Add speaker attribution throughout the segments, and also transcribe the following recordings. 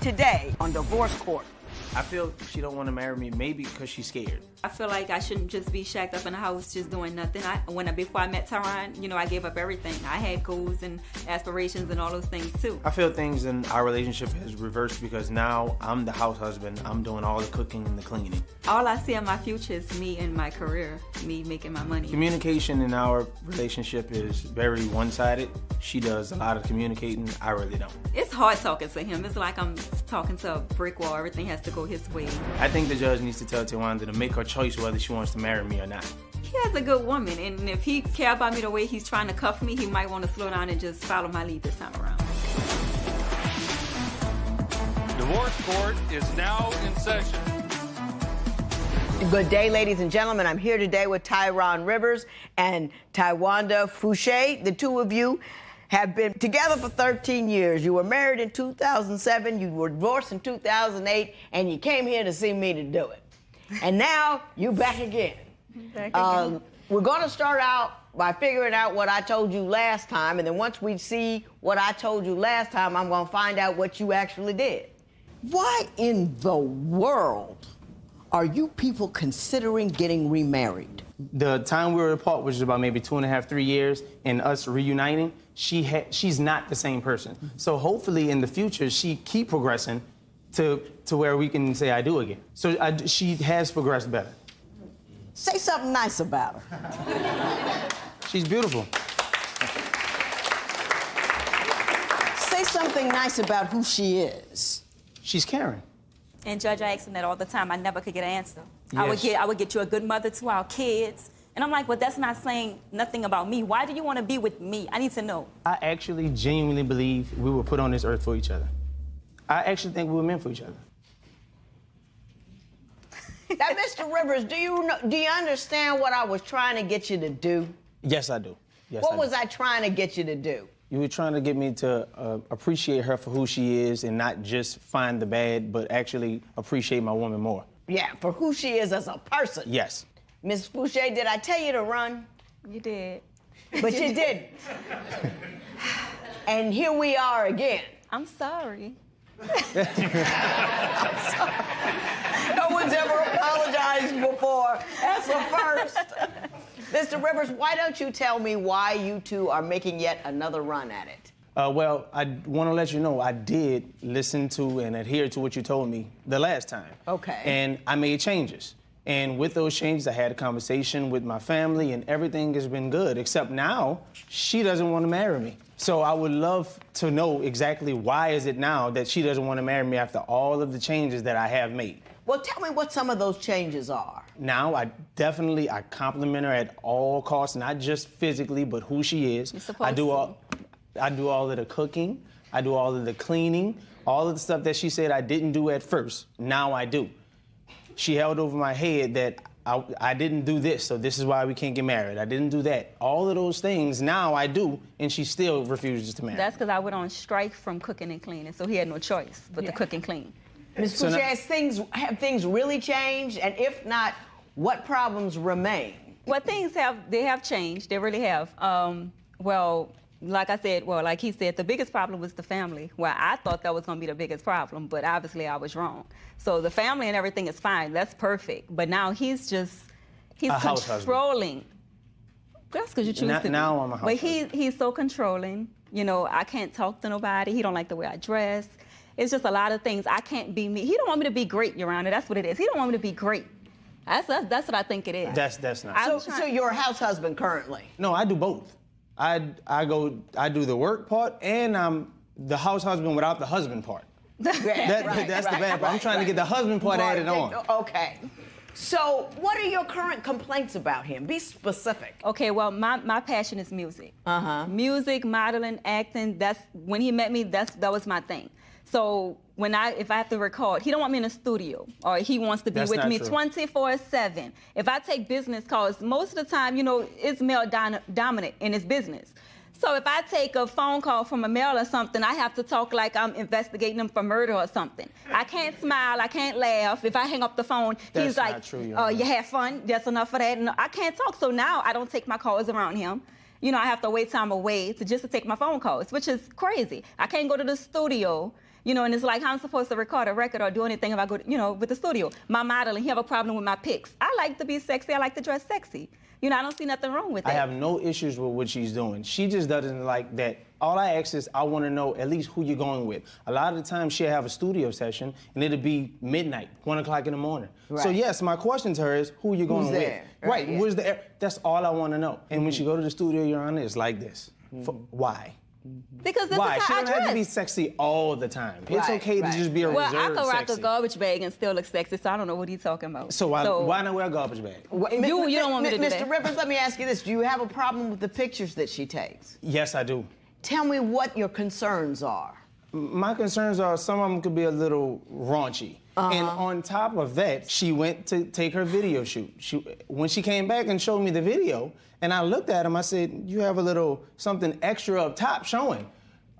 Speaker 1: today on Divorce Court.
Speaker 2: I feel she don't want to marry me, maybe because she's scared.
Speaker 3: I feel like I shouldn't just be shacked up in the house just doing nothing. Before I met Tyron, I gave up everything. I had goals and aspirations and all those things too.
Speaker 2: I feel things in our relationship has reversed because now I'm the house husband. I'm doing all the cooking and the cleaning.
Speaker 3: All I see in my future is me and my career, me making my money.
Speaker 2: Communication in our relationship is very one-sided. She does a lot of communicating. I really don't.
Speaker 3: It's hard talking to him. It's like I'm talking to a brick wall. Everything has to go his way.
Speaker 2: I think the judge needs to tell Tawanda to make her choice whether she wants to marry me or not.
Speaker 3: He has a good woman, and if he care about me the way he's trying to cuff me, he might want to slow down and just follow my lead this time around.
Speaker 4: Divorce Court is now in session.
Speaker 1: Good day, ladies and gentlemen. I'm here today with Tyron Rivers and Tywanda Fouché. The two of you have been together for 13 years. You were married in 2007, you were divorced in 2008, and you came here to see me to do it. And now you're back again. We're going to start out by figuring out what I told you last time, and then once we see what I told you last time, I'm going to find out what you actually did. Why in the world are you people considering getting remarried?
Speaker 2: The time we were apart, which is about maybe 2.5, 3 years, and us reuniting, she's not the same person. So hopefully in the future, she keep progressing to where we can say I do again. So she has progressed better.
Speaker 1: Say something nice about her.
Speaker 2: She's beautiful.
Speaker 1: Say something nice about who she is.
Speaker 2: She's caring.
Speaker 3: And Judge, I asked him that all the time. I never could get an answer.
Speaker 2: Yes.
Speaker 3: I would get you a good mother to our kids. And I'm like, well, that's not saying nothing about me. Why do you want to be with me? I need to know.
Speaker 2: I actually genuinely believe we were put on this earth for each other. I actually think we were meant for each other.
Speaker 1: Now, Mr. Rivers, do you understand what I was trying to get you to do?
Speaker 2: Yes, I do. Yes,
Speaker 1: What was I trying to get you to do?
Speaker 2: You were trying to get me to appreciate her for who she is and not just find the bad, but actually appreciate my woman more.
Speaker 1: Yeah, for who she is as a person.
Speaker 2: Yes.
Speaker 1: Ms. Fouché, did I tell you to run?
Speaker 3: You did.
Speaker 1: But you didn't. And here we are again.
Speaker 3: I'm sorry.
Speaker 1: I'm sorry. No one's ever apologized before. That's the first. Mr. Rivers, why don't you tell me why you two are making yet another run at it?
Speaker 2: Well, I want to let you know I did listen to and adhere to what you told me the last time.
Speaker 1: Okay.
Speaker 2: And I made changes. And with those changes, I had a conversation with my family, and everything has been good, except now she doesn't want to marry me. So I would love to know exactly why is it now that she doesn't want to marry me after all of the changes that I have made.
Speaker 1: Well, tell me what some of those changes are.
Speaker 2: Now, I compliment her at all costs, not just physically, but who she is.
Speaker 3: You're supposed
Speaker 2: I do all of the cooking. I do all of the cleaning. All of the stuff that she said I didn't do at first, now I do. She held over my head that I didn't do this, so this is why we can't get married. I didn't do that. All of those things, now I do, and she still refuses to marry.
Speaker 3: That's because I went on strike from cooking and cleaning, so he had no choice but to cook and clean.
Speaker 1: Ms. Fouché, have things really changed? And if not, what problems remain?
Speaker 3: Well, things have changed. They really have. Like he said, the biggest problem was the family. Well, I thought that was going to be the biggest problem, but obviously I was wrong. So the family and everything is fine. That's perfect. But now he's controlling. That's because you choose to.
Speaker 2: Now I'm a house
Speaker 3: But he's so controlling. You know, I can't talk to nobody. He don't like the way I dress. It's just a lot of things. I can't be me. He don't want me to be great, Your Honor. That's what it is. He don't want me to be great. That's what I think it is.
Speaker 2: That's not.
Speaker 1: So you're a house husband currently?
Speaker 2: No, I do both. I do the work part, and I'm the house husband without the husband part. That's the bad part. I'm trying to get the husband part added on.
Speaker 1: Okay. So what are your current complaints about him? Be specific.
Speaker 3: Okay, well, my passion is music. Music, modeling, acting. That's when he met me. That was my thing. So if I have to record, he don't want me in a studio, or he wants to be with me 24/7. If I take business calls, most of the time, you know, it's male dominant in his business. So if I take a phone call from a male or something, I have to talk like I'm investigating him for murder or something. I can't smile, I can't laugh. If I hang up the phone, he's like, you had fun, that's enough of that. No, I can't talk, so now I don't take my calls around him. You know, I have to wait time away to take my phone calls, which is crazy. I can't go to the studio. You know, and it's like, how I'm supposed to record a record or do anything if I go, you know, with the studio. My modeling, he have a problem with my pics. I like to be sexy. I like to dress sexy. You know, I don't see nothing wrong with it.
Speaker 2: I have no issues with what she's doing. She just doesn't like that. All I ask is, I want to know at least who you're going with. A lot of the time, she'll have a studio session, and it'll be midnight, 1 o'clock in the morning.
Speaker 1: Right.
Speaker 2: So, yes, my question to her is, who you going
Speaker 1: Who's
Speaker 2: with?
Speaker 1: there?
Speaker 2: Right,
Speaker 1: Yeah.
Speaker 2: where's the... That's all I want to know. And when she go to the studio, Your Honor, it's like this. Why?
Speaker 3: Because this
Speaker 2: Why?
Speaker 3: is
Speaker 2: She
Speaker 3: how I
Speaker 2: don't have to be
Speaker 3: dress.
Speaker 2: sexy all the time. It's
Speaker 1: Right,
Speaker 2: okay
Speaker 1: right.
Speaker 2: to just be a
Speaker 3: Well, I
Speaker 2: reserved
Speaker 3: could rock
Speaker 2: sexy.
Speaker 3: a garbage bag and still look sexy, so I don't know what he's talking about.
Speaker 2: So why not wear a garbage bag?
Speaker 3: You don't want me to do that.
Speaker 1: Mr. Rivers, let me ask you this. Do you have a problem with the pictures that she takes?
Speaker 2: Yes, I do.
Speaker 1: Tell me what your concerns are.
Speaker 2: My concerns are some of them could be a little raunchy. And on top of that, she went to take her video shoot. When she came back and showed me the video, and I looked at him, I said, you have a little something extra up top showing.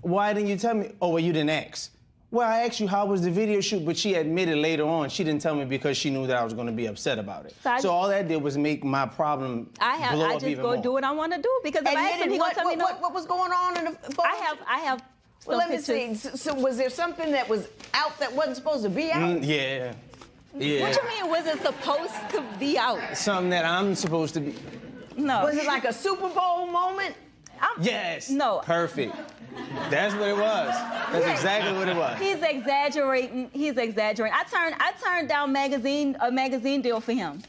Speaker 2: Why didn't you tell me? Oh, well, you didn't ask. Well, I asked you how was the video shoot, but she admitted later on she didn't tell me because she knew that I was going to be upset about it.
Speaker 3: So
Speaker 2: all that did was make my problem blow
Speaker 3: I
Speaker 2: up
Speaker 3: just
Speaker 2: even
Speaker 3: go
Speaker 2: more.
Speaker 3: do what I want to do because if I ask him, he gonna tell me no.
Speaker 1: What was going on in the photo?
Speaker 3: I have.
Speaker 1: Well, let me
Speaker 3: pictures.
Speaker 1: see. So was there something that was out that wasn't supposed to be out?
Speaker 2: Yeah.
Speaker 3: What you mean? Was it supposed to be out?
Speaker 2: Something that I'm supposed to be.
Speaker 3: No.
Speaker 1: Was it like a Super Bowl moment?
Speaker 2: Yes.
Speaker 3: No.
Speaker 2: Perfect. That's what it was. That's exactly what it was.
Speaker 3: He's exaggerating. I turned down a magazine deal for him,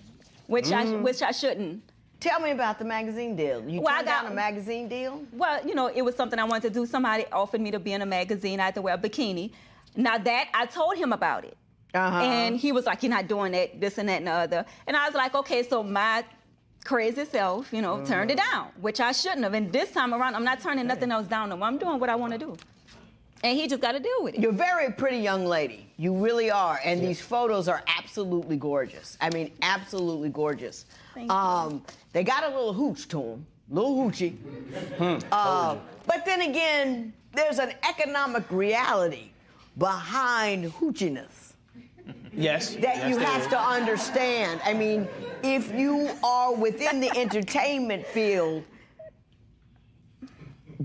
Speaker 3: which I shouldn't.
Speaker 1: Tell me about the magazine deal. You
Speaker 3: Well, I
Speaker 1: turned
Speaker 3: got-
Speaker 1: down a magazine deal?
Speaker 3: Well, you know, it was something I wanted to do. Somebody offered me to be in a magazine. I had to wear a bikini. Now that, I told him about it. And he was like, you're not doing that, this and that and the other. And I was like, okay, so my crazy self, you know, turned it down, which I shouldn't have. And this time around, I'm not turning nothing else down no more. I'm doing what I want to do. And he just got to deal with it.
Speaker 1: You're a very pretty young lady. You really are. And these photos are absolutely gorgeous. I mean, absolutely gorgeous.
Speaker 3: Thank you.
Speaker 1: They got a little hooch to them, little hoochie. But then again, there's an economic reality behind hoochiness
Speaker 2: Yes.
Speaker 1: that
Speaker 2: yes,
Speaker 1: you
Speaker 2: there
Speaker 1: have
Speaker 2: is.
Speaker 1: to understand. I mean, if you are within the entertainment field,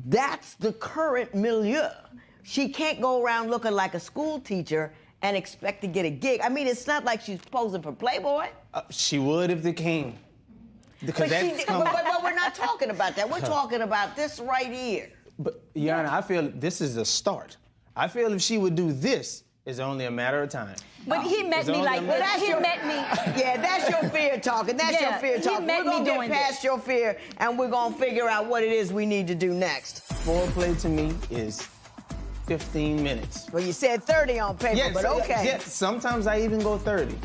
Speaker 1: that's the current milieu. She can't go around looking like a school teacher and expect to get a gig. I mean, it's not like she's posing for Playboy.
Speaker 2: She would if they came. Because
Speaker 1: But we're not talking about that. We're talking about this right here.
Speaker 2: But, Yana, I feel this is the start. I feel if she would do this, it's only a matter of time.
Speaker 3: But he met
Speaker 2: It's
Speaker 3: me
Speaker 2: only
Speaker 3: like
Speaker 2: a
Speaker 3: this.
Speaker 2: matter-
Speaker 3: He met me.
Speaker 1: Yeah, that's your fear talking. That's your
Speaker 3: Yeah,
Speaker 1: fear
Speaker 3: he
Speaker 1: talking.
Speaker 3: met
Speaker 1: We're
Speaker 3: me
Speaker 1: going to get
Speaker 3: doing
Speaker 1: past
Speaker 3: this.
Speaker 1: your fear, and we're going to figure out what it is we need to do next.
Speaker 2: Foreplay to me is 15 minutes.
Speaker 1: Well, you said 30 on paper, but okay.
Speaker 2: Yes, sometimes I even go 30.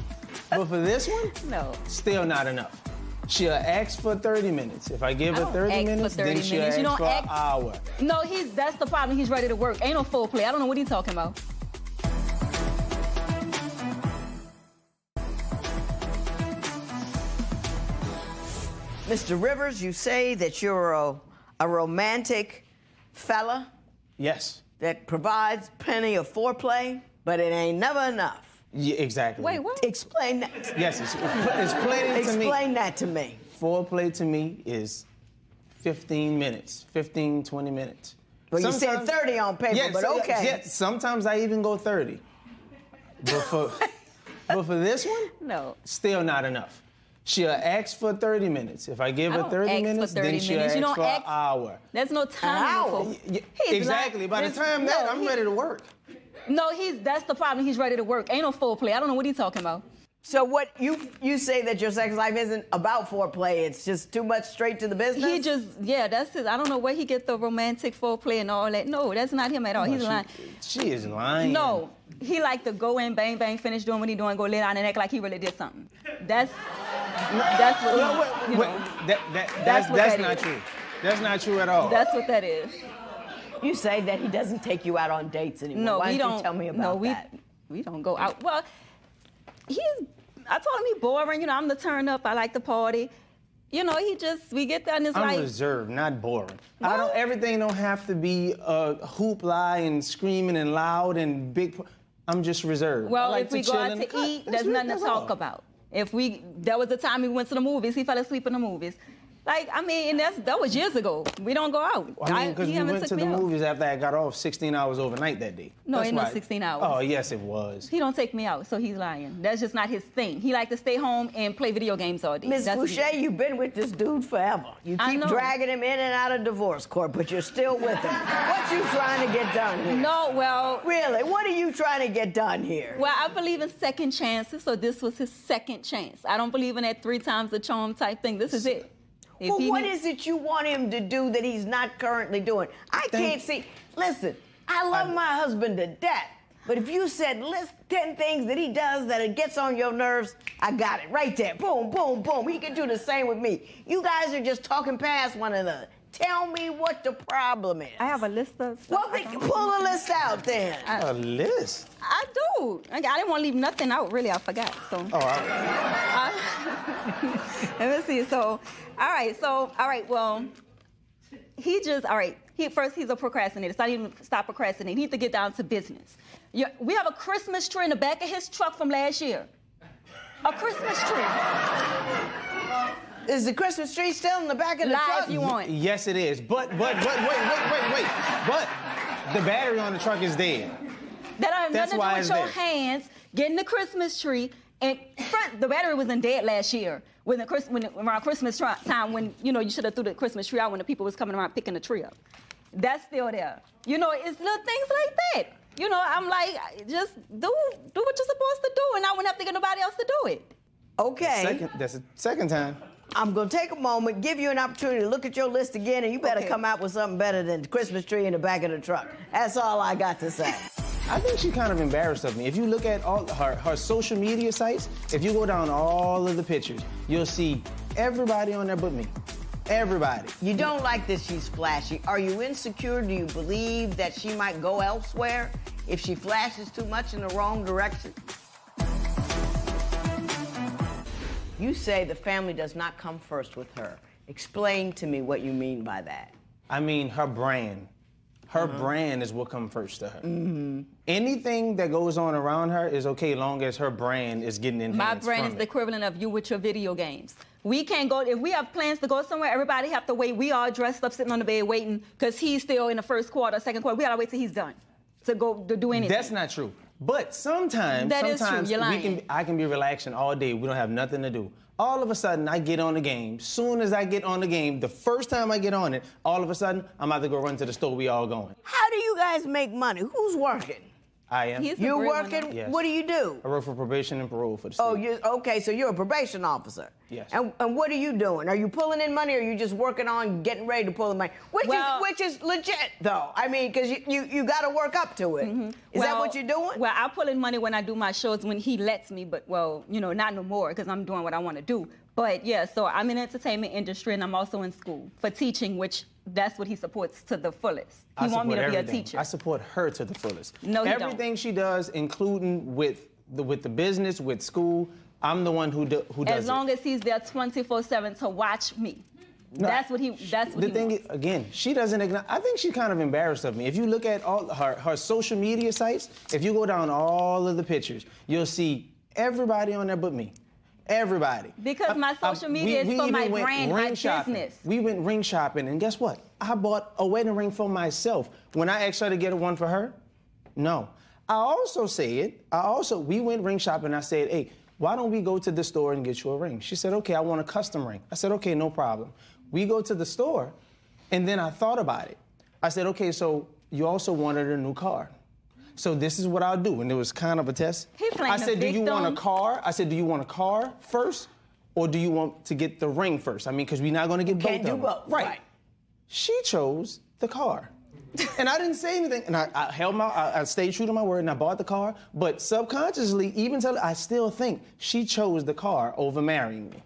Speaker 2: But for this one,
Speaker 3: No.
Speaker 2: still not enough. She'll ask for 30 minutes. If I give her
Speaker 3: don't
Speaker 2: 30
Speaker 3: ask for
Speaker 2: minutes,
Speaker 3: 30
Speaker 2: then she'll
Speaker 3: minutes.
Speaker 2: ask
Speaker 3: You don't
Speaker 2: for
Speaker 3: ask-
Speaker 2: an hour.
Speaker 3: No, that's the problem. He's ready to work. Ain't no full play. I don't know what he's talking about.
Speaker 1: Mr. Rivers, you say that you're a romantic fella
Speaker 2: Yes.
Speaker 1: that provides plenty of foreplay, but it ain't never enough.
Speaker 2: Yeah, exactly.
Speaker 3: Wait, what?
Speaker 1: Explain that.
Speaker 2: Yes, it's plenty to me.
Speaker 1: Explain that to me.
Speaker 2: Foreplay to me is 15 minutes, 15, 20 minutes.
Speaker 1: Well, you said
Speaker 2: Sometimes-
Speaker 1: 30 on paper,
Speaker 2: Yes,
Speaker 1: but okay.
Speaker 2: Yes, sometimes I even go 30. But for this one,
Speaker 3: No.
Speaker 2: still not enough. She'll ask for 30 minutes. If I give
Speaker 3: I
Speaker 2: her
Speaker 3: don't
Speaker 2: 30
Speaker 3: ask for
Speaker 2: minutes,
Speaker 3: 30
Speaker 2: then she'll
Speaker 3: minutes. You
Speaker 2: ask
Speaker 3: don't
Speaker 2: for
Speaker 3: ask-
Speaker 2: an hour.
Speaker 3: There's no time.
Speaker 1: Ow.
Speaker 3: for-
Speaker 2: Yeah,
Speaker 3: He's
Speaker 2: exactly.
Speaker 3: like-
Speaker 2: By the
Speaker 3: this-
Speaker 2: time
Speaker 3: no,
Speaker 2: that, I'm
Speaker 3: he-
Speaker 2: ready to work.
Speaker 3: No, that's the problem. He's ready to work. Ain't no full play. I don't know what he's talking about.
Speaker 1: So what you say that your sex life isn't about foreplay, it's just too much straight to the business?
Speaker 3: That's his. I don't know where he get the romantic foreplay and all that. No, that's not him at all. He's lying.
Speaker 2: She is lying.
Speaker 3: No, he like to go in, bang, bang, finish doing what he doing, go lay down and act like he really did something. That's what he,
Speaker 2: Wait,
Speaker 3: you know,
Speaker 2: that's
Speaker 3: what that
Speaker 2: not
Speaker 3: is.
Speaker 2: true. That's not true at all.
Speaker 3: That's what that is.
Speaker 1: You say that he doesn't take you out on dates anymore.
Speaker 3: No,
Speaker 1: Why
Speaker 3: we
Speaker 1: don't
Speaker 3: don't.
Speaker 1: you tell me about that?
Speaker 3: We don't go out. Well, I told him he's boring. You know, I'm the turn up. I like to party. You know, we get there and it's
Speaker 2: I'm
Speaker 3: like.
Speaker 2: reserved, not boring.
Speaker 3: What?
Speaker 2: Everything don't have to be hoopla and screaming and loud and big. I'm just reserved. I
Speaker 3: Well,
Speaker 2: like
Speaker 3: if we
Speaker 2: to
Speaker 3: go
Speaker 2: chill
Speaker 3: out
Speaker 2: in
Speaker 3: to
Speaker 2: the cut.
Speaker 3: eat,
Speaker 2: That's
Speaker 3: there's
Speaker 2: it,
Speaker 3: nothing to
Speaker 2: that's
Speaker 3: talk
Speaker 2: all.
Speaker 3: about. There was the time we went to the movies. He fell asleep in the movies. Like, I mean, and that was years ago. We don't go out.
Speaker 2: I mean, because
Speaker 3: he
Speaker 2: we
Speaker 3: haven't
Speaker 2: went
Speaker 3: took
Speaker 2: to the
Speaker 3: me out.
Speaker 2: movies after I got off 16 hours overnight that day.
Speaker 3: No,
Speaker 2: That's
Speaker 3: ain't no
Speaker 2: why-
Speaker 3: 16 hours.
Speaker 2: Oh, yes, it was.
Speaker 3: He don't take me out, so he's lying. That's just not his thing. He like to stay home and play video games all day.
Speaker 1: Ms.
Speaker 3: That's what he
Speaker 1: Fouché,
Speaker 3: does.
Speaker 1: you've been with this dude forever. You
Speaker 3: I
Speaker 1: keep
Speaker 3: know.
Speaker 1: dragging him in and out of divorce court, but you're still with him. What you trying to get done here?
Speaker 3: No, well,
Speaker 1: Really, what are you trying to get done here?
Speaker 3: well, I believe in second chances, so this was his second chance. I don't believe in that 3 times the charm type thing. This is it. If
Speaker 1: Well,
Speaker 3: he
Speaker 1: what
Speaker 3: need-
Speaker 1: is it you want him to do that he's not currently doing? I can't see. Listen, I love my husband to death, but if you said list 10 things that he does that it gets on your nerves, I got it right there. Boom, boom, boom. He can do the same with me. You guys are just talking past one another. Tell me what the problem is.
Speaker 3: I have a list of stuff.
Speaker 1: Well, pull a list out then.
Speaker 2: A list?
Speaker 3: I do. I didn't want to leave nothing out, really. I forgot. So.
Speaker 2: Oh,
Speaker 3: Let me see. So, all right, well, he's a procrastinator. So I need to stop procrastinating. He need to get down to business. We have a Christmas tree in the back of his truck from last year. A Christmas tree.
Speaker 1: Is the Christmas tree still in the back of the
Speaker 3: Lie
Speaker 1: truck?
Speaker 3: if you want.
Speaker 2: yes, it is. But, wait. But the battery on the truck is dead.
Speaker 3: That don't have
Speaker 2: That's
Speaker 3: nothing to
Speaker 2: why
Speaker 3: do with
Speaker 2: it's
Speaker 3: your
Speaker 2: there.
Speaker 3: hands getting the Christmas tree. And the battery wasn't dead last year when around Christmas time when you should have threw the Christmas tree out when the people was coming around picking the tree up. That's still there. It's little things like that. I'm like, just do what you're supposed to do, and I wouldn't have to get nobody else to do it.
Speaker 1: Okay.
Speaker 2: That's the second time.
Speaker 1: I'm going to take a moment, give you an opportunity to look at your list again, and you better
Speaker 3: Okay.
Speaker 1: come out with something better than the Christmas tree in the back of the truck. That's all I got to say.
Speaker 2: I think she kind of embarrassed of me. If you look at all her social media sites, if you go down all of the pictures, you'll see everybody on there but me. Everybody.
Speaker 1: You don't like that she's flashy. Are you insecure? Do you believe that she might go elsewhere if she flashes too much in the wrong direction? You say the family does not come first with her. Explain to me what you mean by that.
Speaker 2: I mean, her brand. Her brand is what comes first to her. Anything that goes on around her is okay long as her brand is getting enhanced.
Speaker 3: My brand
Speaker 2: from
Speaker 3: is the
Speaker 2: it.
Speaker 3: equivalent of you with your video games. We can't go, if we have plans to go somewhere, everybody have to wait. We all dressed up, sitting on the bed waiting, because he's still in the first quarter, second quarter. We gotta wait till he's done to do anything.
Speaker 2: That's not true. But sometimes,
Speaker 3: That is true. You're lying.
Speaker 2: I can be relaxing all day. We don't have nothing to do. All of a sudden, I get on the game. Soon as I get on the game, the first time I get on it, all of a sudden, I'm about to go run to the store. We all going.
Speaker 1: How do you guys make money? Who's working?
Speaker 2: I am.
Speaker 3: He's the
Speaker 1: You're
Speaker 3: breadwinner.
Speaker 1: working?
Speaker 2: Yes.
Speaker 1: What do you do?
Speaker 2: I work for probation and parole for the state.
Speaker 1: Oh, okay, so you're a probation officer.
Speaker 2: Yes.
Speaker 1: And what are you doing? Are you pulling in money, or are you just working on getting ready to pull in money? Which is legit, though. I mean, because you got to work up to it. Is that what you're doing?
Speaker 3: Well, I pull in money when I do my shows when he lets me, but not no more because I'm doing what I want to do. But yeah, so I'm in the entertainment industry and I'm also in school for teaching, which that's what he supports to the fullest. He want me to be a teacher.
Speaker 2: I support her to the fullest.
Speaker 3: No, you don't.
Speaker 2: Everything she does, including with the business, with school, I'm the one who does
Speaker 3: As
Speaker 2: it.
Speaker 3: long as he's there 24/7 to watch me.
Speaker 2: No,
Speaker 3: That's what he
Speaker 2: The thing
Speaker 3: wants.
Speaker 2: is, again, she doesn't ignore. I think she's kind of embarrassed of me. If you look at all her social media sites, if you go down all of the pictures, you'll see everybody on there but me. Everybody.
Speaker 3: Because my social media is for
Speaker 2: even
Speaker 3: my
Speaker 2: went
Speaker 3: brand, my
Speaker 2: ring shopping.
Speaker 3: business.
Speaker 2: We went ring shopping, and guess what? I bought a wedding ring for myself. When I asked her to get one for her, no. We went ring shopping, I said, hey, why don't we go to the store and get you a ring? She said, okay, I want a custom ring. I said, okay, no problem. We go to the store, and then I thought about it. I said, okay, so you also wanted a new car. So this is what I'll do. And it was kind of a test.
Speaker 3: He playing
Speaker 2: I said,
Speaker 3: the
Speaker 2: do you want a
Speaker 3: victim.
Speaker 2: car? I said, do you want a car first? Or do you want to get the ring first? I mean, because we're not going to get
Speaker 1: Can't
Speaker 2: both
Speaker 1: do
Speaker 2: of them.
Speaker 1: both. Right.
Speaker 2: She chose the car. And I didn't say anything. And I stayed true to my word and I bought the car. But subconsciously, I still think she chose the car over marrying me.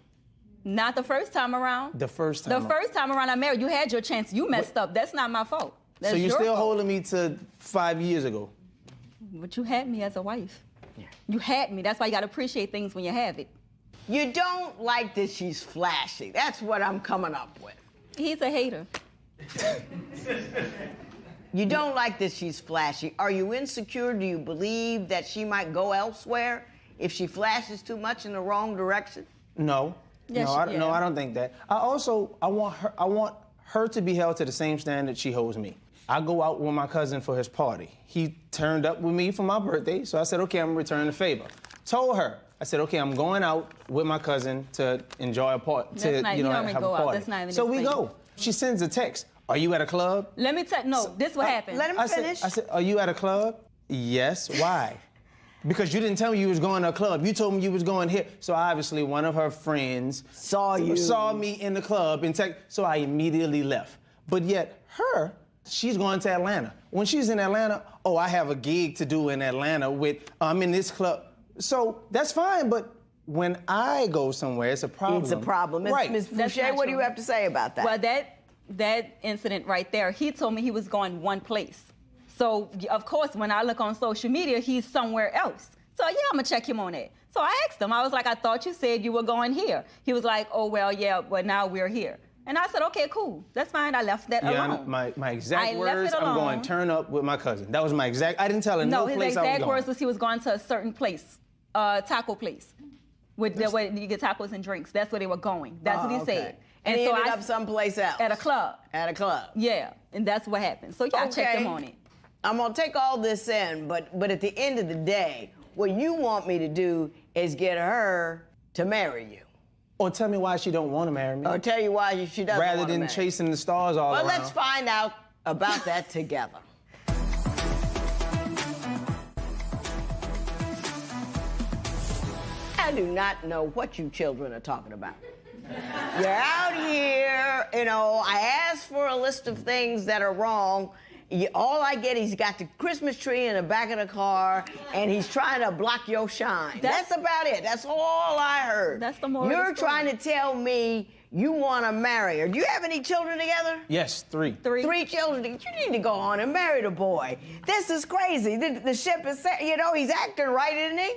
Speaker 3: Not the first time around.
Speaker 2: The first time.
Speaker 3: The first time around I married, you had your chance. You messed up. That's not my fault. That's
Speaker 2: So you're
Speaker 3: your
Speaker 2: still
Speaker 3: fault.
Speaker 2: holding me to 5 years ago.
Speaker 3: But you had me as a wife. Yeah. You had me. That's why you got to appreciate things when you have it.
Speaker 1: You don't like that she's flashy. That's what I'm coming up with.
Speaker 3: He's a hater.
Speaker 1: You don't like that she's flashy. Are you insecure? Do you believe that she might go elsewhere if she flashes too much in the wrong direction?
Speaker 2: No.
Speaker 3: Yes,
Speaker 2: No, I don't think that. I want her to be held to the same standard she holds me. I go out with my cousin for his party. He turned up with me for my birthday, so I said, okay, I'm gonna return the favor. Told her, I said, okay, I'm going out with my cousin to enjoy a party, have a party.
Speaker 3: That's not even
Speaker 2: so
Speaker 3: his
Speaker 2: we
Speaker 3: thing.
Speaker 2: go. She sends a text. Are you at a club?
Speaker 3: Let me tell. No, this what happened.
Speaker 1: Let him finish.
Speaker 2: I said, are you at a club? Yes. Why? Because you didn't tell me you was going to a club. You told me you was going here. So obviously one of her friends
Speaker 1: saw
Speaker 2: me in the club and so I immediately left. But yet she's going to Atlanta. When she's in Atlanta, I have a gig to do in Atlanta I'm in this club. So that's fine, but when I go somewhere, it's a problem.
Speaker 1: It's a problem.
Speaker 2: Right.
Speaker 1: Ms. Fouché, what do you have to say about that?
Speaker 3: Well, that incident right there, he told me he was going one place. So, of course, when I look on social media, he's somewhere else. So, yeah, I'm going to check him on it. So I asked him. I was like, I thought you said you were going here. He was like, oh, well, yeah, but now we're here. And I said, okay, cool. That's fine. I left that alone.
Speaker 2: My exact words, I'm going to turn up with my cousin. That was my exact, I didn't tell her no place I was going.
Speaker 3: No, his exact words was he was going to a certain place, taco place, where you get tacos and drinks. That's where they were going. That's what he said.
Speaker 1: And he ended up someplace else.
Speaker 3: At a club.
Speaker 1: At a club.
Speaker 3: Yeah, and that's what happened. So, yeah, I checked him on it.
Speaker 1: I'm going to take all this in, but at the end of the day, what you want me to do is get her to marry you.
Speaker 2: Or tell me why she don't want to marry me.
Speaker 1: Or tell you why she doesn't want to marry.
Speaker 2: Rather than chasing the stars all around.
Speaker 1: Well, let's find out about that together. I do not know what you children are talking about. You're out here, I asked for a list of things that are wrong. All I get, he's got the Christmas tree in the back of the car, and he's trying to block your shine. That's about it. That's all I heard.
Speaker 3: That's the moral
Speaker 1: You're
Speaker 3: of the story.
Speaker 1: trying to tell me you want to marry her. Do you have any children together?
Speaker 2: Yes, 3.
Speaker 1: 3 children. You need to go on and marry the boy. This is crazy. The ship is set. He's acting right, isn't he?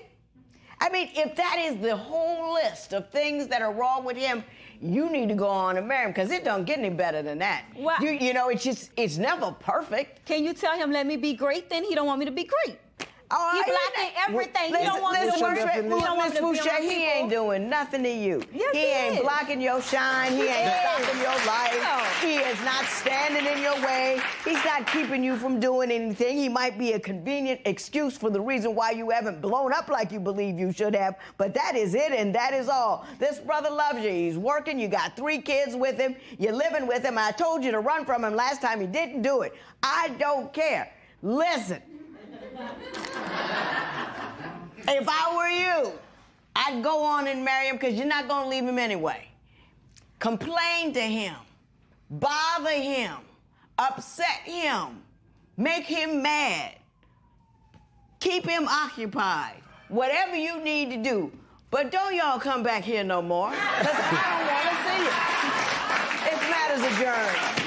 Speaker 1: I mean, if that is the whole list of things that are wrong with him, you need to go on and marry him, because it don't get any better than that.
Speaker 3: Well,
Speaker 1: it's never perfect.
Speaker 3: Can you tell him, let me be great, then? He don't want me to be great. He's blocking everything. He don't want me to work.
Speaker 1: Ms. Fouché, he ain't doing nothing to you.
Speaker 3: Yes,
Speaker 1: he ain't blocking your shine. He ain't stopping your life.
Speaker 3: No.
Speaker 1: He is not standing in your way. He's not keeping you from doing anything. He might be a convenient excuse for the reason why you haven't blown up like you believe you should have, but that is it, and that is all. This brother loves you. He's working. You got 3 kids with him. You're living with him. I told you to run from him last time. He didn't do it. I don't care. Listen. If I were you, I'd go on and marry him, because you're not going to leave him anyway. Complain to him, bother him, upset him, make him mad, keep him occupied, whatever you need to do. But don't y'all come back here no more, because I don't want to see you. It's matters adjourned.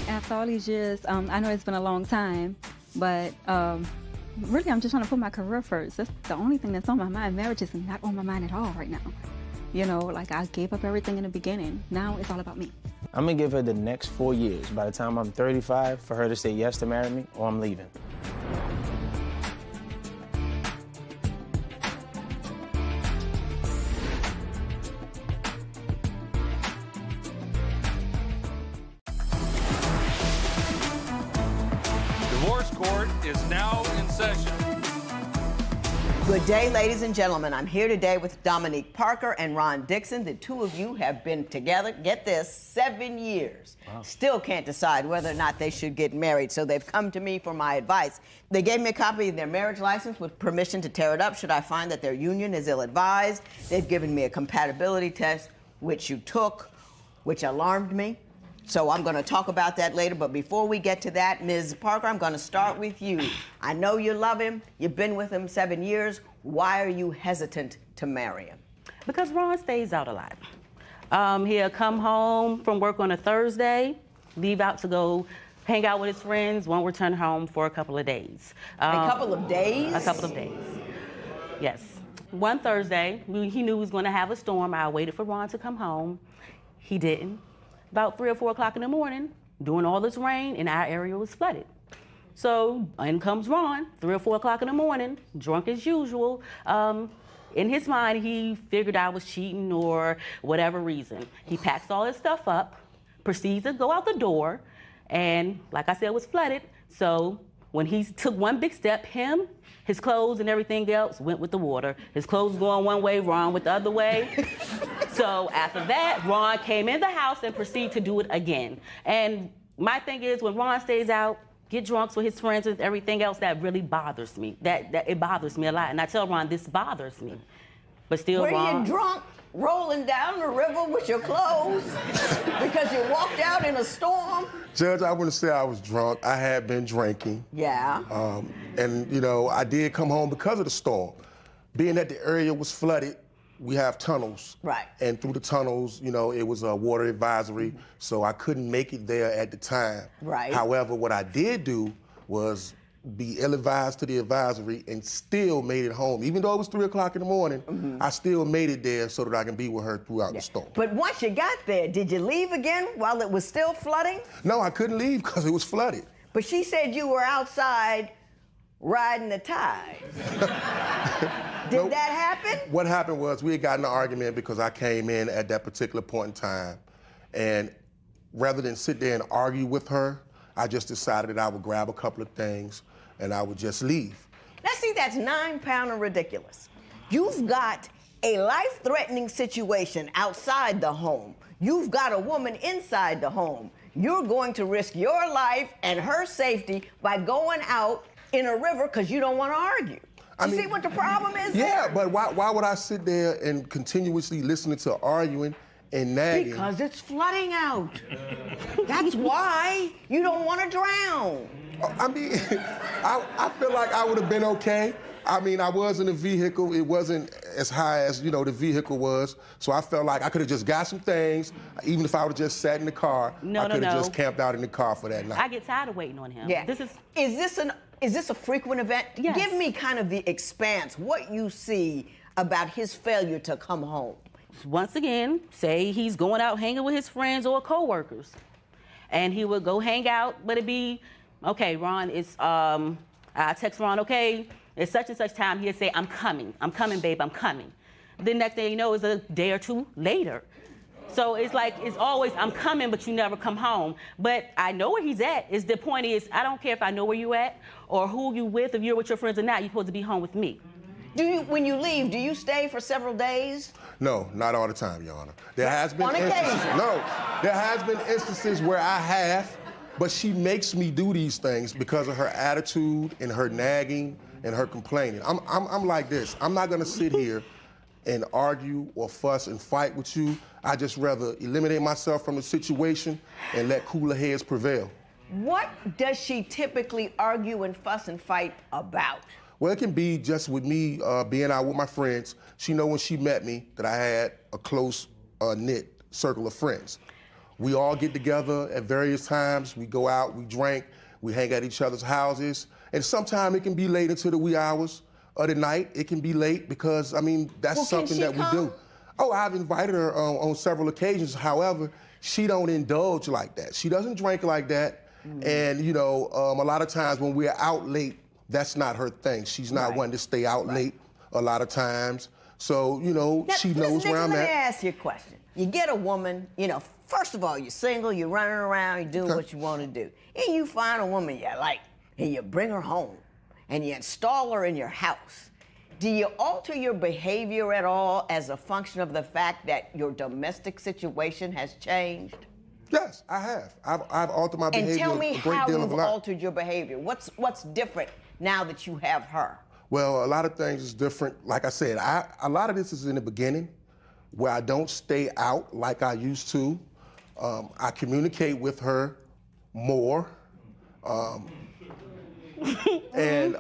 Speaker 3: After all these years, I know it's been a long time, but really I'm just trying to put my career first. That's the only thing that's on my mind. Marriage is not on my mind at all right now. I gave up everything in the beginning. Now it's all about me.
Speaker 2: I'm going to give her the next 4 years, by the time I'm 35, for her to say yes to marry me, or I'm leaving.
Speaker 4: Divorce court is now in session.
Speaker 1: Good day, ladies and gentlemen. I'm here today with Dominique Parker and Ron Dixon. The 2 of you have been together, get this, 7 years. Wow. Still can't decide whether or not they should get married, so they've come to me for my advice. They gave me a copy of their marriage license with permission to tear it up should I find that their union is ill-advised. They've given me a compatibility test, which you took, which alarmed me. So I'm going to talk about that later, but before we get to that, Ms. Parker, I'm going to start with you. I know you love him. You've been with him 7 years. Why are you hesitant to marry him?
Speaker 5: Because Ron stays out a lot. He'll come home from work on a Thursday, leave out to go hang out with his friends, won't return home for a couple of days.
Speaker 1: A couple of days?
Speaker 5: A couple of days, yes. One Thursday, he knew he was going to have a storm. I waited for Ron to come home. He didn't. About 3 or 4 o'clock in the morning, during all this rain, and our area was flooded. So in comes Ron, 3 or 4 o'clock in the morning, drunk as usual. In his mind, he figured I was cheating or whatever reason. He packs all his stuff up, proceeds to go out the door, and like I said, it was flooded. So when he took one big step, his clothes and everything else went with the water. His clothes going one way, Ron went the other way. So after that, Ron came in the house and proceeded to do it again. And my thing is, when Ron stays out, get drunk with his friends and everything else, that really bothers me. That it bothers me a lot. And I tell Ron, this bothers me. But still,
Speaker 1: Were
Speaker 5: Ron...
Speaker 1: you drunk rolling down the river with your clothes because you walked out in a storm?
Speaker 6: Judge, I wouldn't say I was drunk. I had been drinking.
Speaker 1: Yeah.
Speaker 6: And, you know, I did come home because of the storm. Being that the area was flooded, we have tunnels.
Speaker 1: Right.
Speaker 6: And through the tunnels, you know, it was a water advisory, so I couldn't make it there at the time.
Speaker 1: Right.
Speaker 6: However, what I did do was be ill-advised to the advisory and still made it home. Even though it was 3 o'clock in the morning, I still made it there so that I can be with her throughout the storm.
Speaker 1: But once you got there, did you leave again while it was still flooding?
Speaker 6: No, I couldn't leave because it was flooded.
Speaker 1: But she said you were outside riding the tide. Did that happen?
Speaker 6: What happened was we had gotten an argument because I came in at that particular point in time, and rather than sit there and argue with her, I just decided that I would grab a couple of things and I would just leave.
Speaker 1: Now see, that's 9 pound of ridiculous. You've got a life-threatening situation outside the home. You've got a woman inside the home. You're going to risk your life and her safety by going out in a river because you don't want to argue. You see what the problem is?
Speaker 6: Yeah,
Speaker 1: there?
Speaker 6: but why would I sit there and continuously listening to arguing and nagging?
Speaker 1: Because it's flooding out. That's why you don't want to drown.
Speaker 6: I mean, I feel like I would have been okay. I mean, I was in a vehicle. It wasn't as high as, you know, the vehicle was. So I felt like I could have just got some things. Even if I would have just sat in the car, I could have just camped out in the car for that night.
Speaker 5: I get tired of waiting on him.
Speaker 1: Yeah. Is this a frequent event?
Speaker 5: Yes.
Speaker 1: Give me kind of the expanse, what you see about his failure to come home.
Speaker 5: Once again, say he's going out hanging with his friends or coworkers, and he would go hang out, but it'd be, okay, Ron, it's, I text Ron, okay, it's such and such time. He'd say, I'm coming, babe, I'm coming. The next thing you know is a day or two later. So it's like, it's always, I'm coming, but you never come home. But I know where he's at. The point is, I don't care if I know where you at or who you with, if you're with your friends or not, you're supposed to be home with me.
Speaker 1: When you leave, do you stay for several days?
Speaker 6: No, not all the time, Your Honor. There has been
Speaker 1: on occasion.
Speaker 6: No, there has been instances where I have, but she makes me do these things because of her attitude and her nagging and her complaining. I'm like this. I'm not gonna sit here and argue or fuss and fight with you. I just rather eliminate myself from the situation and let cooler heads prevail.
Speaker 1: What does she typically argue and fuss and fight about?
Speaker 6: Well, it can be just with me being out with my friends. She know when she met me that I had a close knit circle of friends. We all get together at various times. We go out, we drink, we hang at each other's houses. And sometimes it can be late into the wee hours of the night. It can be late because, I mean, that's something that we do. Oh, I've invited her on several occasions. However, she don't indulge like that. She doesn't drink like that. And, you know, a lot of times when we're out late, that's not her thing. She's not wanting to stay out late a lot of times. So, you know,
Speaker 1: now,
Speaker 6: she knows where I'm at.
Speaker 1: Let me ask you a question. You get a woman, you know, first of all, you're single, you're running around, you're doing what you want to do. And you find a woman you like, and you bring her home, and you install her in your house. Do you alter your behavior at all as a function of the fact that your domestic situation has changed?
Speaker 6: Yes, I have. I've altered my behavior
Speaker 1: and tell me
Speaker 6: a great
Speaker 1: how
Speaker 6: deal of
Speaker 1: you've
Speaker 6: a lot.
Speaker 1: altered your behavior. What's different now that you have her?
Speaker 6: Well, a lot of things is different. Like I said, a lot of this is in the beginning where I don't stay out like I used to. I communicate with her more. And,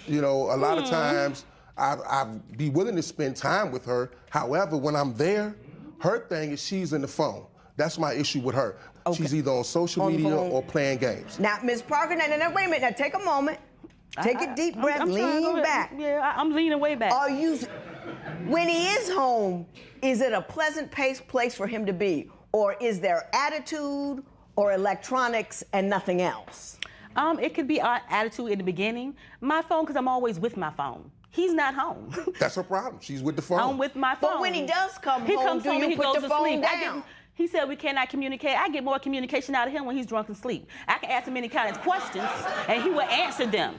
Speaker 6: you know, a lot of times I'd be willing to spend time with her. However, when I'm there, her thing is she's in the phone. That's my issue with her. Okay. She's either on social media or playing games.
Speaker 1: Now, Ms. Parker, now, wait a minute. Now, take a moment. Take a deep breath. Lean back.
Speaker 5: Yeah, I'm leaning way back.
Speaker 1: Are you, when he is home, is it a pleasant place for him to be? Or is there attitude or electronics and nothing else?
Speaker 5: It could be our attitude in the beginning. My phone, because I'm always with my phone. He's not home.
Speaker 6: That's her problem. She's with the phone.
Speaker 5: I'm with my phone.
Speaker 1: But when he does come
Speaker 5: he
Speaker 1: home,
Speaker 5: comes
Speaker 1: do
Speaker 5: home
Speaker 1: you
Speaker 5: and he
Speaker 1: put
Speaker 5: goes
Speaker 1: the
Speaker 5: to
Speaker 1: phone
Speaker 5: sleep.
Speaker 1: down?
Speaker 5: He said we cannot communicate. I get more communication out of him when he's drunk and sleep. I can ask him any kind of questions, and he will answer them.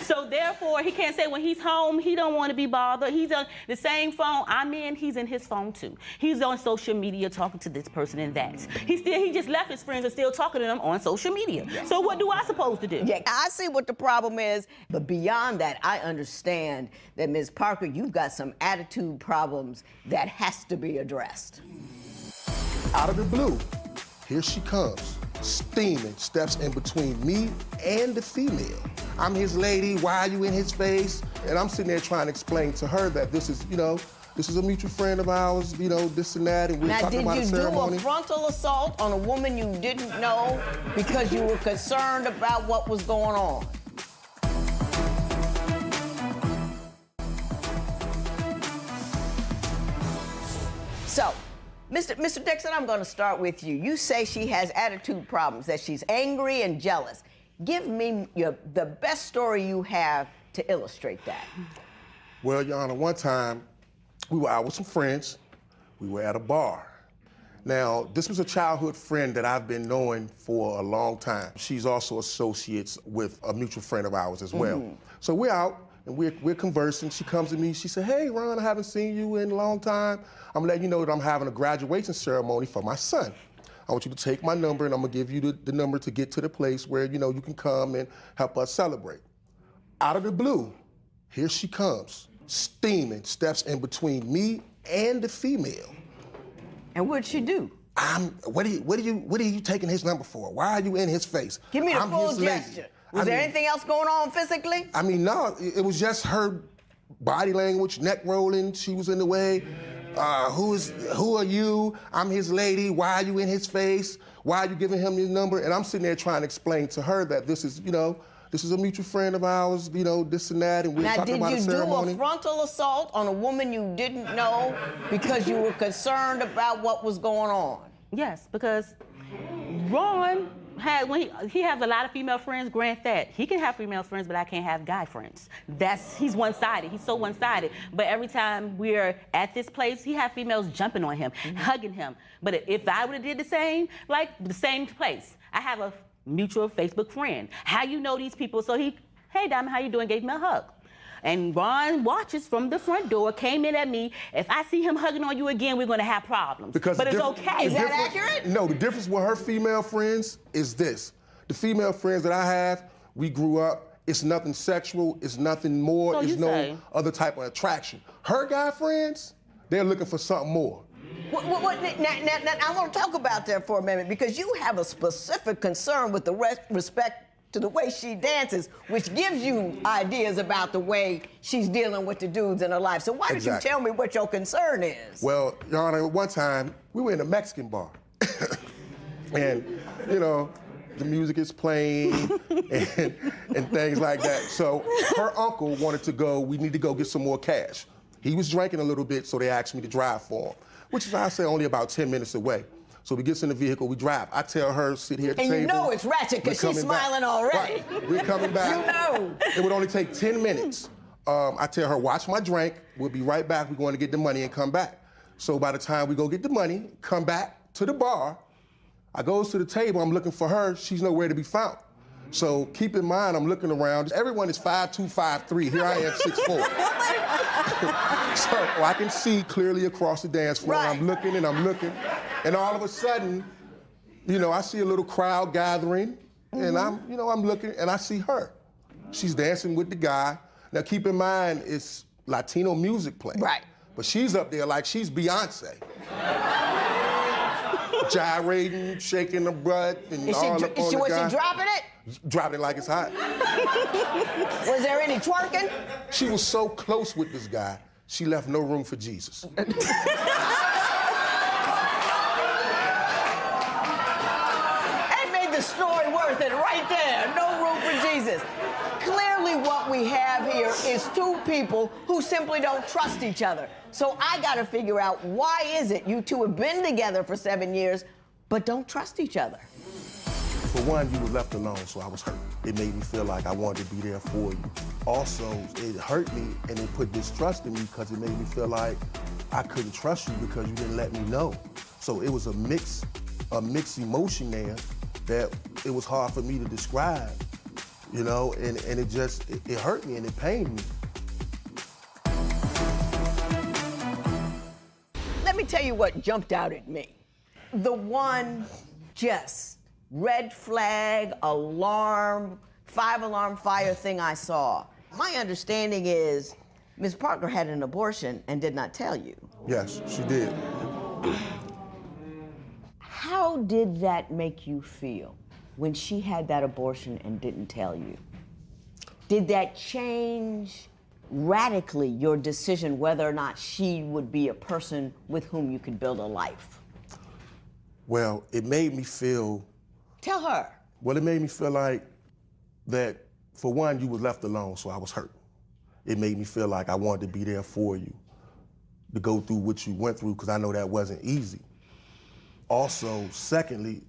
Speaker 5: So therefore, he can't say when he's home, he don't want to be bothered. He's on the same phone I'm in, he's in his phone too. He's on social media talking to this person and that. He just left his friends and still talking to them on social media. So what do I supposed to do?
Speaker 1: Yeah, I see what the problem is, but beyond that, I understand that, Ms. Parker, you've got some attitude problems that has to be addressed.
Speaker 6: Out of the blue, here she comes, steaming, steps in between me and the female. I'm his lady, why are you in his face? And I'm sitting there trying to explain to her that this is, this is a mutual friend of ours, this and that, and we're talking about a ceremony.
Speaker 1: Now, did you do a frontal assault on a woman you didn't know because you were concerned about what was going on? So, Mr. Dixon, I'm going to start with you. You say she has attitude problems, that she's angry and jealous. Give me the best story you have to illustrate that.
Speaker 6: Well, Your Honor, one time we were out with some friends. We were at a bar. Now, this was a childhood friend that I've been knowing for a long time. She's also associates with a mutual friend of ours as well. So we're out and we're conversing. She comes to me, she said, "Hey, Ron, I haven't seen you in a long time. I'm letting you know that I'm having a graduation ceremony for my son. I want you to take my number and I'm gonna give you the number to get to the place where, you can come and help us celebrate." Out of the blue, here she comes, steaming, steps in between me and the female.
Speaker 1: And what'd she do?
Speaker 6: What are you taking his number for? Why are you in his face?
Speaker 1: Give me the
Speaker 6: I'm
Speaker 1: full
Speaker 6: his lady.
Speaker 1: gesture. Was there anything else going on physically?
Speaker 6: No, it was just her body language, neck rolling. She was in the way. Who are you? I'm his lady. Why are you in his face? Why are you giving him your number? And I'm sitting there trying to explain to her that this is, this is a mutual friend of ours, this and that, and we're talking about a ceremony.
Speaker 1: Now, did you do a frontal assault on a woman you didn't know because you were concerned about what was going on?
Speaker 5: Yes, because Ron he has a lot of female friends, grant that. He can have female friends, but I can't have guy friends. He's one-sided. He's so one-sided. But every time we're at this place, he has females jumping on him, hugging him. But if I would have did the same, like the same place, I have a mutual Facebook friend. How you know these people? So hey, Diamond, how you doing? Gave me a hug. And Ron watches from the front door, came in at me. If I see him hugging on you again, we're going to have problems. But it's okay.
Speaker 1: Is that accurate?
Speaker 6: No, the difference with her female friends is this. The female friends that I have, we grew up, it's nothing sexual, it's nothing more,
Speaker 5: So
Speaker 6: it's
Speaker 5: you
Speaker 6: no
Speaker 5: say.
Speaker 6: other type of attraction. Her guy friends, they're looking for something more.
Speaker 1: Now, I want to talk about that for a minute because you have a specific concern with the respect to the way she dances, which gives you ideas about the way she's dealing with the dudes in her life. So why don't you tell me what your concern is?
Speaker 6: Well, Your Honor, one time we were in a Mexican bar. And, the music is playing and things like that. So her uncle wanted to go, we need to go get some more cash. He was drinking a little bit, so they asked me to drive for him, which is, I say, only about 10 minutes away. So we get in the vehicle, we drive. I tell her, sit here at the table.
Speaker 1: And you know it's ratchet because she's smiling already.
Speaker 6: Right. We're coming back.
Speaker 1: You know.
Speaker 6: It would only take 10 minutes. I tell her, watch my drink. We'll be right back. We're going to get the money and come back. So by the time we go get the money, come back to the bar, I goes to the table, I'm looking for her. She's nowhere to be found. So keep in mind, I'm looking around. Everyone is 5'2", 5'3". Here I am, 6'4". So I can see clearly across the dance floor.
Speaker 1: Right.
Speaker 6: I'm looking and I'm looking. And all of a sudden, I see a little crowd gathering. And I'm looking and I see her. She's dancing with the guy. Now keep in mind, it's Latino music playing.
Speaker 1: Right.
Speaker 6: But she's up there like she's Beyonce. Gyrating, shaking her butt, and all up on the guy.
Speaker 1: Was she dropping it?
Speaker 6: Dropping it like it's hot.
Speaker 1: Was there any twerking?
Speaker 6: She was so close with this guy, she left no room for Jesus.
Speaker 1: That made the story worth it right there. No room for Jesus. Clearly what we have here is two people who simply don't trust each other. So I got to figure out, why is it you two have been together for 7 years but don't trust each other?
Speaker 6: For one, you were left alone, so I was hurt. It made me feel like I wanted to be there for you. Also, it hurt me and it put distrust in me because it made me feel like I couldn't trust you because you didn't let me know. So it was a mixed emotion there that it was hard for me to describe, you know, and it hurt me and it pained me.
Speaker 1: Let me tell you what jumped out at me. The one just red flag, alarm, 5-alarm fire thing I saw. My understanding is Ms. Parker had an abortion and did not tell you.
Speaker 6: Yes, she did.
Speaker 1: How did that make you feel when she had that abortion and didn't tell you? Did that change radically your decision whether or not she would be a person with whom you could build a life?
Speaker 6: Well, it made me feel...
Speaker 1: Tell her.
Speaker 6: Well, it made me feel like that, for one, you were left alone, so I was hurt. It made me feel like I wanted to be there for you, to go through what you went through, because I know that wasn't easy. Also, secondly,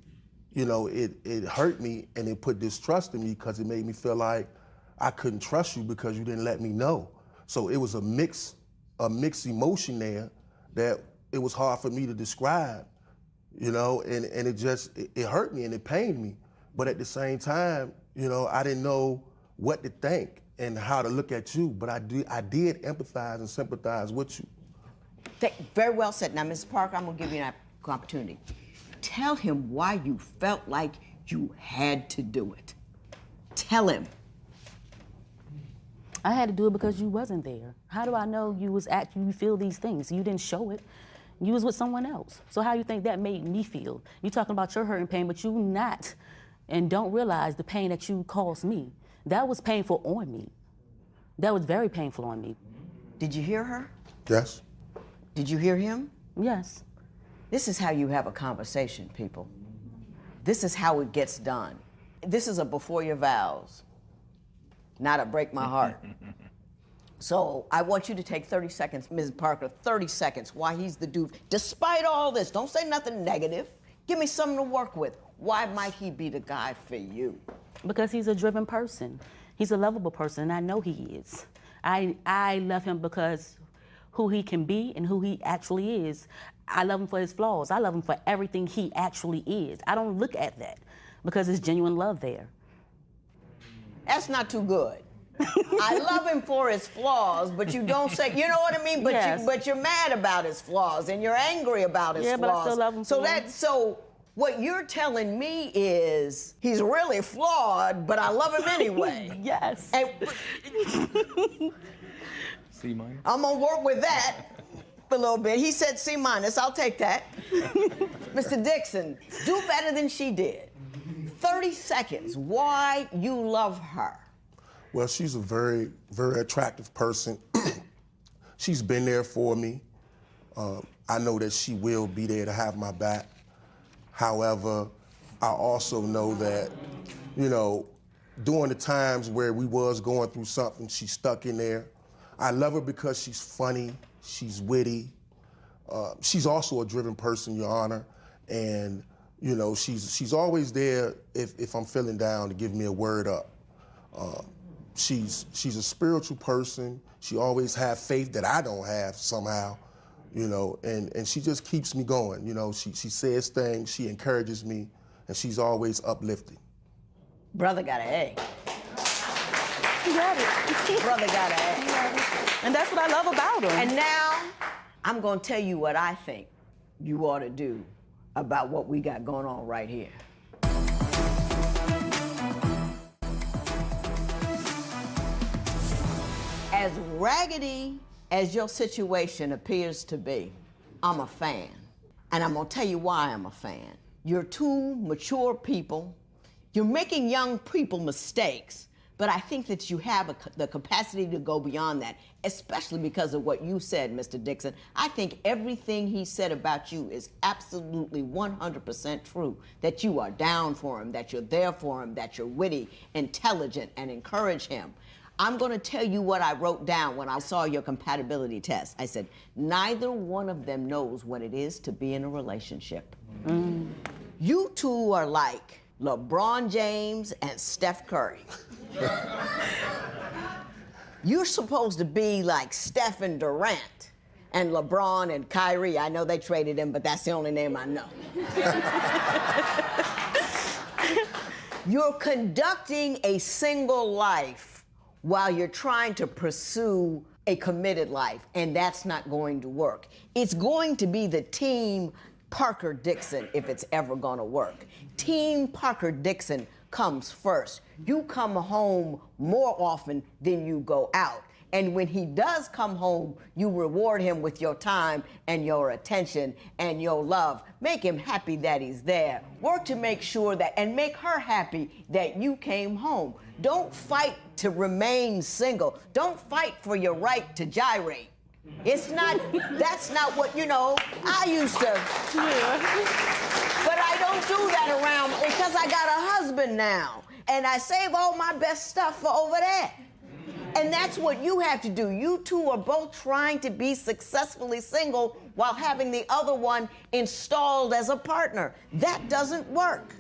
Speaker 6: you know, it hurt me and it put distrust in me because it made me feel like I couldn't trust you because you didn't let me know. So it was a mixed emotion there that it was hard for me to describe, you know, and it hurt me and it pained me. But at the same time, you know, I didn't know what to think and how to look at you, but I did empathize and sympathize with you.
Speaker 1: Very well said. Now, Mrs. Parker, I'm gonna give you an opportunity. Tell him why you felt like you had to do it. Tell him.
Speaker 5: I had to do it because you wasn't there. How do I know you feel these things? You didn't show it. You was with someone else. So how do you think that made me feel? You talking about your hurt and pain, but you not, and don't realize the pain that you caused me. That was painful on me. That was very painful on me.
Speaker 1: Did you hear her?
Speaker 6: Yes.
Speaker 1: Did you hear him?
Speaker 5: Yes.
Speaker 1: This is how you have a conversation, people. This is how it gets done. This is a before your vows, not a break my heart. So I want you to take 30 seconds, Ms. Parker, 30 seconds, why he's the dude. Despite all this, don't say nothing negative. Give me something to work with. Why might he be the guy for you?
Speaker 5: Because he's a driven person. He's a lovable person, and I know he is. I love him because who he can be and who he actually is. I love him for his flaws. I love him for everything he actually is. I don't look at that because there's genuine love there.
Speaker 1: That's not too good. I love him for his flaws, but you don't say, you know what I mean? But,
Speaker 5: yes.
Speaker 1: but you're mad about his flaws and you're angry about his flaws.
Speaker 5: Yeah, but I still love him for him.
Speaker 1: So what you're telling me is he's really flawed, but I love him anyway.
Speaker 5: Yes.
Speaker 1: And,
Speaker 7: C-.
Speaker 1: I'm gonna work with that a little bit. He said C-. I'll take that. Mr. Dixon, do better than she did. 30 seconds. Why you love her?
Speaker 6: Well, she's a very, very attractive person. She's been there for me. I know that she will be there to have my back. However, I also know that, you know, during the times where we was going through something, she stuck in there. I love her because she's funny, she's witty. She's also a driven person, Your Honor. And, you know, she's always there if I'm feeling down to give me a word up. She's a spiritual person. She always have faith that I don't have somehow, you know, and she just keeps me going. You know, she says things, she encourages me, and she's always uplifting.
Speaker 1: Brother got an A.
Speaker 5: You got it.
Speaker 1: Brother got an A.
Speaker 5: And that's what I love about him.
Speaker 1: And now, I'm gonna tell you what I think you ought to do about what we got going on right here. As raggedy as your situation appears to be, I'm a fan. And I'm gonna tell you why I'm a fan. You're two mature people. You're making young people mistakes, but I think that you have the capacity to go beyond that, especially because of what you said, Mr. Dixon. I think everything he said about you is absolutely 100% true, that you are down for him, that you're there for him, that you're witty, intelligent, and encourage him. I'm going to tell you what I wrote down when I saw your compatibility test. I said, neither one of them knows what it is to be in a relationship. You two are like LeBron James and Steph Curry. You're supposed to be like Steph and Durant and LeBron and Kyrie. I know they traded him, but that's the only name I know. You're conducting a single life while you're trying to pursue a committed life, and that's not going to work. It's going to be the team Parker-Dixon if it's ever going to work. Team Parker-Dixon comes first. You come home more often than you go out. And when he does come home, you reward him with your time and your attention and your love. Make him happy that he's there. Work to make sure that, and make her happy that you came home. Don't fight to remain single. Don't fight for your right to gyrate. It's not, that's not what, I used to. But I don't do that around, because I got a husband now. And I save all my best stuff for over there. And that's what you have to do. You two are both trying to be successfully single while having the other one installed as a partner. That doesn't work.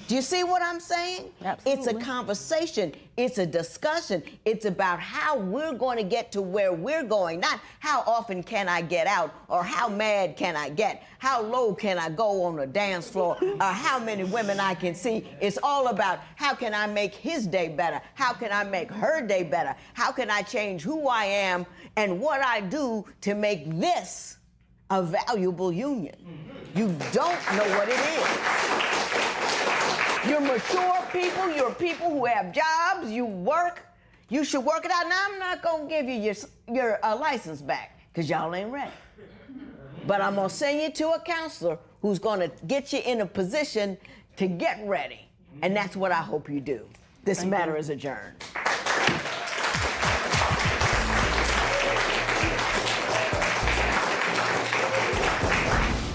Speaker 1: Do you see what I'm saying?
Speaker 5: Absolutely.
Speaker 1: It's a conversation. It's a discussion. It's about how we're going to get to where we're going, not how often can I get out or how mad can I get, how low can I go on the dance floor, or how many women I can see. It's all about how can I make his day better? How can I make her day better? How can I change who I am and what I do to make this a valuable union? You don't know what it is. You're mature people. You're people who have jobs. You work. You should work it out. Now, I'm not going to give you your license back because y'all ain't ready. But I'm going to send you to a counselor who's going to get you in a position to get ready. And that's what I hope you do. This matter is adjourned.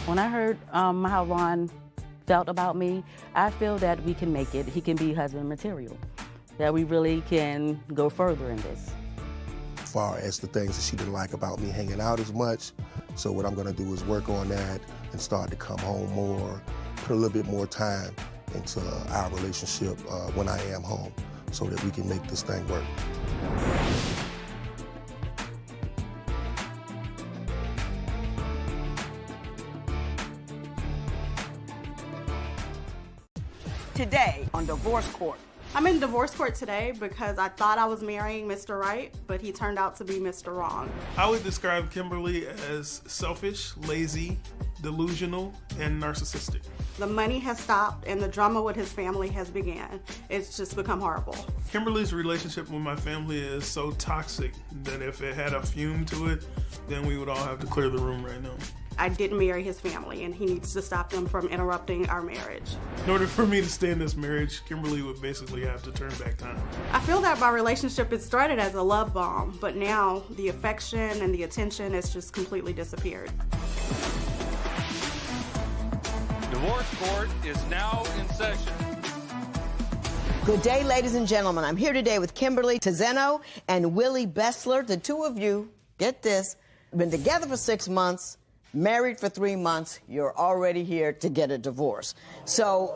Speaker 5: When I heard how Ron felt about me, I feel that we can make it. He can be husband material, that we really can go further in this.
Speaker 6: As far as the things that she didn't like about me hanging out as much, so what I'm gonna do is work on that and start to come home more, put a little bit more time into our relationship when I am home so that we can make this thing work.
Speaker 1: Today on Divorce Court.
Speaker 7: I'm in divorce court today because I thought I was marrying Mr. Right, but he turned out to be Mr. Wrong.
Speaker 8: I would describe Kimberly as selfish, lazy, delusional, and narcissistic.
Speaker 7: The money has stopped and the drama with his family has began. It's just become horrible.
Speaker 8: Kimberly's relationship with my family is so toxic that if it had a fume to it, then we would all have to clear the room right now.
Speaker 7: I didn't marry his family and he needs to stop them from interrupting our marriage.
Speaker 8: In order for me to stay in this marriage, Kimberly would basically have to turn back time.
Speaker 7: I feel that my relationship, it started as a love bomb, but now the affection and the attention has just completely disappeared.
Speaker 4: Divorce Court is now in session.
Speaker 1: Good day, ladies and gentlemen. I'm here today with Kimberly Tizeno and Willie Bessler. The two of you, get this, been together for 6 months, married for 3 months. You're already here to get a divorce. So,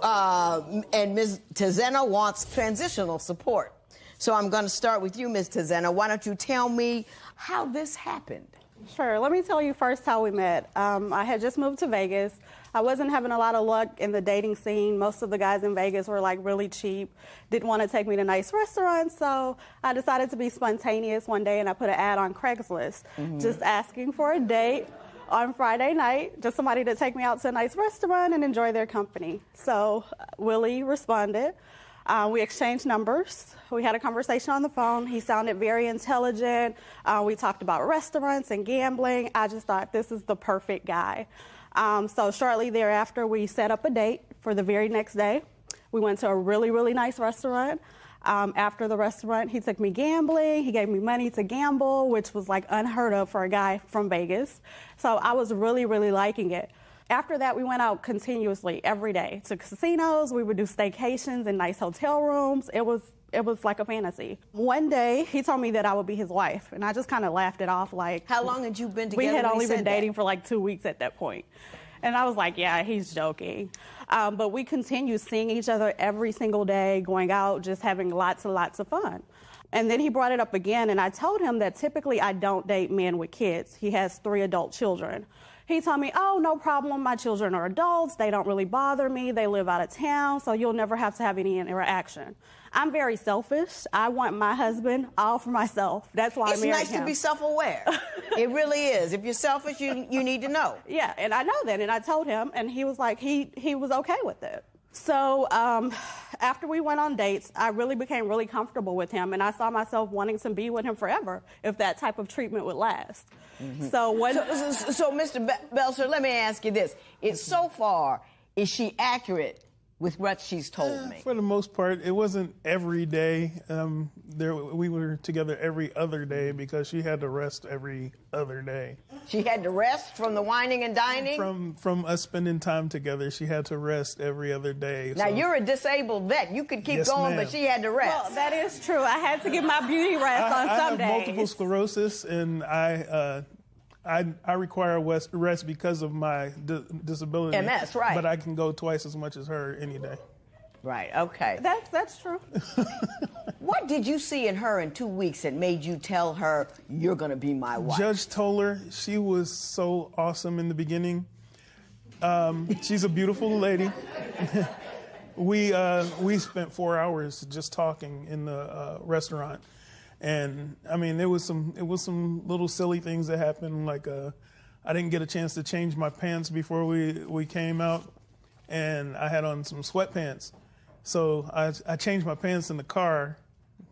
Speaker 1: and Ms. Tizeno wants transitional support. So I'm going to start with you, Ms. Tizeno. Why don't you tell me how this happened?
Speaker 7: Sure. Let me tell you first how we met. I had just moved to Vegas. I wasn't having a lot of luck in the dating scene. Most of the guys in Vegas were like really cheap, didn't want to take me to nice restaurants, so I decided to be spontaneous one day and I put an ad on Craigslist, just asking for a date on Friday night, just somebody to take me out to a nice restaurant and enjoy their company. So Willie responded. We exchanged numbers. We had a conversation on the phone. He sounded very intelligent. We talked about restaurants and gambling. I just thought this is the perfect guy. So shortly thereafter, we set up a date for the very next day. We went to a really, really nice restaurant. After the restaurant, he took me gambling. He gave me money to gamble, which was like unheard of for a guy from Vegas. So I was really, really liking it. After that, we went out continuously every day to casinos. We would do staycations in nice hotel rooms. It was like a fantasy. One day, he told me that I would be his wife, and I just kind of laughed it off like...
Speaker 1: How long had you been together?
Speaker 7: We had only been dating for like 2 weeks at that point. And I was like, yeah, he's joking. But we continue seeing each other every single day, going out, just having lots and lots of fun. And then he brought it up again, and I told him that typically I don't date men with kids. He has 3 adult children. He told me, oh, no problem. My children are adults. They don't really bother me. They live out of town, so you'll never have to have any interaction. I'm very selfish. I want my husband all for myself. That's why I married him.
Speaker 1: It's nice to be self-aware. It really is. If you're selfish, you need to know.
Speaker 7: Yeah, and I know that, and I told him, and he was like, he was okay with it. So after we went on dates, I really became really comfortable with him, and I saw myself wanting to be with him forever if that type of treatment would last.
Speaker 1: Mm-hmm.
Speaker 7: So
Speaker 1: Mr. Belser, let me ask you this. So far, is she accurate with what she's told me?
Speaker 8: For the most part, it wasn't every day. We were together every other day because she had to rest every other day.
Speaker 1: She had to rest from the whining and dining?
Speaker 8: From us spending time together, she had to rest every other day.
Speaker 1: Now, you're a disabled vet. You could keep going, but she had to rest.
Speaker 7: Well, that is true. I had to get my beauty rest on some days.
Speaker 8: I have multiple sclerosis, and I require rest because of my disability.
Speaker 1: MS, right.
Speaker 8: But I can go twice as much as her any day.
Speaker 1: Right, okay.
Speaker 7: That's true.
Speaker 1: What did you see in her in 2 weeks that made you tell her, you're going to be my wife?
Speaker 8: Judge Toler, she was so awesome in the beginning. She's a beautiful lady. We spent 4 hours just talking in the restaurant. And I mean, it was some little silly things that happened. Like I didn't get a chance to change my pants before we came out, and I had on some sweatpants. So I changed my pants in the car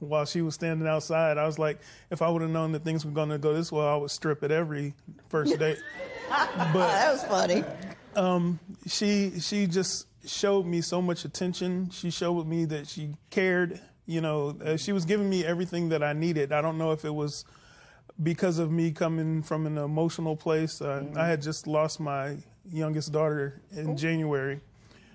Speaker 8: while she was standing outside. I was like, if I would have known that things were going to go this well, I would strip at every first date. But
Speaker 1: that was funny.
Speaker 8: She just showed me so much attention. She showed me that she cared. You know, she was giving me everything that I needed. I don't know if it was because of me coming from an emotional place. I had just lost my youngest daughter in January.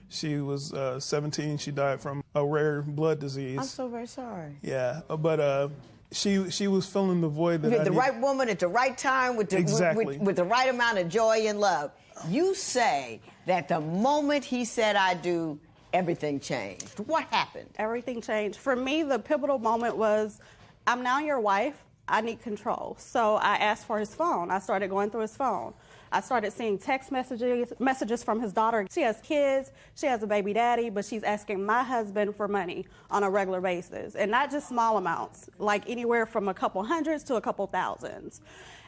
Speaker 8: She was 17. She died from a rare blood disease.
Speaker 1: I'm so very sorry.
Speaker 8: Yeah, but she was filling the void that
Speaker 1: you had the right woman at the right time with the,
Speaker 8: exactly.
Speaker 1: with the right amount of joy and love. You say that the moment he said I do, everything changed. What happened?
Speaker 7: Everything changed. For me, the pivotal moment was, I'm now your wife. I need control. So I asked for his phone. I started going through his phone. I started seeing text messages from his daughter. She has kids. She has a baby daddy, but she's asking my husband for money on a regular basis. And not just small amounts, like anywhere from a couple hundreds to a couple thousands.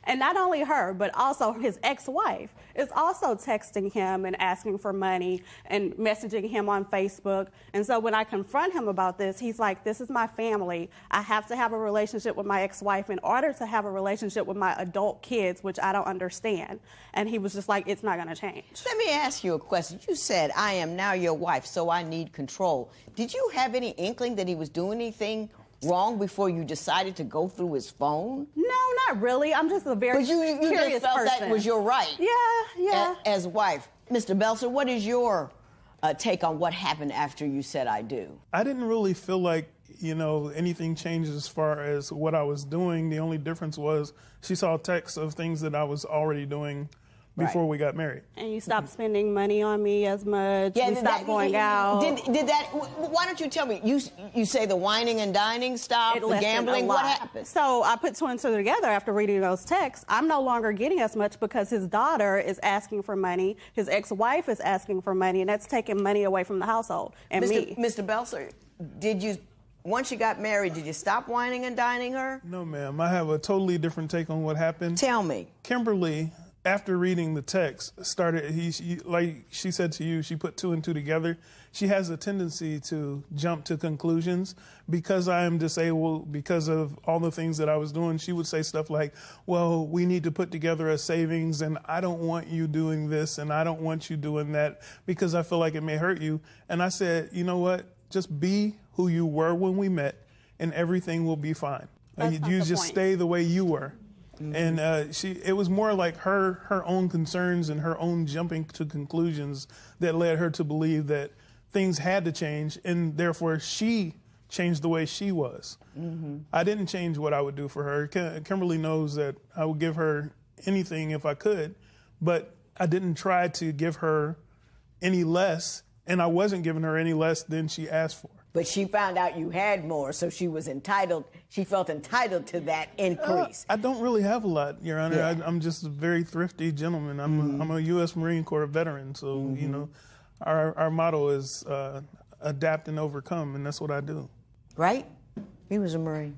Speaker 7: And not only her, but also his ex-wife is also texting him and asking for money and messaging him on Facebook. And so when I confront him about this, he's like, this is my family. I have to have a relationship with my ex-wife in order to have a relationship with my adult kids, which I don't understand. And he was just like, it's not going to change.
Speaker 1: Let me ask you a question. You said, I am now your wife, so I need control. Did you have any inkling that he was doing anything wrong before you decided to go through his phone?
Speaker 7: No, not really. I'm just a very
Speaker 1: you
Speaker 7: curious
Speaker 1: just felt
Speaker 7: person.
Speaker 1: That was your right.
Speaker 7: Yeah.
Speaker 1: As wife. Mr. Belser, what is your take on what happened after you said I do?
Speaker 8: I didn't really feel like, anything changed as far as what I was doing. The only difference was she saw texts of things that I was already doing before we got married.
Speaker 7: And you stopped spending money on me as much. Yeah, we stopped going out.
Speaker 1: Did that? Why don't you tell me? You say the whining and dining stopped, the gambling. What happened?
Speaker 7: So I put 2 and 2 together after reading those texts. I'm no longer getting as much because his daughter is asking for money. His ex-wife is asking for money, and that's taking money away from the household and me.
Speaker 1: Mr. Belser, once you got married, did you stop whining and dining her?
Speaker 8: No, ma'am. I have a totally different take on what happened.
Speaker 1: Tell me.
Speaker 8: Kimberly, after reading the text, like she said to you, she put 2 and 2 together. She has a tendency to jump to conclusions. Because I am disabled, because of all the things that I was doing, she would say stuff like, well, we need to put together a savings, and I don't want you doing this, and I don't want you doing that, because I feel like it may hurt you. And I said, you know what? Just be who you were when we met, and everything will be fine. You just stay the way you were. Mm-hmm. And it was more like her own concerns and her own jumping to conclusions that led her to believe that things had to change, and therefore she changed the way she was. Mm-hmm. I didn't change what I would do for her. Kimberly knows that I would give her anything if I could, but I didn't try to give her any less, and I wasn't giving her any less than she asked for.
Speaker 1: But she found out you had more, so she was entitled. She felt entitled to that increase.
Speaker 8: I don't really have a lot, Your Honor.
Speaker 1: Yeah.
Speaker 8: I'm just a very thrifty gentleman. I'm a U.S. Marine Corps veteran, so you know, our motto is adapt and overcome, and that's what I do.
Speaker 1: Right? He was a Marine.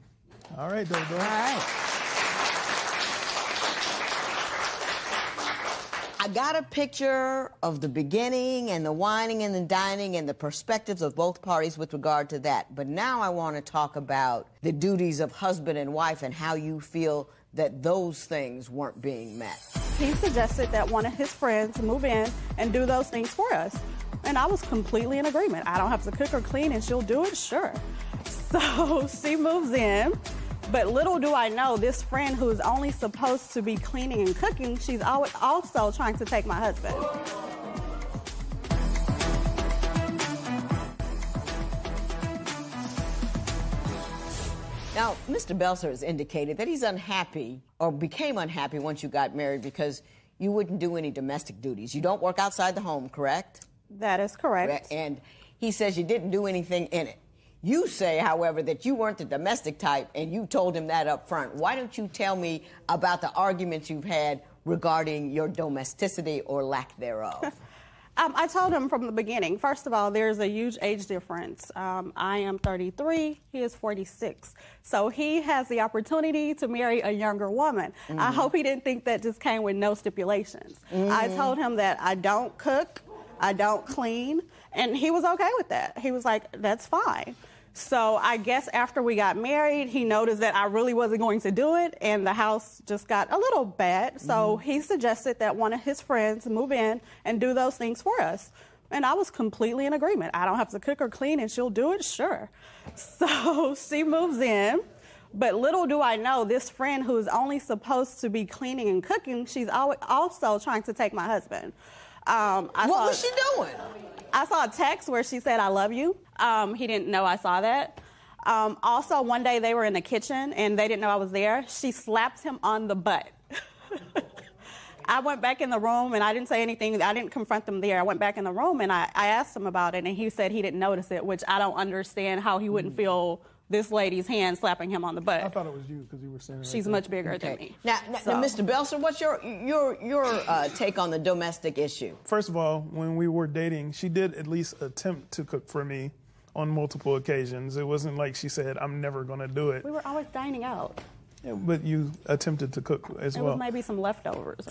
Speaker 8: All right, Dodo.
Speaker 1: All right. I got a picture of the beginning and the whining and the dining and the perspectives of both parties with regard to that. But now I want to talk about the duties of husband and wife and how you feel that those things weren't being met.
Speaker 7: He suggested that one of his friends move in and do those things for us. And I was completely in agreement. I don't have to cook or clean and she'll do it, sure. So she moves in. But little do I know, this friend who's only supposed to be cleaning and cooking, she's also trying to take my husband.
Speaker 1: Now, Mr. Belser has indicated that he's unhappy or became unhappy once you got married because you wouldn't do any domestic duties. You don't work outside the home, correct?
Speaker 7: That is correct.
Speaker 1: And he says you didn't do anything in it. You say, however, that you weren't the domestic type, and you told him that up front. Why don't you tell me about the arguments you've had regarding your domesticity or lack thereof?
Speaker 7: I told him from the beginning, first of all, there's a huge age difference. I am 33, he is 46. So he has the opportunity to marry a younger woman. I hope he didn't think that just came with no stipulations. I told him that I don't cook, I don't clean, and he was okay with that. He was like, that's fine. So I guess after we got married, he noticed that I really wasn't going to do it, and the house just got a little bad. So he suggested that one of his friends move in and do those things for us. And I was completely in agreement. I don't have to cook or clean, and she'll do it, sure. So she moves in. But little do I know, this friend who's only supposed to be cleaning and cooking, she's also trying to take my husband.
Speaker 1: What was she doing?
Speaker 7: I saw a text where she said, I love you. He didn't know I saw that. Also, one day they were in the kitchen and they didn't know I was there. She slapped him on the butt. I went back in the room and I didn't say anything. I didn't confront them there. I went back in the room and I asked him about it, and he said he didn't notice it, which I don't understand how he wouldn't feel this lady's hand slapping him on the butt.
Speaker 8: I thought it was you because you were saying.
Speaker 7: She's much bigger than me.
Speaker 1: Now, Mr. Belser, what's your take on the domestic issue?
Speaker 8: First of all, when we were dating, she did at least attempt to cook for me on multiple occasions. It wasn't like she said, I'm never going to do it.
Speaker 7: We were always dining out.
Speaker 8: Yeah, but you attempted to cook as well.
Speaker 7: It was maybe some leftovers.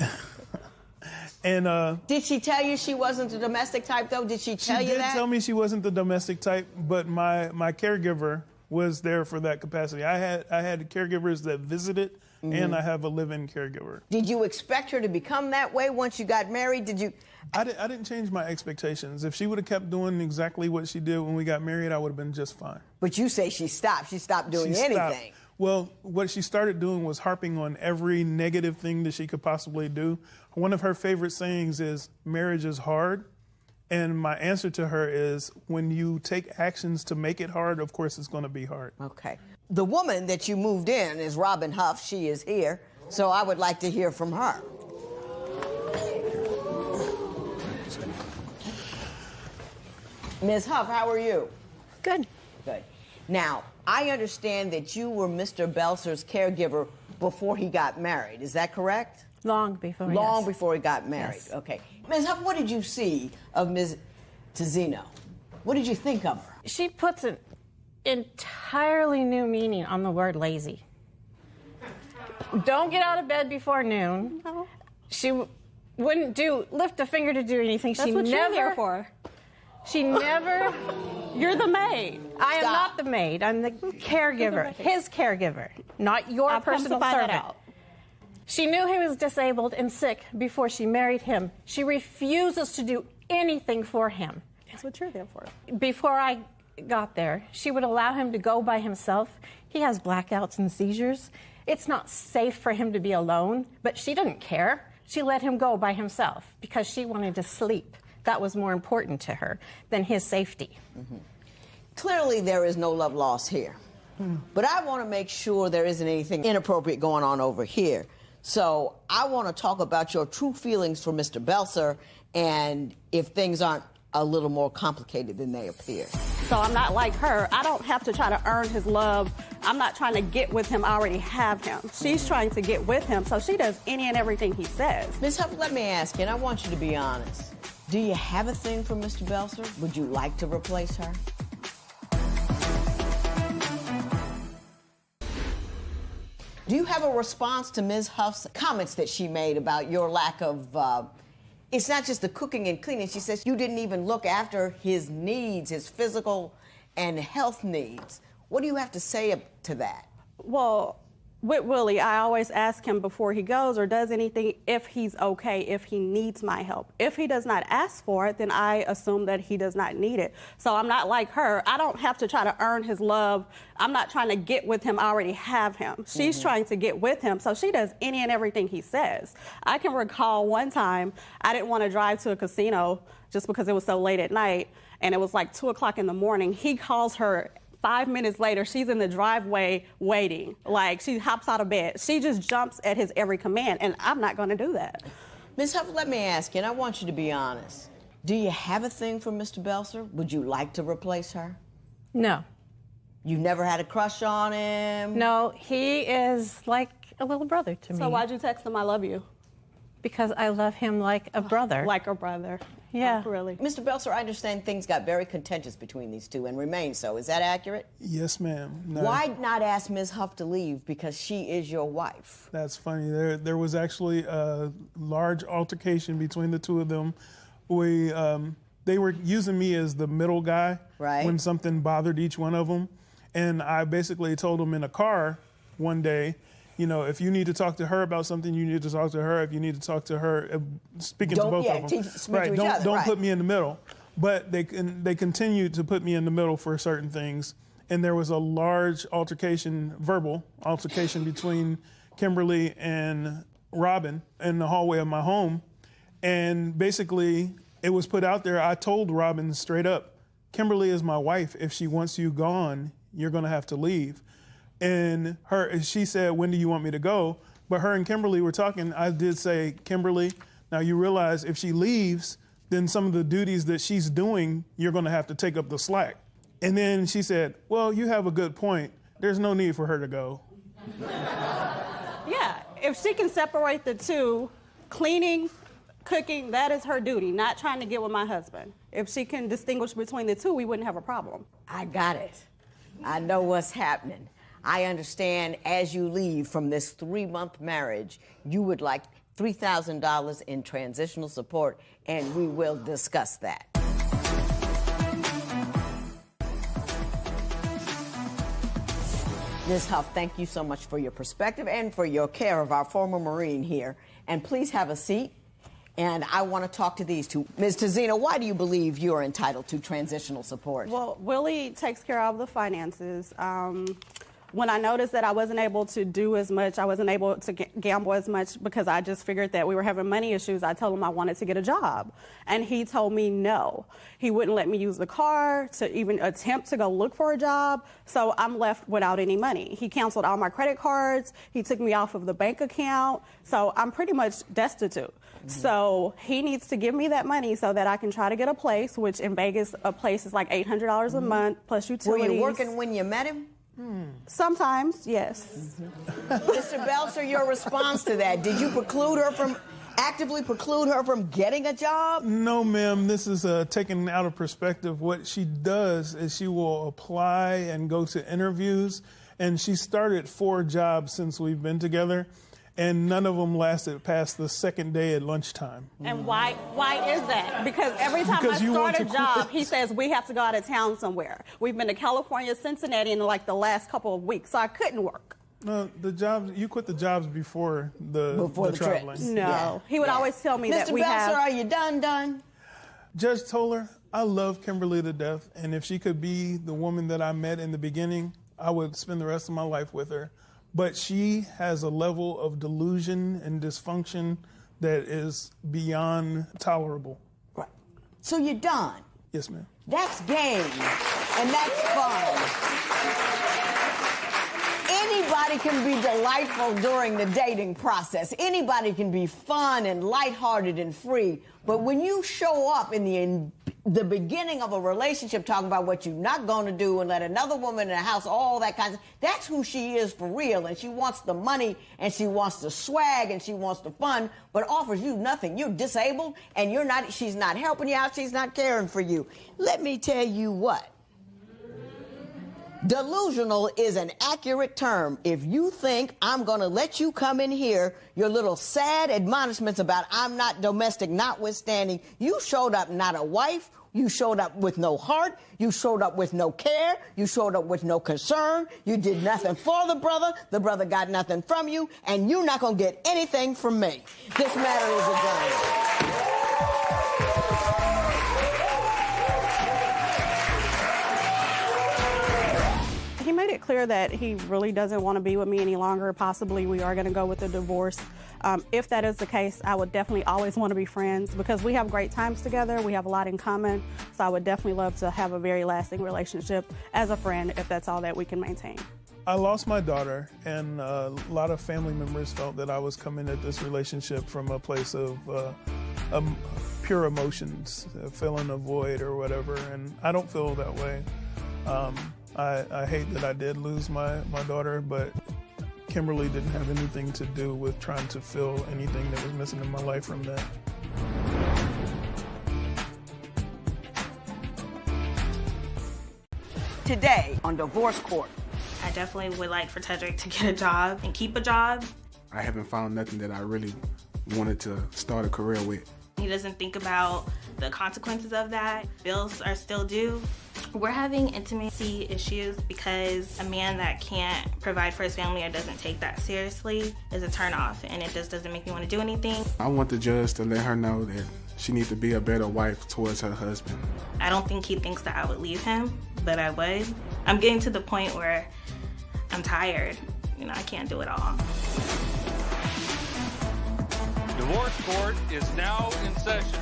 Speaker 8: And
Speaker 1: did she tell you she wasn't the domestic type, though? Did she tell you that?
Speaker 8: She did tell me she wasn't the domestic type, but my caregiver was there for that capacity. I had caregivers that visited, and I have a live-in caregiver.
Speaker 1: Did you expect her to become that way once you got married? Did you?
Speaker 8: I didn't change my expectations. If she would have kept doing exactly what she did when we got married, I would have been just fine.
Speaker 1: But you say she stopped. She stopped doing anything.
Speaker 8: Well, what she started doing was harping on every negative thing that she could possibly do. One of her favorite sayings is, marriage is hard. And my answer to her is, when you take actions to make it hard, of course it's going to be hard.
Speaker 1: Okay. The woman that you moved in is Robin Huff. She is here. So I would like to hear from her. Ms. Huff, how are you?
Speaker 9: Good.
Speaker 1: Good. Now, I understand that you were Mr. Belser's caregiver before he got married. Is that correct?
Speaker 9: Long before,
Speaker 1: Long
Speaker 9: yes.
Speaker 1: before he got married.
Speaker 9: Yes.
Speaker 1: Okay. Ms. Huff, what did you see of Ms. Tazzino? What did you think of her?
Speaker 9: She puts an entirely new meaning on the word lazy. Don't get out of bed before noon.
Speaker 7: No.
Speaker 9: She wouldn't lift a finger to do anything.
Speaker 7: That's what you're here for.
Speaker 9: She never...
Speaker 7: You're the maid.
Speaker 9: I am not the maid. I'm the caregiver, his caregiver, not your personal servant. She knew he was disabled and sick before she married him. She refuses to do anything for him.
Speaker 7: That's what you're there for.
Speaker 9: Before I got there, she would allow him to go by himself. He has blackouts and seizures. It's not safe for him to be alone, but she didn't care. She let him go by himself because she wanted to sleep. That was more important to her than his safety.
Speaker 1: Mm-hmm. Clearly, there is no love lost here. But I want to make sure there isn't anything inappropriate going on over here. So I want to talk about your true feelings for Mr. Belser and if things aren't a little more complicated than they appear.
Speaker 7: So I'm not like her. I don't have to try to earn his love. I'm not trying to get with him. I already have him. She's trying to get with him, so she does any and everything he says.
Speaker 1: Ms. Huff, let me ask you, and I want you to be honest. Do you have a thing for Mr. Belser? Would you like to replace her? Do you have a response to Ms. Huff's comments that she made about your lack of, it's not just the cooking and cleaning. She says you didn't even look after his needs, his physical and health needs. What do you have to say to that?
Speaker 7: Well, with Willie, I always ask him before he goes or does anything if he's okay, if he needs my help. If he does not ask for it, then I assume that he does not need it. So I'm not like her. I don't have to try to earn his love. I'm not trying to get with him. I already have him. She's trying to get with him, so she does any and everything he says. I can recall one time I didn't want to drive to a casino just because it was so late at night, and it was like 2 o'clock in the morning. He calls her 5 minutes later, she's in the driveway waiting. Like, she hops out of bed. She just jumps at his every command, and I'm not going to do that.
Speaker 1: Ms. Huff, let me ask you, and I want you to be honest. Do you have a thing for Mr. Belser? Would you like to replace her?
Speaker 9: No.
Speaker 1: You never had a crush on him?
Speaker 9: No, he is like a little brother to me.
Speaker 7: So why'd you text him, I love you?
Speaker 9: Because I love him like a brother.
Speaker 7: Like a brother.
Speaker 9: Yeah.
Speaker 7: Oh, really.
Speaker 1: Mr. Belser, I understand things got very contentious between these two and remain so. Is that accurate?
Speaker 8: Yes, ma'am. No,
Speaker 1: Why not ask Ms. Huff to leave because she is your wife?
Speaker 8: that's funny. There was actually a large altercation between the two of them. They were using me as the middle guy when something bothered each one of them. And I basically told them in a car one day, you know, if you need to talk to her about something, you need to talk to her. If you need to talk to her, speaking to both of them, don't put me in the middle. But they continued to put me in the middle for certain things, and there was a large verbal altercation between Kimberly and Robin in the hallway of my home, and basically it was put out there. I told Robin straight up, Kimberly is my wife. If she wants you gone, you're going to have to leave. And she said, when do you want me to go? But her and Kimberly were talking. I did say, Kimberly, now you realize if she leaves, then some of the duties that she's doing, you're going to have to take up the slack. And then she said, well, you have a good point. There's no need for her to go.
Speaker 7: Yeah, if she can separate the two, cleaning, cooking, that is her duty, not trying to get with my husband. If she can distinguish between the two, we wouldn't have a problem.
Speaker 1: I got it. I know what's happening. I understand as you leave from this 3-month marriage, you would like $3,000 in transitional support, and we will discuss that. Ms. Huff, thank you so much for your perspective and for your care of our former Marine here. And please have a seat. And I want to talk to these two. Ms. Tazina, why do you believe you are entitled to transitional support?
Speaker 7: Well, Willie takes care of the finances. When I noticed that I wasn't able to do as much, I wasn't able to gamble as much because I just figured that we were having money issues, I told him I wanted to get a job. And he told me no. He wouldn't let me use the car to even attempt to go look for a job, so I'm left without any money. He canceled all my credit cards. He took me off of the bank account, so I'm pretty much destitute. So he needs to give me that money so that I can try to get a place, which in Vegas, a place is like $800 a month plus utilities.
Speaker 1: Were you working when you met him?
Speaker 7: Sometimes, yes.
Speaker 1: Mr. Belser, your response to that, did you actively preclude her from getting a job?
Speaker 8: No, ma'am. This is taken out of perspective. What she does is she will apply and go to interviews, and she started 4 jobs since we've been together, and none of them lasted past the second day at lunchtime.
Speaker 7: And why is that? Because every time I start a job, he says we have to go out of town somewhere. We've been to California, Cincinnati in like the last couple of weeks, so I couldn't work.
Speaker 8: No, the jobs, you quit the jobs before the traveling.
Speaker 7: No. Yeah. He would always tell me that we have...
Speaker 1: Mr. Belser, are you done?
Speaker 8: Judge Toler, I love Kimberly to death, and if she could be the woman that I met in the beginning, I would spend the rest of my life with her. But she has a level of delusion and dysfunction that is beyond tolerable.
Speaker 1: Right. So you're done?
Speaker 8: Yes, ma'am.
Speaker 1: That's game, and that's fun. Anybody can be delightful during the dating process. Anybody can be fun and lighthearted and free. But when you show up in the beginning of a relationship talking about what you're not going to do and let another woman in the house, all that kind of, that's who she is for real. And she wants the money and she wants the swag and she wants the fun, but offers you nothing. You're disabled and she's not helping you out. She's not caring for you. Let me tell you what. Delusional is an accurate term. If you think I'm going to let you come in here, your little sad admonishments about I'm not domestic notwithstanding, you showed up not a wife, you showed up with no heart, you showed up with no care, you showed up with no concern, you did nothing for the brother got nothing from you, and you're not going to get anything from me. This matter is adjourned.
Speaker 7: He made it clear that he really doesn't want to be with me any longer. Possibly we are going to go with a divorce. If that is the case, I would definitely always want to be friends because we have great times together. We have a lot in common. So I would definitely love to have a very lasting relationship as a friend if that's all that we can maintain.
Speaker 8: I lost my daughter, and a lot of family members felt that I was coming at this relationship from a place of pure emotions, filling a void or whatever, and I don't feel that way. I hate that I did lose my daughter, but Kimberly didn't have anything to do with trying to fill anything that was missing in my life from that.
Speaker 1: Today on Divorce Court.
Speaker 10: I definitely would like for Tedrick to get a job and keep a job.
Speaker 11: I haven't found nothing that I really wanted to start a career with.
Speaker 10: He doesn't think about the consequences of that. Bills are still due. We're having intimacy issues because a man that can't provide for his family or doesn't take that seriously is a turnoff, and it just doesn't make me want to do anything.
Speaker 11: I want the judge to let her know that she needs to be a better wife towards her husband.
Speaker 10: I don't think he thinks that I would leave him, but I would. I'm getting to the point where I'm tired. I can't do it all.
Speaker 4: Divorce Court is now in session.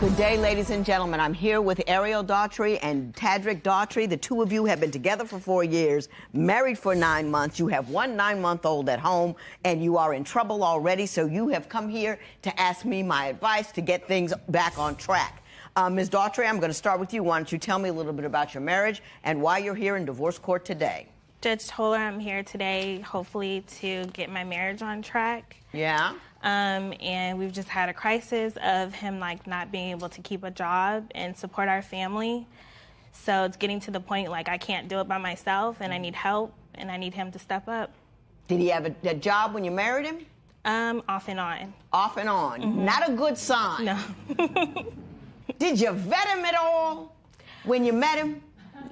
Speaker 1: Good day, ladies and gentlemen. I'm here with Ariel Daughtry and Tadrick Daughtry. The two of you have been together for 4 years, married for 9 months. You have one 9-month-old at home, and you are in trouble already, so you have come here to ask me my advice to get things back on track. Ms. Daughtry, I'm going to start with you. Why don't you tell me a little bit about your marriage and why you're here in divorce court today?
Speaker 10: Judge Toler, I'm here today, hopefully, to get my marriage on track.
Speaker 1: Yeah?
Speaker 10: And we've just had a crisis of him not being able to keep a job and support our family. So it's getting to the point I can't do it by myself and I need help and I need him to step up.
Speaker 1: Did he have a job when you married him?
Speaker 10: Off and on.
Speaker 1: Off and on. Mm-hmm. Not a good sign.
Speaker 10: No.
Speaker 1: Did you vet him at all when you met him?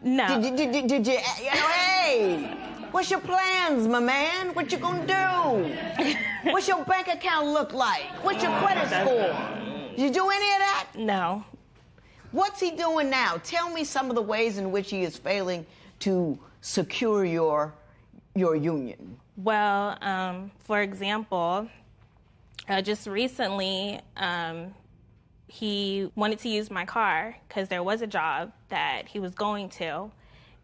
Speaker 10: No.
Speaker 1: Did you hey, what's your plans, my man? What you gonna do? What's your bank account look like? What's your credit score? Did you do any of that?
Speaker 10: No.
Speaker 1: What's he doing now? Tell me some of the ways in which he is failing to secure your union.
Speaker 10: Well, for example, just recently, he wanted to use my car because there was a job that he was going to.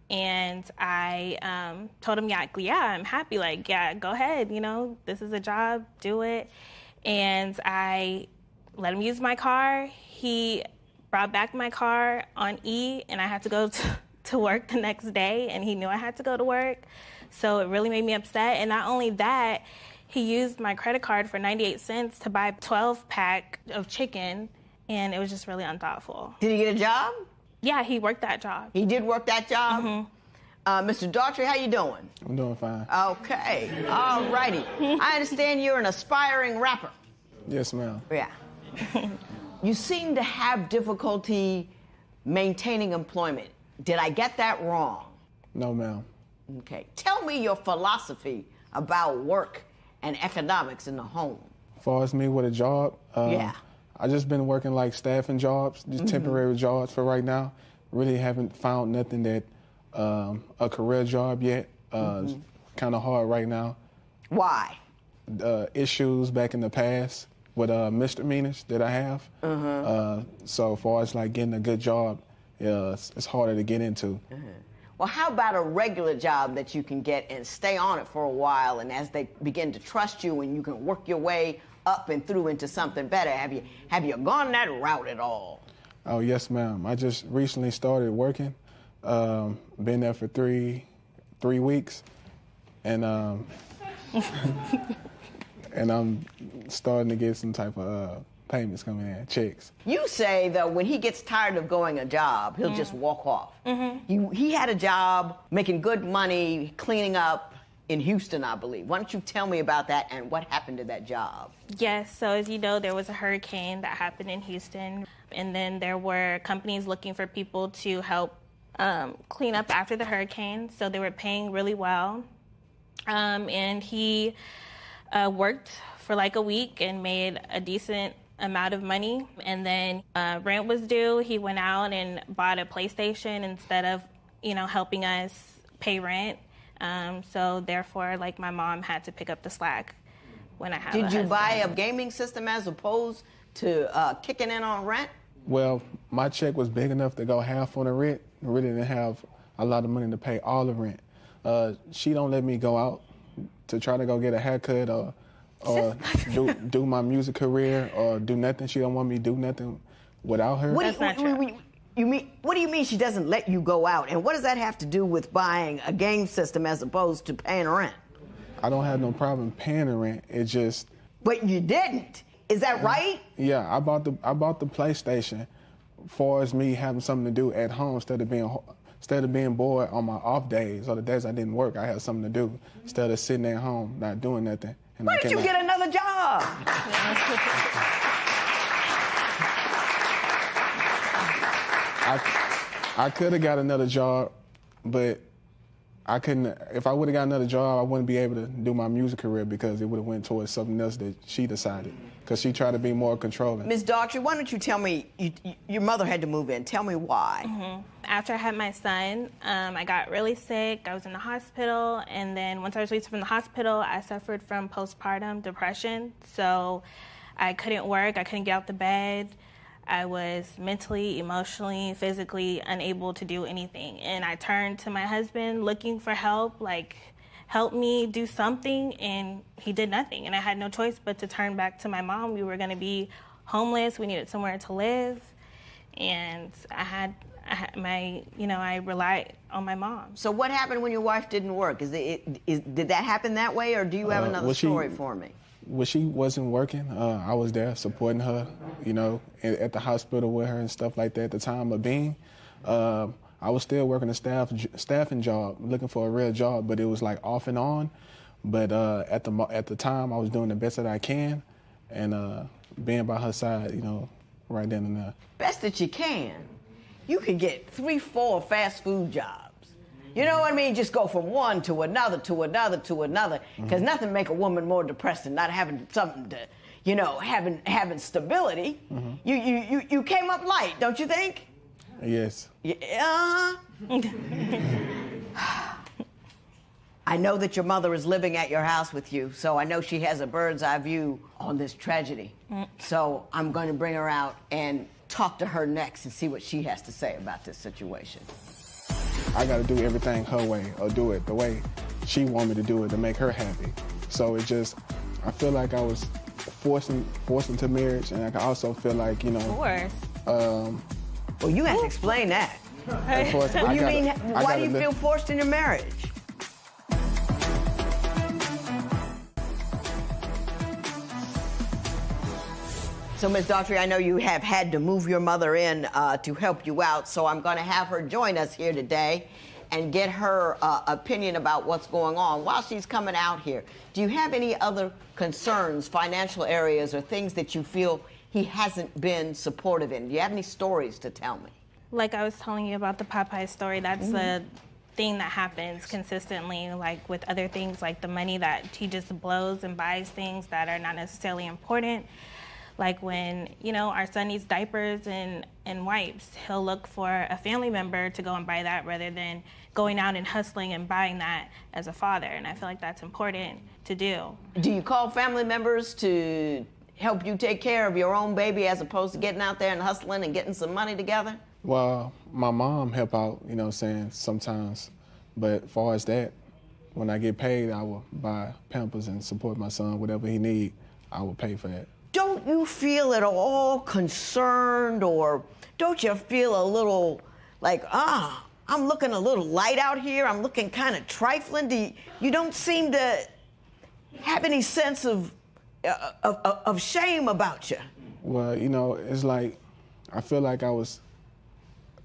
Speaker 10: And I told him, yeah, I'm happy. Yeah, go ahead. This is a job. Do it. And I let him use my car. He brought back my car on E, and I had to go to work the next day, and he knew I had to go to work. So it really made me upset. And not only that, he used my credit card for 98 cents to buy a 12-pack of chicken, and it was just really unthoughtful.
Speaker 1: Did he get a job?
Speaker 10: Yeah, he worked that job.
Speaker 1: He did work that job?
Speaker 10: Mm-hmm.
Speaker 1: Mr. Daughtry, how you doing?
Speaker 11: I'm doing fine.
Speaker 1: Okay. All righty. I understand you're an aspiring rapper.
Speaker 11: Yes, ma'am.
Speaker 1: Yeah. You seem to have difficulty maintaining employment. Did I get that wrong?
Speaker 11: No, ma'am.
Speaker 1: Okay. Tell me your philosophy about work and economics in the home.
Speaker 11: As far as me with a job, I just been working staffing jobs, just temporary jobs for right now. Really haven't found nothing that a career job yet. It's kind of hard right now.
Speaker 1: Why?
Speaker 11: Issues back in the past with misdemeanors that I have. So as far as getting a good job, it's harder to get into.
Speaker 1: Well, how about a regular job that you can get and stay on it for a while, and as they begin to trust you and you can work your way up and through into something better? Have you gone that route at all?
Speaker 11: Oh, yes, ma'am. I just recently started working. Been there for three weeks, and and I'm starting to get some type of payments coming in, checks.
Speaker 1: You say that when he gets tired of going a job, he'll just walk off. He had a job making good money cleaning up in Houston, I believe. Why don't you tell me about that and what happened to that job?
Speaker 10: Yes, so as you know, there was a hurricane that happened in Houston, and then there were companies looking for people to help clean up after the hurricane, so they were paying really well. And he worked for like a week and made a decent amount of money, and then rent was due. He went out and bought a PlayStation instead of, helping us pay rent. So therefore, like, my mom had to pick up the slack when I had
Speaker 1: Did you buy a gaming system as opposed to kicking in on rent?
Speaker 11: Well, my check was big enough to go half on the rent. I really didn't have a lot of money to pay all the rent. She don't let me go out to try to go get a haircut or do my music career or do nothing. She don't want me to do nothing without her.
Speaker 1: What do you mean she doesn't let you go out? And what does that have to do with buying a game system as opposed to paying rent?
Speaker 11: I don't have no problem paying the rent. It just.
Speaker 1: But you didn't. Is that right?
Speaker 11: Yeah, I bought the PlayStation for as me having something to do at home instead of being bored on my off days or the days I didn't work. I had something to do instead of sitting at home not doing nothing. And
Speaker 1: Why didn't you get another job?
Speaker 11: I could have got another job, but I couldn't. If I would have got another job, I wouldn't be able to do my music career because it would have went towards something else that she decided. Because she tried to be more controlling.
Speaker 1: Ms. Daughtry, why don't you tell me, your mother had to move in. Tell me why.
Speaker 10: After I had my son, I got really sick. I was in the hospital, and then once I was released from the hospital, I suffered from postpartum depression. So I couldn't work. I couldn't get out the bed. I was mentally, emotionally, physically unable to do anything. And I turned to my husband looking for help, like, help me do something, and he did nothing. And I had no choice but to turn back to my mom. We were going to be homeless. We needed somewhere to live. And I relied on my mom.
Speaker 1: So what happened when your wife didn't work? Did that happen that way, or do you have another story for me?
Speaker 11: When she wasn't working, I was there supporting her, at the hospital with her and stuff like that at the time of being. I was still working a staffing job, looking for a real job, but it was like off and on. But at the time, I was doing the best that I can, and being by her side, right then and there.
Speaker 1: Best that you can. You can get 3, 4 fast food jobs. You know what I mean? Just go from one to another to another to another. Because nothing make a woman more depressed than not having something to, having stability. You came up light, don't you think?
Speaker 11: Yes.
Speaker 1: Yeah. I know that your mother is living at your house with you, so I know she has a bird's eye view on this tragedy. So I'm going to bring her out and talk to her next and see what she has to say about this situation.
Speaker 11: I got to do everything her way or do it the way she want me to do it to make her happy. So I feel like I was forced into marriage, and I can also feel like,
Speaker 10: Of course.
Speaker 1: Well, you have to explain that. What do you mean? Why do you feel forced into marriage? So, Ms. Daughtry, I know you have had to move your mother in to help you out, so I'm going to have her join us here today and get her opinion about what's going on while she's coming out here. Do you have any other concerns, financial areas, or things that you feel he hasn't been supportive in? Do you have any stories to tell me?
Speaker 10: Like I was telling you about the Popeye story, that's the thing that happens consistently, like with other things, like the money that he just blows and buys things that are not necessarily important. Like when, our son needs diapers and wipes, he'll look for a family member to go and buy that rather than going out and hustling and buying that as a father. And I feel like that's important to do.
Speaker 1: Do you call family members to help you take care of your own baby as opposed to getting out there and hustling and getting some money together?
Speaker 11: Well, my mom help out, you know what I'm saying, sometimes. But as far as that, when I get paid, I will buy Pampers and support my son, whatever he need, I will pay for that.
Speaker 1: Don't you feel at all concerned, or don't you feel a little like, I'm looking a little light out here, I'm looking kind of trifling? You don't seem to have any sense of shame about you.
Speaker 11: Well, you know, it's like, I feel like I was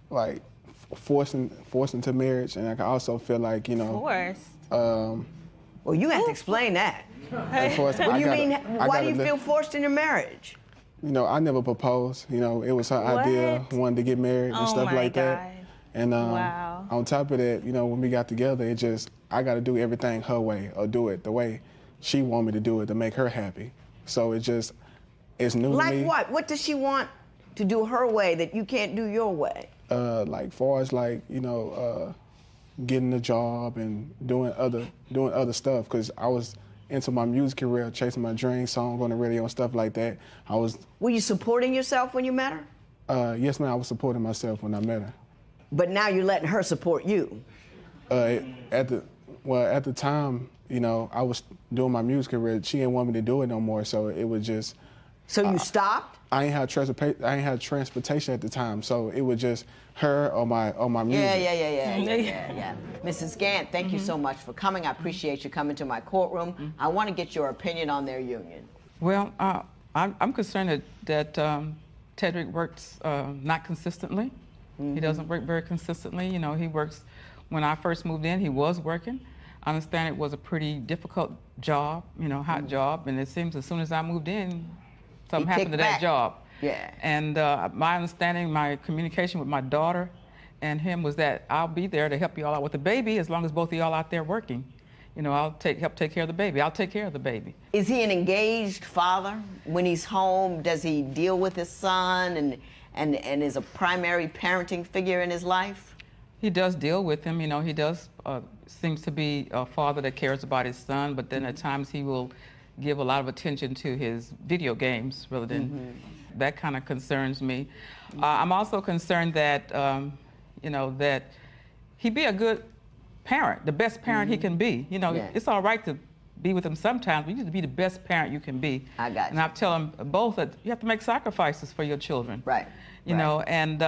Speaker 11: like forced into marriage, and I also feel like, you know.
Speaker 10: Forced?
Speaker 1: Well, you have to explain that. What do you mean, why do you feel forced in your marriage?
Speaker 11: You know, I never proposed. You know, it was her idea, wanted to get married and stuff like that. And
Speaker 10: wow.
Speaker 11: On top of that, you know, when we got together, I got to do everything her way, or do it the way she want me to do it to make her happy. So it's new to me.
Speaker 1: Like what? What does she want to do her way that you can't do your way?
Speaker 11: Like far as like, you know, getting a job and doing other stuff, because I was into my music career, chasing my dreams, song on the radio and stuff like that.
Speaker 1: Were you supporting yourself when you met her?
Speaker 11: Yes, ma'am, I was supporting myself when I met her.
Speaker 1: But now you're letting her support you.
Speaker 11: At the time, you know, I was doing my music career. She didn't want me to do it no more, so it was just.
Speaker 1: So you stopped?
Speaker 11: I ain't had transportation at the time, so it was just her or my music.
Speaker 1: Yeah. Mrs. Gant, thank you so much for coming. I appreciate you coming to my courtroom. I want to get your opinion on their union.
Speaker 12: Well, I'm concerned that Tedrick works not consistently. He doesn't work very consistently. You know, he works. When I first moved in, he was working. I understand it was a pretty difficult job, you know, hot job, and it seems as soon as I moved in, something happened to that job.
Speaker 1: Yeah.
Speaker 12: And my understanding, my communication with my daughter and him was that I'll be there to help you all out with the baby as long as both of y'all out there working. You know, I'll help take care of the baby. I'll take care of the baby.
Speaker 1: Is he an engaged father? When he's home, does he deal with his son and is a primary parenting figure in his life?
Speaker 12: He does deal with him. You know, he does seems to be a father that cares about his son, but then at times he will give a lot of attention to his video games rather than that kind of concerns me. I'm also concerned that, you know, that he be a good parent, the best parent he can be. You know, it's all right to be with him sometimes, but you need to be the best parent you can be.
Speaker 1: I got you.
Speaker 12: And I tell them both that you have to make sacrifices for your children.
Speaker 1: Right.
Speaker 12: You know, and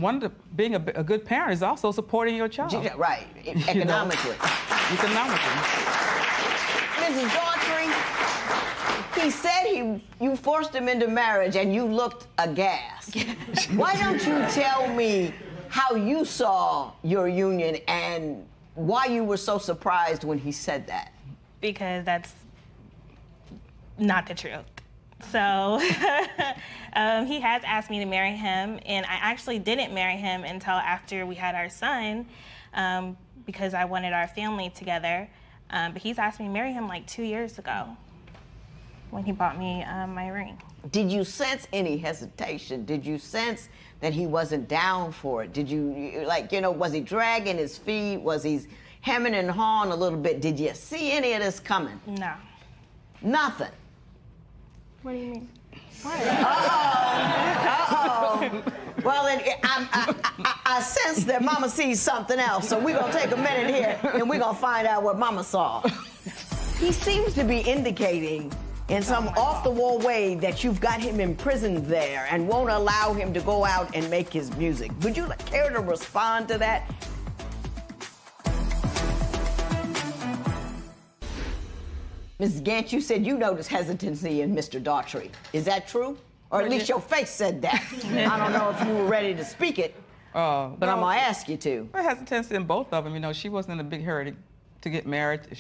Speaker 12: one of being a good parent is also supporting your child.
Speaker 1: Right, economically.
Speaker 12: Economically.
Speaker 1: Mrs. Daughtry, he said you forced him into marriage and you looked aghast. Why don't you tell me how you saw your union and why you were so surprised when he said that?
Speaker 10: Because that's not the truth. So he has asked me to marry him, and I actually didn't marry him until after we had our son because I wanted our family together. But he's asked me to marry him like 2 years ago when he bought me my ring.
Speaker 1: Did you sense any hesitation? Did you sense that he wasn't down for it? Did you, like, you know, was he dragging his feet? Was he hemming and hawing a little bit? Did you see any of this coming?
Speaker 10: No.
Speaker 1: Nothing?
Speaker 10: What do you mean?
Speaker 1: Well, I sense that Mama sees something else, so we're going to take a minute here and we're going to find out what Mama saw. He seems to be indicating in some off-the-wall way that you've got him imprisoned there and won't allow him to go out and make his music. Would you care to respond to that? Mrs. Gant, you said you noticed hesitancy in Mr. Daughtry. Is that true? Or at least your face said that. I don't know if you were ready to speak it, but I'm going to ask you to.
Speaker 12: I hesitancy in both of them. You know, she wasn't in a big hurry to get married. I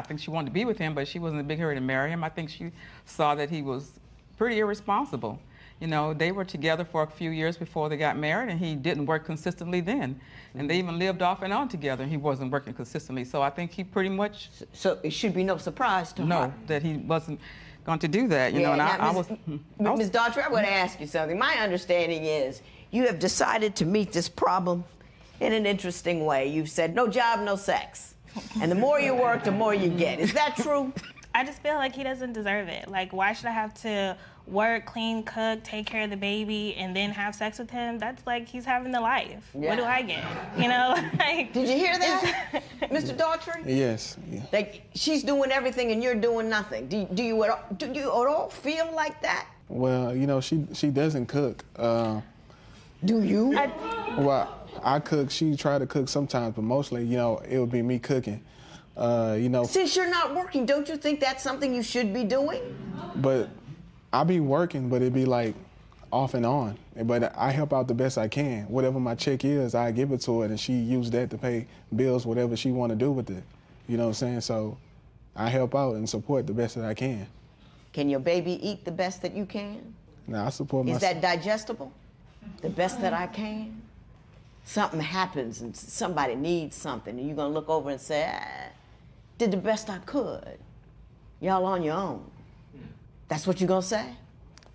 Speaker 12: think she wanted to be with him, but she wasn't in a big hurry to marry him. I think she saw that he was pretty irresponsible. You know, they were together for a few years before they got married, and he didn't work consistently then. And they even lived off and on together, and he wasn't working consistently. So I think he pretty much...
Speaker 1: So it should be no surprise to her.
Speaker 12: No, that he wasn't going to do that, you know. And
Speaker 1: Ms. Daughtry, I want to ask you something. My understanding is you have decided to meet this problem in an interesting way. You've said no job, no sex. And the more you work, the more you get. Is that true?
Speaker 10: I just feel like he doesn't deserve it. Like, why should I have to work, clean, cook, take care of the baby, and then have sex with him? That's like he's having the life.
Speaker 1: Yeah.
Speaker 10: What do I get? You know? Like,
Speaker 1: did you hear that, Mr. Daughtry?
Speaker 11: Yes. Yeah.
Speaker 1: Like, she's doing everything and you're doing nothing. Do you at all feel like that?
Speaker 11: Well, you know, she doesn't cook.
Speaker 1: Do you?
Speaker 11: Well, I cook. She try to cook sometimes, but mostly, you know, it would be me cooking. You know.
Speaker 1: Since you're not working, don't you think that's something you should be doing?
Speaker 11: But I be working, but it be like off and on. But I help out the best I can. Whatever my check is, I give it to her, and she use that to pay bills, whatever she want to do with it. You know what I'm saying? So I help out and support the best that I can.
Speaker 1: Can your baby eat the best that you can?
Speaker 11: No, I support myself.
Speaker 1: Is that digestible? The best that I can? Something happens and somebody needs something, and you're going to look over and say, did the best I could. Y'all on your own. That's what you're going to say?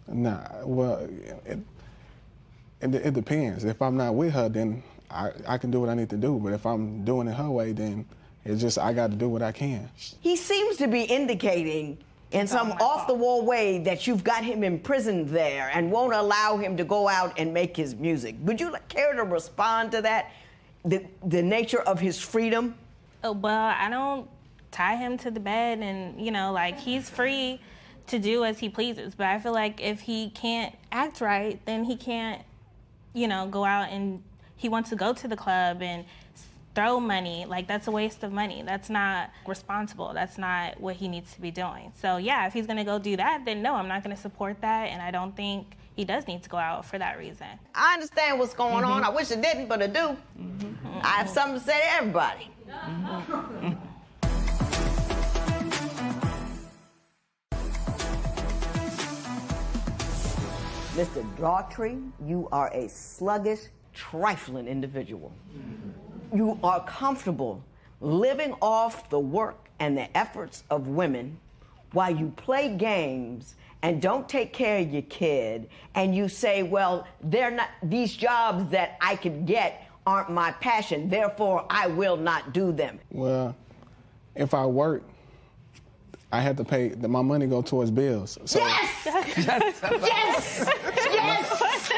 Speaker 11: Nah, well, it depends. If I'm not with her, then I can do what I need to do. But if I'm doing it her way, then it's just I got to do what I can.
Speaker 1: He seems to be indicating in some off-the-wall way that you've got him imprisoned there and won't allow him to go out and make his music. Would you care to respond to that, the nature of his freedom?
Speaker 10: Well, I don't tie him to the bed and, you know, like, he's free to do as he pleases. But I feel like if he can't act right, then he can't, you know, go out and he wants to go to the club and throw money. Like, that's a waste of money. That's not responsible. That's not what he needs to be doing. So yeah, if he's gonna go do that, then no, I'm not gonna support that, and I don't think he does need to go out for that reason.
Speaker 1: I understand what's going on. I wish I didn't, but I do. I have something to say to everybody. Mr. Daughtry, you are a sluggish, trifling individual. You are comfortable living off the work and the efforts of women while you play games and don't take care of your kid, and you say, well, they're not, these jobs that I could get aren't my passion, therefore I will not do them.
Speaker 11: Well, if I work, I have to pay, my money go towards bills. So.
Speaker 1: Yes! Yes!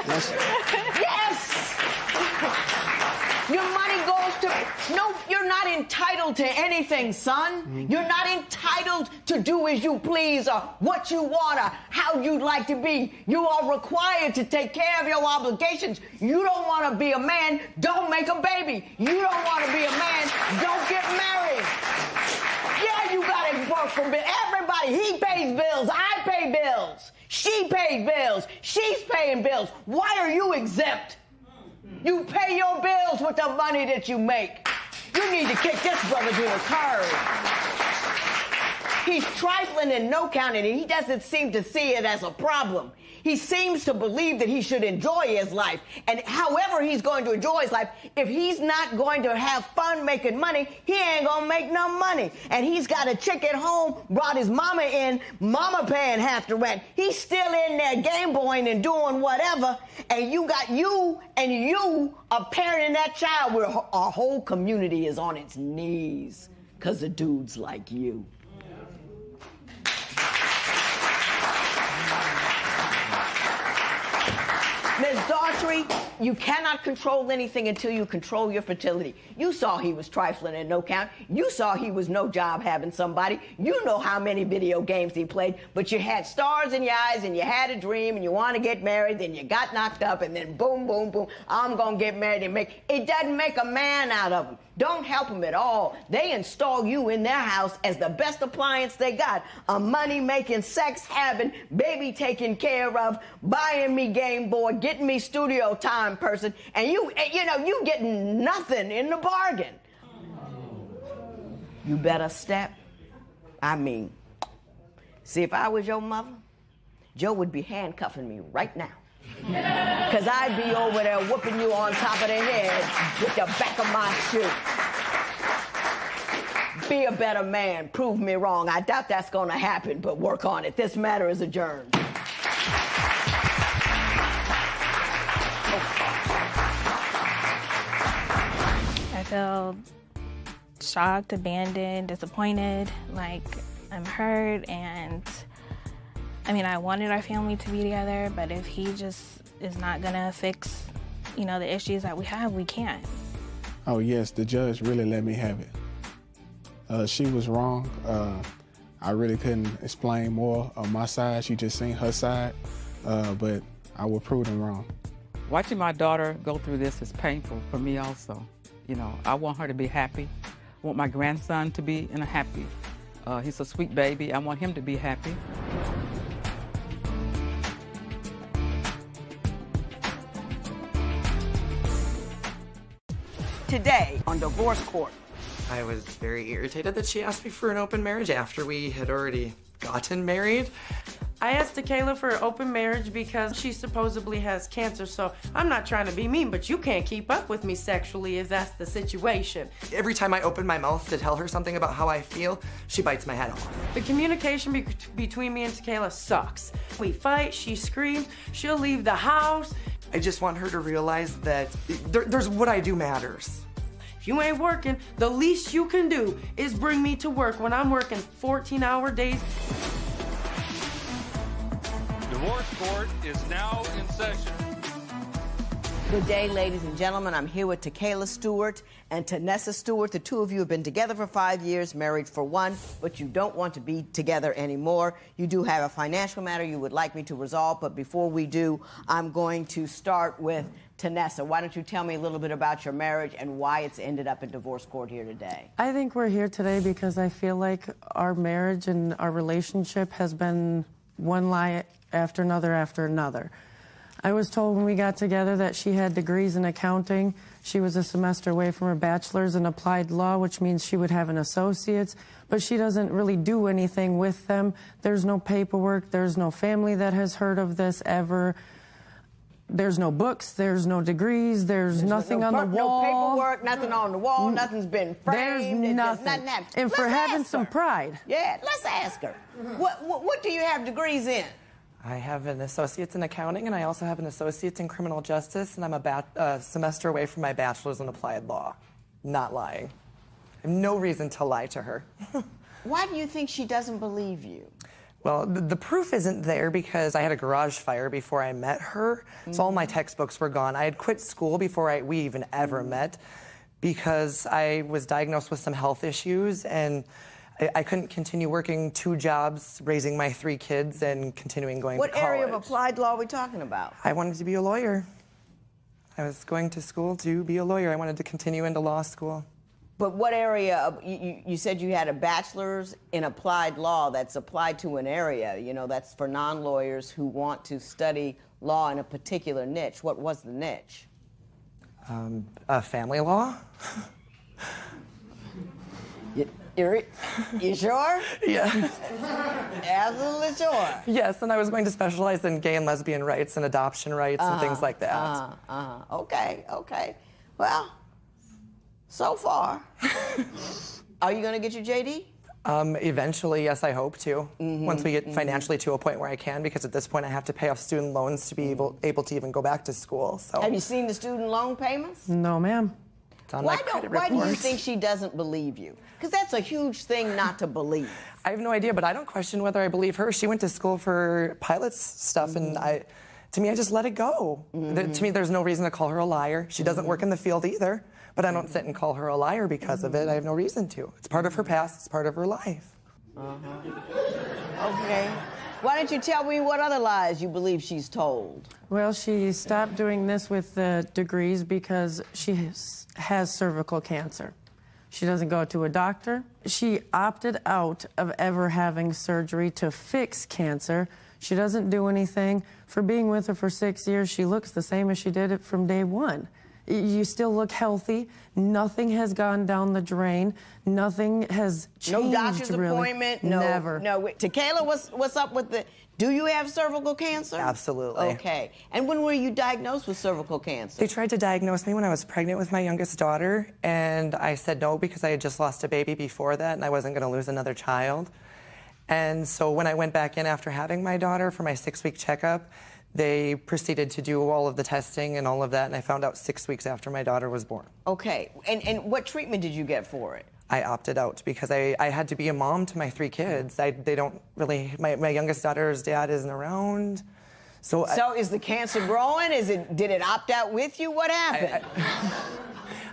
Speaker 1: Yes! Yes! Your money goes to, no, you're not entitled to anything, son. You're not entitled to do as you please or what you want or how you'd like to be. You are required to take care of your obligations. You don't want to be a man, don't make a baby. You don't want to be a man, don't get married. Yeah, you got to work for everybody. He pays bills, I pay bills. She pays bills, she's paying bills. Why are you exempt? You pay your bills with the money that you make. You need to kick this brother to the curb. He's trifling and no counting, and he doesn't seem to see it as a problem. He seems to believe that he should enjoy his life. And however he's going to enjoy his life, if he's not going to have fun making money, he ain't gonna make no money. And he's got a chick at home, brought his mama in, mama paying half the rent. He's still in there Game Boying and doing whatever. And you got you are parenting that child where our whole community is on its knees because of dudes like you. Ms. Daughtry, you cannot control anything until you control your fertility. You saw he was trifling and no count. You saw he was no job having somebody. You know how many video games he played, but you had stars in your eyes and you had a dream and you want to get married, then you got knocked up and then boom, boom, boom, I'm going to get married and it doesn't make a man out of him. Don't help them at all. They install you in their house as the best appliance they got. A money-making, sex-having, baby taken care of, buying me Game Boy, getting me studio time person, and you getting nothing in the bargain. You better step. I mean, see, if I was your mother, Joe would be handcuffing me right now. Because I'd be over there whooping you on top of the head with the back of my shoe. Be a better man. Prove me wrong. I doubt that's going to happen, but work on it. This matter is adjourned.
Speaker 10: I feel shocked, abandoned, disappointed. Like, I'm hurt, and I mean, I wanted our family to be together, but if he just is not gonna fix, you know, the issues that we have, we can't.
Speaker 11: Oh yes, the judge really let me have it. She was wrong. I really couldn't explain more on my side. She just seen her side, but I would prove them wrong.
Speaker 12: Watching my daughter go through this is painful for me also. You know, I want her to be happy. I want my grandson to be happy. He's a sweet baby. I want him to be happy.
Speaker 1: Today on Divorce Court.
Speaker 13: I was very irritated that she asked me for an open marriage after we had already gotten married.
Speaker 14: I asked Takayla for an open marriage because she supposedly has cancer, so I'm not trying to be mean, but you can't keep up with me sexually if that's the situation.
Speaker 13: Every time I open my mouth to tell her something about how I feel, she bites my head off.
Speaker 14: The communication between me and Takayla sucks. We fight, she screams, she'll leave the house.
Speaker 13: I just want her to realize that there's what I do matters.
Speaker 14: If you ain't working, the least you can do is bring me to work when I'm working 14-hour days.
Speaker 4: Divorce Court is now in session.
Speaker 1: Good day, ladies and gentlemen. I'm here with Takayla Stewart and Tanessa Stewart. The two of you have been together for 5 years, married for 1, but you don't want to be together anymore. You do have a financial matter you would like me to resolve, but before we do, I'm going to start with Tanessa. Why don't you tell me a little bit about your marriage and why it's ended up in divorce court here today?
Speaker 15: I think we're here today because I feel like our marriage and our relationship has been one lie after another. I was told when we got together that she had degrees in accounting. She was a semester away from her bachelor's in applied law, which means she would have an associate's, but she doesn't really do anything with them. There's no paperwork. There's no family that has heard of this ever. There's no books. There's no degrees. There's nothing on the wall.
Speaker 1: No paperwork, nothing on the wall, nothing's been framed.
Speaker 15: There's nothing. And for having some pride.
Speaker 1: Yeah, let's ask her. What do you have degrees in?
Speaker 13: I have an associate's in accounting, and I also have an associate's in criminal justice, and I'm a semester away from my bachelor's in applied law. Not lying. I have no reason to lie to her.
Speaker 1: Why do you think she doesn't believe you?
Speaker 13: Well, the proof isn't there because I had a garage fire before I met her, so all my textbooks were gone. I had quit school before we even ever met because I was diagnosed with some health issues, and I couldn't continue working 2 jobs, raising my 3 kids, and continuing going to college.
Speaker 1: What area of applied law are we talking about?
Speaker 13: I wanted to be a lawyer. I was going to school to be a lawyer. I wanted to continue into law school.
Speaker 1: But what area you said you had a bachelor's in applied law that's applied to an area, you know, that's for non-lawyers who want to study law in a particular niche. What was the niche?
Speaker 13: Family law.
Speaker 1: You sure?
Speaker 13: Yeah.
Speaker 1: Absolutely sure.
Speaker 13: Yes, and I was going to specialize in gay and lesbian rights and adoption rights and things like that.
Speaker 1: Okay. Well, so far. Are you going to get your JD?
Speaker 13: Eventually, yes, I hope to. Once we get financially to a point where I can, because at this point I have to pay off student loans to be able to even go back to school. So.
Speaker 1: Have you seen the student loan payments?
Speaker 15: No, ma'am.
Speaker 13: It's on my credit report.
Speaker 1: Why do you think she doesn't believe you? Because that's a huge thing not to believe.
Speaker 13: I have no idea, but I don't question whether I believe her. She went to school for pilot's stuff, and to me, I just let it go. To me, there's no reason to call her a liar. She doesn't work in the field either, but I don't sit and call her a liar because of it. I have no reason to. It's part of her past. It's part of her life.
Speaker 1: Okay. Why don't you tell me what other lies you believe she's told?
Speaker 15: Well, she stopped doing this with the degrees because she has cervical cancer. She doesn't go to a doctor. She opted out of ever having surgery to fix cancer. She doesn't do anything. For being with her for 6 years, she looks the same as she did it from day one. You still look healthy. Nothing has gone down the drain. Nothing has changed.
Speaker 1: No doctor's
Speaker 15: really.
Speaker 1: Appointment?
Speaker 15: Never.
Speaker 1: No. Takayla, what's up with the... Do you have cervical cancer?
Speaker 13: Absolutely.
Speaker 1: Okay. And when were you diagnosed with cervical cancer?
Speaker 13: They tried to diagnose me when I was pregnant with my youngest daughter, and I said no because I had just lost a baby before that, and I wasn't going to lose another child. And so when I went back in after having my daughter for my 6-week checkup, they proceeded to do all of the testing and all of that, and I found out 6 weeks after my daughter was born.
Speaker 1: Okay. And what treatment did you get for it?
Speaker 13: I opted out because I had to be a mom to my 3 kids. They don't really, my youngest daughter's dad isn't around. So
Speaker 1: is the cancer growing? Did it opt out with you? What happened?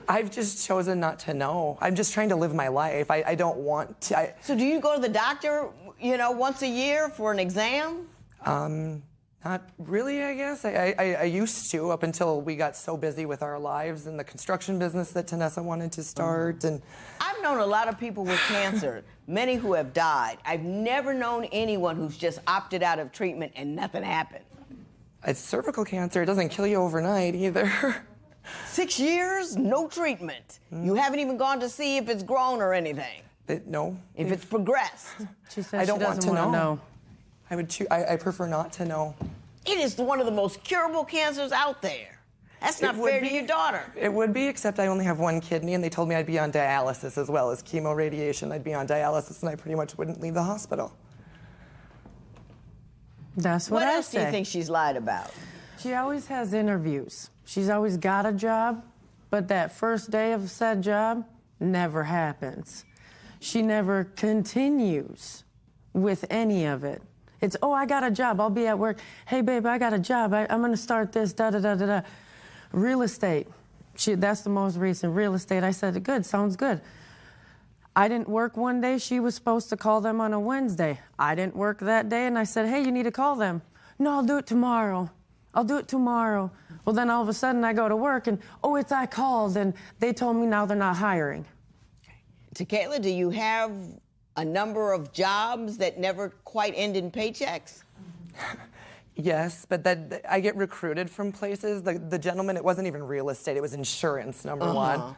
Speaker 13: I've just chosen not to know. I'm just trying to live my life. I don't want to.
Speaker 1: So do you go to the doctor, once a year for an exam?
Speaker 13: Not really, I guess. I used to up until we got so busy with our lives and the construction business that Tanessa wanted to start. And
Speaker 1: I've known a lot of people with cancer, many who have died. I've never known anyone who's just opted out of treatment and nothing happened.
Speaker 13: It's cervical cancer. It doesn't kill you overnight either.
Speaker 1: 6 years, no treatment. You haven't even gone to see if it's grown or anything.
Speaker 13: No.
Speaker 1: If it's progressed.
Speaker 15: She says
Speaker 13: I don't
Speaker 15: she
Speaker 13: want
Speaker 15: doesn't
Speaker 13: to
Speaker 15: want
Speaker 13: know.
Speaker 15: to know.
Speaker 13: I prefer not to know.
Speaker 1: It is one of the most curable cancers out there. That's not fair to your daughter.
Speaker 13: It would be, except I only have 1 kidney, and they told me I'd be on dialysis as well as chemo radiation. I'd be on dialysis, and I pretty much wouldn't leave the hospital.
Speaker 15: That's what I
Speaker 1: else do you
Speaker 15: say.
Speaker 1: think she's lied about?
Speaker 15: She always has interviews. She's always got a job, but that first day of said job never happens. She never continues with any of it. It's, oh, I got a job. I'll be at work. Hey, babe, I got a job. I'm going to start this, da-da-da-da-da. Real estate. That's the most recent. Real estate. I said, good, sounds good. I didn't work one day. She was supposed to call them on a Wednesday. I didn't work that day, and I said, hey, you need to call them. No, I'll do it tomorrow. I'll do it tomorrow. Well, then all of a sudden I go to work, and, oh, I called, and they told me now they're not hiring.
Speaker 1: Takayla, do you have a number of jobs that never quite end in paychecks?
Speaker 13: Yes, but that I get recruited from places. The gentleman, it wasn't even real estate, it was insurance, number one.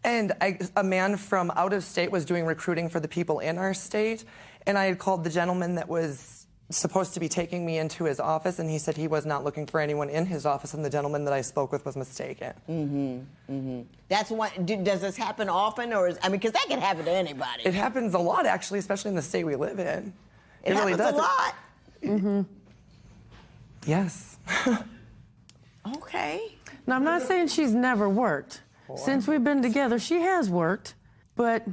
Speaker 13: And a man from out of state was doing recruiting for the people in our state, and I had called the gentleman that was supposed to be taking me into his office, and he said he was not looking for anyone in his office, and the gentleman that I spoke with was mistaken.
Speaker 1: That's one. Does this happen often, or because that can happen to anybody?
Speaker 13: It happens a lot, actually, especially in the state we live in.
Speaker 1: It really happens a lot.
Speaker 13: Yes.
Speaker 1: Okay.
Speaker 15: Now, I'm not saying she's never worked. Since we've been together, she has worked, but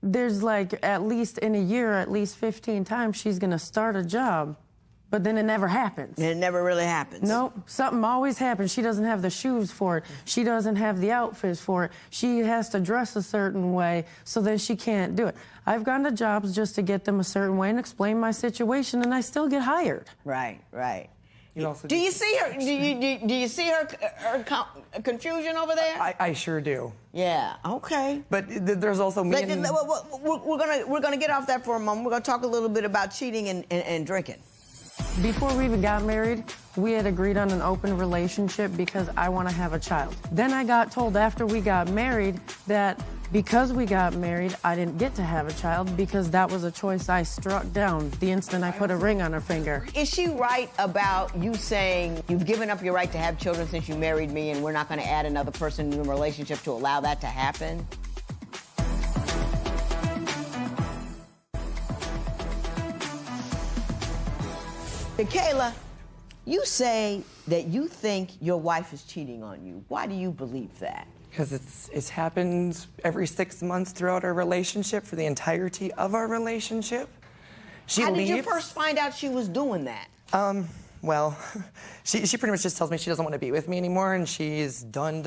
Speaker 15: there's like at least in a year, at least 15 times she's going to start a job, but then it never happens.
Speaker 1: It never really happens.
Speaker 15: Nope. Something always happens. She doesn't have the shoes for it. She doesn't have the outfits for it. She has to dress a certain way, so then she can't do it. I've gone to jobs just to get them a certain way and explain my situation, and I still get hired.
Speaker 1: Right, right.
Speaker 13: Do
Speaker 1: you see her? Do you see her confusion over there?
Speaker 13: I sure do.
Speaker 1: Yeah. Okay.
Speaker 13: But there's also me.
Speaker 1: We're gonna get off that for a moment. We're gonna talk a little bit about cheating and drinking.
Speaker 15: Before we even got married, we had agreed on an open relationship because I want to have a child. Then I got told after we got married that because we got married, I didn't get to have a child because that was a choice I struck down the instant I put a ring on her finger.
Speaker 1: Is she right about you saying you've given up your right to have children since you married me and we're not going to add another person in the relationship to allow that to happen? Takayla, you say that you think your wife is cheating on you. Why do you believe that?
Speaker 13: Because it's happened every 6 months throughout our relationship for the entirety of our relationship.
Speaker 1: How did you first find out she was doing that?
Speaker 13: Well, she pretty much just tells me she doesn't want to be with me anymore, and she's done.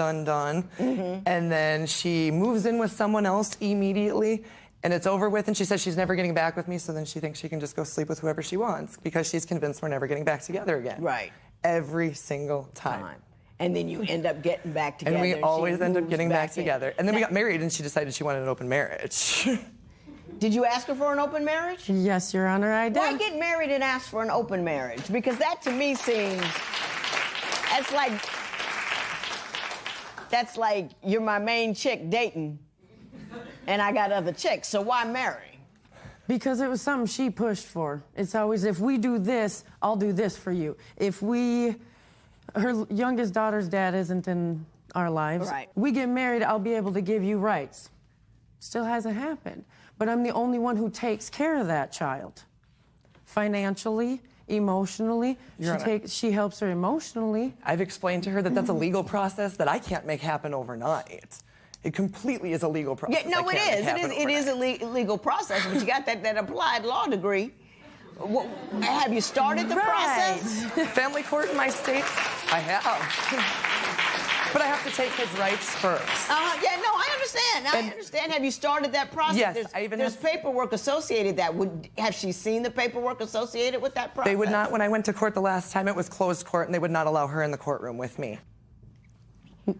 Speaker 13: And then she moves in with someone else immediately, and it's over with, and she says she's never getting back with me, so then she thinks she can just go sleep with whoever she wants because she's convinced we're never getting back together again.
Speaker 1: Right.
Speaker 13: Every single time.
Speaker 1: And then you end up getting back together.
Speaker 13: And we always end up getting back together. And then
Speaker 1: Now,
Speaker 13: we got married, and she decided she wanted an open marriage.
Speaker 1: Did you ask her for an open marriage?
Speaker 15: Yes, Your Honor, I did.
Speaker 1: Why get married and ask for an open marriage? Because that to me seems, that's like you're my main chick dating, and I got other chicks, so why marry?
Speaker 15: Because it was something she pushed for. It's always, if we do this, I'll do this for you. Her youngest daughter's dad isn't in our lives.
Speaker 1: Right.
Speaker 15: We get married, I'll be able to give you rights. Still hasn't happened. But I'm the only one who takes care of that child. Financially, emotionally. She helps her emotionally.
Speaker 13: I've explained to her that that's a legal process that I can't make happen overnight. It completely is a legal process.
Speaker 1: Yeah, no, it is a legal process, but you got that applied law degree. Have you started the process?
Speaker 13: Family court in my state, I have. But I have to take his rights first.
Speaker 1: Yeah, no, I understand. I understand. Have you started that process?
Speaker 13: Yes,
Speaker 1: there's paperwork associated that. Have she seen the paperwork associated with that process?
Speaker 13: They would not. When I went to court the last time, it was closed court, and they would not allow her in the courtroom with me.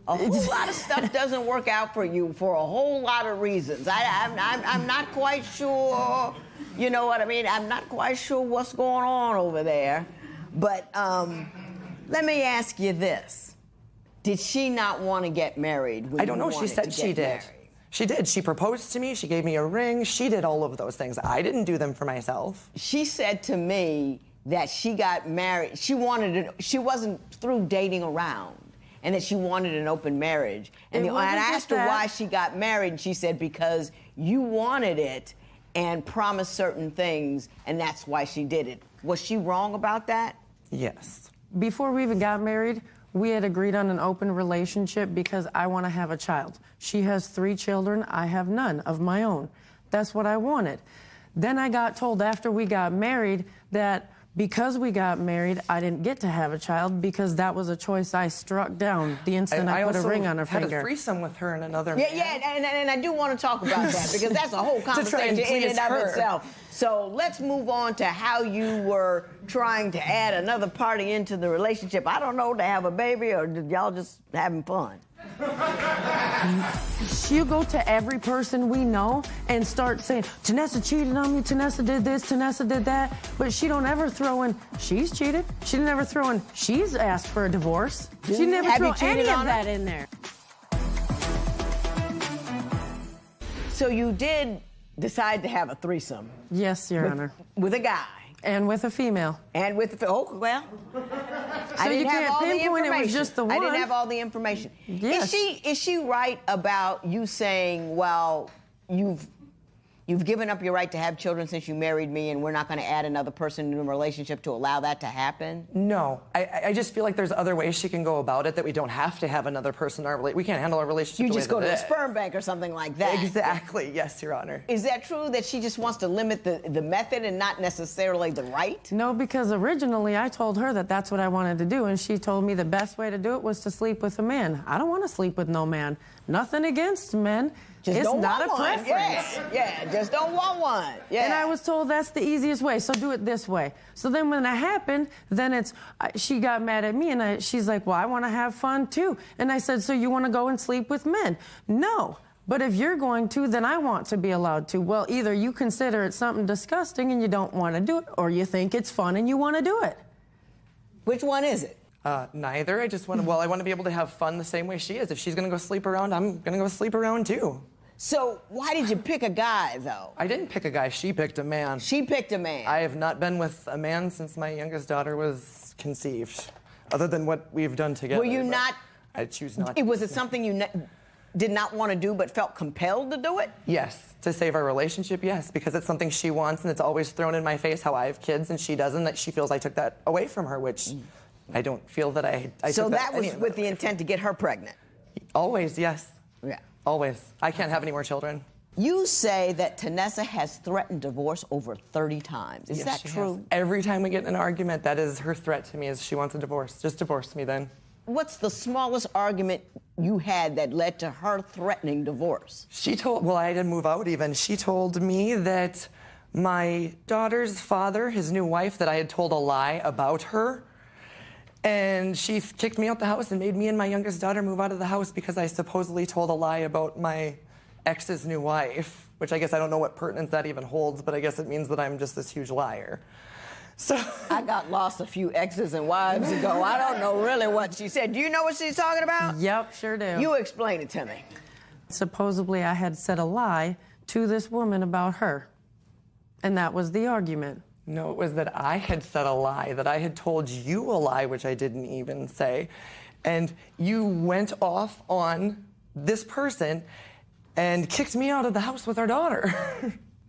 Speaker 1: A whole lot of stuff doesn't work out for you for a whole lot of reasons. I'm not quite sure, you know what I mean? I'm not quite sure what's going on over there. But let me ask you this. Did she not want to get married when
Speaker 13: I don't know. She said she did.
Speaker 1: Married?
Speaker 13: She did. She proposed to me. She gave me a ring. She did all of those things. I didn't do them for myself.
Speaker 1: She said to me that she got married. She wasn't through dating around. And that she wanted an open marriage. And I asked her why she got married, and she said, because you wanted it and promised certain things, and that's why she did it. Was she wrong about that?
Speaker 13: Yes.
Speaker 15: Before we even got married, we had agreed on an open relationship because I want to have a child. She has 3 children. I have none of my own. That's what I wanted. Then I got told after we got married that because we got married, I didn't get to have a child because that was a choice I struck down the instant I put a ring on her finger.
Speaker 13: I also had a threesome with her and another man.
Speaker 1: And I do want to talk about that because that's a whole conversation in and of itself. So let's move on to how you were trying to add another party into the relationship. I don't know, to have a baby, or did y'all just having fun?
Speaker 15: She'll go to every person we know and start saying, Tanessa cheated on me, Tanessa did this, Tanessa did that. But she don't ever throw in, she's cheated. She didn't ever throw in, she's asked for a divorce. She never throw any of that in there.
Speaker 1: So you did decide to have a threesome?
Speaker 15: Yes, Your Honor.
Speaker 1: With a guy?
Speaker 15: And with a female.
Speaker 1: And with the, well,
Speaker 15: so you can't pinpoint it was just the one.
Speaker 1: I didn't have all the information.
Speaker 15: Yes.
Speaker 1: Is she right about you saying, well, you've given up your right to have children since you married me, and we're not going to add another person into a relationship to allow that to happen?
Speaker 13: No. I just feel like there's other ways she can go about it, that we don't have to have another person in our relationship. We can't handle our relationship.
Speaker 1: You just go to a sperm bank or something like that.
Speaker 13: Exactly. Yes, Your Honor.
Speaker 1: Is that true, that she just wants to limit the method and not necessarily the right?
Speaker 15: No, because originally I told her that that's what I wanted to do, and she told me the best way to do it was to sleep with a man. I don't want to sleep with no man. Nothing against men.
Speaker 1: Just
Speaker 15: it's
Speaker 1: don't
Speaker 15: not
Speaker 1: want
Speaker 15: a preference.
Speaker 1: One. Yeah, just don't want one. Yeah.
Speaker 15: And I was told that's the easiest way, so do it this way. So then when that happened, then she got mad at me, and she's like, well, I want to have fun too. And I said, so you want to go and sleep with men? No. But if you're going to, then I want to be allowed to. Well, either you consider it something disgusting and you don't want to do it, or you think it's fun and you want to do it.
Speaker 1: Which one is it?
Speaker 13: Neither. I just want to, I want to be able to have fun the same way she is. If she's going to go sleep around, I'm going to go sleep around too.
Speaker 1: So why did you pick a guy, though?
Speaker 13: I didn't pick a guy. She picked a man.
Speaker 1: She picked a man.
Speaker 13: I have not been with a man since my youngest daughter was conceived, other than what we've done together.
Speaker 1: Were you not?
Speaker 13: I choose not.
Speaker 1: Was it something you did not want to do but felt compelled to do it?
Speaker 13: Yes. To save our relationship, yes, because it's something she wants, and it's always thrown in my face how I have kids and she doesn't, that she feels I took that away from her, which I don't feel that I
Speaker 1: so
Speaker 13: took
Speaker 1: that was with the intent to get her pregnant?
Speaker 13: Always, yes.
Speaker 1: Yeah.
Speaker 13: Always. I can't have any more children.
Speaker 1: You say that Tanessa has threatened divorce over 30 times. Is that true?
Speaker 13: Has. Every time we get in an argument, that is her threat to me, is she wants a divorce. Just divorce me then.
Speaker 1: What's the smallest argument you had that led to her threatening divorce?
Speaker 13: She told, well, I didn't move out even. She told me that my daughter's father, his new wife, that I had told a lie about her. And she kicked me out the house and made me and my youngest daughter move out of the house because I supposedly told a lie about my ex's new wife, which I guess I don't know what pertinence that even holds, but I guess it means that I'm just this huge liar. So
Speaker 1: I got lost a few exes and wives ago. I don't know really what she said. Do you know what she's talking about?
Speaker 15: Yep, sure do.
Speaker 1: You explain it to me.
Speaker 15: Supposedly I had said a lie to this woman about her, and that was the argument.
Speaker 13: No, it was that I had said a lie, that I had told you a lie, which I didn't even say. And you went off on this person and kicked me out of the house with our daughter.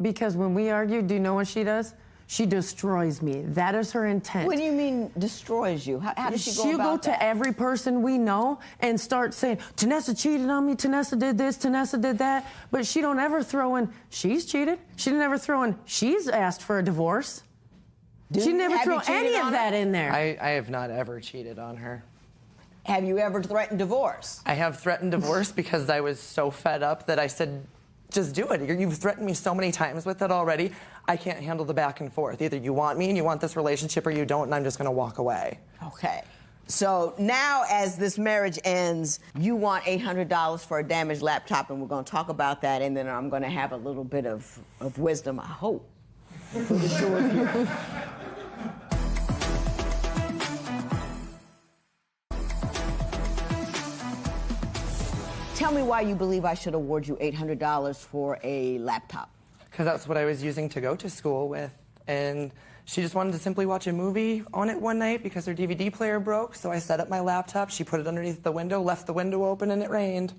Speaker 15: Because when we argue, do you know what she does? She destroys me. That is her intent.
Speaker 1: What do you mean destroys you? How does she go
Speaker 15: She'll
Speaker 1: about
Speaker 15: go to every person we know and start saying, Tanessa cheated on me, Tanessa did this, Tanessa did that. But she don't ever throw in, she's cheated. She didn't ever throw in, she's asked for a divorce. She never throw any of that in there.
Speaker 13: I have not ever cheated on her.
Speaker 1: Have you ever threatened divorce?
Speaker 13: I have threatened divorce because I was so fed up that I said, just do it. You've threatened me so many times with it already. I can't handle the back and forth. Either you want me and you want this relationship or you don't, and I'm just going to walk away.
Speaker 1: Okay. So now as this marriage ends, you want $800 for a damaged laptop, and we're going to talk about that, and then I'm going to have a little bit of wisdom, I hope, for the two of you. Tell me why you believe I should award you $800 for a laptop.
Speaker 13: Because that's what I was using to go to school with. And she just wanted to simply watch a movie on it one night because her DVD player broke. So I set up my laptop, she put it underneath the window, left the window open, and it rained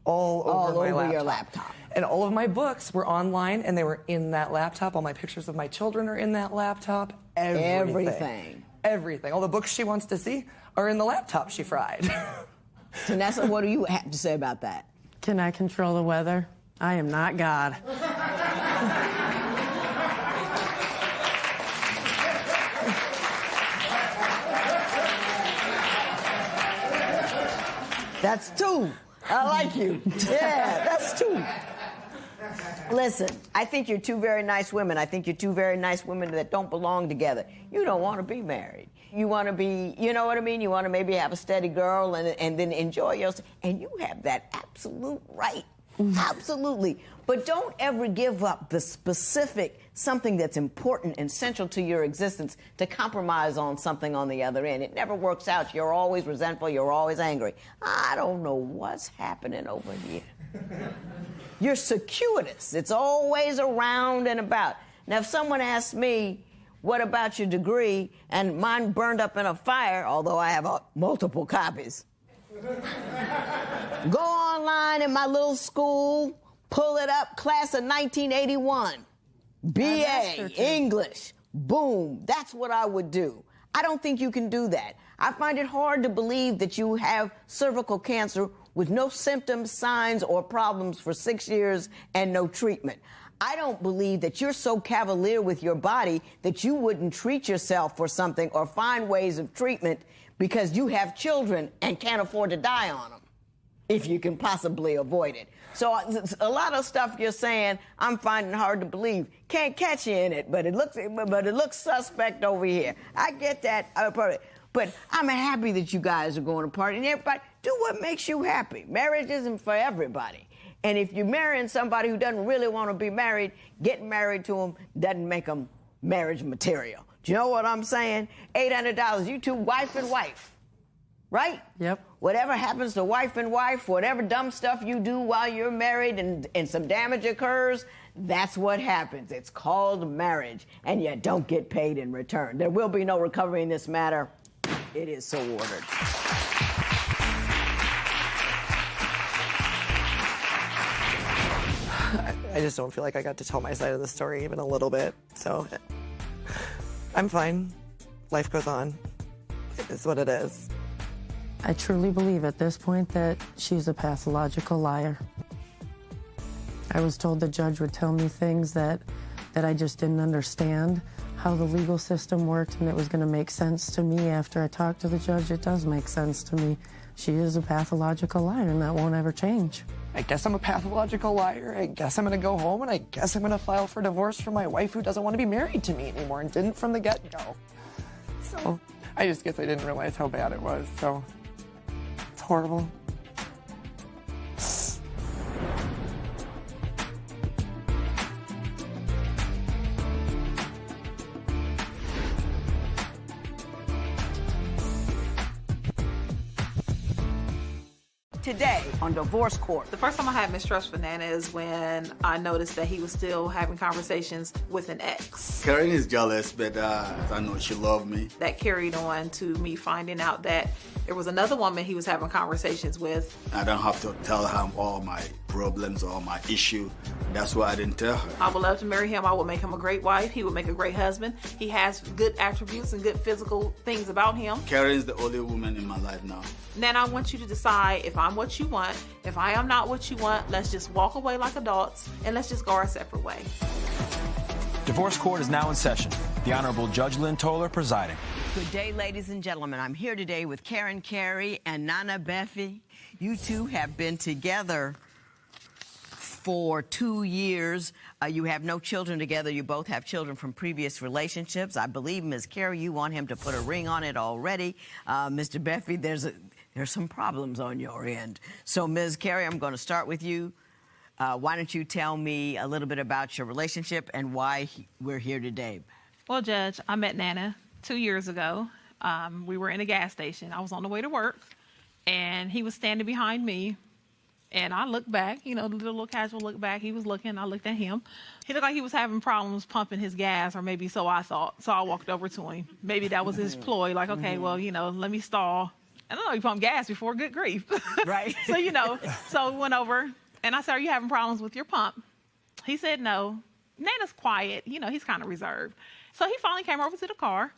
Speaker 13: all over
Speaker 1: your laptop.
Speaker 13: And all of my books were online, and they were in that laptop. All my pictures of my children are in that laptop. Everything. All the books she wants to see are in the laptop she fried.
Speaker 1: Tanessa, what do you have to say about that?
Speaker 15: Can I control the weather? I am not God.
Speaker 1: That's two. I like you. Yeah, that's two. Listen, I think you're two very nice women. I think you're two very nice women that don't belong together. You don't want to be married. You want to be, you know what I mean? You want to maybe have a steady girl and then enjoy yourself. And you have that absolute right. Absolutely. But don't ever give up the specific something that's important and central to your existence to compromise on something on the other end. It never works out. You're always resentful. You're always angry. I don't know what's happening over here. You're circuitous. It's always around and about. Now, if someone asks me, what about your degree? And mine burned up in a fire, although I have multiple copies. Go online in my little school, pull it up, class of 1981. BA, English, boom. That's what I would do. I don't think you can do that. I find it hard to believe that you have cervical cancer with no symptoms, signs, or problems for 6 years and no treatment. I don't believe that you're so cavalier with your body that you wouldn't treat yourself for something or find ways of treatment because you have children and can't afford to die on them, if you can possibly avoid it. So a lot of stuff you're saying, I'm finding hard to believe. Can't catch you in it, but it looks suspect over here. I get that, but I'm happy that you guys are going to party. And everybody, do what makes you happy. Marriage isn't for everybody. And if you're marrying somebody who doesn't really want to be married, getting married to them doesn't make them marriage material. Do you know what I'm saying? $800, you two, wife and wife, right?
Speaker 15: Yep.
Speaker 1: Whatever happens to wife and wife, whatever dumb stuff you do while you're married and some damage occurs, that's what happens. It's called marriage, and you don't get paid in return. There will be no recovery in this matter. It is so ordered.
Speaker 13: I just don't feel like I got to tell my side of the story even a little bit. So I'm fine. Life goes on. It is what it is.
Speaker 15: I truly believe at this point that she's a pathological liar. I was told the judge would tell me things that I just didn't understand, how the legal system worked, and it was going to make sense to me after I talked to the judge. It does make sense to me. She is a pathological liar, and that won't ever change.
Speaker 13: I guess I'm a pathological liar. I guess I'm going to go home, and I guess I'm going to file for divorce from my wife who doesn't want to be married to me anymore and didn't from the get-go. So I just guess I didn't realize how bad it was, so it's horrible.
Speaker 1: Today on Divorce Court.
Speaker 16: The first time I had mistrust for Nana is when I noticed that he was still having conversations with an ex.
Speaker 17: Karen is jealous, but I know she loved me.
Speaker 16: That carried on to me finding out that there was another woman he was having conversations with.
Speaker 17: I don't have to tell her all my problems or my issue. That's why I didn't tell her.
Speaker 16: I would love to marry him. I would make him a great wife. He would make a great husband. He has good attributes and good physical things about him.
Speaker 17: Karen is the only woman in my life now.
Speaker 16: Nana, I want you to decide if I'm what you want. If I am not what you want, let's just walk away like adults and let's just go our separate way.
Speaker 18: Divorce court is now in session. The Honorable Judge Lynn Toler presiding.
Speaker 1: Good day, ladies and gentlemen. I'm here today with Karen Carey and Nana Beffy. You two have been together for 2 years. You have no children together. You both have children from previous relationships. I believe, Ms. Carey, you want him to put a ring on it already. Mr. Beffy, there's some problems on your end. So, Ms. Carey, I'm going to start with you. Why don't you tell me a little bit about your relationship and why we're here today?
Speaker 10: Well, Judge, I met Nana 2 years ago. We were in a gas station. I was on the way to work, and he was standing behind me. And I looked back, you know, the little casual look back. He was looking, I looked at him. He looked like he was having problems pumping his gas, or maybe so I thought. So I walked over to him. Maybe that was his ploy, like, okay, well, you know, let me stall. I don't know, he pumped gas before, good grief.
Speaker 1: Right.
Speaker 10: So, you know, so we went over, and I said, are you having problems with your pump? He said no. Nana's quiet, you know, he's kind of reserved. So he finally came over to the car,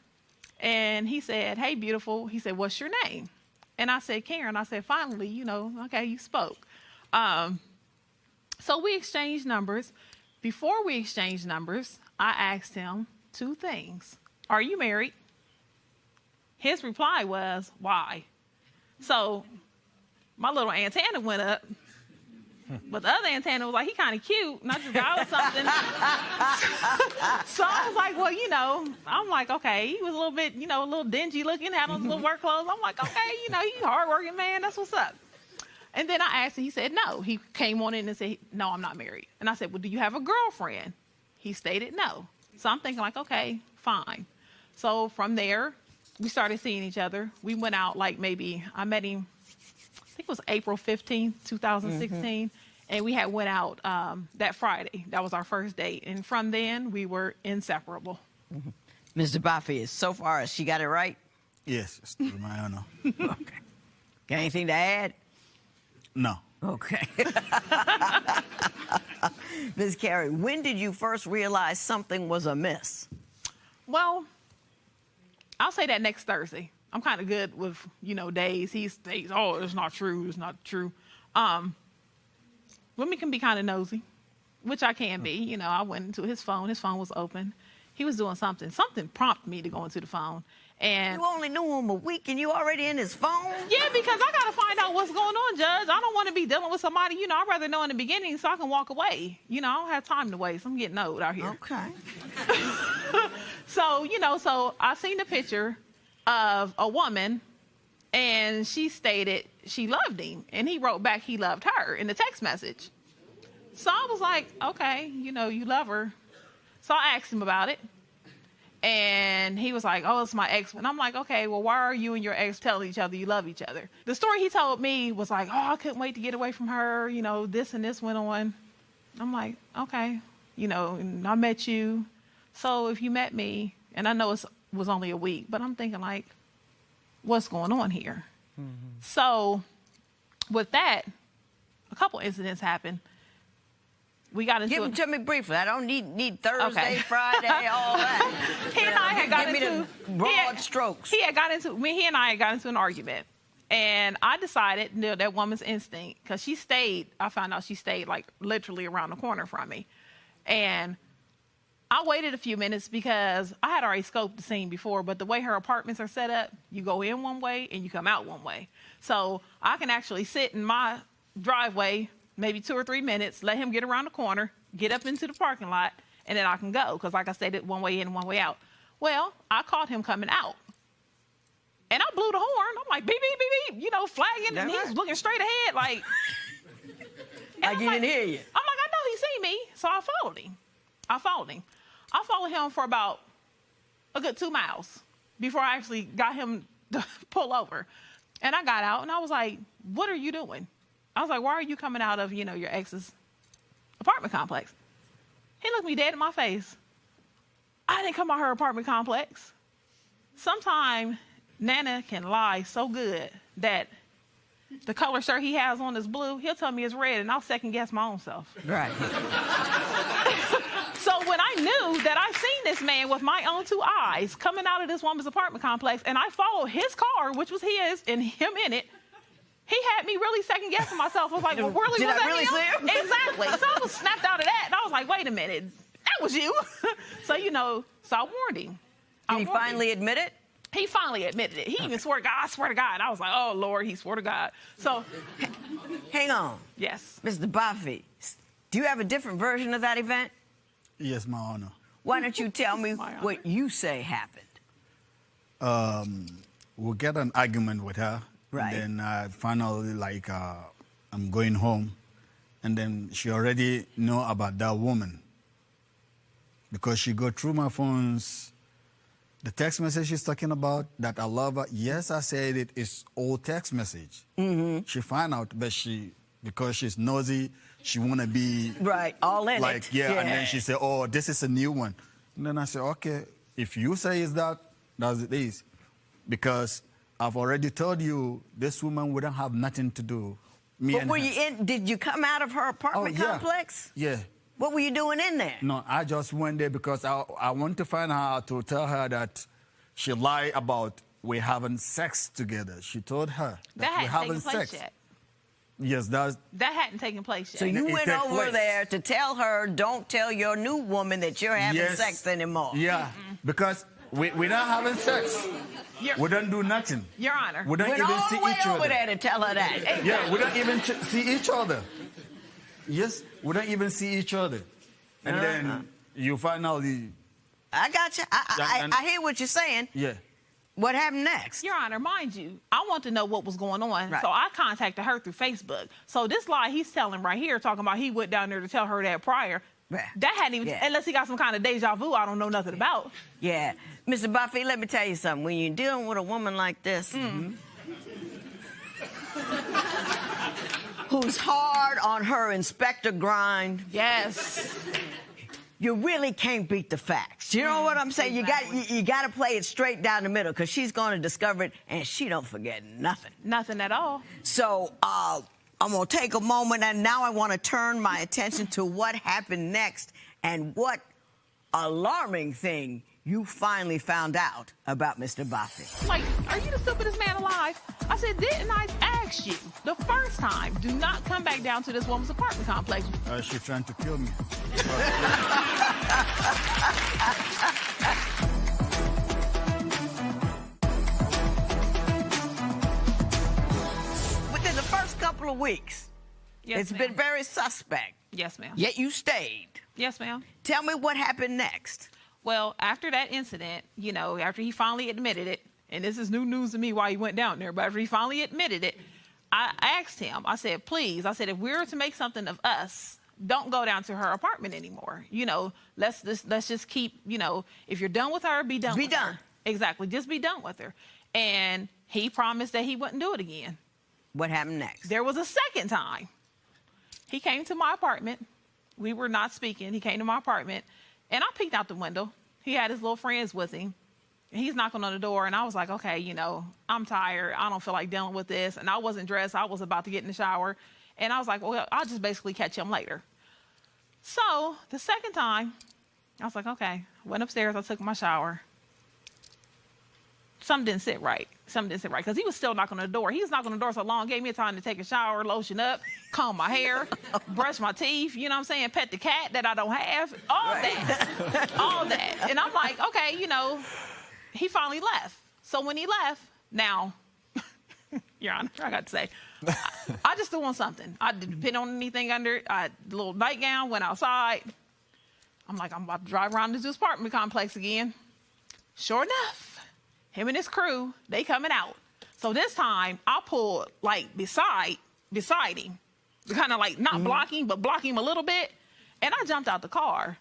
Speaker 10: and he said, hey, beautiful. He said, what's your name? And I said, Karen. I said, finally, you know, okay, you spoke. So we exchanged numbers. Before we exchanged numbers, I asked him 2 things. Are you married? His reply was, why? So my little antenna went up. But the other antenna was like, he kind of cute, and I just got something. So I was like, well, you know, I'm like, okay, he was a little bit, you know, a little dingy looking, had on his little work clothes. I'm like, okay, you know, he's a hardworking man, that's what's up. And then I asked him, he said no. He came on in and said, no, I'm not married. And I said, well, do you have a girlfriend? He stated no. So I'm thinking like, okay, fine. So from there, we started seeing each other. We went out like maybe, I met him, I think it was April 15th, 2016. And we had went out that Friday. That was our first date. And from then, we were inseparable.
Speaker 1: Mr. Beffy, so far, has she got it right?
Speaker 17: Yes, it's to my honor.
Speaker 1: Okay. Got anything to add?
Speaker 17: No.
Speaker 1: Okay. Ms. Carey, when did you first realize something was amiss?
Speaker 10: Well, I'll say that next Thursday. I'm kind of good with, you know, days. He stays, oh, it's not true, it's not true. Women can be kind of nosy, which I can be. You know, I went into his phone was open. He was doing something. Something prompted me to go into the phone. And
Speaker 1: you only knew him a week and you already in his phone?
Speaker 10: Yeah, because I got to find out what's going on, Judge. I don't want to be dealing with somebody, you know, I'd rather know in the beginning so I can walk away. You know, I don't have time to waste. I'm getting old out here.
Speaker 1: Okay.
Speaker 10: So, you know, so I seen the picture of a woman, and she stated she loved him, and he wrote back he loved her in the text message. So I was like, okay, you know, you love her. So I asked him about it, and he was like, oh, it's my ex. And I'm like, okay, well, why are you and your ex telling each other you love each other? The story he told me was like, oh, I couldn't wait to get away from her. You know, this and this went on. I'm like, okay, you know, and I met you. So if you met me, and I know it was only a week, but I'm thinking like, what's going on here? So with that, a couple incidents happened. We got into
Speaker 1: Give them to me briefly. I don't need Thursday, Friday, all that.
Speaker 10: He and I had got
Speaker 1: Give
Speaker 10: into
Speaker 1: me the broad strokes.
Speaker 10: He and I had got into an argument, and I decided, you know, that woman's instinct, because she stayed. I found out she stayed like literally around the corner from me, and I waited a few minutes because I had already scoped the scene before, but the way her apartments are set up, you go in one way and you come out one way. So I can actually sit in my driveway maybe 2 or 3 minutes, let him get around the corner, get up into the parking lot, and then I can go, because like I said, it's one way in and one way out. Well, I caught him coming out, and I blew the horn. I'm like, beep, beep, beep, beep, you know, flagging, and he's looking straight ahead like...
Speaker 1: Like he didn't hear you.
Speaker 10: I'm like, I know he seen me, so I followed him. I followed him for about a good 2 miles before I actually got him to pull over. And I got out, and I was like, what are you doing? I was like, why are you coming out of, you know, your ex's apartment complex? He looked me dead in my face. I didn't come out her apartment complex. Sometimes Nana can lie so good that
Speaker 16: the color shirt he has on is blue. He'll tell me it's red, and I'll second guess my own self.
Speaker 1: Right.
Speaker 16: So when I knew that I seen this man with my own 2 eyes coming out of this woman's apartment complex, and I followed his car, which was his, and him in it, he had me really second guessing myself. I was like, well, really,
Speaker 1: Did
Speaker 16: was
Speaker 1: I
Speaker 16: that
Speaker 1: really
Speaker 16: him?
Speaker 1: see him?
Speaker 16: Exactly. So I was snapped out of that, and I was like, wait a minute, that was you. So, so I warned him.
Speaker 1: Did he finally admit it?
Speaker 16: He finally admitted it. He even swore to God, I swear to God. And I was like, oh, Lord, he swore to God. So.
Speaker 1: Hang on.
Speaker 16: Yes.
Speaker 1: Mr. Buffy, do you have a different version of that event?
Speaker 17: Yes, my honor.
Speaker 1: Why don't you tell me what you say happened?
Speaker 17: We get an argument with her.
Speaker 1: Right.
Speaker 17: And then finally, like, I'm going home. And then she already know about that woman. Because she go through my phones. The text message she's talking about, that I love her. Yes, I said it is old text message.
Speaker 1: Mm-hmm.
Speaker 17: She find out, but because she's nosy, she want to be...
Speaker 1: Right, all in
Speaker 17: like,
Speaker 1: it.
Speaker 17: Yeah, and then she said, oh, this is a new one. And then I said, okay, if you say it's that, that's it is. Because I've already told you this woman wouldn't have nothing to do.
Speaker 1: But were you in, did you come out of her apartment complex?
Speaker 17: Yeah.
Speaker 1: What were you doing in there?
Speaker 17: No, I just went there because I want to find her to tell her that she lied about we having sex together. She told her that we having sex.
Speaker 16: Yet.
Speaker 17: Yes, that
Speaker 16: hadn't taken place yet.
Speaker 1: So you went over there to tell her, don't tell your new woman that you're having sex anymore.
Speaker 17: Yeah, because we're not having sex. We don't do nothing.
Speaker 16: Your Honor.
Speaker 17: We don't even see each other.
Speaker 1: Over there to tell her that.
Speaker 16: Exactly.
Speaker 17: Yeah, we don't even see each other. Yes, we don't even see each other. And then you find out
Speaker 1: I got you. I hear what you're saying.
Speaker 17: Yeah.
Speaker 1: What happened next?
Speaker 16: Your Honor, mind you, I want to know what was going on.
Speaker 1: Right.
Speaker 16: So I contacted her through Facebook. So this lie he's telling right here, talking about he went down there to tell her that prior, that hadn't even, unless he got some kind of deja vu I don't know nothing about.
Speaker 1: Yeah. Mr. Buffy, let me tell you something. When you're dealing with a woman like this, who's hard on her inspector grind.
Speaker 16: Yes.
Speaker 1: You really can't beat the facts. You know what I'm saying?
Speaker 16: Exactly.
Speaker 1: You got to play it straight down the middle because she's going to discover it and she don't forget nothing.
Speaker 16: Nothing at all.
Speaker 1: So I'm going to take a moment and now I want to turn my attention to what happened next and what alarming thing you finally found out about Mr. Buffy.
Speaker 16: Like, are you the stupidest man alive? I said, didn't I ask you the first time, do not come back down to this woman's apartment complex?
Speaker 17: She's trying to kill me.
Speaker 1: Within the first couple of weeks, it's been very suspect.
Speaker 16: Yes, ma'am.
Speaker 1: Yet you stayed.
Speaker 16: Yes, ma'am.
Speaker 1: Tell me what happened next.
Speaker 16: Well, after that incident, you know, after he finally admitted it, and this is new news to me why he went down there, but after he finally admitted it, I asked him, I said, please, I said, if we were to make something of us, don't go down to her apartment anymore. You know, let's just keep, you know, if you're done with her, be done with her. Exactly, just be done with her. And he promised that he wouldn't do it again.
Speaker 1: What happened next?
Speaker 16: There was a second time. He came to my apartment. We were not speaking. He came to my apartment. And I peeked out the window. He had his little friends with him. He's knocking on the door, and I was like, okay, you know, I'm tired. I don't feel like dealing with this. And I wasn't dressed. I was about to get in the shower. And I was like, well, I'll just basically catch him later. So the second time, I was like, okay. Went upstairs. I took my shower. Something didn't sit right. Something didn't sit right because he was still knocking on the door. He was knocking on the door so long, gave me time to take a shower, lotion up, comb my hair, brush my teeth, you know what I'm saying, pet the cat that I don't have, all that, all that. And I'm like, okay, you know, he finally left. So when he left, now, Your Honor, I got to say, I just threw on something. I didn't put on anything under it. I had a little nightgown, went outside. I'm like, I'm about to drive around this apartment complex again. Sure enough. Him and his crew, they coming out. So this time, I pulled, like, beside him. Kind of, like, not blocking, but blocking him a little bit. And I jumped out the car.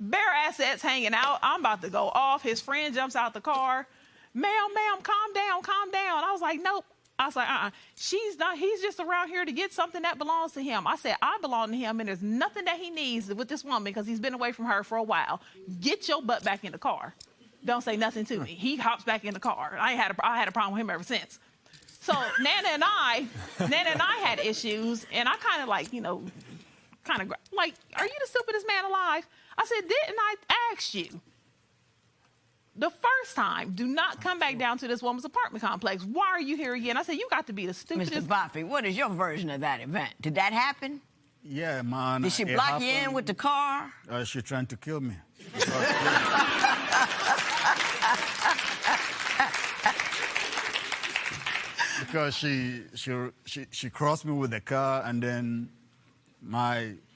Speaker 16: Bare assets hanging out. I'm about to go off. His friend jumps out the car. Ma'am, calm down, calm down. I was like, nope. I was like, she's not, he's just around here to get something that belongs to him. I said, I belong to him, and there's nothing that he needs with this woman because he's been away from her for a while. Get your butt back in the car. Don't say nothing to me. He hops back in the car. I had a problem with him ever since. So Nana and I had issues, and I kind of like, you know, are you the stupidest man alive? I said, didn't I ask you the first time, do not come back down to this woman's apartment complex? Why are you here again? I said, you got to be the stupidest.
Speaker 1: Mr. Buffy, what is your version of that event? Did that happen?
Speaker 17: Yeah, man.
Speaker 1: Did she block you in with the car?
Speaker 17: She trying to kill me. Because she crossed me with the car, and then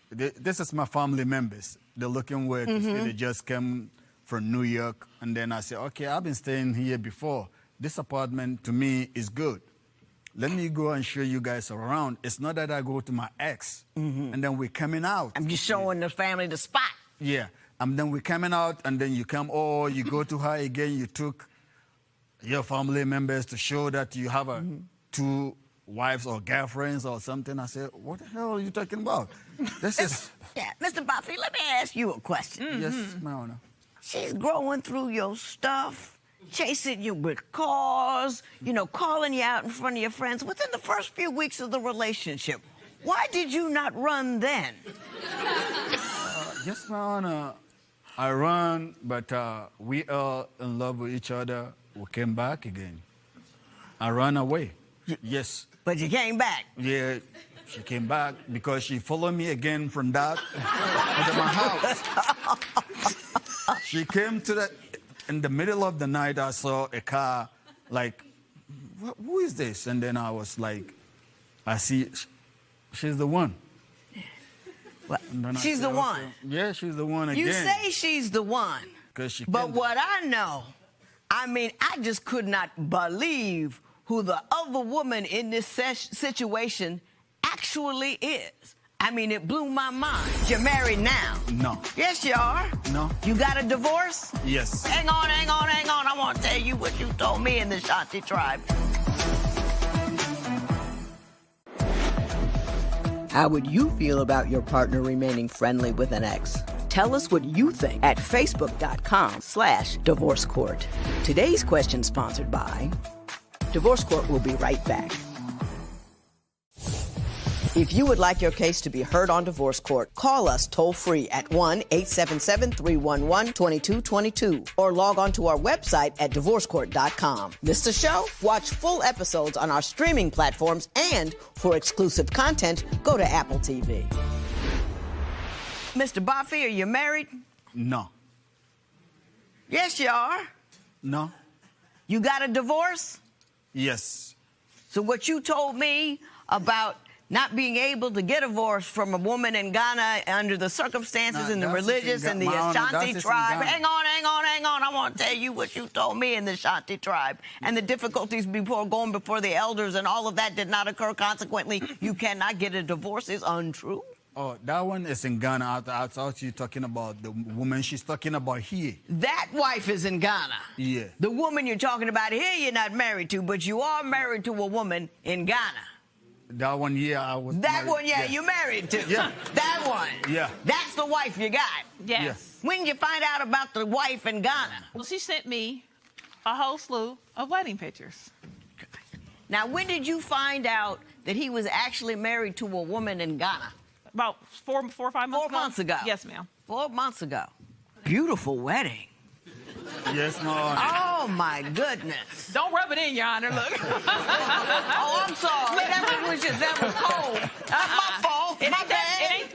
Speaker 17: this is my family members. They're looking where they just came from New York, and then I said, okay, I've been staying here before. This apartment to me is good. Let me go and show you guys around. It's not that I go to my ex, and then we're coming out.
Speaker 1: I'm just showing the family the spot.
Speaker 17: Yeah, and then we're coming out, and then you come, or you go to her again, you took your family members to show that you have two wives or girlfriends or something. I said, what the hell are you talking about? This is...
Speaker 1: Yeah, Mr. Buffy, let me ask you a question.
Speaker 17: Yes, my honor.
Speaker 1: She's growing through your stuff, chasing you with cars, you know, calling you out in front of your friends within the first few weeks of the relationship. Why did you not run then?
Speaker 17: Yes, my honor. I ran, but we are in love with each other. We came back again. I ran away. Yes.
Speaker 1: But you came back?
Speaker 17: Yeah, she came back because she followed me again from that to my house. She came to in the middle of the night, I saw a car, like, who is this? And then I was like, I see, she's the one.
Speaker 1: Well, she's the one?
Speaker 17: Yeah, she's the one again.
Speaker 1: You say she's the one. But what I know, I mean, I just could not believe who the other woman in this situation actually is. I mean, it blew my mind. You're married now.
Speaker 17: No.
Speaker 1: Yes, you are.
Speaker 17: No.
Speaker 1: You got a divorce?
Speaker 17: Yes.
Speaker 1: Hang on. I want to tell you what you told me in the Shanti tribe. How would you feel about your partner remaining friendly with an ex? Tell us what you think at facebook.com/divorce court. Today's question sponsored by Divorce Court. Will be right back. If you would like your case to be heard on Divorce Court, call us toll-free at 1-877-311-2222 or log on to our website at divorcecourt.com. Miss the show? Watch full episodes on our streaming platforms, and for exclusive content, go to Apple TV. Mr. Buffy, are you married?
Speaker 17: No.
Speaker 1: Yes, you are.
Speaker 17: No.
Speaker 1: You got a divorce?
Speaker 17: Yes.
Speaker 1: So what you told me about not being able to get a divorce from a woman in Ghana under the circumstances and the religious and the Ashanti tribe. Hang on. I want to tell you what you told me in the Ashanti tribe. And the difficulties going before the elders and all of that did not occur. Consequently, you cannot get a divorce is untrue.
Speaker 17: Oh, that one is in Ghana. I thought you talking about the woman she's talking about here.
Speaker 1: That wife is in Ghana.
Speaker 17: Yeah.
Speaker 1: The woman you're talking about here, you're not married to, but you are married to a woman in Ghana.
Speaker 17: That one, yeah, I was
Speaker 1: That
Speaker 17: married.
Speaker 1: one, yeah, you're married to.
Speaker 17: Yeah.
Speaker 1: That one.
Speaker 17: Yeah.
Speaker 1: That's the wife you got.
Speaker 16: Yes.
Speaker 1: When did you find out about the wife in Ghana?
Speaker 16: Well, she sent me a whole slew of wedding pictures.
Speaker 1: Now, when did you find out that he was actually married to a woman in Ghana?
Speaker 16: About 4 or 5 months ago.
Speaker 1: 4 months ago.
Speaker 16: Yes, ma'am.
Speaker 1: 4 months ago. Beautiful wedding.
Speaker 17: Yes, Mom.
Speaker 1: Oh, my goodness.
Speaker 16: Don't rub it in, Your Honor. Look.
Speaker 1: Oh, I'm sorry. That was cold. Not my fault. My bad.
Speaker 16: It ain't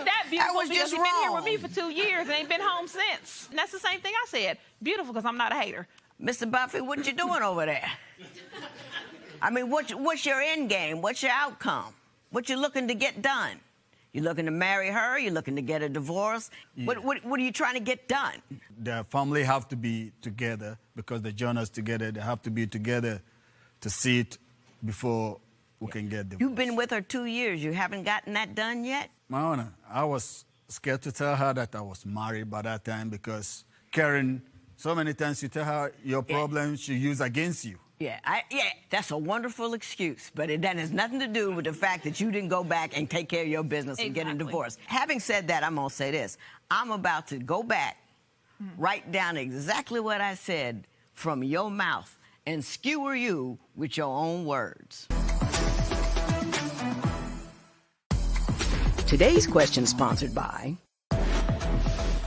Speaker 16: that beautiful.
Speaker 1: That was
Speaker 16: because
Speaker 1: just
Speaker 16: you've been here
Speaker 1: wrong.
Speaker 16: with me for 2 years and ain't been home since. And that's the same thing I said. Beautiful because I'm not a hater.
Speaker 1: Mr. Buffy, what you doing over there? I mean, what's your end game? What's your outcome? What you looking to get done? You looking to marry her? You looking to get a divorce?
Speaker 17: Yeah.
Speaker 1: What are you trying to get done?
Speaker 17: The family have to be together because they join us together. They have to be together to see it before we can get divorced.
Speaker 1: You've been with her 2 years. You haven't gotten that done yet?
Speaker 17: My Honor, I was scared to tell her that I was married by that time because Karen, so many times you tell her your problems, she use against you.
Speaker 1: Yeah, that's a wonderful excuse, but that has nothing to do with the fact that you didn't go back and take care of your business and get a divorce. Having said that, I'm going to say this. I'm about to go back, write down exactly what I said from your mouth, and skewer you with your own words. Today's question is sponsored by...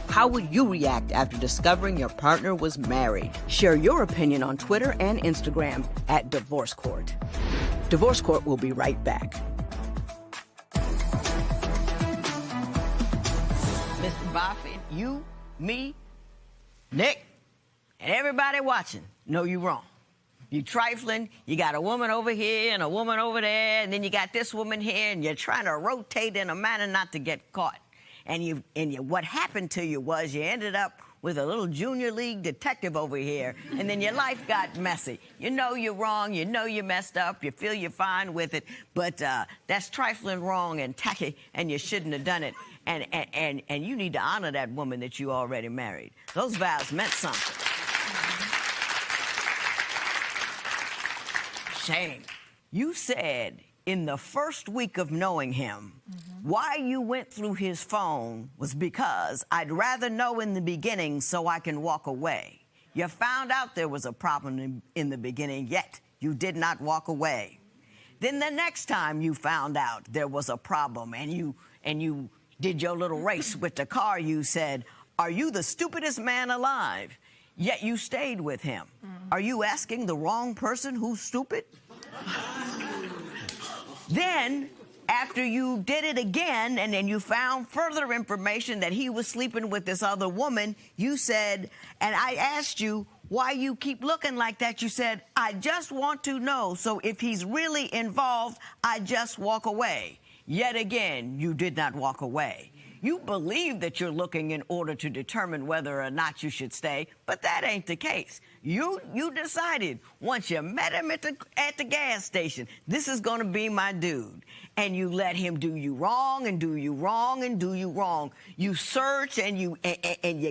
Speaker 1: How would you react after discovering your partner was married? Share your opinion on Twitter and Instagram at Divorce Court. Divorce Court will be right back. Mr. Buffett, you, me, Nick, and everybody watching know you wrong. You trifling, you got a woman over here and a woman over there, and then you got this woman here, and you're trying to rotate in a manner not to get caught. And what happened to you was you ended up with a little junior league detective over here, and then your life got messy. You know you're wrong, you know you messed up, you feel you're fine with it, but that's trifling wrong and tacky, and you shouldn't have done it. And you need to honor that woman that you already married. Those vows meant something. Shame. You said in the first week of knowing him, why you went through his phone was because I'd rather know in the beginning so I can walk away. You found out there was a problem in the beginning, yet you did not walk away. Then the next time you found out there was a problem and you did your little race with the car, you said, "Are you the stupidest man alive?" Yet you stayed with him. Are you asking the wrong person who's stupid? Then, after you did it again, and then you found further information that he was sleeping with this other woman, you said, and I asked you why you keep looking like that. You said, "I just want to know, so if he's really involved, I just walk away." Yet again, you did not walk away. You believe that you're looking in order to determine whether or not you should stay, but that ain't the case. You decided once you met him at the gas station, this is going to be my dude. And you let him do you wrong and do you wrong and do you wrong. You search and you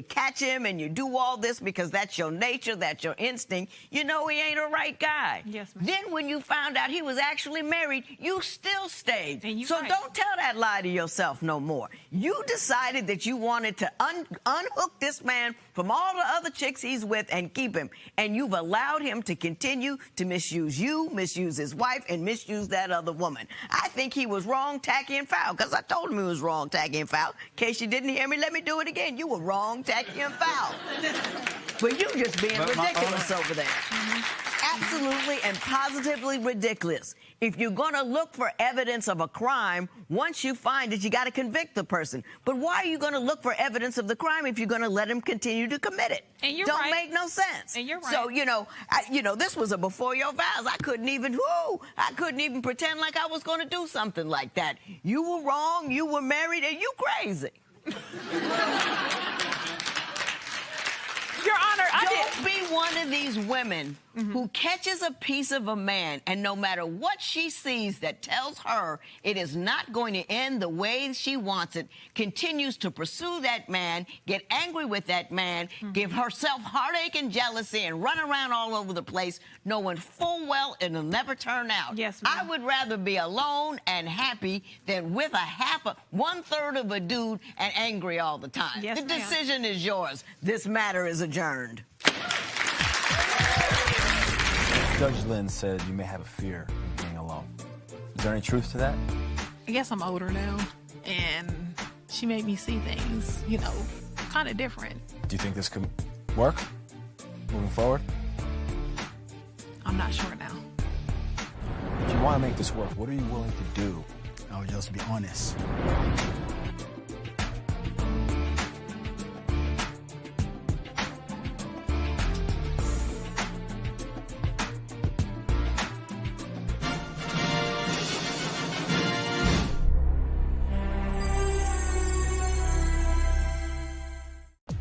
Speaker 1: catch him and you do all this because that's your nature, that's your instinct. You know he ain't a right guy.
Speaker 16: Yes, ma'am.
Speaker 1: Then when you found out he was actually married, you still stayed. So don't tell that lie to yourself no more. You decided that you wanted to unhook this man from all the other chicks he's with and keep him. And you've allowed him to continue to misuse you, misuse his wife, and misuse that other woman. I think he was wrong, tacky, and foul, because I told him he was wrong, tacky, and foul. In case you didn't hear me, let me do it again. You were wrong, tacky, and foul. But you just being ridiculous over there. Absolutely and positively ridiculous. If you're going to look for evidence of a crime, once you find it, you got to convict the person. But why are you going to look for evidence of the crime if you're going to let him continue to commit it?
Speaker 16: And you're
Speaker 1: Don't make no sense.
Speaker 16: And you're right.
Speaker 1: So, this was a before your vows. I couldn't even pretend like I was going to do something like that. You were wrong, you were married, and you crazy.
Speaker 16: Your Honor,
Speaker 1: Don't be one of these women who catches a piece of a man, and no matter what she sees that tells her it is not going to end the way she wants it, continues to pursue that man, get angry with that man, give herself heartache and jealousy, and run around all over the place, knowing full well it'll never turn out.
Speaker 16: Yes, ma'am.
Speaker 1: I would rather be alone and happy than with one-third of a dude and angry all the time.
Speaker 16: Yes,
Speaker 1: the
Speaker 16: ma'am.
Speaker 1: decision is yours. This matter is adjourned.
Speaker 18: Judge Lynn said you may have a fear of being alone. Is there any truth to that?
Speaker 16: I guess I'm older now, and she made me see things, kind of different.
Speaker 18: Do you think this could work moving forward?
Speaker 16: I'm not sure now.
Speaker 18: If you want to make this work, what are you willing to do?
Speaker 17: I'll just be honest.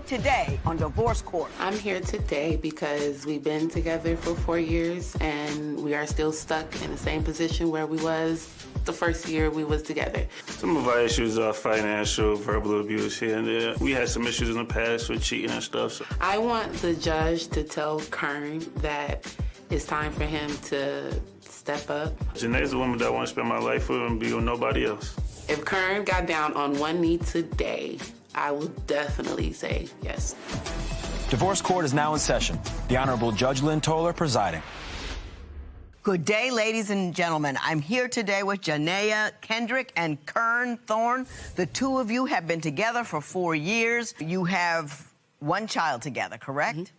Speaker 1: Today on Divorce Court.
Speaker 19: I'm here today because we've been together for 4 years and we are still stuck in the same position where we was the first year we was together.
Speaker 20: Some of our issues are financial, verbal abuse here and there. We had some issues in the past with cheating and stuff. So.
Speaker 19: I want the judge to tell Kern that it's time for him to step up.
Speaker 20: Janae's the woman that I want to spend my life with and be with nobody else.
Speaker 19: If Kern got down on one knee today, I would definitely say yes.
Speaker 18: Divorce court is now in session. The Honorable Judge Lynn Toler presiding.
Speaker 1: Good day, ladies and gentlemen. I'm here today with Janaya Kendrick and Kern Thorne. The two of you have been together for 4 years. You have one child together, correct?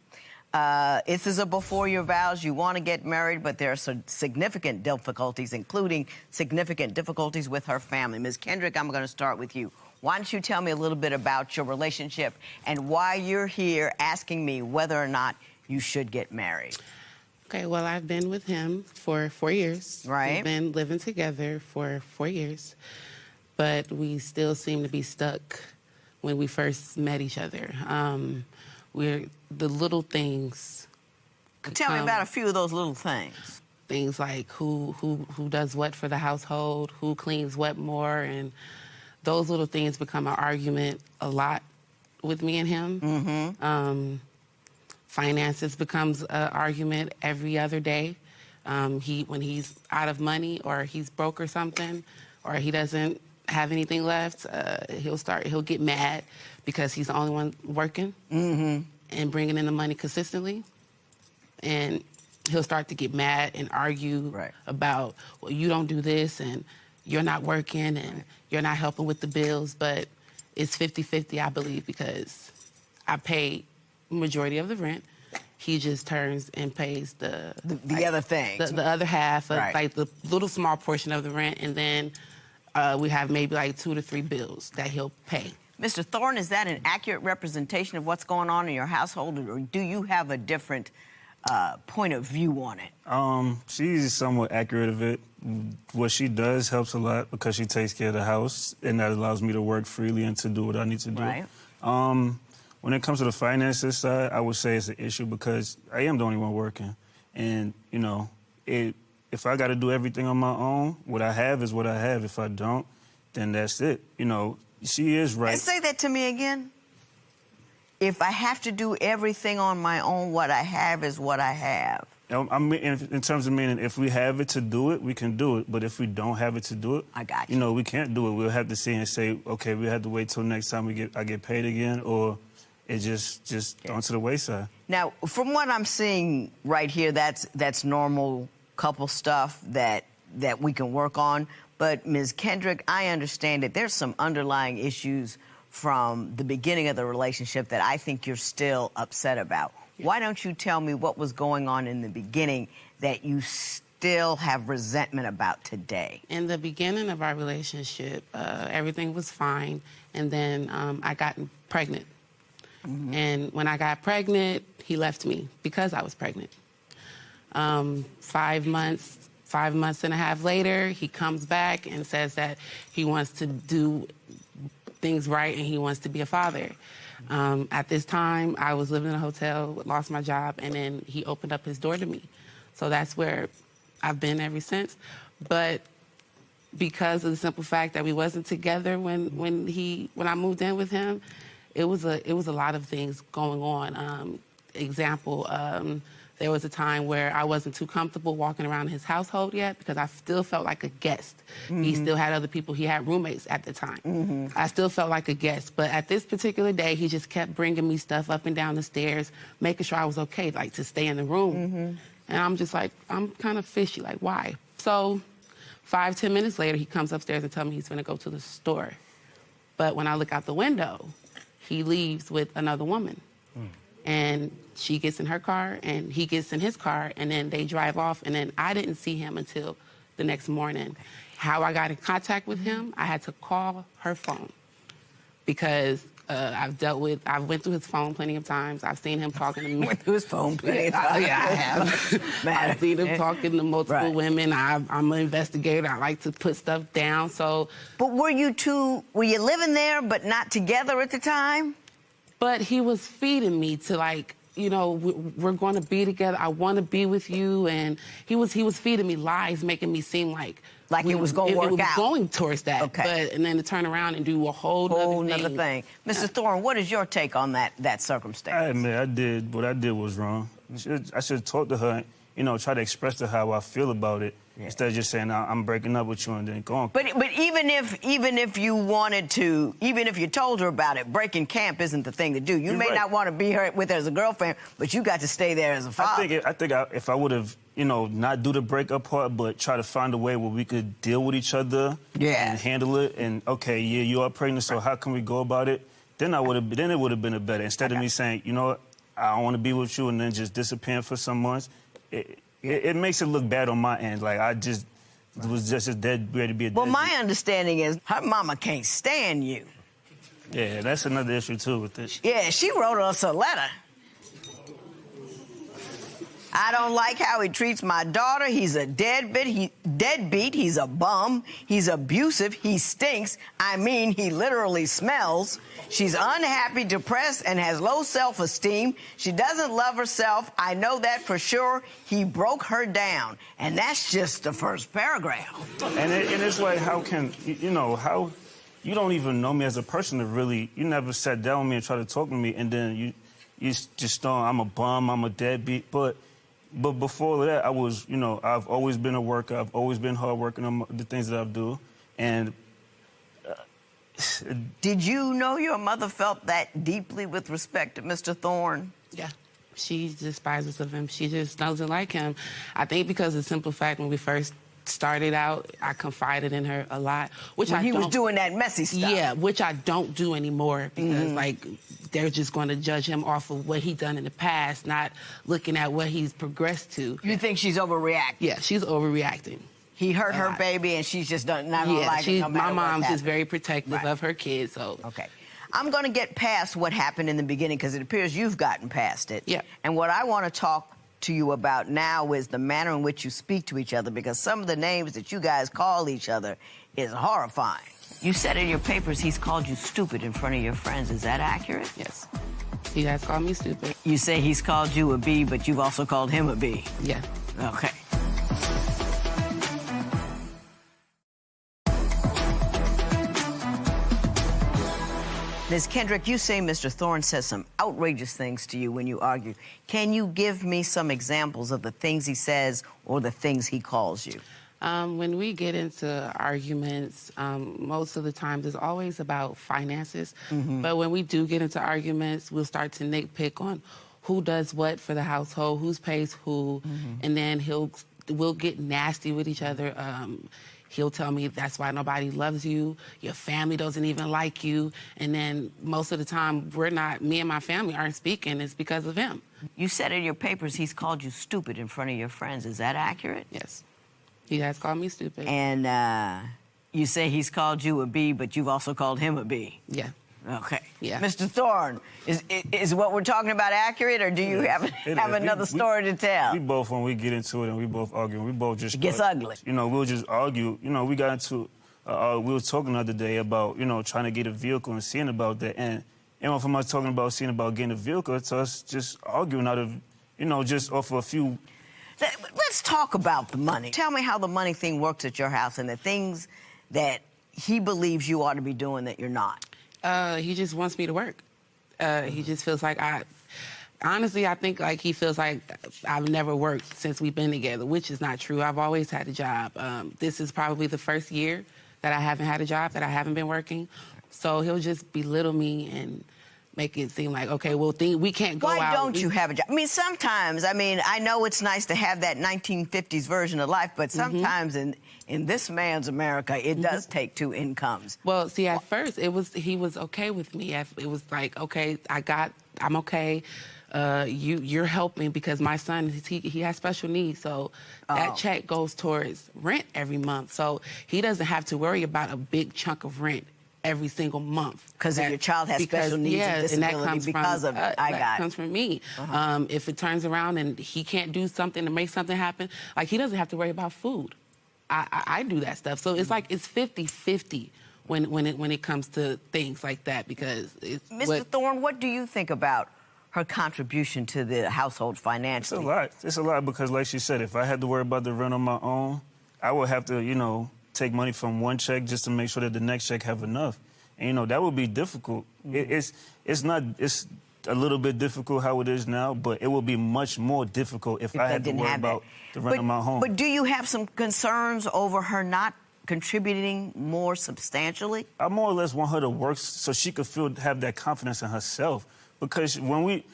Speaker 1: This is a before your vows. You want to get married, but there are some significant difficulties, including significant difficulties with her family. Ms. Kendrick, I'm going to start with you. Why don't you tell me a little bit about your relationship and why you're here asking me whether or not you should get married?
Speaker 21: Okay, well, I've been with him for 4 years.
Speaker 1: Right.
Speaker 21: We've been living together for 4 years, but we still seem to be stuck when we first met each other. We're the little things.
Speaker 1: Tell me about a few of those little things.
Speaker 21: Things like who does what for the household, who cleans what more, and those little things become an argument a lot with me and him. Finances becomes an argument every other day. When he's out of money or he's broke or something, or he doesn't have anything left, he'll get mad because he's the only one working and bringing in the money consistently. And he'll start to get mad and argue about, well, you don't do this and you're not working and you're not helping with the bills. But it's 50-50, I believe, because I pay majority of the rent. He just turns and pays the
Speaker 1: other things,
Speaker 21: the other half, of, like the little small portion of the rent, and then we have maybe like 2 to 3 bills that he'll pay.
Speaker 1: Mr. Thorne, is that an accurate representation of what's going on in your household, or do you have a different point of view on it?
Speaker 20: She's somewhat accurate of it. What she does helps a lot because she takes care of the house, and that allows me to work freely and to do what I need to do.
Speaker 1: Right.
Speaker 20: When it comes to the finances side, I would say it's an issue because I am the only one working. And, you know, if I got to do everything on my own, what I have is what I have. If I don't, then that's it. You know, she is right.
Speaker 1: Say that to me again. If I have to do everything on my own, what I have is what I have.
Speaker 20: I mean, in terms of meaning, if we have it to do it, we can do it. But if we don't have it to do it,
Speaker 1: I got you.
Speaker 20: You know, we can't do it. We'll have to see and say, okay, we have to wait till next time I get paid again, or it just onto the wayside.
Speaker 1: Now, from what I'm seeing right here, that's normal couple stuff that we can work on. But Ms. Kendrick, I understand that there's some underlying issues from the beginning of the relationship that I think you're still upset about. Why don't you tell me what was going on in the beginning that you still have resentment about today?
Speaker 21: In the beginning of our relationship, everything was fine, and then I got pregnant. And when I got pregnant, he left me because I was pregnant. 5 months and a half later, he comes back and says that he wants to do things right and he wants to be a father. At this time, I was living in a hotel, lost my job, and then he opened up his door to me. So that's where I've been ever since. But because of the simple fact that we wasn't together when I moved in with him, it was a lot of things going on. Example, there was a time where I wasn't too comfortable walking around his household yet because I still felt like a guest. He still had other people. He had roommates at the time. I still felt like a guest. But at this particular day, he just kept bringing me stuff up and down the stairs, making sure I was okay, like to stay in the room. And I'm just like, I'm kind of fishy, like, why? So 5-10 minutes later, he comes upstairs and tells me he's going to go to the store. But when I look out the window, he leaves with another woman. And she gets in her car, and he gets in his car, and then they drive off, and then I didn't see him until the next morning. How I got in contact with him, I had to call her phone because I went through his phone plenty of times. I've seen him talking to me.
Speaker 1: Went through his phone plenty of times.
Speaker 21: Yeah, I have. I've seen him talking to multiple women. I'm an investigator. I like to put stuff down, so.
Speaker 1: But were you living there but not together at the time?
Speaker 21: But he was feeding me to, like, you know, we're going to be together. I want to be with you. And he was feeding me lies, making me seem like
Speaker 1: it was going to work out. It was
Speaker 21: going towards that.
Speaker 1: Okay.
Speaker 21: And then to turn around and do a whole nother thing.
Speaker 1: Mr. Thorne, what is your take on that circumstance?
Speaker 20: I admit what I did was wrong. I should have talked to her try to express to her how I feel about it instead of just saying I'm breaking up with you and then going.
Speaker 1: But even if you wanted to, even if you told her about it, breaking camp isn't the thing to do. You may not want to be with her as a girlfriend, but you got to stay there as a father.
Speaker 20: I think if I would have, not do the breakup part, but try to find a way where we could deal with each other and handle it. And okay, yeah, you are pregnant, so how can we go about it? Then it would have been a better. Instead of me saying, you know what, I don't want to be with you, and then just disappearing for some months. It makes it look bad on my end. Like I just was just dead ready to be a dead.
Speaker 1: Well, my understanding is her mama can't stand you.
Speaker 20: Yeah, that's another issue too with this.
Speaker 1: Yeah, she wrote us a letter. I don't like how he treats my daughter. He's a deadbeat. He's a bum. He's abusive. He stinks. I mean, he literally smells. She's unhappy, depressed, and has low self-esteem. She doesn't love herself. I know that for sure. He broke her down. And that's just the first paragraph.
Speaker 20: And it's like, how can, how you don't even know me as a person to really, you never sat down with me and tried to talk to me, and then you just thought I'm a bum, I'm a deadbeat. But before that, I was, I've always been a worker. I've always been hard working on the things that I do. And
Speaker 1: did you know your mother felt that deeply with respect to Mr. Thorne?
Speaker 21: Yeah. She despises of him. She just doesn't like him. I think because of the simple fact when we first started out, I confided in her a lot, which
Speaker 1: when he was doing that messy stuff.
Speaker 21: Yeah, which I don't do anymore because they're just going to judge him off of what he done in the past, not looking at what he's progressed to.
Speaker 1: You think she's overreacting?
Speaker 21: Yeah, she's overreacting.
Speaker 1: He hurt her baby, and she's just not gonna like it no matter
Speaker 21: my mom's
Speaker 1: what
Speaker 21: just very protective of her kids. So
Speaker 1: okay. I'm going to get past what happened in the beginning because it appears you've gotten past it. Yeah. And what I want to talk to you about now is the manner in which you speak to each other, because some of the names that you guys call each other is horrifying. You said in your papers he's called you stupid in front of your friends. Is that accurate?
Speaker 21: Yes. He has called me stupid.
Speaker 1: You say he's called you a B, but you've also called him a B.
Speaker 21: Yeah.
Speaker 1: Okay. Ms. Kendrick, you say Mr. Thorne says some outrageous things to you when you argue. Can you give me some examples of the things he says or the things he calls you?
Speaker 21: When we get into arguments, most of the time it's always about finances. But when we do get into arguments, we'll start to nitpick on who does what for the household, who pays who, and then we'll get nasty with each other. He'll tell me that's why nobody loves you, your family doesn't even like you, and then most of the time me and my family aren't speaking, it's because of him.
Speaker 1: You said in your papers he's called you stupid in front of your friends. Is that accurate?
Speaker 21: Yes. He has called me stupid.
Speaker 1: And you say he's called you a B, but you've also called him a B.
Speaker 21: Yeah.
Speaker 1: Okay.
Speaker 21: Yeah.
Speaker 1: Mr. Thorne, is what we're talking about accurate, or do you have another story to tell?
Speaker 20: We both, when we get into it and we both argue, we both just...
Speaker 1: It gets ugly.
Speaker 20: We'll just argue. We got into... we were talking the other day about, trying to get a vehicle and seeing about that. And from us talking about seeing about getting a vehicle to us just arguing out of, just off a few...
Speaker 1: Let's talk about the money. Tell me how the money thing works at your house and the things that he believes you ought to be doing that you're not.
Speaker 21: He just wants me to work. He just feels like honestly, I think like he feels like I've never worked since we've been together, which is not true. I've always had a job. This is probably the first year that I haven't had a job, that I haven't been working. So he'll just belittle me and make it seem like, okay, well, we can't go out.
Speaker 1: Why don't you have a job? I mean, sometimes, I know it's nice to have that 1950s version of life, but sometimes in this man's America, it does take two incomes.
Speaker 21: Well, see, at first, he was okay with me. It was like, okay, I'm okay. You're helping because my son, he has special needs, so that check goes towards rent every month. So he doesn't have to worry about a big chunk of rent every single month.
Speaker 1: Because your child has special needs and disability because of it.
Speaker 21: That comes from me. If it turns around and he can't do something to make something happen, like he doesn't have to worry about food. I do that stuff. So it's like it's 50-50 when it comes to things like that because it's...
Speaker 1: Mr. Thorne, what do you think about her contribution to the household financially?
Speaker 20: It's a lot. It's a lot because, like she said, if I had to worry about the rent on my own, I would have to, take money from one check just to make sure that the next check have enough. And, that would be difficult. It's a little bit difficult how it is now, but it will be much more difficult if I had to worry about the rent of my home.
Speaker 1: But do you have some concerns over her not contributing more substantially?
Speaker 20: I more or less want her to work so she could have that confidence in herself. Because when we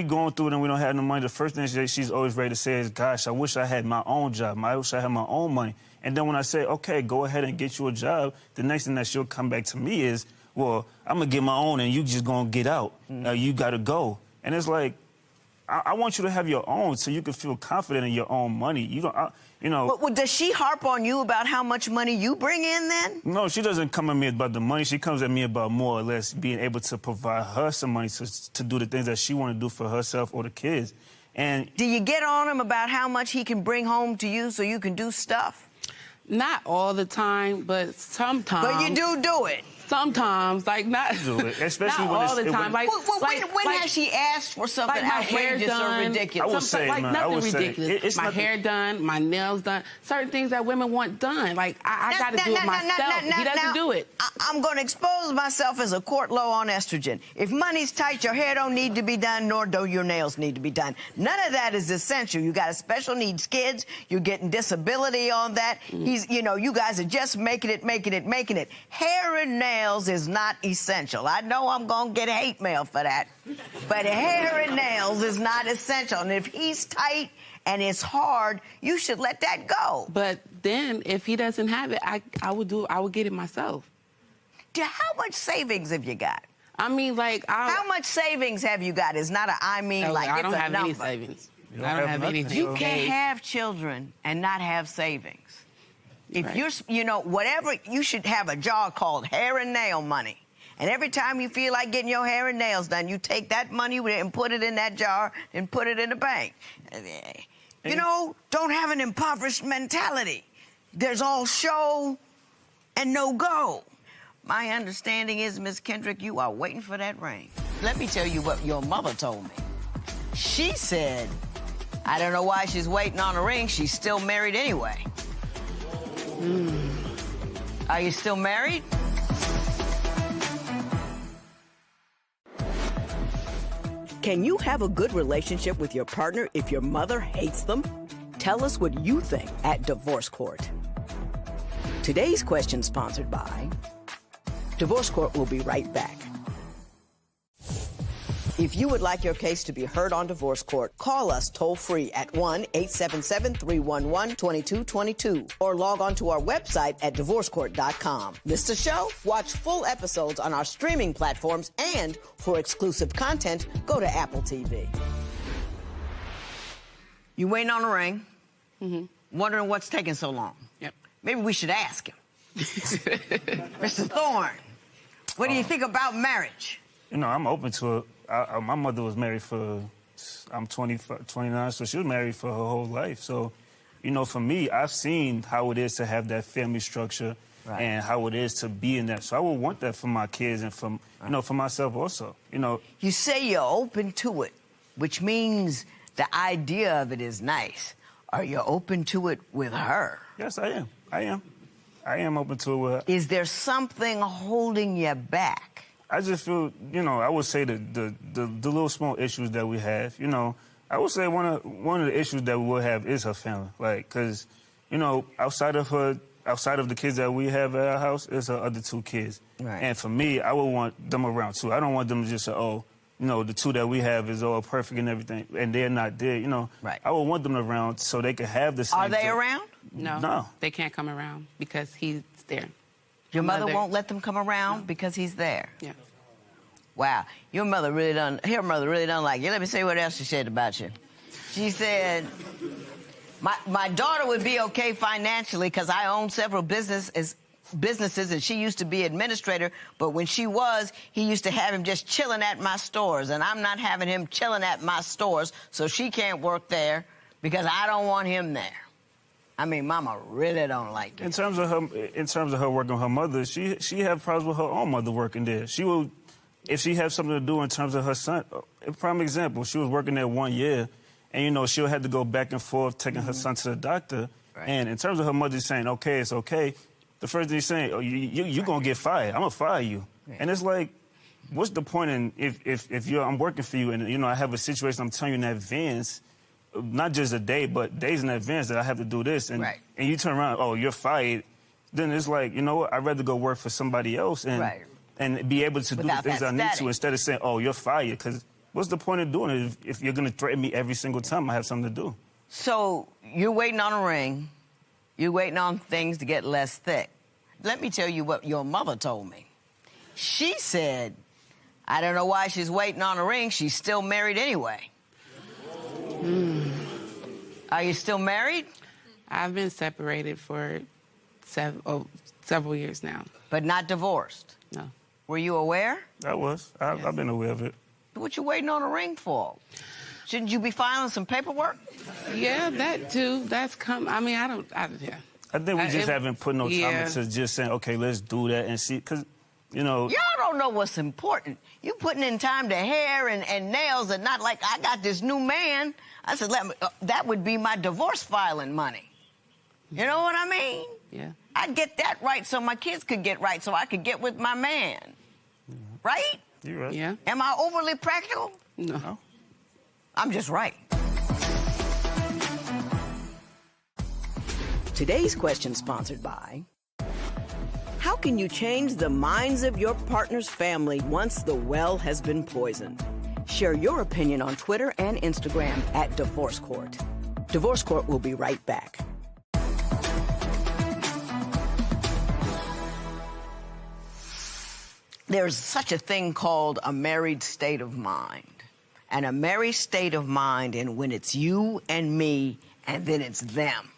Speaker 20: going through it and we don't have no money, the first thing she's always ready to say is, gosh, I wish I had my own job. I wish I had my own money. And then when I say, okay, go ahead and get you a job, the next thing that she'll come back to me is, well, I'm going to get my own and you just going to get out. You got to go. And it's like, I want you to have your own so you can feel confident in your own money. You don't, you know.
Speaker 1: Well, does she harp on you about how much money you bring in then?
Speaker 20: No, she doesn't come at me about the money. She comes at me about more or less being able to provide her some money to do the things that she want to do for herself or the kids. And
Speaker 1: do you get on him about how much he can bring home to you so you can do stuff?
Speaker 21: Not all the time, but sometimes.
Speaker 1: But you do it.
Speaker 21: Sometimes, like not.
Speaker 20: Do it, especially
Speaker 21: not
Speaker 20: when
Speaker 21: all the time.
Speaker 1: When has she asked for something
Speaker 21: like my hair
Speaker 1: outrageous
Speaker 21: done,
Speaker 1: or ridiculous?
Speaker 20: I would say,
Speaker 21: like
Speaker 20: man,
Speaker 21: nothing
Speaker 20: I would
Speaker 21: ridiculous.
Speaker 20: Say, it's
Speaker 21: my
Speaker 20: nothing.
Speaker 21: hair done, my nails done, certain things that women want done. Like I got to do it myself. He doesn't do it.
Speaker 1: I'm going to expose myself as a court low on estrogen. If money's tight, your hair don't need to be done, nor do your nails need to be done. None of that is essential. You got a special needs kids. You're getting disability on that. You guys are just making it. Hair and nails is not essential. I know I'm going to get hate mail for that, but hair and nails is not essential. And if he's tight and it's hard, you should let that go.
Speaker 21: But then if he doesn't have it, I would get it myself.
Speaker 1: How much savings have you got?
Speaker 21: I mean, like,
Speaker 1: how much savings have you got? It's not
Speaker 21: I don't have any savings. I don't have anything.
Speaker 1: You can't have children and not have savings. If you're, whatever, you should have a jar called hair and nail money. And every time you feel like getting your hair and nails done, you take that money and put it in that jar and put it in the bank. Don't have an impoverished mentality. There's all show and no go. My understanding is, Miss Kendrick, you are waiting for that ring. Let me tell you what your mother told me. She said, I don't know why she's waiting on a ring. She's still married anyway. Are you still married? Can you have a good relationship with your partner if your mother hates them? Tell us what you think at Divorce Court. Today's question sponsored by Divorce Court will be right back. If you would like your case to be heard on Divorce Court, call us toll-free at 1-877-311-2222 or log on to our website at divorcecourt.com. Missed a show? Watch full episodes on our streaming platforms, and for exclusive content, go to Apple TV. You waiting on a ring? Wondering what's taking so long?
Speaker 21: Yep.
Speaker 1: Maybe we should ask him. Mr. Thorne, what do you think about marriage?
Speaker 20: I'm open to it. My mother was married I'm 29, so she was married for her whole life. So, for me, I've seen how it is to have that family structure and how it is to be in that. So I would want that for my kids and for myself also,
Speaker 1: You say you're open to it, which means the idea of it is nice. Are you open to it with her?
Speaker 20: Yes, I am. I am open to it with her.
Speaker 1: Is there something holding you back?
Speaker 20: I just feel, I would say the little small issues that we have, I would say one of the issues that we will have is her family. Like, because, outside of the kids that we have at our house, is her other two kids.
Speaker 1: Right.
Speaker 20: And for me, I would want them around too. I don't want them to just say, the two that we have is all perfect and everything, and they're not there,
Speaker 1: Right.
Speaker 20: I would want them around so they can have the same.
Speaker 1: Are they around?
Speaker 21: No. They can't come around because he's there.
Speaker 1: Your mother won't let them come around because he's there?
Speaker 21: Yeah.
Speaker 1: Wow. Her mother really don't like you. Let me see what else she said about you. She said, my daughter would be okay financially because I own several businesses and she used to be administrator, but when she was, he used to have him just chilling at my stores, and I'm not having him chilling at my stores, so she can't work there because I don't want him there. I mean, Mama really don't like it.
Speaker 20: In terms of her working with her mother, she have problems with her own mother working there. She will, if she has something to do in terms of her son. A prime example, she was working there 1 year, and she'll have to go back and forth taking her son to the doctor. Right. And in terms of her mother saying, "Okay, it's okay," the first thing she's saying, "Oh, you're gonna get fired. I'm gonna fire you." Right. And it's like, what's the point in if I'm working for you and, you know, I have a situation I'm telling you in advance, not just a day, but days in advance that I have to do this, and you turn around, oh, you're fired, then it's like, you know what, I'd rather go work for somebody else and be able to do the things I need to instead of saying, oh, you're fired, because what's the point of doing it if you're going to threaten me every single time I have something to do?
Speaker 1: So you're waiting on a ring. You're waiting on things to get less thick. Let me tell you what your mother told me. She said, I don't know why she's waiting on a ring. She's still married anyway. Are you still married?
Speaker 21: I've been separated for several years now.
Speaker 1: But not divorced?
Speaker 21: No.
Speaker 1: Were you aware?
Speaker 20: I was. I've been aware of it.
Speaker 1: What you waiting on a ring for? Shouldn't you be filing some paperwork?
Speaker 21: Yeah, that too. That's I mean, yeah.
Speaker 20: I think we just haven't put no time into just saying, okay, let's do that and see, because, you know.
Speaker 1: Y'all don't know what's important. You putting in time to hair and nails and not like, I got this new man. I said, that would be my divorce filing money. You know what I mean?
Speaker 21: Yeah.
Speaker 1: I'd get that right so my kids could get right so I could get with my man. Right?
Speaker 20: You're right.
Speaker 21: Yeah.
Speaker 1: Am I overly practical?
Speaker 21: No.
Speaker 1: I'm just right. Today's question sponsored by... How can you change the minds of your partner's family once the well has been poisoned? Share your opinion on Twitter and Instagram at Divorce Court. Divorce Court will be right back. There's such a thing called a married state of mind. And a married state of mind, and when it's you and me, and then it's them.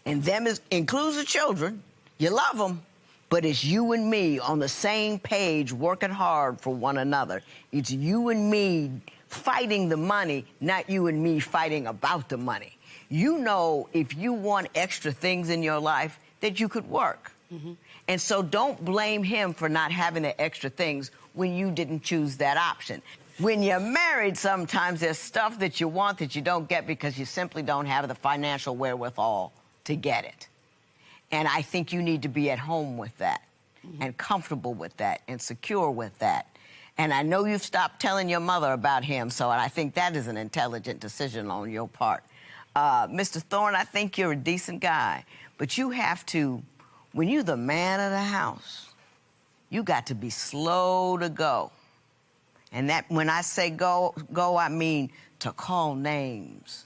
Speaker 1: And them includes the children. You love them. But it's you and me on the same page working hard for one another. It's you and me fighting the money, not you and me fighting about the money. You know, if you want extra things in your life, that you could work. And so don't blame him for not having the extra things when you didn't choose that option. When you're married, sometimes there's stuff that you want that you don't get because you simply don't have the financial wherewithal to get it. And I think you need to be at home with that and comfortable with that and secure with that. And I know you've stopped telling your mother about him, so I think that is an intelligent decision on your part. Mr. Thorne, I think you're a decent guy, but you have to, when you're the man of the house, you got to be slow to go. And that, when I say go, I mean to call names,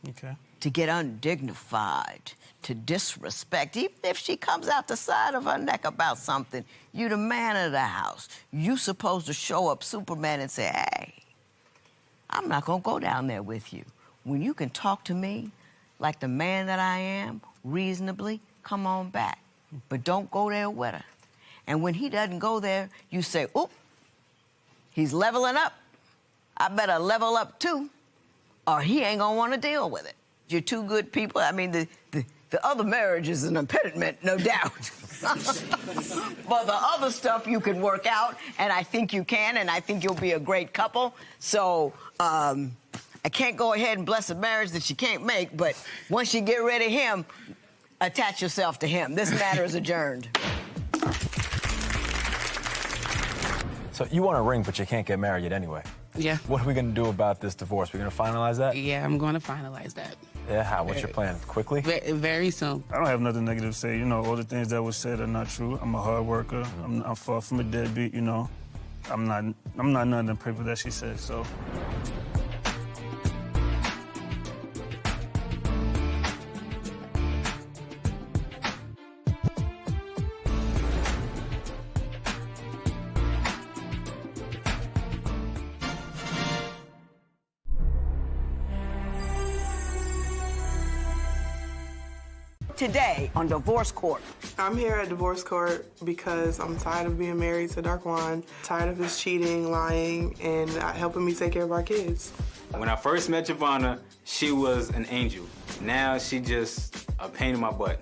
Speaker 1: to get undignified, to disrespect. Even if she comes out the side of her neck about something, you the man of the house. You supposed to show up Superman and say, hey, I'm not gonna go down there with you. When you can talk to me like the man that I am, reasonably, come on back. But don't go there with her. And when he doesn't go there, you say, oop, he's leveling up. I better level up too, or he ain't gonna wanna deal with it. You're two good people. I mean, the other marriage is an impediment, no doubt. But the other stuff you can work out, and I think you can, and I think you'll be a great couple. So I can't go ahead and bless a marriage that you can't make, but once you get rid of him, attach yourself to him. This matter is adjourned.
Speaker 18: So you want a ring, but you can't get married yet anyway.
Speaker 21: Yeah.
Speaker 18: What are we going to do about this divorce? We're going to finalize that?
Speaker 21: Yeah, I'm going to finalize that.
Speaker 18: Yeah, how? What's your plan? Quickly?
Speaker 21: Very soon.
Speaker 20: I don't have nothing negative to say. You know, all the things that were said are not true. I'm a hard worker. I'm far from a deadbeat, you know. I'm not none of the people that she said, so.
Speaker 1: Today on Divorce Court.
Speaker 3: I'm here at Divorce Court because I'm tired of being married to Darquan, tired of his cheating, lying, and not helping me take care of our kids.
Speaker 22: When I first met Giovanna, she was an angel. Now she just a pain in my butt.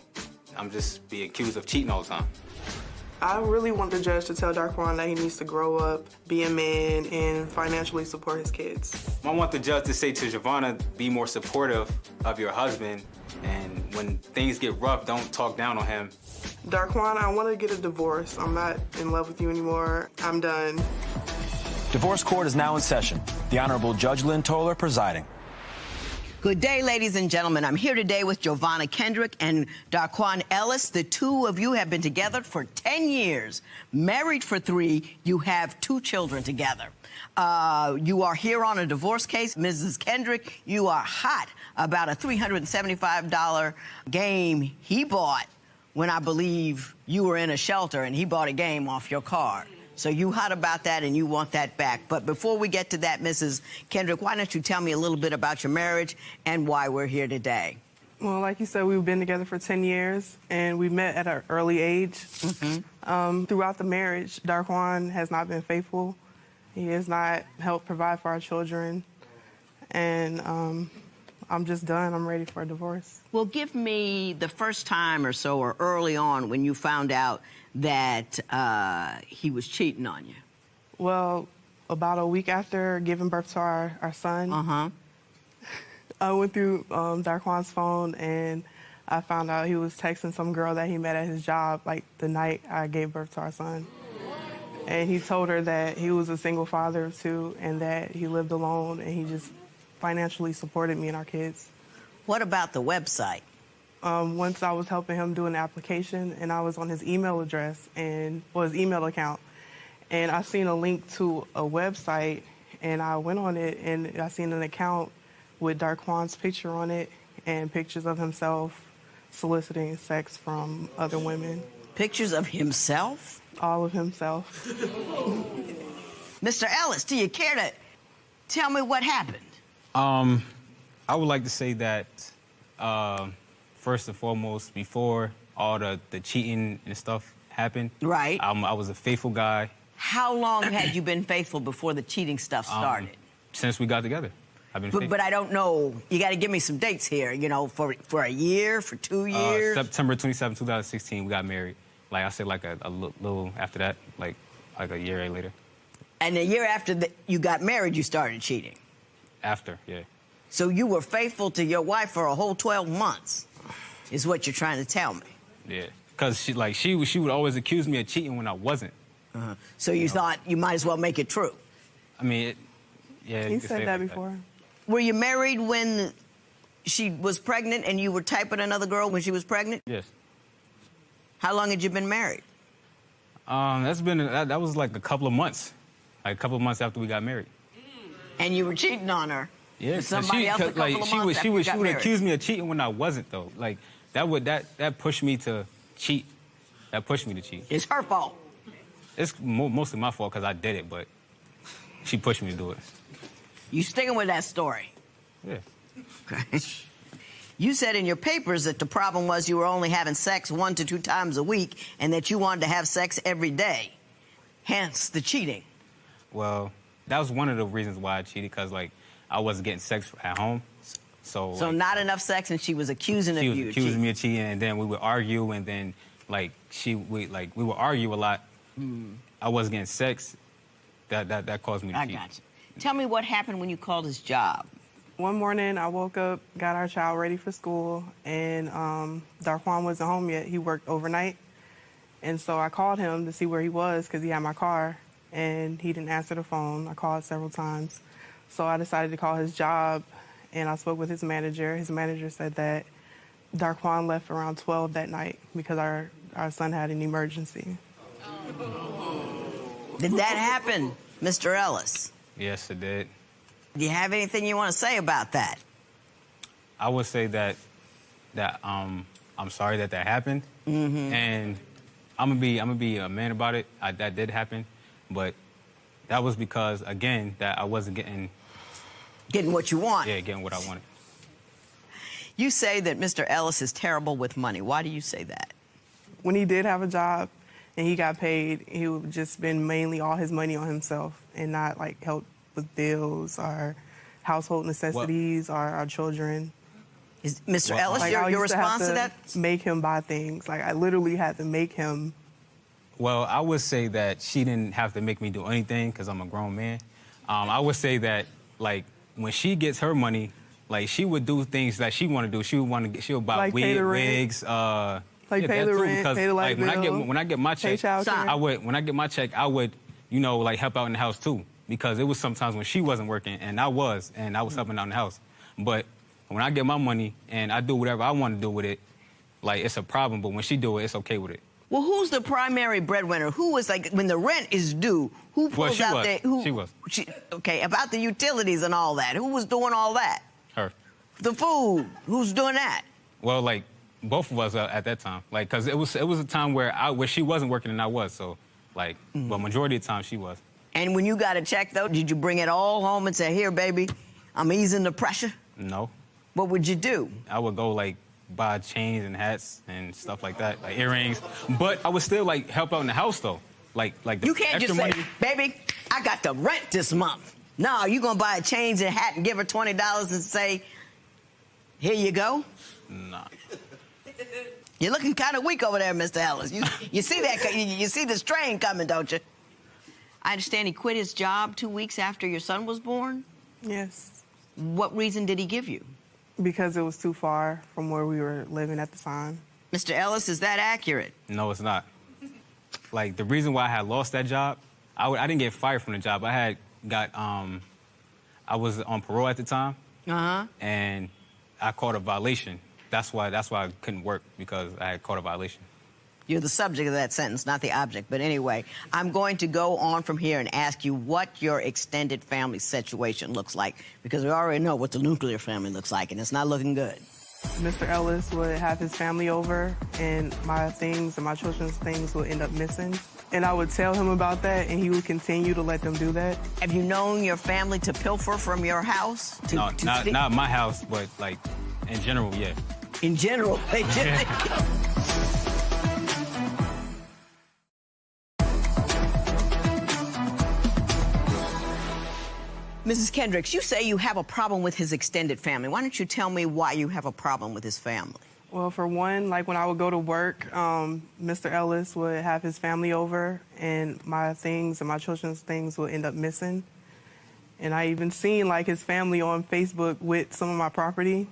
Speaker 22: I'm just being accused of cheating all the time.
Speaker 3: I really want the judge to tell Darquan that he needs to grow up, be a man, and financially support his kids.
Speaker 22: I want the judge to say to Giovanna, be more supportive of your husband, and when things get rough, don't talk down on him.
Speaker 3: Darquan, I want to get a divorce. I'm not in love with you anymore. I'm done.
Speaker 18: Divorce court is now in session. The Honorable Judge Lynn Toler presiding.
Speaker 1: Good day, ladies and gentlemen. I'm here today with Giovanna Kendrick and Darquan Ellis. The two of you have been together for 10 years, married for 3. You have 2 children together. You are here on a divorce case. Mrs. Kendrick, you are hot about a $375 game he bought when I believe you were in a shelter and he bought a game off your car. So you hot about that and you want that back. But before we get to that, Mrs. Kendrick, why don't you tell me a little bit about your marriage and why we're here today?
Speaker 3: Well, like you said, we've been together for 10 years, and we met at an early age. Throughout the marriage, Darquan has not been faithful. He has not helped provide for our children. And I'm just done. I'm ready for a divorce.
Speaker 1: Well, give me the first time or so, or early on, when you found out that he was cheating on you.
Speaker 3: Well, about a week after giving birth to our son, I went through Darquan's phone and I found out he was texting some girl that he met at his job, like the night I gave birth to our son. And he told her that he was a single father of 2 and that he lived alone and he just financially supported me and our kids.
Speaker 1: What about the website?
Speaker 3: Once I was helping him do an application and I was on his email address and his email account, and I seen a link to a website and I went on it and I seen an account with Darquan's picture on it and pictures of himself soliciting sex from other women.
Speaker 1: Pictures of himself?
Speaker 3: All of himself.
Speaker 1: Mr. Ellis, do you care to tell me what happened?
Speaker 22: I would like to say that first and foremost, before all the cheating and stuff happened,
Speaker 1: right?
Speaker 22: I was a faithful guy.
Speaker 1: How long had you been faithful before the cheating stuff started?
Speaker 22: Since we got together. I've been faithful.
Speaker 1: But I don't know. You got to give me some dates here. You know, for a year, for 2 years.
Speaker 22: September 27, 2016, we got married. Like I said, like a little after that, like a year later.
Speaker 1: And a year after you got married, you started cheating.
Speaker 22: After, yeah.
Speaker 1: So you were faithful to your wife for a whole 12 months, is what you're trying to tell me.
Speaker 22: Yeah, because she would always accuse me of cheating when I wasn't.
Speaker 1: So you thought you might as well make it true.
Speaker 22: I mean, yeah.
Speaker 3: He said that before.
Speaker 1: Were you married when she was pregnant and you were typing another girl when she was pregnant?
Speaker 22: Yes.
Speaker 1: How long had you been married?
Speaker 22: That was like a couple of months. Like a couple of months after we got married.
Speaker 1: And you were cheating on her?
Speaker 22: Yeah,
Speaker 1: somebody else a couple of months
Speaker 22: she would
Speaker 1: married.
Speaker 22: accuse me of cheating when I wasn't, though. Like that pushed me to cheat. That pushed me to cheat.
Speaker 1: It's her fault.
Speaker 22: It's mostly my fault because I did it, but she pushed me to do it.
Speaker 1: You sticking with that story?
Speaker 22: Yeah.
Speaker 1: Okay. You said in your papers that the problem was you were only having sex 1 to 2 times a week and that you wanted to have sex every day. Hence the cheating.
Speaker 22: Well, that was one of the reasons why I cheated, because like I wasn't getting sex at home. So like,
Speaker 1: not enough sex, and she was accusing
Speaker 22: she was
Speaker 1: you.
Speaker 22: accusing me of cheating, and then we would argue, and then like we would argue a lot. I wasn't getting sex. That caused me to cheat.
Speaker 1: I got you. Tell me what happened when you called his job.
Speaker 3: One morning, I woke up, got our child ready for school, and Darquan wasn't home yet. He worked overnight. And so I called him to see where he was because he had my car, and he didn't answer the phone. I called several times. So I decided to call his job, and I spoke with his manager. His manager said that Darquan left around 12 that night because our son had an emergency.
Speaker 1: Did that happen, Mr. Ellis?
Speaker 22: Yes, it did.
Speaker 1: Do you have anything you want to say about that?
Speaker 22: I would say that I'm sorry that happened, and I'm gonna be a man about it. That did happen, but that was because again that I wasn't getting
Speaker 1: what you want.
Speaker 22: Yeah, getting what I wanted.
Speaker 1: You say that Mr. Ellis is terrible with money. Why do you say that?
Speaker 3: When he did have a job and he got paid, he would just spend mainly all his money on himself and not like help with bills or household necessities or our children.
Speaker 1: Is Mr. Ellis your response to that?
Speaker 3: Make him buy things. Like I literally had to make him.
Speaker 22: Well, I would say that she didn't have to make me do anything because I'm a grown man. I would say that like when she gets her money, like she would do things that she want to do. She would buy
Speaker 3: like
Speaker 22: wigs.
Speaker 3: Like pay the rent, pay the light bill,
Speaker 22: when I get my check,
Speaker 3: pay child care.
Speaker 22: when I get my check, I would like help out in the house too. because it was sometimes when she wasn't working and I was helping out in the house. But when I get my money and I do whatever I want to do with it, like, it's a problem. But when she do it, it's okay with it.
Speaker 1: Well, who's the primary breadwinner? Who was, like, when the rent is due, who pulls out there?
Speaker 22: She was.
Speaker 1: Okay, about the utilities and all that. Who was doing all that?
Speaker 22: Her.
Speaker 1: The food, who's doing that?
Speaker 22: Well, like, both of us at that time. Like, because it was a time where she wasn't working and I was. So, like, but majority of the time she was.
Speaker 1: And when you got a check, though, did you bring it all home and say, here, baby, I'm easing the pressure?
Speaker 22: No.
Speaker 1: What would you do?
Speaker 22: I would go, like, buy chains and hats and stuff like that, like earrings. But I would still, like, help out in the house, though. Like the
Speaker 1: you can't
Speaker 22: extra
Speaker 1: just say,
Speaker 22: money.
Speaker 1: baby, I got the rent this month. No, you gonna buy a chains and hat and give her $20 and say, here you go?
Speaker 22: Nah.
Speaker 1: You're looking kind of weak over there, Mr. Ellis. You see that? You see the strain coming, don't you? I understand he quit his job 2 weeks after your son was born?
Speaker 3: Yes.
Speaker 1: What reason did he give you?
Speaker 3: Because it was too far from where we were living at the time.
Speaker 1: Mr. Ellis, is that accurate?
Speaker 22: No, it's not. Like, the reason why I had lost that job, I didn't get fired from the job. I was on parole at the time.
Speaker 1: Uh-huh.
Speaker 22: And I caught a violation. That's why I couldn't work, because I had caught a violation.
Speaker 1: You're the subject of that sentence, not the object. But anyway, I'm going to go on from here and ask you what your extended family situation looks like, because we already know what the nuclear family looks like, and it's not looking good.
Speaker 3: Mr. Ellis would have his family over, and my things and my children's things would end up missing. And I would tell him about that, and he would continue to let them do that.
Speaker 1: Have you known your family to pilfer from your house?
Speaker 22: No, not my house, but, like, in general, yeah.
Speaker 1: In general? Mrs. Kendricks, you say you have a problem with his extended family. Why don't you tell me why you have a problem with his family?
Speaker 3: Well, for one, like when I would go to work, Mr. Ellis would have his family over, and my things and my children's things would end up missing. And I even seen, like, his family on Facebook with some of my property.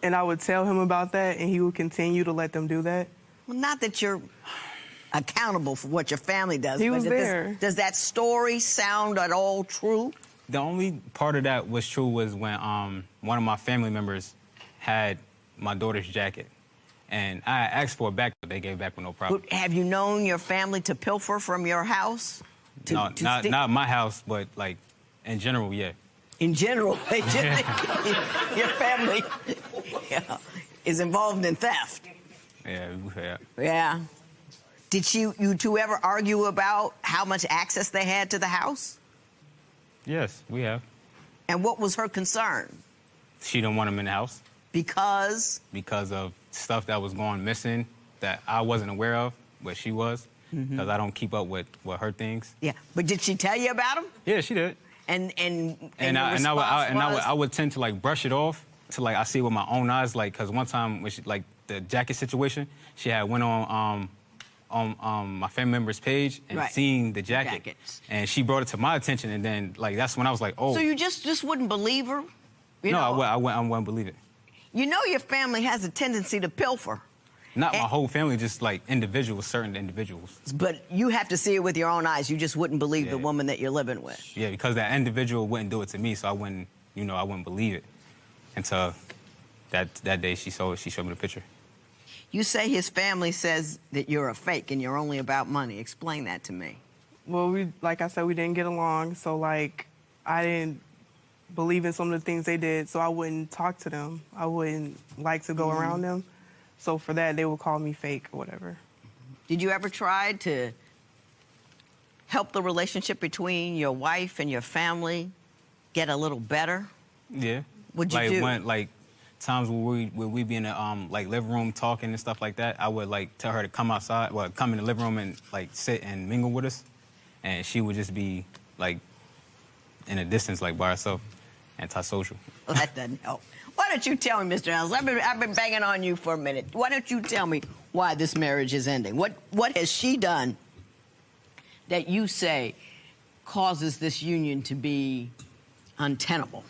Speaker 3: And I would tell him about that, and he would continue to let them do that.
Speaker 1: Well, not that you're accountable for what your family does.
Speaker 3: He was there.
Speaker 1: Does that story sound at all true?
Speaker 22: The only part of that was true was when one of my family members had my daughter's jacket. And I asked for it back, but they gave it back with no problem.
Speaker 1: But have you known your family to pilfer from your house?
Speaker 22: Not my house, but, like, in general, yeah.
Speaker 1: In general? Your family is involved in theft?
Speaker 22: Yeah.
Speaker 1: Yeah. Did you two ever argue about how much access they had to the house?
Speaker 22: Yes, we have.
Speaker 1: And what was her concern?
Speaker 22: She didn't want him in the house.
Speaker 1: Because?
Speaker 22: Because of stuff that was going missing that I wasn't aware of, but she was. Because I don't keep up with her things.
Speaker 1: Yeah, but did she tell you about them?
Speaker 22: Yeah, she did.
Speaker 1: And
Speaker 22: I would tend to, like, brush it off to, like, I see it with my own eyes, like, because one time when she, like, the jacket situation, she had went on my family member's page and seen the jacket. And she brought it to my attention, and then, like, that's when I was like, oh.
Speaker 1: So you just wouldn't believe her?
Speaker 22: I wouldn't believe it.
Speaker 1: You know your family has a tendency to pilfer.
Speaker 22: Not my whole family, just, like, certain individuals.
Speaker 1: But you have to see it with your own eyes. You just wouldn't believe the woman that you're living with.
Speaker 22: Yeah, because that individual wouldn't do it to me, so I wouldn't believe it until that day she showed me the picture.
Speaker 1: You say his family says that you're a fake and you're only about money. Explain that to me.
Speaker 3: Well, like I said, we didn't get along, so, like, I didn't believe in some of the things they did, so I wouldn't talk to them. I wouldn't like to go around them. So for that, they would call me fake or whatever.
Speaker 1: Did you ever try to help the relationship between your wife and your family get a little better?
Speaker 22: Yeah.
Speaker 1: What'd you do?
Speaker 22: Like, times where we be in the like living room talking and stuff like that, I would, like, tell her to come outside, come in the living room and, like, sit and mingle with us, and she would just be, like, in a distance, like, by herself, antisocial.
Speaker 1: Well, that doesn't help. Why don't you tell me, Mr. Ellis? I've been banging on you for a minute. Why don't you tell me why this marriage is ending? What has she done that you say causes this union to be untenable?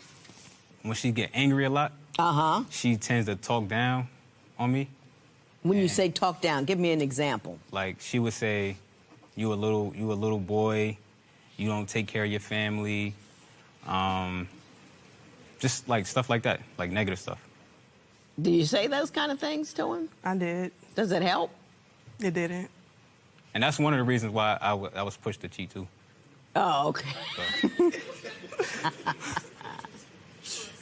Speaker 22: When she get angry a lot, she tends to talk down on me.
Speaker 1: When you say talk down, give me an example.
Speaker 22: Like, she would say, you a little boy, you don't take care of your family. Just like stuff like that, like negative stuff.
Speaker 1: Do you say those kind of things to him?
Speaker 3: I did.
Speaker 1: Does it help?
Speaker 3: It didn't.
Speaker 22: And that's one of the reasons why I was pushed to cheat too.
Speaker 1: Oh, okay.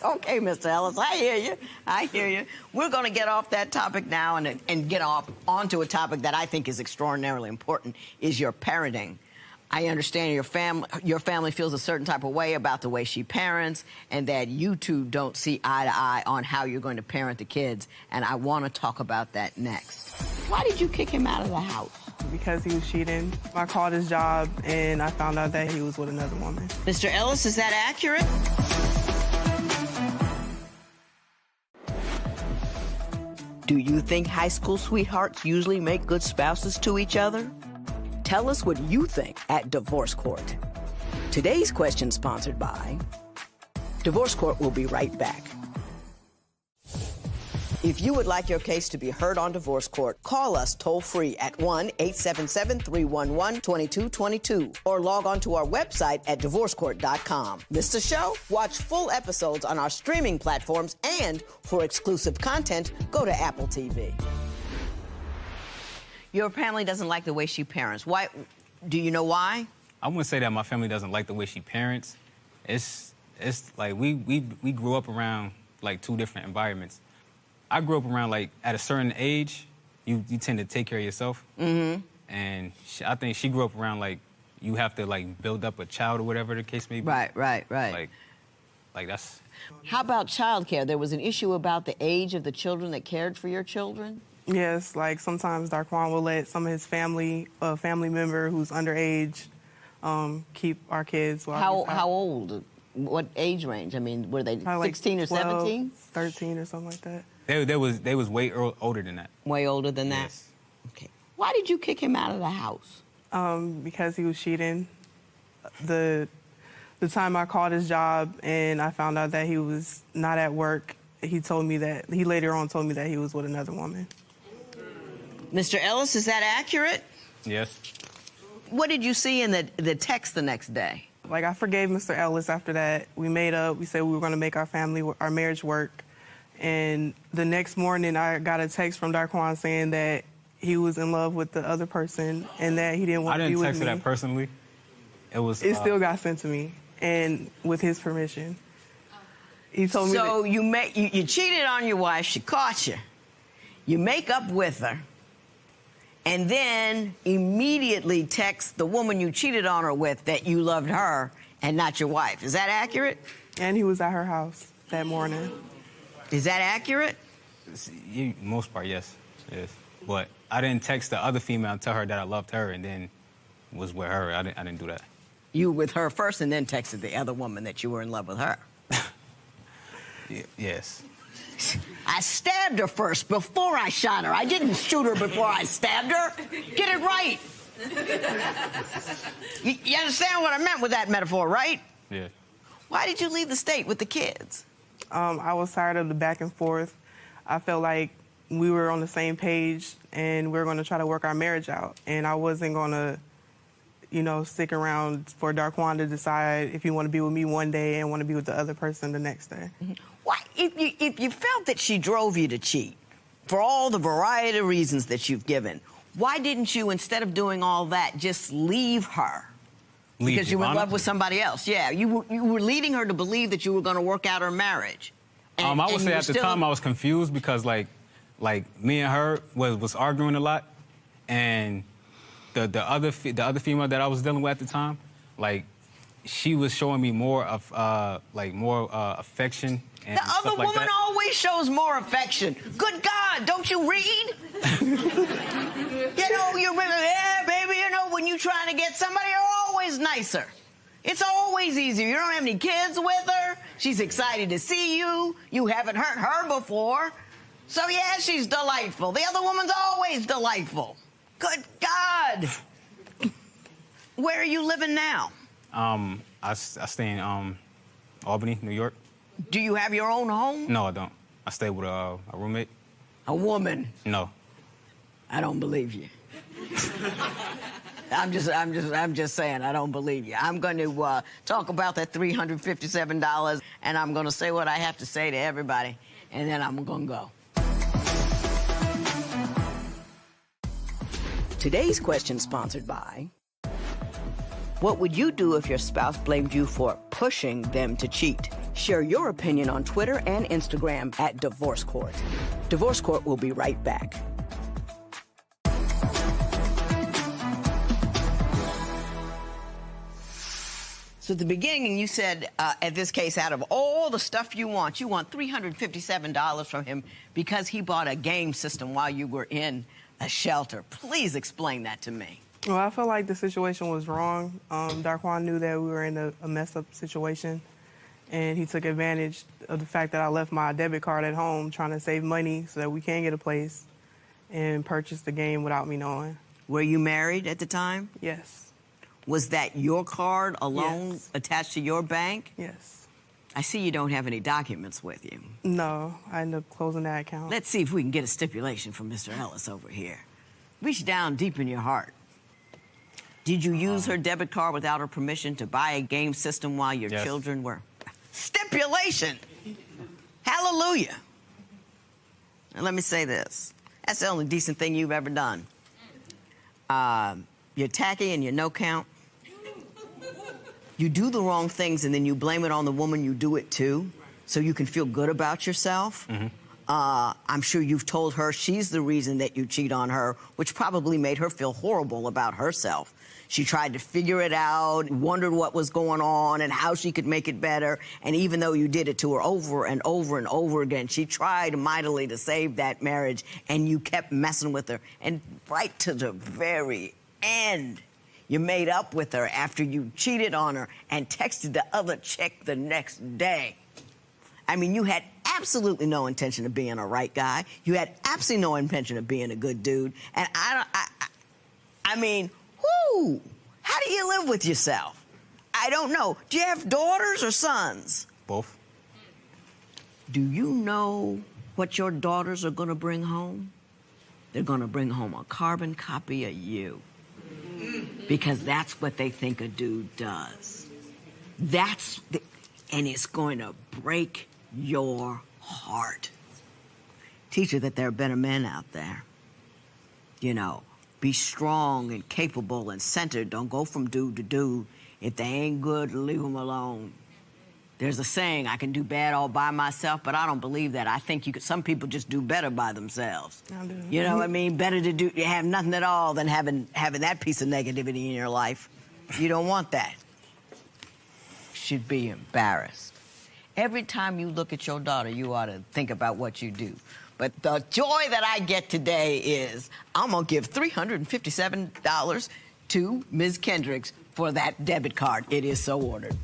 Speaker 1: Okay, Mr. Ellis, I hear you. I hear you. We're going to get off that topic now and get off onto a topic that I think is extraordinarily important, is your parenting. I understand your family feels a certain type of way about the way she parents, and that you two don't see eye to eye on how you're going to parent the kids, and I want to talk about that next. Why did you kick him out of the house?
Speaker 3: Because he was cheating. I called his job, and I found out that he was with another woman.
Speaker 1: Mr. Ellis, is that accurate? Do you think high school sweethearts usually make good spouses to each other? Tell us what you think at Divorce Court. Today's question sponsored by Divorce Court. Will be right back. If you would like your case to be heard on Divorce Court, call us toll-free at 1-877-311-2222 or log on to our website at divorcecourt.com. Missed a show? Watch full episodes on our streaming platforms, and for exclusive content, go to Apple TV. Your family doesn't like the way she parents. Why? Do you know why?
Speaker 22: I wouldn't say that my family doesn't like the way she parents. It's like we grew up around like two different environments. I grew up around, like, at a certain age, you tend to take care of yourself. Mm-hmm. And I think she grew up around, like, you have to, like, build up a child or whatever the case may be.
Speaker 1: Right.
Speaker 22: Like that's...
Speaker 1: How about child care? There was an issue about the age of the children that cared for your children?
Speaker 3: Yes, like sometimes Darquan will let some of his family member who's underage keep our kids. While
Speaker 1: How old? What age range? I mean, were they 16 or 17?
Speaker 3: 13 or something like that.
Speaker 22: They was way older than that.
Speaker 1: Way older than that?
Speaker 22: Yes.
Speaker 1: Okay. Why did you kick him out of the house?
Speaker 3: Because he was cheating. The time I called his job and I found out that he was not at work, he later on told me that he was with another woman.
Speaker 1: Mr. Ellis, is that accurate?
Speaker 22: Yes.
Speaker 1: What did you see in the text the next day?
Speaker 3: Like, I forgave Mr. Ellis after that. We made up. We said we were going to make our marriage work. And the next morning, I got a text from Darquan saying that he was in love with the other person and that he didn't want to be with me.
Speaker 22: I didn't text her that personally. It
Speaker 3: still got sent to me, and with his permission. He told me.
Speaker 1: So you cheated on your wife. She caught you. You make up with her, and then immediately text the woman you cheated on her with that you loved her and not your wife. Is that accurate?
Speaker 3: And he was at her house that morning.
Speaker 1: Is that accurate?
Speaker 22: Most part, yes. But I didn't text the other female and tell her that I loved her and then was with her. I didn't do that.
Speaker 1: You were with her first and then texted the other woman that you were in love with her.
Speaker 22: Yes.
Speaker 1: I stabbed her first before I shot her. I didn't shoot her before I stabbed her. Get it right. You understand what I meant with that metaphor, right?
Speaker 22: Yeah.
Speaker 1: Why did you leave the state with the kids?
Speaker 3: I was tired of the back and forth. I felt like we were on the same page and we were going to try to work our marriage out. And I wasn't going to, stick around for Darquan to decide if he want to be with me one day and want to be with the other person the next day.
Speaker 1: Mm-hmm. Why, if you felt that she drove you to cheat, for all the variety of reasons that you've given, why didn't you, instead of doing all that, just leave her? Because you were in love with somebody else. Yeah, you were leading her to believe that you were going to work out her marriage.
Speaker 22: I would say at the time I was confused because like me and her was arguing a lot, and the other female that I was dealing with at the time, like she was showing me more of affection. And
Speaker 1: the other woman
Speaker 22: like
Speaker 1: always shows more affection. Good God, don't you read? Yeah, baby, when you're trying to get somebody, you're always nicer. It's always easier. You don't have any kids with her. She's excited to see you. You haven't hurt her before. So, yeah, she's delightful. The other woman's always delightful. Good God. Where are you living now?
Speaker 22: I stay in Albany, New York.
Speaker 1: Do you have your own home?
Speaker 22: No, I don't. I stay with a roommate.
Speaker 1: A woman?
Speaker 22: No.
Speaker 1: I don't believe you. I'm just saying, I don't believe you. I'm going to talk about that $357, and I'm going to say what I have to say to everybody, and then I'm going to go. Today's question sponsored by, what would you do if your spouse blamed you for pushing them to cheat? Share your opinion on Twitter and Instagram at Divorce Court. Divorce Court will be right back. So at the beginning, you said, at this case, out of all the stuff you want $357 from him because he bought a game system while you were in a shelter. Please explain that to me.
Speaker 3: Well, I feel like the situation was wrong. Darquan knew that we were in a messed-up situation, and he took advantage of the fact that I left my debit card at home trying to save money so that we can get a place and purchase the game without me knowing.
Speaker 1: Were you married at the time?
Speaker 3: Yes.
Speaker 1: Was that your card alone
Speaker 3: Yes.
Speaker 1: attached to your bank?
Speaker 3: Yes.
Speaker 1: I see you don't have any documents with you.
Speaker 3: No, I ended up closing that account.
Speaker 1: Let's see if we can get a stipulation from Mr. Ellis over here. Reach down deep in your heart. Did you use her debit card without her permission to buy a game system while your children were... Stipulation! Hallelujah! And let me say this. That's the only decent thing you've ever done. You're tacky and you're no count. You do the wrong things and then you blame it on the woman you do it to so you can feel good about yourself. I'm sure you've told her she's the reason that you cheat on her, which probably made her feel horrible about herself. She tried to figure it out, wondered what was going on and how she could make it better. And even though you did it to her over and over and over again, she tried mightily to save that marriage, and you kept messing with her. And right to the very end, you made up with her after you cheated on her and texted the other chick the next day. I mean, you had absolutely no intention of being a right guy. You had absolutely no intention of being a good dude. And I mean, whoo, how do you live with yourself? I don't know. Do you have daughters or sons?
Speaker 22: Both.
Speaker 1: Do you know what your daughters are going to bring home? They're going to bring home a carbon copy of you. Because that's what they think a dude does. And it's going to break your heart. Teach her that there are better men out there. You know, be strong and capable and centered. Don't go from dude to dude. If they ain't good, leave them alone. There's a saying, I can do bad all by myself, but I don't believe that. I think some people just do better by themselves.
Speaker 3: I do.
Speaker 1: You know what I mean? Better to have nothing at all than having that piece of negativity in your life. You don't want that. Should be embarrassed. Every time you look at your daughter, you ought to think about what you do. But the joy that I get today is I'm going to give $357 to Ms. Kendricks for that debit card. It is so ordered.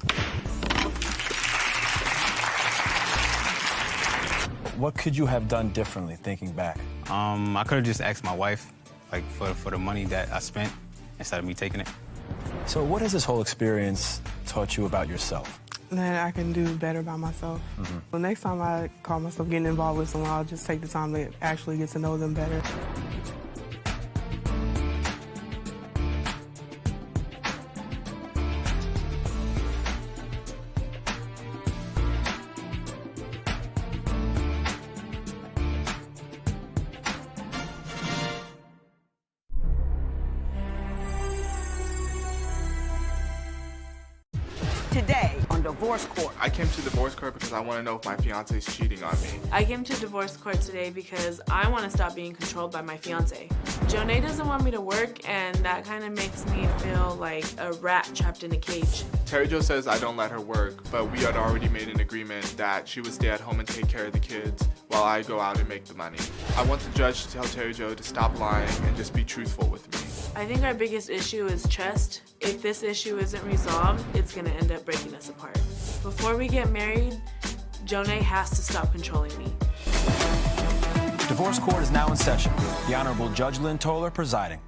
Speaker 18: What could you have done differently, thinking back?
Speaker 22: I could have just asked my wife, like, for the money that I spent instead of me taking it.
Speaker 18: So what has this whole experience taught you about yourself?
Speaker 3: That I can do better by myself. The next time I call myself getting involved with someone, I'll just take the time to actually get to know them better.
Speaker 1: Today on Divorce Court.
Speaker 2: I came to Divorce Court because I want to know if my fiance is cheating on me.
Speaker 5: I came to Divorce Court today because I want to stop being controlled by my fiance. Jonay doesn't want me to work, and that kind of makes me feel like a rat trapped in a cage.
Speaker 2: Terry Jo says I don't let her work, but we had already made an agreement that she would stay at home and take care of the kids while I go out and make the money. I want the judge to tell Terry Jo to stop lying and just be truthful with me.
Speaker 5: I think our biggest issue is trust. If this issue isn't resolved, it's going to end up breaking us apart. Before we get married, Jonay has to stop controlling me.
Speaker 18: Divorce Court is now in session. The Honorable Judge Lynn Toler presiding.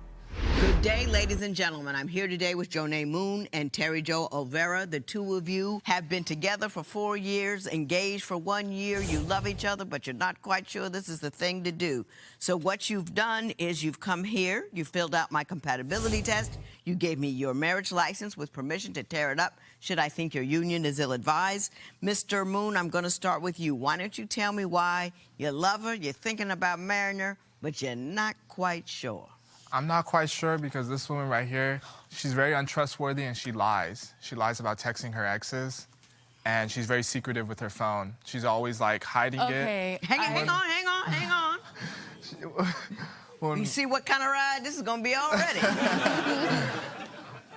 Speaker 1: Good day, ladies and gentlemen. I'm here today with Jonay Moon and Terry Jo Olvera. The two of you have been together for 4 years, engaged for 1 year. You love each other, but you're not quite sure this is the thing to do. So what you've done is you've come here, you filled out my compatibility test, you gave me your marriage license with permission to tear it up should I think your union is ill-advised. Mr. Moon, I'm going to start with you. Why don't you tell me why you love her, you're thinking about marrying her, but you're not quite sure?
Speaker 2: I'm not quite sure because this woman right here, she's very untrustworthy and she lies. She lies about texting her exes, and she's very secretive with her phone. She's always like hiding it.
Speaker 1: Hang on. You see what kind of ride this is gonna be already.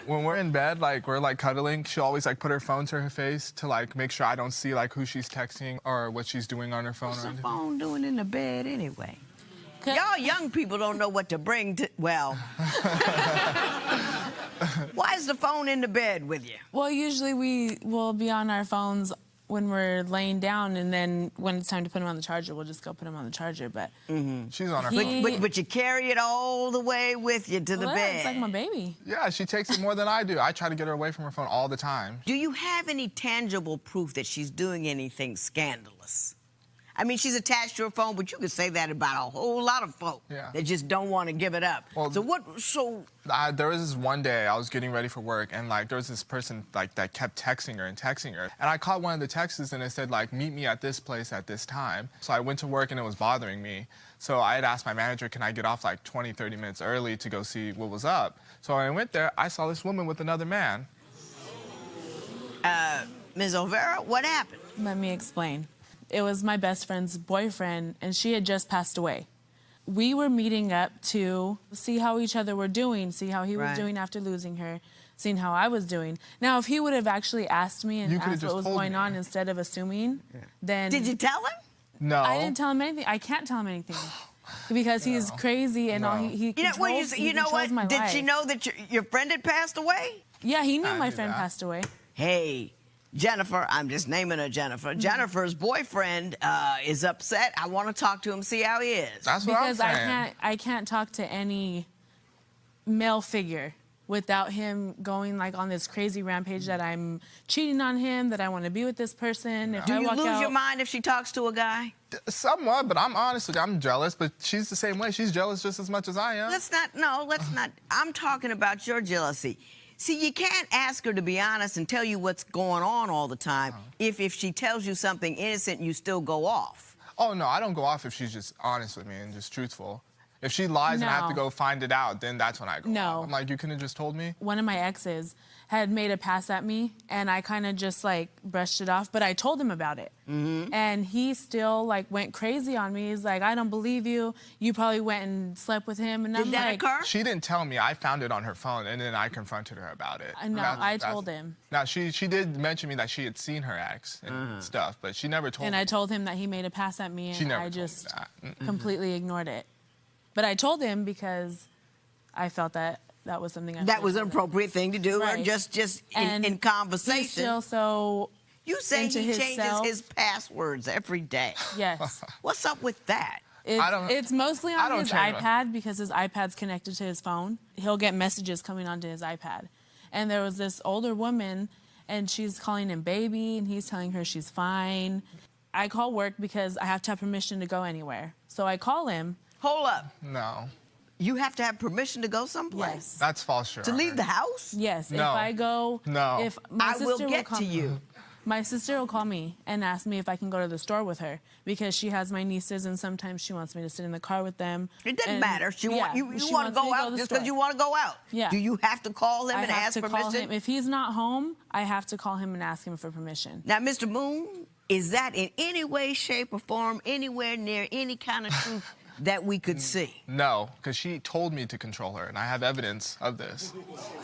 Speaker 2: When we're in bed, like we're like cuddling, she'll always like put her phone to her face to like make sure I don't see like who she's texting or what she's doing on her phone.
Speaker 1: What's her phone doing in the bed anyway? Y'all young people don't know what to bring to, well. Why is the phone in the bed with you?
Speaker 5: Well, usually we will be on our phones when we're laying down, and then when it's time to put them on the charger, we'll just go put them on the charger. But
Speaker 2: she's on her
Speaker 1: phone. But you carry it all the way with you to the bed.
Speaker 5: It's like my baby.
Speaker 2: Yeah, she takes it more than I do. I try to get her away from her phone all the time.
Speaker 1: Do you have any tangible proof that she's doing anything scandalous? I mean, she's attached to her phone, but you could say that about a whole lot of folk that just don't want to give it up.
Speaker 2: Well, there was this one day I was getting ready for work, and like there was this person like that kept texting her, and I caught one of the texts and it said like, meet me at this place at this time. So I went to work and it was bothering me. So I had asked my manager, can I get off like 20, 30 minutes early to go see what was up? So when I went there, I saw this woman with another man.
Speaker 1: Ms. Olvera, what happened?
Speaker 5: Let me explain. It was my best friend's boyfriend, and she had just passed away. We were meeting up to see how each other were doing, see how he was doing after losing her, seeing how I was doing. Now, if he would have actually asked me and asked what was going on instead of assuming, then...
Speaker 1: Did you tell him?
Speaker 2: No.
Speaker 5: I didn't tell him anything. I can't tell him anything. Because he's crazy and all he controls,
Speaker 1: you know what?
Speaker 5: My
Speaker 1: Did
Speaker 5: life.
Speaker 1: she know that your friend had passed away?
Speaker 5: Yeah, he knew my friend passed away.
Speaker 1: Hey, Jennifer, I'm just naming her Jennifer. Jennifer's boyfriend is upset. I want to talk to him, see how he is.
Speaker 2: That's what I'm saying.
Speaker 5: Because I can't talk to any male figure without him going like on this crazy rampage that I'm cheating on him, that I want to be with this person. If
Speaker 1: Do
Speaker 5: I
Speaker 1: you
Speaker 5: walk
Speaker 1: lose
Speaker 5: out,
Speaker 1: your mind if she talks to a guy?
Speaker 2: Somewhat, but I'm jealous, but she's the same way. She's jealous just as much as I am.
Speaker 1: Let's not. I'm talking about your jealousy. See, you can't ask her to be honest and tell you what's going on all the time. If she tells you something innocent, you still go off.
Speaker 2: Oh, no, I don't go off if she's just honest with me and just truthful. If she lies and I have to go find it out, then that's when I go off. I'm like, you couldn't have just told me?
Speaker 5: One of my exes had made a pass at me, and I kind of just, like, brushed it off, but I told him about it. And he still, like, went crazy on me. He's like, I don't believe you. You probably went and slept with him. And
Speaker 1: Did that occur?
Speaker 2: She didn't tell me. I found it on her phone, and then I confronted her about it.
Speaker 5: No, I told him.
Speaker 2: Now, she did mention me that she had seen her ex and stuff, but she never told me.
Speaker 5: And I told him that he made a pass at me, and I just completely ignored it. But I told him because I felt that was something
Speaker 1: that was an appropriate thing to do, or just in conversation.
Speaker 5: He's still so
Speaker 1: you say
Speaker 5: into
Speaker 1: he changes
Speaker 5: himself.
Speaker 1: his passwords every day.
Speaker 5: Yes.
Speaker 1: What's up with that?
Speaker 5: It's mostly on his iPad because his iPad's connected to his phone. He'll get messages coming onto his iPad. And there was this older woman, and she's calling him baby, and he's telling her she's fine. I call work because I have to have permission to go anywhere. So I call him.
Speaker 1: Hold up.
Speaker 2: No.
Speaker 1: You have to have permission to go someplace?
Speaker 5: Yes.
Speaker 2: That's false, sure.
Speaker 1: To leave the house?
Speaker 5: Yes.
Speaker 2: No.
Speaker 5: If I go...
Speaker 2: No.
Speaker 5: If my
Speaker 1: I will
Speaker 5: sister
Speaker 1: get
Speaker 5: call
Speaker 1: to
Speaker 5: me.
Speaker 1: you.
Speaker 5: My sister will call me and ask me if I can go to the store with her because she has my nieces and sometimes she wants me to sit in the car with them.
Speaker 1: It doesn't matter. You want to go out just because you want to go out.
Speaker 5: Yeah.
Speaker 1: Do you have to call him and ask permission?
Speaker 5: Call him. If he's not home, I have to call him and ask him for permission.
Speaker 1: Now, Mr. Moon, is that in any way, shape, or form anywhere near any kind of truth that we could see?
Speaker 2: No, because she told me to control her, and I have evidence of this.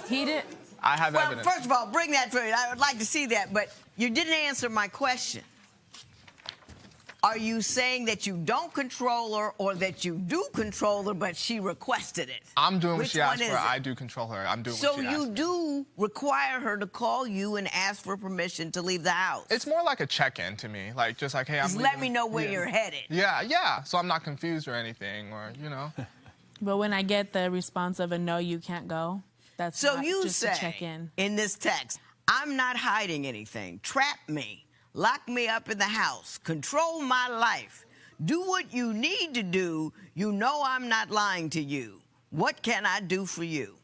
Speaker 5: He did.
Speaker 2: I have evidence.
Speaker 1: Well, first of all, bring that for me. I would like to see that, but you didn't answer my question. Are you saying that you don't control her or that you do control her, but she requested it?
Speaker 2: I'm doing what
Speaker 1: Which
Speaker 2: she asked
Speaker 1: one
Speaker 2: for.
Speaker 1: is it?
Speaker 2: I do control her. I'm doing
Speaker 1: So
Speaker 2: what she asked
Speaker 1: you do require her to call you and ask for permission to leave the house?
Speaker 2: It's more like a check-in to me. Like, just like, hey, I'm
Speaker 1: Just
Speaker 2: leaving.
Speaker 1: let me know where you're headed.
Speaker 2: Yeah. So I'm not confused or anything, or, you know.
Speaker 5: But when I get the response of a no, you can't go, that's
Speaker 1: So
Speaker 5: not
Speaker 1: you
Speaker 5: just
Speaker 1: say
Speaker 5: to check in.
Speaker 1: this text, I'm not hiding anything. Trap me. Lock me up in the house. Control my life. Do what you need to do. You know I'm not lying to you. What can I do for you?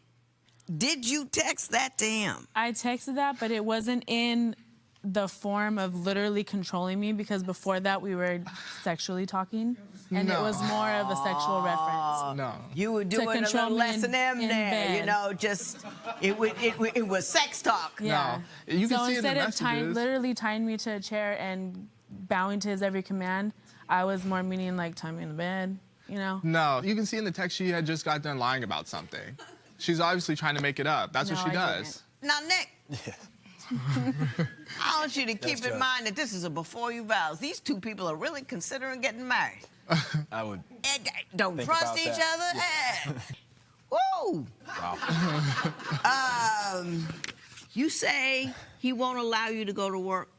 Speaker 1: Did you text that to him?
Speaker 5: I texted that, but it wasn't in the form of literally controlling me, because before that we were sexually talking, and it was more of a sexual reference.
Speaker 2: No.
Speaker 1: You were doing a little less than them there,
Speaker 5: bed.
Speaker 1: you know, just, it was sex talk.
Speaker 5: Yeah.
Speaker 2: No. You can
Speaker 5: so
Speaker 2: see in the
Speaker 5: instead of
Speaker 2: messages.
Speaker 5: literally tying me to a chair and bowing to his every command, I was more meaning like tie me in the bed, you know?
Speaker 2: No, you can see in the text she had just got done lying about something. She's obviously trying to make it up. That's what she does.
Speaker 1: Now, Nick, I want you to keep in mind that this is a before you vows. These two people are really considering getting married.
Speaker 18: I would.
Speaker 1: And don't
Speaker 18: think
Speaker 1: trust
Speaker 18: about
Speaker 1: each
Speaker 18: that.
Speaker 1: other. Woo!
Speaker 18: Wow.
Speaker 1: You say he won't allow you to go to work.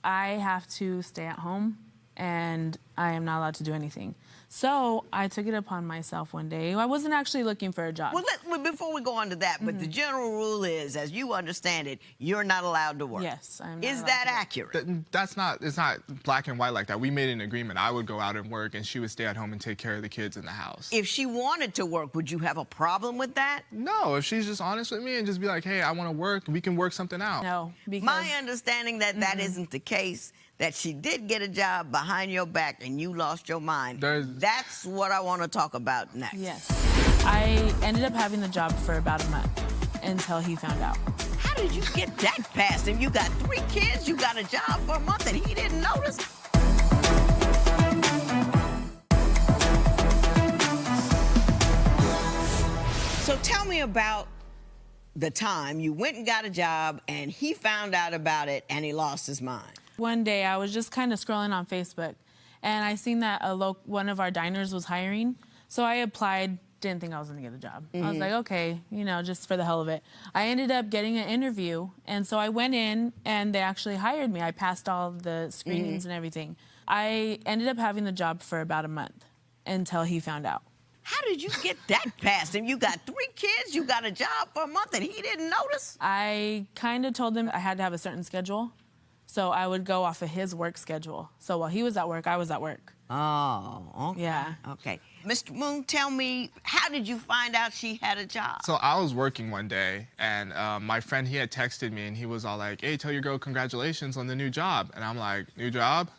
Speaker 5: I have to stay at home, and I am not allowed to do anything. So I took it upon myself one day. I wasn't actually looking for a job.
Speaker 1: Well, before we go on to that, but the general rule is, as you understand it, you're not allowed to work.
Speaker 5: Yes, I'm not
Speaker 1: Is
Speaker 5: allowed
Speaker 1: that
Speaker 5: to work.
Speaker 1: accurate?
Speaker 2: It's not black and white like that. We made an agreement. I would go out and work, and she would stay at home and take care of the kids in the house.
Speaker 1: If she wanted to work, would you have a problem with that?
Speaker 2: No, if she's just honest with me and just be like, hey, I want to work, we can work something out.
Speaker 5: No, because
Speaker 1: My understanding that isn't the case, that she did get a job behind your back and you lost your mind. That's what I want to talk about next.
Speaker 5: Yes. I ended up having the job for about a month until he found out.
Speaker 1: How did you get that past him? You got 3 kids, you got a job for a month, and he didn't notice? So tell me about the time you went and got a job and he found out about it and he lost his mind.
Speaker 5: One day I was just kind of scrolling on Facebook, and I seen that one of our diners was hiring. So I applied, didn't think I was gonna get the job. I was like, okay, you know, just for the hell of it. I ended up getting an interview, and so I went in and they actually hired me. I passed all the screenings and everything. I ended up having the job for about a month until he found out.
Speaker 1: How did you get that past him? You got 3 kids, you got a job for a month, and he didn't notice?
Speaker 5: I kind of told him I had to have a certain schedule, so I would go off of his work schedule. So while he was at work, I was at work.
Speaker 1: Oh, okay.
Speaker 5: Yeah.
Speaker 1: Okay. Mr. Moon, tell me, how did you find out she had a job?
Speaker 2: So I was working one day, and my friend, he had texted me, and he was all like, hey, tell your girl congratulations on the new job. And I'm like, new job?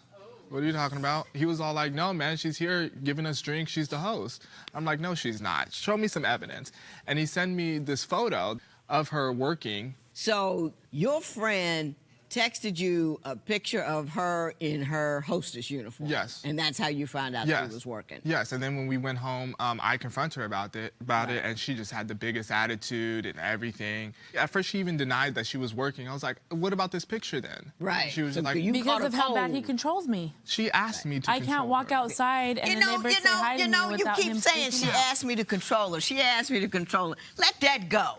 Speaker 2: What are you talking about? He was all like, no, man, she's here giving us drinks. She's the host. I'm like, no, she's not. Show me some evidence. And he sent me this photo of her working.
Speaker 1: So your friend texted you a picture of her in her hostess uniform.
Speaker 2: Yes.
Speaker 1: And that's how you found out she was working.
Speaker 2: Yes, and then when we went home, I confronted her about it, and she just had the biggest attitude and everything. At first, she even denied that she was working. I was like, what about this picture then?
Speaker 1: Right.
Speaker 2: She was
Speaker 1: So
Speaker 2: like,
Speaker 5: Because of how bad he controls me.
Speaker 2: She asked me to
Speaker 5: I can't walk outside and then they say hi to me without
Speaker 1: you keep
Speaker 5: him
Speaker 1: saying she
Speaker 5: freaking out.
Speaker 1: asked me to control her. She asked me to control her. Let that go.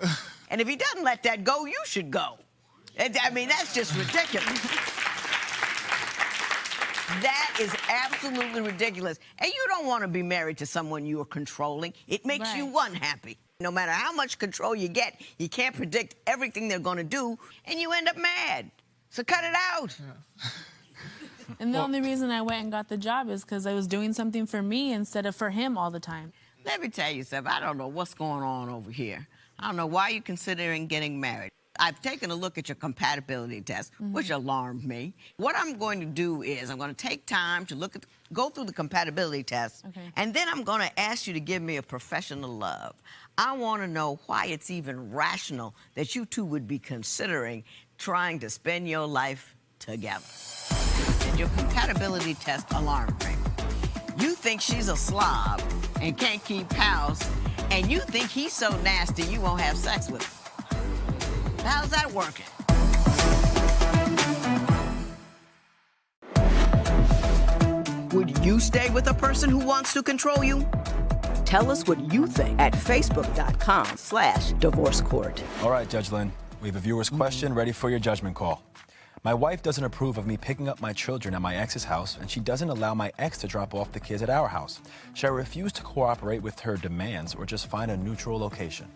Speaker 1: And if he doesn't let that go, you should go. I mean, that's just ridiculous. That is absolutely ridiculous. And you don't want to be married to someone you are controlling. It makes you unhappy. No matter how much control you get, you can't predict everything they're going to do, and you end up mad. So cut it out.
Speaker 2: Yeah.
Speaker 5: And the only reason I went and got the job is because I was doing something for me instead of for him all the time.
Speaker 1: Let me tell you something. I don't know what's going on over here. I don't know why you're considering getting married. I've taken a look at your compatibility test, which alarmed me. What I'm going to do is I'm going to take time to go through the compatibility test, and then I'm going to ask you to give me a professional love. I want to know why it's even rational that you two would be considering trying to spend your life together. And your compatibility test alarmed me. You think she's a slob and can't keep house, and you think he's so nasty you won't have sex with him. How's that working? Would you stay with a person who wants to control you? Tell us what you think at facebook.com/divorce court.
Speaker 18: All right, Judge Lynn, we have a viewer's question ready for your judgment call. My wife doesn't approve of me picking up my children at my ex's house, and she doesn't allow my ex to drop off the kids at our house. Should I refuse to cooperate with her demands or just find a neutral location?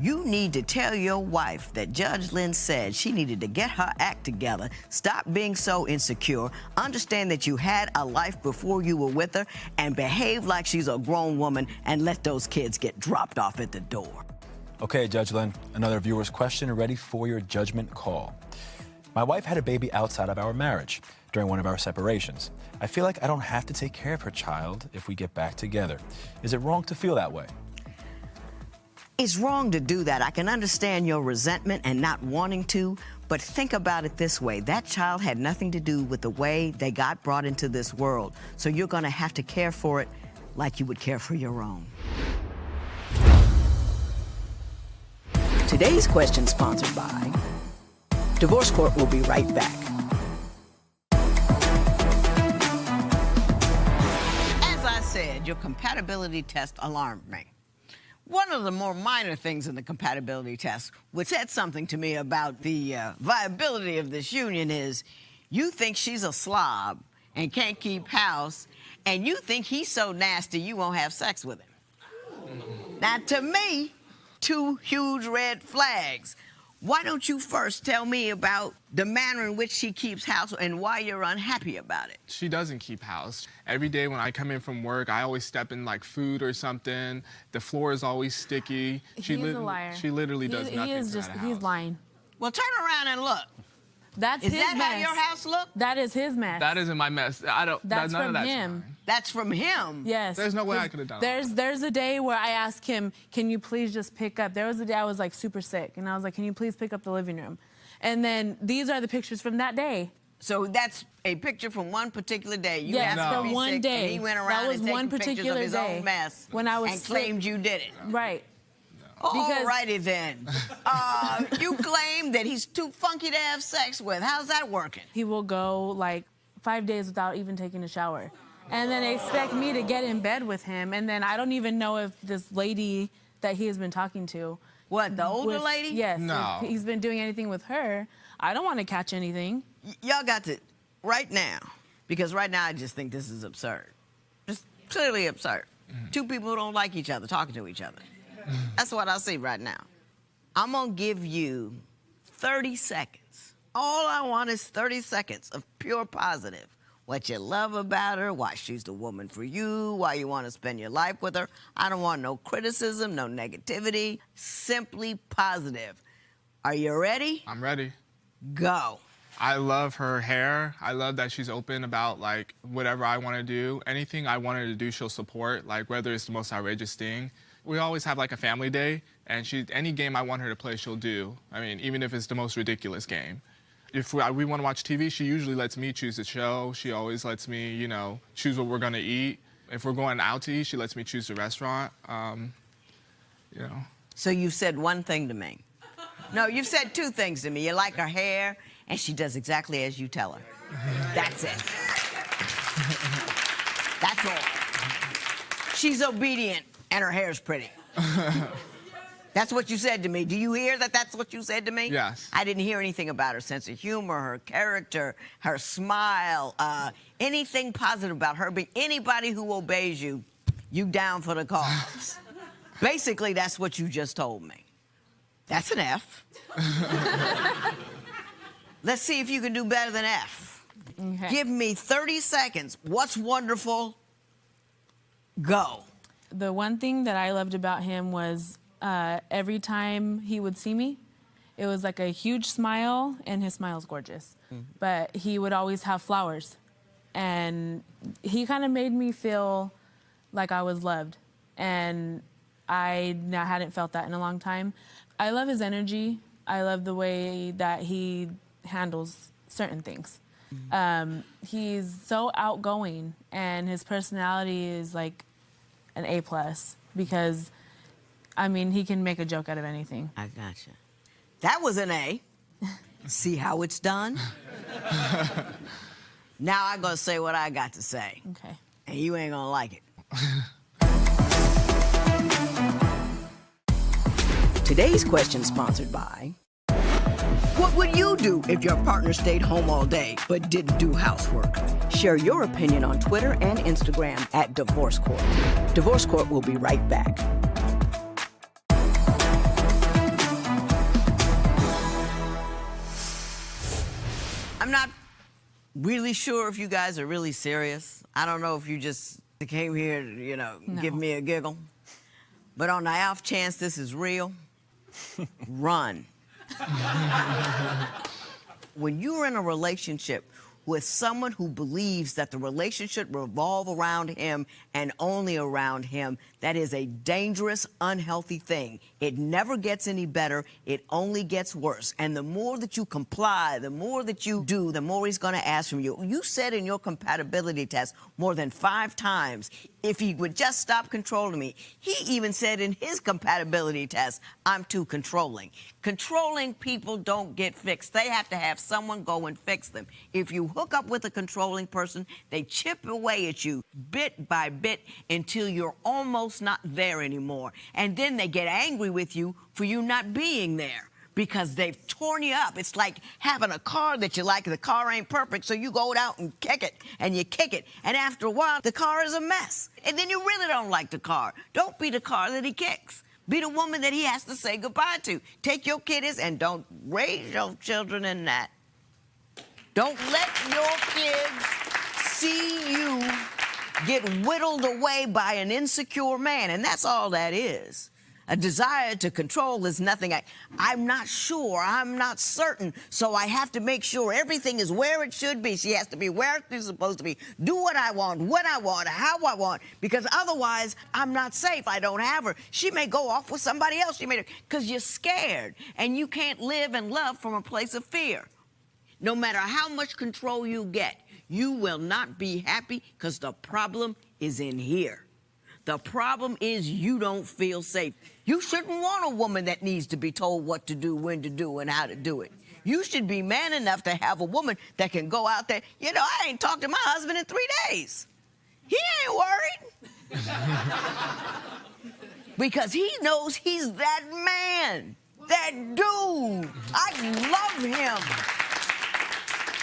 Speaker 1: You need to tell your wife that Judge Lynn said she needed to get her act together, stop being so insecure, understand that you had a life before you were with her, and behave like she's a grown woman and let those kids get dropped off at the door.
Speaker 18: Okay, Judge Lynn, another viewer's question ready for your judgment call. My wife had a baby outside of our marriage during one of our separations. I feel like I don't have to take care of her child if we get back together. Is it wrong to feel that way?
Speaker 1: It's wrong to do that. I can understand your resentment and not wanting to, but think about it this way. That child had nothing to do with the way they got brought into this world. So you're gonna have to care for it like you would care for your own. Today's question sponsored by Divorce Court. Will be right back. As I said, your compatibility test alarmed me. One of the more minor things in the compatibility test, which said something to me about the viability of this union, is you think she's a slob and can't keep house, and you think he's so nasty you won't have sex with him. Now, to me, two huge red flags. Why don't you first tell me about the manner in which she keeps house and why you're unhappy about it?
Speaker 2: She doesn't keep house. Every day when I come in from work, I always step in like food or something. The floor is always sticky.
Speaker 5: He's a liar.
Speaker 2: She literally does nothing.
Speaker 5: He's lying.
Speaker 1: Well, turn around and look.
Speaker 5: Is
Speaker 1: that how your house look?
Speaker 5: That is his mess.
Speaker 2: That isn't my mess.
Speaker 5: That's
Speaker 2: none
Speaker 5: from
Speaker 2: of
Speaker 5: him.
Speaker 1: That's from him?
Speaker 5: Yes.
Speaker 2: There's no way I could have done it.
Speaker 5: There's a day where I asked him, can you please just pick up? There was a day I was like super sick, and I was like, can you please pick up the living room? And then these are the pictures from that day.
Speaker 1: So that's a picture from one particular day. You
Speaker 5: yes,
Speaker 1: asked
Speaker 5: from one day.
Speaker 1: And he went around
Speaker 5: and
Speaker 1: taking pictures of his own mess
Speaker 5: when I was
Speaker 1: and
Speaker 5: sick.
Speaker 1: claimed you did it.
Speaker 5: Right.
Speaker 1: All righty then. You claim that he's too funky to have sex with. How's that working?
Speaker 5: He will go like 5 days without even taking a shower. And then expect me to get in bed with him. And then I don't even know if this lady that he has been talking to.
Speaker 1: What, the older lady?
Speaker 5: Yes.
Speaker 2: No.
Speaker 5: If he's been doing anything with her. I don't want to catch anything.
Speaker 1: Y'all got to, right now, because right now I just think this is absurd. Just clearly absurd. Two people who don't like each other talking to each other. That's what I see right now. I'm gonna give you 30 seconds. All I want is 30 seconds of pure positive. What you love about her, why she's the woman for you, why you want to spend your life with her. I don't want no criticism, no negativity, simply positive. Are you ready?
Speaker 2: I'm ready.
Speaker 1: Go.
Speaker 2: I love her hair. I love that she's open about like whatever I want to do. Anything I want her to do, she'll support, like whether it's the most outrageous thing. We always have like a family day, and any game I want her to play, she'll do. I mean, even if it's the most ridiculous game. If we want to watch TV, she usually lets me choose the show. She always lets me, you know, choose what we're going to eat. If we're going out to eat, she lets me choose the restaurant, you know.
Speaker 1: So you've said one thing to me. No, you've said two things to me. You like her hair, and she does exactly as you tell her. That's it. That's all. She's obedient, and her hair's pretty. That's what you said to me. Do you hear that that's what you said to me?
Speaker 2: Yes.
Speaker 1: I didn't hear anything about her sense of humor, her character, her smile, anything positive about her. But anybody who obeys you, you down for the cause. Basically, that's what you just told me. That's an F. Let's see if you can do better than F.
Speaker 5: Okay.
Speaker 1: Give me 30 seconds. What's wonderful? Go.
Speaker 5: The one thing that I loved about him was every time he would see me, it was like a huge smile, and his smile's gorgeous. But he would always have flowers. And he kind of made me feel like I was loved. And I hadn't felt that in a long time. I love his energy. I love the way that he handles certain things. He's so outgoing, and his personality is like an A+ because, I mean, he can make a joke out of anything.
Speaker 1: I gotcha. That was an A. See how it's done? Now I'm gonna say what I got to say.
Speaker 5: Okay.
Speaker 1: And you ain't gonna like it. Today's question sponsored by What would you do if your partner stayed home all day but didn't do housework? Share your opinion on Twitter and Instagram at Divorce Court. Divorce Court will be right back. I'm not really sure if you guys are really serious. I don't know if you just came here to, give me a giggle. But on the off chance this is real, run. When you're in a relationship with someone who believes that the relationship revolve around him and only around him, that is a dangerous, unhealthy thing. It never gets any better. It only gets worse. And the more that you comply, the more that you do, the more he's going to ask from you. You said in your compatibility test more than 5 times, if he would just stop controlling me. He even said in his compatibility test, I'm too controlling. Controlling people don't get fixed. They have to have someone go and fix them. If you hook up with a controlling person, they chip away at you bit by bit until you're almost not there anymore. And then they get angry with you for you not being there because they've torn you up. It's like having a car that you like. The car ain't perfect, so you go out and kick it, and you kick it. And after a while, the car is a mess. And then you really don't like the car. Don't be the car that he kicks. Be the woman that he has to say goodbye to. Take your kiddies and don't raise your children in that. Don't let your kids see you get whittled away by an insecure man. And that's all that is. A desire to control is nothing. I'm not sure. I'm not certain. So I have to make sure everything is where it should be. She has to be where it's supposed to be. Do what I want, when I want, how I want. Because otherwise, I'm not safe. I don't have her. She may go off with somebody else. Because you're scared. And you can't live and love from a place of fear. No matter how much control you get, you will not be happy because the problem is in here. The problem is you don't feel safe. You shouldn't want a woman that needs to be told what to do, when to do, and how to do it. You should be man enough to have a woman that can go out there. I ain't talked to my husband in 3 days. He ain't worried. Because he knows he's that man, that dude. I love him.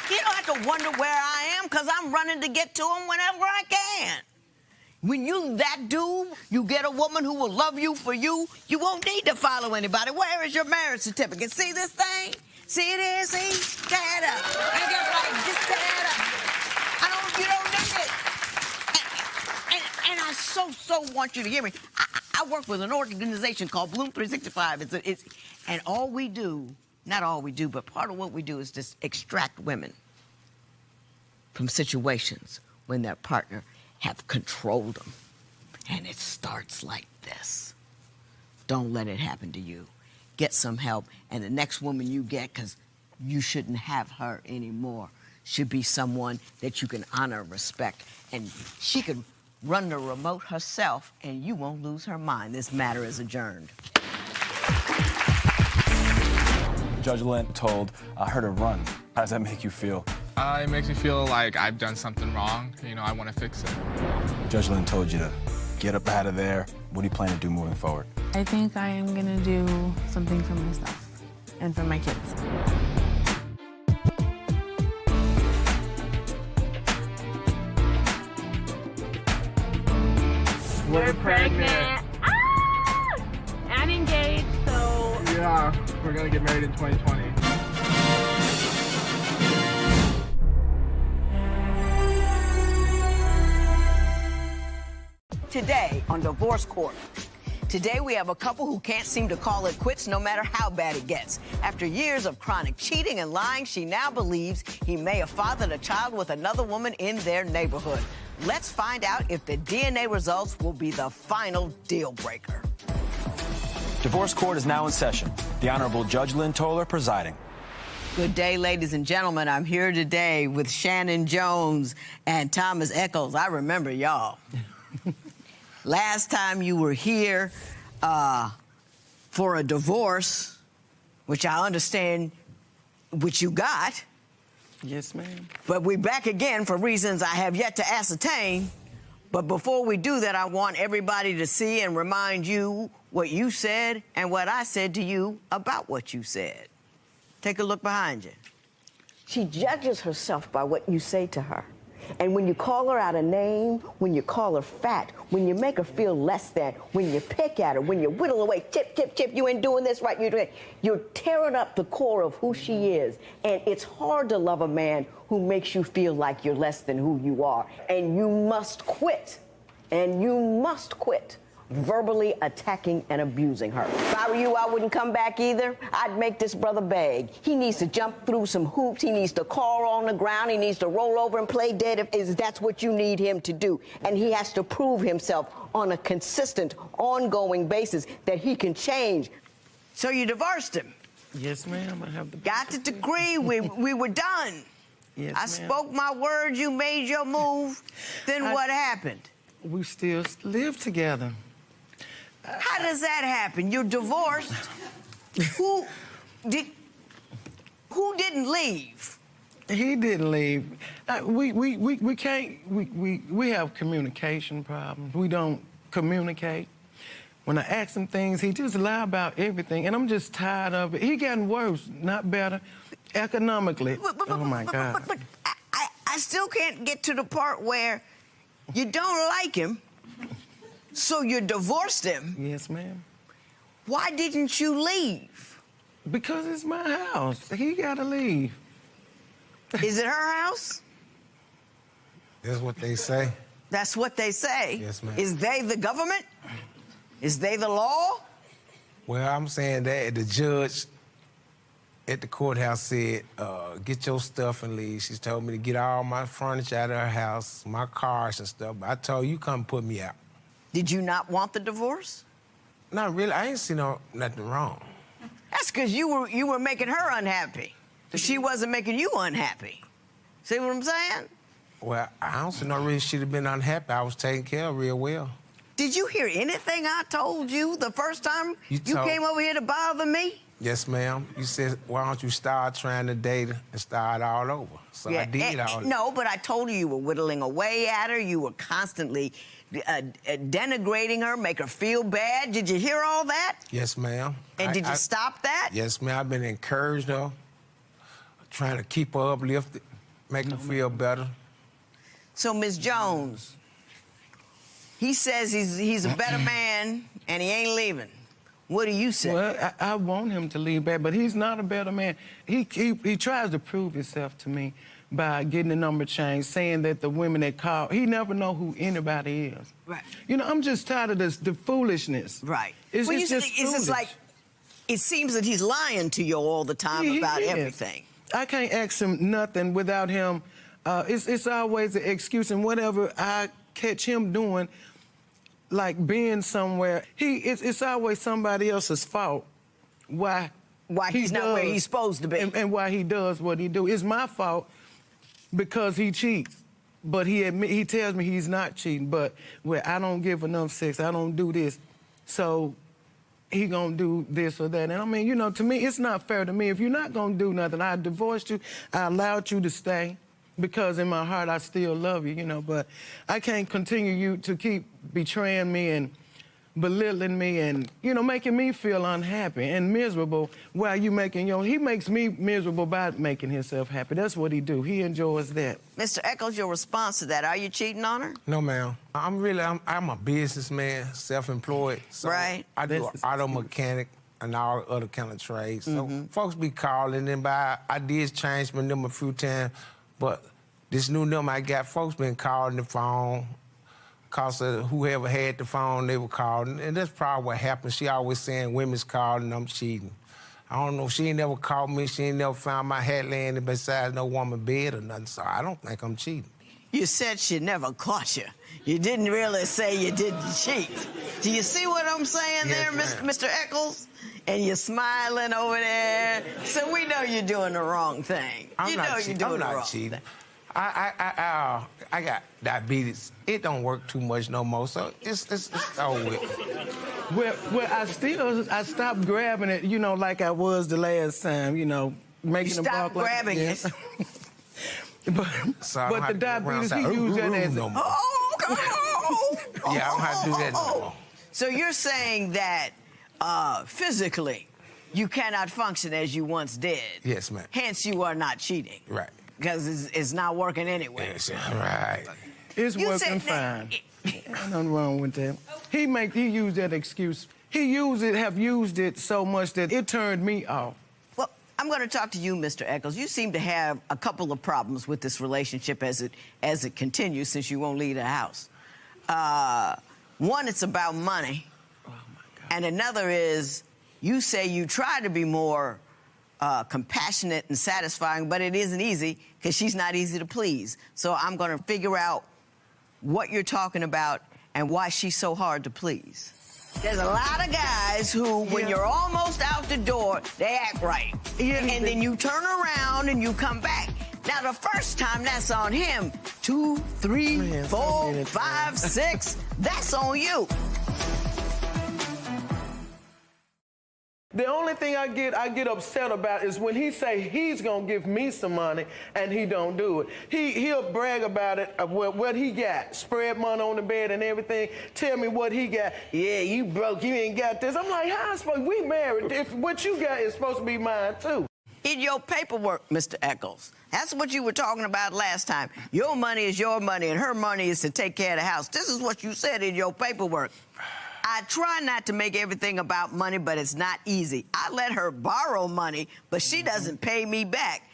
Speaker 1: You don't have to wonder where I am because I'm running to get to him whenever I can. When you that dude, you get a woman who will love you for you, you won't need to follow anybody. Where is your marriage certificate? See this thing? See it is? See? Tear it up. And get right, just tear it up. You don't need it. And I so want you to hear me. I work with an organization called Bloom 365. And all we do, not all we do, but part of what we do is just extract women from situations when their partner have controlled them. And it starts like this. Don't let it happen to you. Get some help. And the next woman you get, because you shouldn't have her anymore, should be someone that you can honor, respect. And she could run the remote herself, and you won't lose her mind. This matter is adjourned.
Speaker 18: Judge Lynn told her to run. How does that make you feel?
Speaker 2: It makes me feel like I've done something wrong. I want to fix it.
Speaker 18: Judge Lynn told you to get up out of there. What do you plan to do moving forward?
Speaker 5: I think I am going to do something for myself and for my kids.
Speaker 2: We're pregnant.
Speaker 10: And engaged, so...
Speaker 2: Yeah, we're going to get married in 2020.
Speaker 1: Today on Divorce Court. Today we have a couple who can't seem to call it quits no matter how bad it gets. After years of chronic cheating and lying, she now believes he may have fathered a child with another woman in their neighborhood. Let's find out if the DNA results will be the final deal breaker.
Speaker 18: Divorce Court is now in session. The Honorable Judge Lynn Toler presiding.
Speaker 1: Good day, ladies and gentlemen. I'm here today with Shannon Jones and Thomas Eccles. I remember y'all. Last time you were here for a divorce, which I understand, which you got.
Speaker 14: Yes, ma'am.
Speaker 1: But we're back again for reasons I have yet to ascertain. But before we do that, I want everybody to see and remind you what you said and what I said to you about what you said. Take a look behind you.
Speaker 6: She judges herself by what you say to her. And when you call her out a name, when you call her fat, when you make her feel less than, when you pick at her, when you whittle away, tip, tip, tip, you ain't doing this right, you're tearing up the core of who she is. And it's hard to love a man who makes you feel like you're less than who you are. And you must quit. And you must quit verbally attacking and abusing her. If I were you, I wouldn't come back either. I'd make this brother beg. He needs to jump through some hoops. He needs to crawl on the ground. He needs to roll over and play dead if that's what you need him to do. And he has to prove himself on a consistent, ongoing basis that he can change.
Speaker 1: So you divorced him?
Speaker 9: Yes, ma'am. I have the...
Speaker 1: Got the degree. We were done.
Speaker 9: Yes,
Speaker 1: I spoke my word. You made your move. Then what happened?
Speaker 9: We still live together.
Speaker 1: How does that happen? You're divorced. Who didn't leave?
Speaker 9: He didn't leave. We can't. We have communication problems. We don't communicate. When I ask him things, he just lie about everything, and I'm just tired of it. He getting worse, not better, economically. Oh my God!
Speaker 1: But I still can't get to the part where you don't like him. So you divorced him?
Speaker 9: Yes, ma'am.
Speaker 1: Why didn't you leave?
Speaker 9: Because it's my house. He gotta leave.
Speaker 1: Is it her house?
Speaker 23: That's what they say.
Speaker 1: That's what they say?
Speaker 23: Yes, ma'am.
Speaker 1: Is they the government? Is they the law?
Speaker 23: Well, I'm saying that the judge at the courthouse said, get your stuff and leave. She told me to get all my furniture out of her house, my cars and stuff. But I told her, you come put me out.
Speaker 1: Did you not want the divorce?
Speaker 23: Not really. I ain't seen nothing wrong.
Speaker 1: That's because you were making her unhappy. She wasn't making you unhappy. See what I'm saying?
Speaker 23: Well, I don't see no reason she'd have been unhappy. I was taken care of real well.
Speaker 1: Did you hear anything I told you the first time you came over here to bother me?
Speaker 23: Yes, ma'am. You said, why don't you start trying to date her and start all over? So I did all that.
Speaker 1: No, but I told you were whittling away at her. You were constantly denigrating her, make her feel bad. Did you hear all that?
Speaker 23: Yes, ma'am.
Speaker 1: And did you stop that?
Speaker 23: Yes, ma'am. I've been encouraged her, trying to keep her uplifted, make her feel better.
Speaker 1: So, Ms. Jones, he says he's a better man and he ain't leaving. What do you say?
Speaker 9: Well, I want him to leave back, but he's not a better man. He tries to prove himself to me by getting the number changed, saying that the women that call, he never know who anybody is.
Speaker 1: Right.
Speaker 9: You know, I'm just tired of the foolishness.
Speaker 1: Right.
Speaker 9: It's
Speaker 1: well,
Speaker 9: just foolish.
Speaker 1: It's just like, it seems that he's lying to you all the time about everything.
Speaker 9: I can't ask him nothing without him. It's always an excuse, and whatever I catch him doing, like being somewhere, it's always somebody else's fault. Why
Speaker 1: he's not where he's supposed to be.
Speaker 9: And why he does what he do. It's my fault because he cheats. But he tells me he's not cheating. But I don't give enough sex, I don't do this. So he gonna do this or that. And I mean, you know, to me, it's not fair to me. If you're not gonna do nothing, I divorced you, I allowed you to stay. Because in my heart, I still love you, you know, but I can't continue you to keep betraying me and belittling me and, you know, making me feel unhappy and miserable while you making he makes me miserable by making himself happy. That's what he do. He enjoys that.
Speaker 1: Mr. Eccles, your response to that, are you cheating on her?
Speaker 23: No, ma'am. I'm a businessman, self-employed. So
Speaker 1: right.
Speaker 23: I do auto mechanic and all other kind of trades. So folks be calling and I did change my number a few times. But this new number I got, folks been calling the phone. Cause whoever had the phone, they were calling. And that's probably what happened. She always saying women's calling, I'm cheating. I don't know, she ain't never called me. She ain't never found my hat laying beside no woman's bed or nothing. So I don't think I'm cheating.
Speaker 1: You said she never caught you. You didn't really say you didn't cheat. Do you see what I'm saying there, Mr. Eccles? And you're smiling over there. So we know you're doing the wrong thing.
Speaker 23: I'm not cheating. I got diabetes. It don't work too much no more, so it's over with.
Speaker 9: Well, I stopped grabbing it, you know, like I was the last time, you know, making a
Speaker 1: stop grabbing it.
Speaker 9: But the diabetes, he used that as
Speaker 23: no more. Yeah, I don't have to do that no more.
Speaker 1: So you're saying that physically, you cannot function as you once did.
Speaker 23: Yes, ma'am.
Speaker 1: Hence, you are not cheating.
Speaker 23: Right.
Speaker 1: Because it's not working anyway.
Speaker 23: Yes, right.
Speaker 9: It's
Speaker 1: You
Speaker 9: working
Speaker 1: said
Speaker 9: fine. Ain't nothing wrong with that. He used that excuse. He have used it so much that it turned me off.
Speaker 1: Well, I'm going to talk to you, Mr. Eccles. You seem to have a couple of problems with this relationship as it continues, since you won't leave the house. One, it's about money.
Speaker 9: Oh, my God.
Speaker 1: And another is, you say you try to be more compassionate and satisfying, but it isn't easy because she's not easy to please. So I'm going to figure out what you're talking about and why she's so hard to please. There's a lot of guys who, when you're almost out the door, they act right. And then you turn around and you come back. Now, the first time, that's on him. 2, 3, 4, 5, 6, that's on you.
Speaker 9: The only thing I get upset about is when he say he's gonna give me some money and he don't do it. He'll brag about it, what he got, spread money on the bed and everything. Tell me what he got. Yeah, you broke, you ain't got this. I'm like, how supposed we married? If what you got is supposed to be mine too.
Speaker 1: In your paperwork, Mr. Eccles, that's what you were talking about last time. Your money is your money and her money is to take care of the house. This is what you said in your paperwork. I try not to make everything about money, but it's not easy. I let her borrow money, but she doesn't pay me back.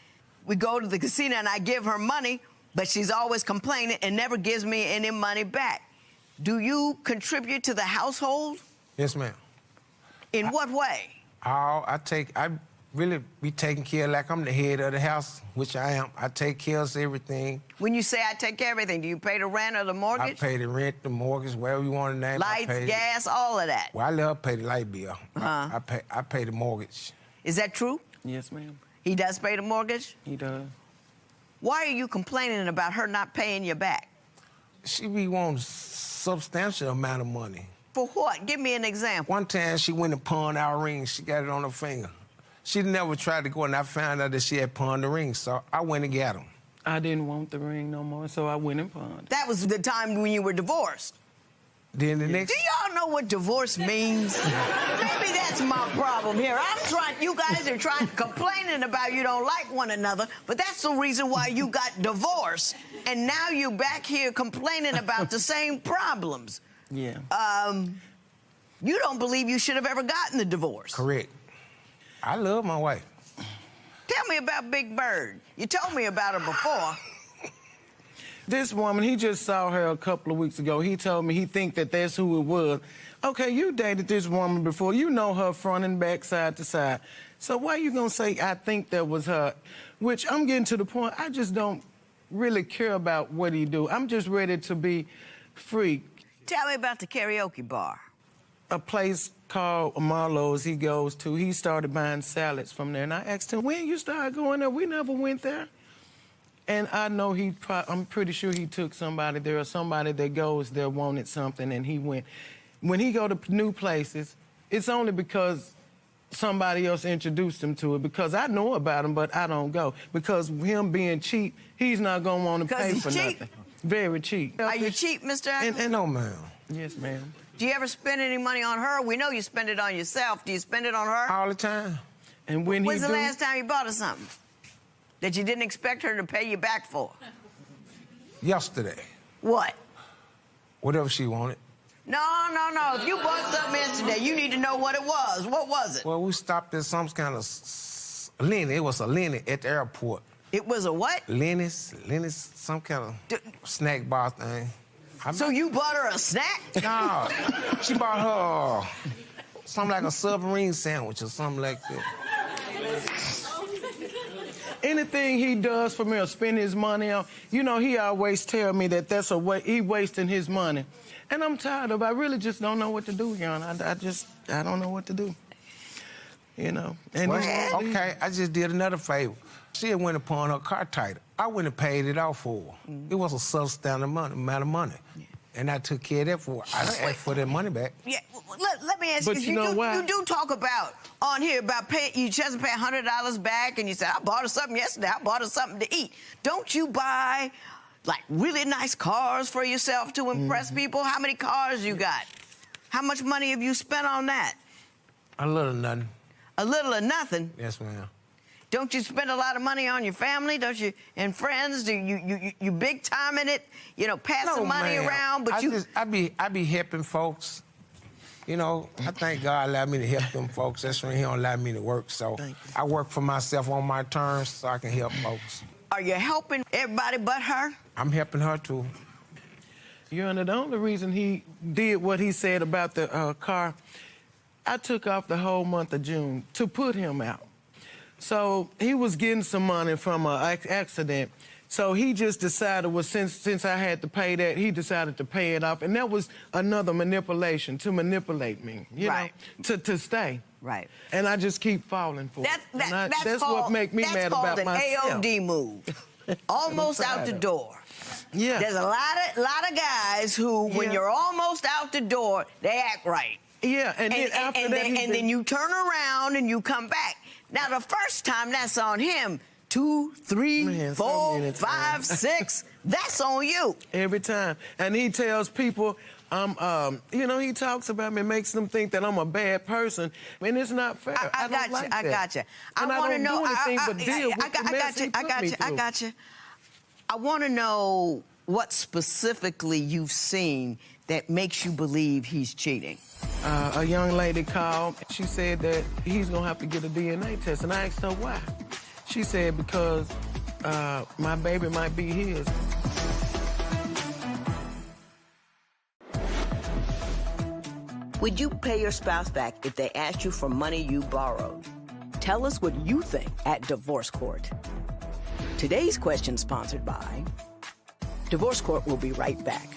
Speaker 1: We go to the casino and I give her money, but she's always complaining and never gives me any money back. Do you contribute to the household?
Speaker 23: Yes, ma'am.
Speaker 1: In what way?
Speaker 23: I really be taking care like I'm the head of the house, which I am. I take care of everything.
Speaker 1: When you say I take care of everything, do you pay the rent or the mortgage?
Speaker 23: I pay the rent, the mortgage, whatever you want to name.
Speaker 1: Lights, gas, all of that.
Speaker 23: Well, I let her pay the light bill. I pay the mortgage.
Speaker 1: Is that true?
Speaker 9: Yes, ma'am.
Speaker 1: He does pay the mortgage?
Speaker 9: He does.
Speaker 1: Why are you complaining about her not paying you back?
Speaker 23: She be wanting substantial amount of money.
Speaker 1: For what? Give me an example.
Speaker 23: One time she went and pawned our ring. She got it on her finger. She never tried to go, and I found out that she had pawned the ring, so I went and got them.
Speaker 9: I didn't want the ring no more, so I went and pawned.
Speaker 1: That was the time when you were divorced.
Speaker 23: Then the next...
Speaker 1: Do y'all know what divorce means? Maybe that's my problem here. You guys are complaining about you don't like one another, but that's the reason why you got divorced. And now you're back here complaining about the same problems.
Speaker 9: Yeah.
Speaker 1: You don't believe you should have ever gotten the divorce.
Speaker 23: Correct. I love my wife.
Speaker 1: Tell me about Big Bird. You told me about her before.
Speaker 9: This woman, he just saw her a couple of weeks ago. He told me he think that that's who it was. Okay, you dated this woman before. You know her front and back, side to side. So why you gonna say, I think that was her? Which I'm getting to the point, I just don't really care about what he do. I'm just ready to be free.
Speaker 1: Tell me about the karaoke bar.
Speaker 9: A place called Marlowe's he goes to. He started buying salads from there. And I asked him, when you started going there? We never went there. And I know I'm pretty sure he took somebody there or somebody that goes there wanted something and he went. When he go to new places, it's only because somebody else introduced him to it, because I know about him, but I don't go. Because him being cheap, he's not going to want to pay for nothing. Very cheap.
Speaker 1: Are you cheap, Mr. Eccles?
Speaker 23: And no, ma'am.
Speaker 9: Yes, ma'am.
Speaker 1: Do you ever spend any money on her? We know you spend it on yourself. Do you spend it on her?
Speaker 23: All the time.
Speaker 9: And when
Speaker 1: When's the last time you bought her something that you didn't expect her to pay you back for?
Speaker 23: Yesterday.
Speaker 1: What?
Speaker 23: Whatever she wanted.
Speaker 1: No. If you bought something yesterday, you need to know what it was. What was it?
Speaker 23: Well, we stopped at some kind of Lenny. It was a Lenny at the airport.
Speaker 1: It was a what?
Speaker 23: Lenny's, some kind of snack bar thing.
Speaker 1: So you bought her a snack?
Speaker 23: No, she bought her something like a submarine sandwich or something like that.
Speaker 9: Anything he does for me or spend his money on, you know, he always tell me that that's a way he wasting his money. And I'm tired of it. I really just don't know what to do, Jan. I don't know what to do. You know. And
Speaker 23: well, okay, I just did another favor. She had went upon her car title. I went and paid it off for her. It was a substandard amount of money. Yeah. And I took care of that for her. I didn't ask for that money back.
Speaker 1: Yeah, let me ask you, you do talk about on here about paying, you just pay $100 back, and you said, I bought her something yesterday, I bought her something to eat. Don't you buy, like, really nice cars for yourself to impress people? How many cars you got? How much money have you spent on that?
Speaker 23: A little nothing.
Speaker 1: A little or nothing?
Speaker 23: Yes, ma'am.
Speaker 1: Don't you spend a lot of money on your family? Don't you? And friends? Do you big time in it? You know, passing money around, but
Speaker 23: I be helping folks. You know, I thank God allowed me to help them folks. That's when He don't allow me to work. So I work for myself on my terms so I can help folks.
Speaker 1: Are you helping everybody but her?
Speaker 23: I'm helping her too.
Speaker 9: Your Honor, the only reason he did what he said about the car, I took off the whole month of June to put him out. So he was getting some money from an accident. So he just decided, well, since I had to pay that, he decided to pay it off. And that was another manipulation, to manipulate me, you know, to stay.
Speaker 1: Right.
Speaker 9: And I just keep falling for it. That's
Speaker 1: called,
Speaker 9: what makes me mad about myself.
Speaker 1: That's called an AOD move. Almost out the door.
Speaker 9: Yeah.
Speaker 1: There's a lot of guys who, when you're almost out the door, they act right.
Speaker 9: Yeah, and then after that,
Speaker 1: then you turn around and you come back. Now, the first time, that's on him. 2, 3, 4, 5, 6. That's on you.
Speaker 9: Every time. And he tells people, you know, he talks about me, makes them think that I'm a bad person. And it's not fair. I
Speaker 1: got you. I want to know. I got you. I want to know what specifically you've seen that makes you believe he's cheating.
Speaker 9: A young lady called. She said that he's going to have to get a DNA test. And I asked her why. She said because my baby might be his.
Speaker 6: Would you pay your spouse back if they asked you for money you borrowed? Tell us what you think at Divorce Court. Today's question sponsored by Divorce Court. Will be right back.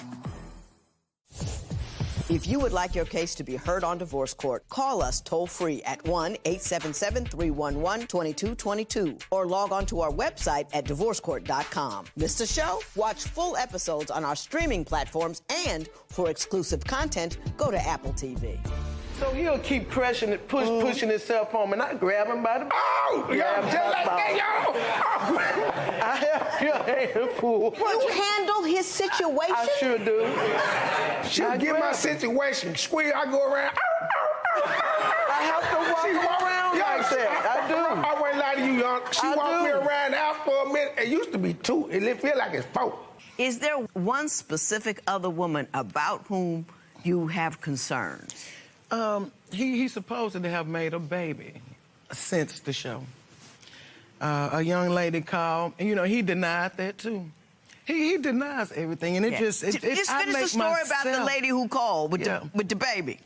Speaker 6: If you would like your case to be heard on Divorce Court, call us toll-free at 1-877-311-2222 or log on to our website at divorcecourt.com. Miss the show? Watch full episodes on our streaming platforms, and for exclusive content, go to Apple TV.
Speaker 9: So he'll keep pushing himself home, and I grab him by the...
Speaker 23: Oh, y'all just like that, y'all!
Speaker 9: I have your hand full.
Speaker 6: You handle his situation?
Speaker 9: I sure do.
Speaker 23: She'll get my situation. Squeal, I go around.
Speaker 9: I have to walk around like that. I do.
Speaker 23: I won't lie to you, young. She walked me around out for a minute. It used to be 2. It feel like it's 4.
Speaker 1: Is there one specific other woman about whom you have concerns?
Speaker 9: He's supposed to have made a baby since the show. A young lady called, and, you know, he denied that, too. He denies everything, and just finish
Speaker 1: the story about the lady who called with the baby.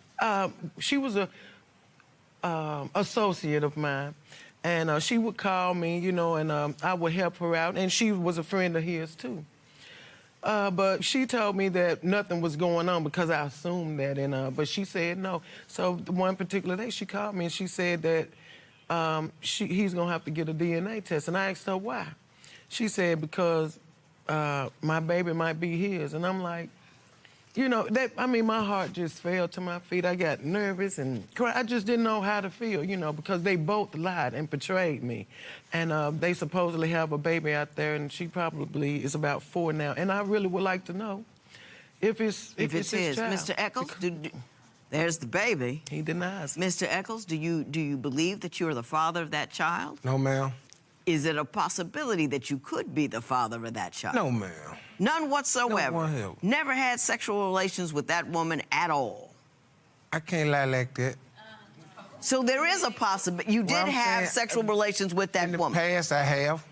Speaker 9: She was a associate of mine, and she would call me, you know, and I would help her out, and she was a friend of his, too. But she told me that nothing was going on because I assumed that, and but she said no. So one particular day she called me and she said that he's gonna have to get a DNA test, and I asked her why. She said because my baby might be his, and I'm like, you know, my heart just fell to my feet. I got nervous and cried. I just didn't know how to feel, you know, because they both lied and betrayed me. And they supposedly have a baby out there, and she probably is about 4 now. And I really would like to know if it's his child.
Speaker 1: Mr. Eccles, there's the baby.
Speaker 9: He denies.
Speaker 1: Mr. Eccles, do you believe that you're the father of that child?
Speaker 23: No, ma'am.
Speaker 1: Is it a possibility that you could be the father of that child?
Speaker 23: No, ma'am.
Speaker 1: None whatsoever.
Speaker 23: No one else.
Speaker 1: Never had sexual relations with that woman at all.
Speaker 23: I can't lie like that.
Speaker 1: So there is a possibility. You did have sexual relations with that woman.
Speaker 23: In the past, I have.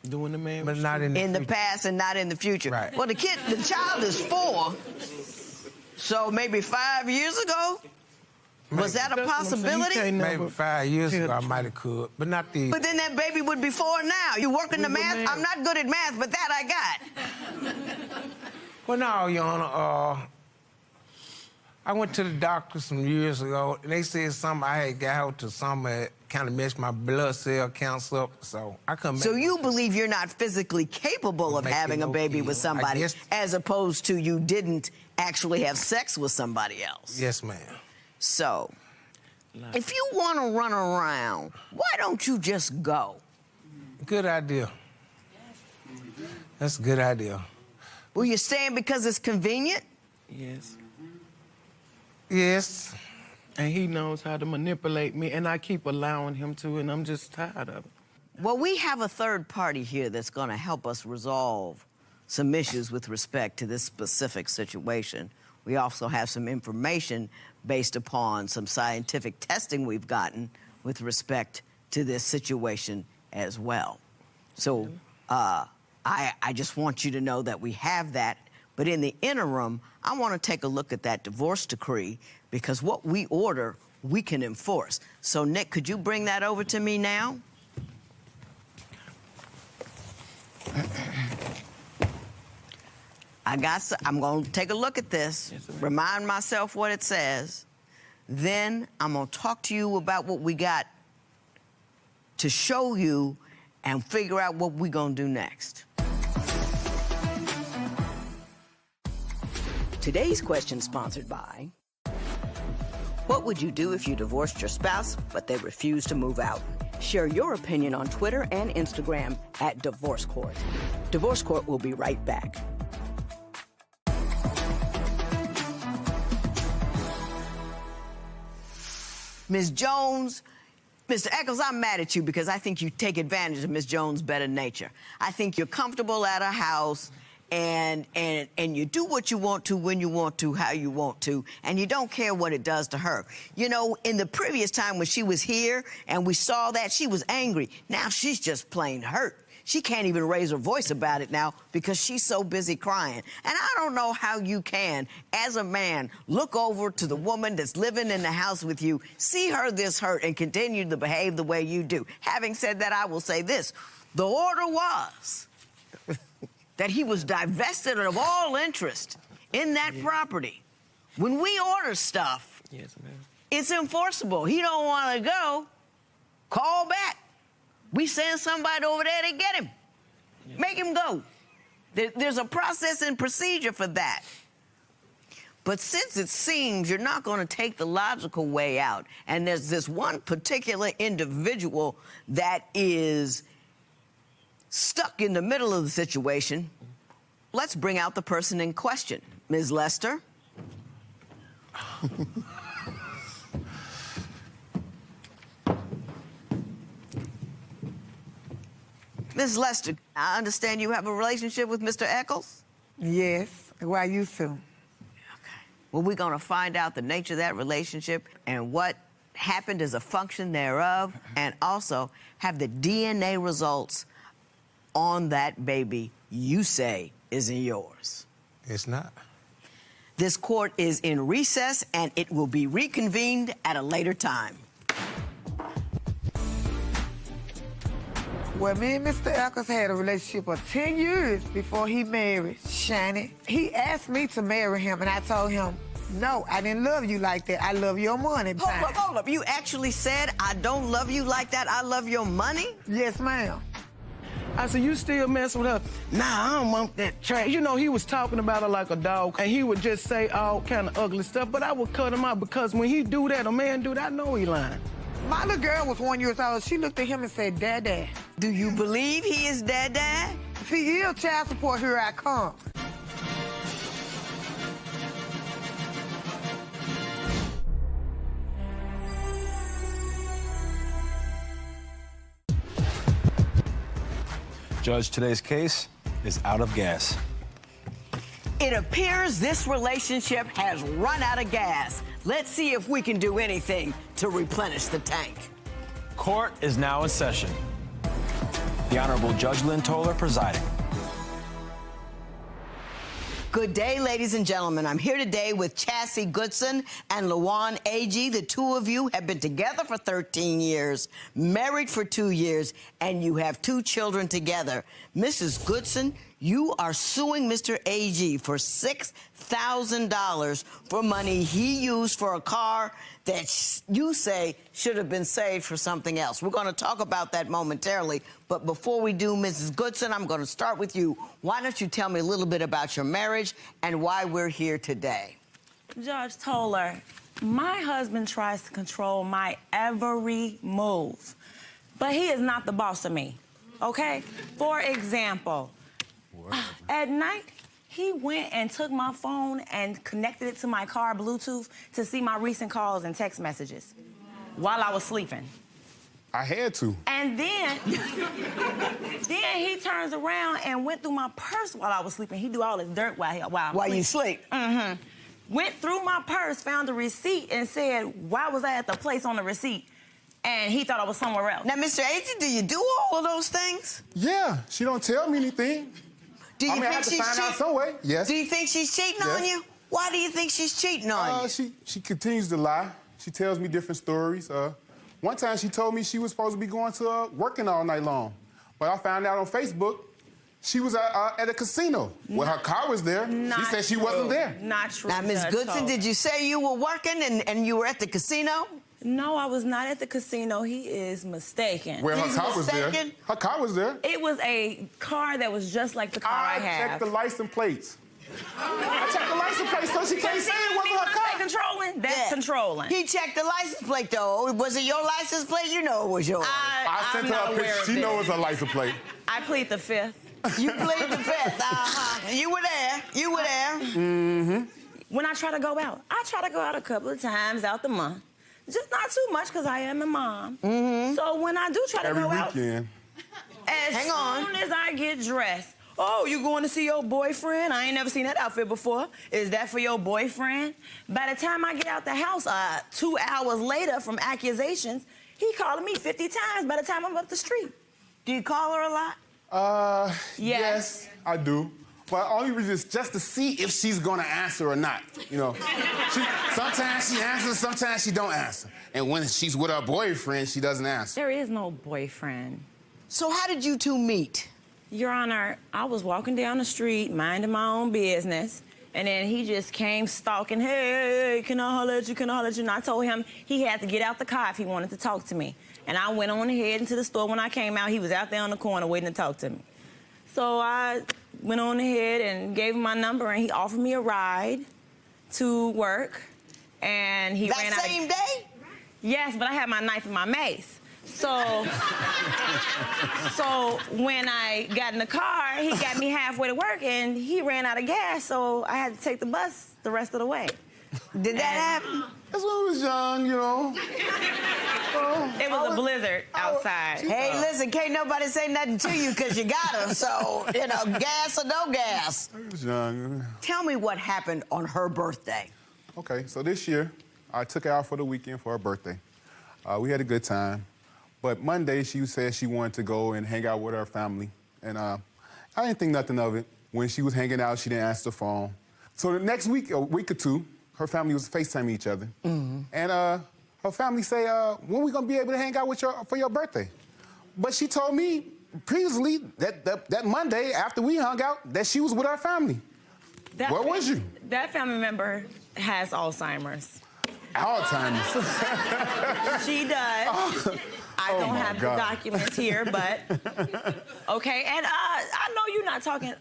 Speaker 9: Doing the man,
Speaker 23: but not in the future.
Speaker 1: In the past and not in the future.
Speaker 23: Right.
Speaker 1: Well, the child is 4, so maybe 5 years ago. Was that a possibility?
Speaker 23: Maybe 5 years ago I might have could, but not the...
Speaker 1: But then that baby would be 4 now. You working the math? I'm not good at math, but that I got.
Speaker 23: Well, no, Your Honor, I went to the doctor some years ago, and they said something I had got to something that kind of messed my blood cell counts up, so I couldn't make...
Speaker 1: So you believe you're not physically capable of having a baby with somebody, as opposed to you didn't actually have sex with somebody else?
Speaker 23: Yes, ma'am.
Speaker 1: So, if you want to run around, why don't you just go?
Speaker 23: Good idea. That's a good idea.
Speaker 1: Well, you're staying because it's convenient?
Speaker 9: Yes.
Speaker 23: Yes.
Speaker 9: And he knows how to manipulate me, and I keep allowing him to, and I'm just tired of it.
Speaker 1: Well, we have a third party here that's going to help us resolve some issues with respect to this specific situation. We also have some information based upon some scientific testing we've gotten with respect to this situation as well. So I just want you to know that we have that. But in the interim, I want to take a look at that divorce decree, because what we order, we can enforce. So, Nick, could you bring that over to me now? I'm going to take a look at this, remind myself what it says. Then I'm going to talk to you about what we got to show you and figure out what we're going to do next. Today's question sponsored by... What would you do if you divorced your spouse, but they refused to move out? Share your opinion on Twitter and Instagram at Divorce Court. Divorce Court will be right back. Ms. Jones, Mr. Eccles, I'm mad at you because I think you take advantage of Ms. Jones' better nature. I think you're comfortable at her house, and you do what you want to, when you want to, how you want to, and you don't care what it does to her. You know, in the previous time when she was here and we saw that, she was angry. Now she's just plain hurt. She can't even raise her voice about it now because she's so busy crying. And I don't know how you can, as a man, look over to the woman that's living in the house with you, see her this hurt, and continue to behave the way you do. Having said that, I will say this. The order was that he was divested of all interest in that property. When we order stuff, it's enforceable. He don't want to go, call back. We send somebody over there to get him. Make him go. There's a process and procedure for that. But since it seems you're not going to take the logical way out, and there's this one particular individual that is stuck in the middle of the situation, let's bring out the person in question. Ms. Lester? Ms. Lester, I understand you have a relationship with Mr. Eccles?
Speaker 7: Yes. Why you so?
Speaker 1: Okay. Well, we're going to find out the nature of that relationship and what happened as a function thereof, and also have the DNA results on that baby you say isn't yours.
Speaker 23: It's not.
Speaker 1: This court is in recess, and it will be reconvened at a later time.
Speaker 7: Well, me and Mr. Eccles had a relationship of 10 years before he married Shani. He asked me to marry him, and I told him, no, I didn't love you like that. I love your money.
Speaker 1: Hold up. You actually said, I don't love you like that, I love your money?
Speaker 7: Yes, ma'am.
Speaker 9: I said, you still mess with her? Nah, I don't want that trash. You know, he was talking about her like a dog, and he would just say all kind of ugly stuff, but I would cut him out because when he do that, a man do that, I know he lying.
Speaker 7: My little girl was 1 year old. She looked at him and said, Dad.
Speaker 1: Do you believe he is Dad?
Speaker 7: If he is child support, here I come.
Speaker 18: Judge, today's case is out of gas.
Speaker 1: It appears this relationship has run out of gas. Let's see if we can do anything to replenish the tank.
Speaker 18: Court is now in session. The Honorable Judge Lynn Toler presiding.
Speaker 1: Good day, ladies and gentlemen. I'm here today with Chassie Goodson and Lawan Agee. The two of you have been together for 13 years, married for 2 years, and you have 2 children together. Mrs. Goodson, you are suing Mr. Agee for $6,000 for money he used for a car that you say should have been saved for something else. We're going to talk about that momentarily. But before we do, Mrs. Goodson, I'm going to start with you. Why don't you tell me a little bit about your marriage and why we're here today?
Speaker 8: Judge Toler, my husband tries to control my every move, but he is not the boss of me, okay? For example, at night, He went and took my phone and connected it to my car Bluetooth to see my recent calls and text messages while I was sleeping.
Speaker 4: I had to.
Speaker 8: And then he turns around and went through my purse while I was sleeping. He do all this dirt while
Speaker 1: you sleep.
Speaker 8: Mm-hmm. Went through my purse, found a receipt, and said, why was I at the place on the receipt? And he thought I was somewhere else.
Speaker 1: Now, Mr. Agee, do you do all of those things?
Speaker 4: Yeah, she don't tell me anything.
Speaker 1: Do you
Speaker 4: I
Speaker 1: think
Speaker 4: have to
Speaker 1: she's
Speaker 4: find out
Speaker 1: cheating?
Speaker 4: some way. Yes.
Speaker 1: Do you think she's cheating on you? Why do you think she's cheating on you?
Speaker 4: She continues to lie. She tells me different stories. One time she told me she was supposed to be going to working all night long. But I found out on Facebook she was at a casino. Well, her car was there. She said she wasn't there.
Speaker 8: Not true.
Speaker 1: Now, Ms. Goodson, did you say you were working and you were at the casino?
Speaker 8: No, I was not at the casino. He is mistaken.
Speaker 4: Well, her car was there. Her car was there.
Speaker 8: It was a car that was just like the car I have.
Speaker 4: I checked the license plates. I checked the license plate, so she can't say it wasn't her car.
Speaker 8: Controlling? That's controlling.
Speaker 1: He checked the license plate, though. Was it your license plate? You know it was yours.
Speaker 4: I sent her a picture. She knows her license plate.
Speaker 8: I plead the fifth.
Speaker 1: You plead the fifth. You were there. You were there.
Speaker 8: Mm-hmm. When I try to go out, a couple of times out the month. Just not too much, because I am a mom.
Speaker 1: Mm-hmm.
Speaker 8: So when I do try to go out,
Speaker 4: weekend.
Speaker 8: as soon as I get dressed, oh, you going to see your boyfriend? I ain't never seen that outfit before. Is that for your boyfriend? By the time I get out the house, 2 hours later from accusations, he calling me 50 times by the time I'm up the street.
Speaker 1: Do you call her a lot?
Speaker 4: Yes, I do. But only reason is just to see if she's gonna answer or not. You know, sometimes she answers, sometimes she don't answer. And when she's with her boyfriend, she doesn't answer.
Speaker 8: There is no boyfriend.
Speaker 1: So how did you two meet?
Speaker 8: Your Honor, I was walking down the street, minding my own business, and then he just came stalking, hey, can I holler at you, can I holler at you? And I told him he had to get out the car if he wanted to talk to me. And I went on ahead into the store. When I came out, he was out there on the corner waiting to talk to me. So I went on ahead and gave him my number, and he offered me a ride to work. And he ran out.
Speaker 1: That same day?
Speaker 8: Yes, but I had my knife and my mace. So when I got in the car, he got me halfway to work, and he ran out of gas, so I had to take the bus the rest of the way.
Speaker 1: Did that happen?
Speaker 4: That's when I was young, you know.
Speaker 8: It was a blizzard outside.
Speaker 1: Hey, listen, can't nobody say nothing to you because you got her, so, you know, gas or no gas.
Speaker 4: I was young.
Speaker 1: Tell me what happened on her birthday.
Speaker 4: Okay, so this year, I took her out for the weekend for her birthday. We had a good time. But Monday, she said she wanted to go and hang out with her family. And I didn't think nothing of it. When she was hanging out, she didn't answer the phone. So the next week, a week or two, her family was FaceTiming each other. Mm-hmm. And her family say, when we gonna be able to hang out with for your birthday? But she told me previously that Monday, after we hung out, that she was with her family. Where was you?
Speaker 8: That family member has Alzheimer's.
Speaker 4: Alzheimer's?
Speaker 8: She does. I don't have the documents here, but okay. And I know you're not talking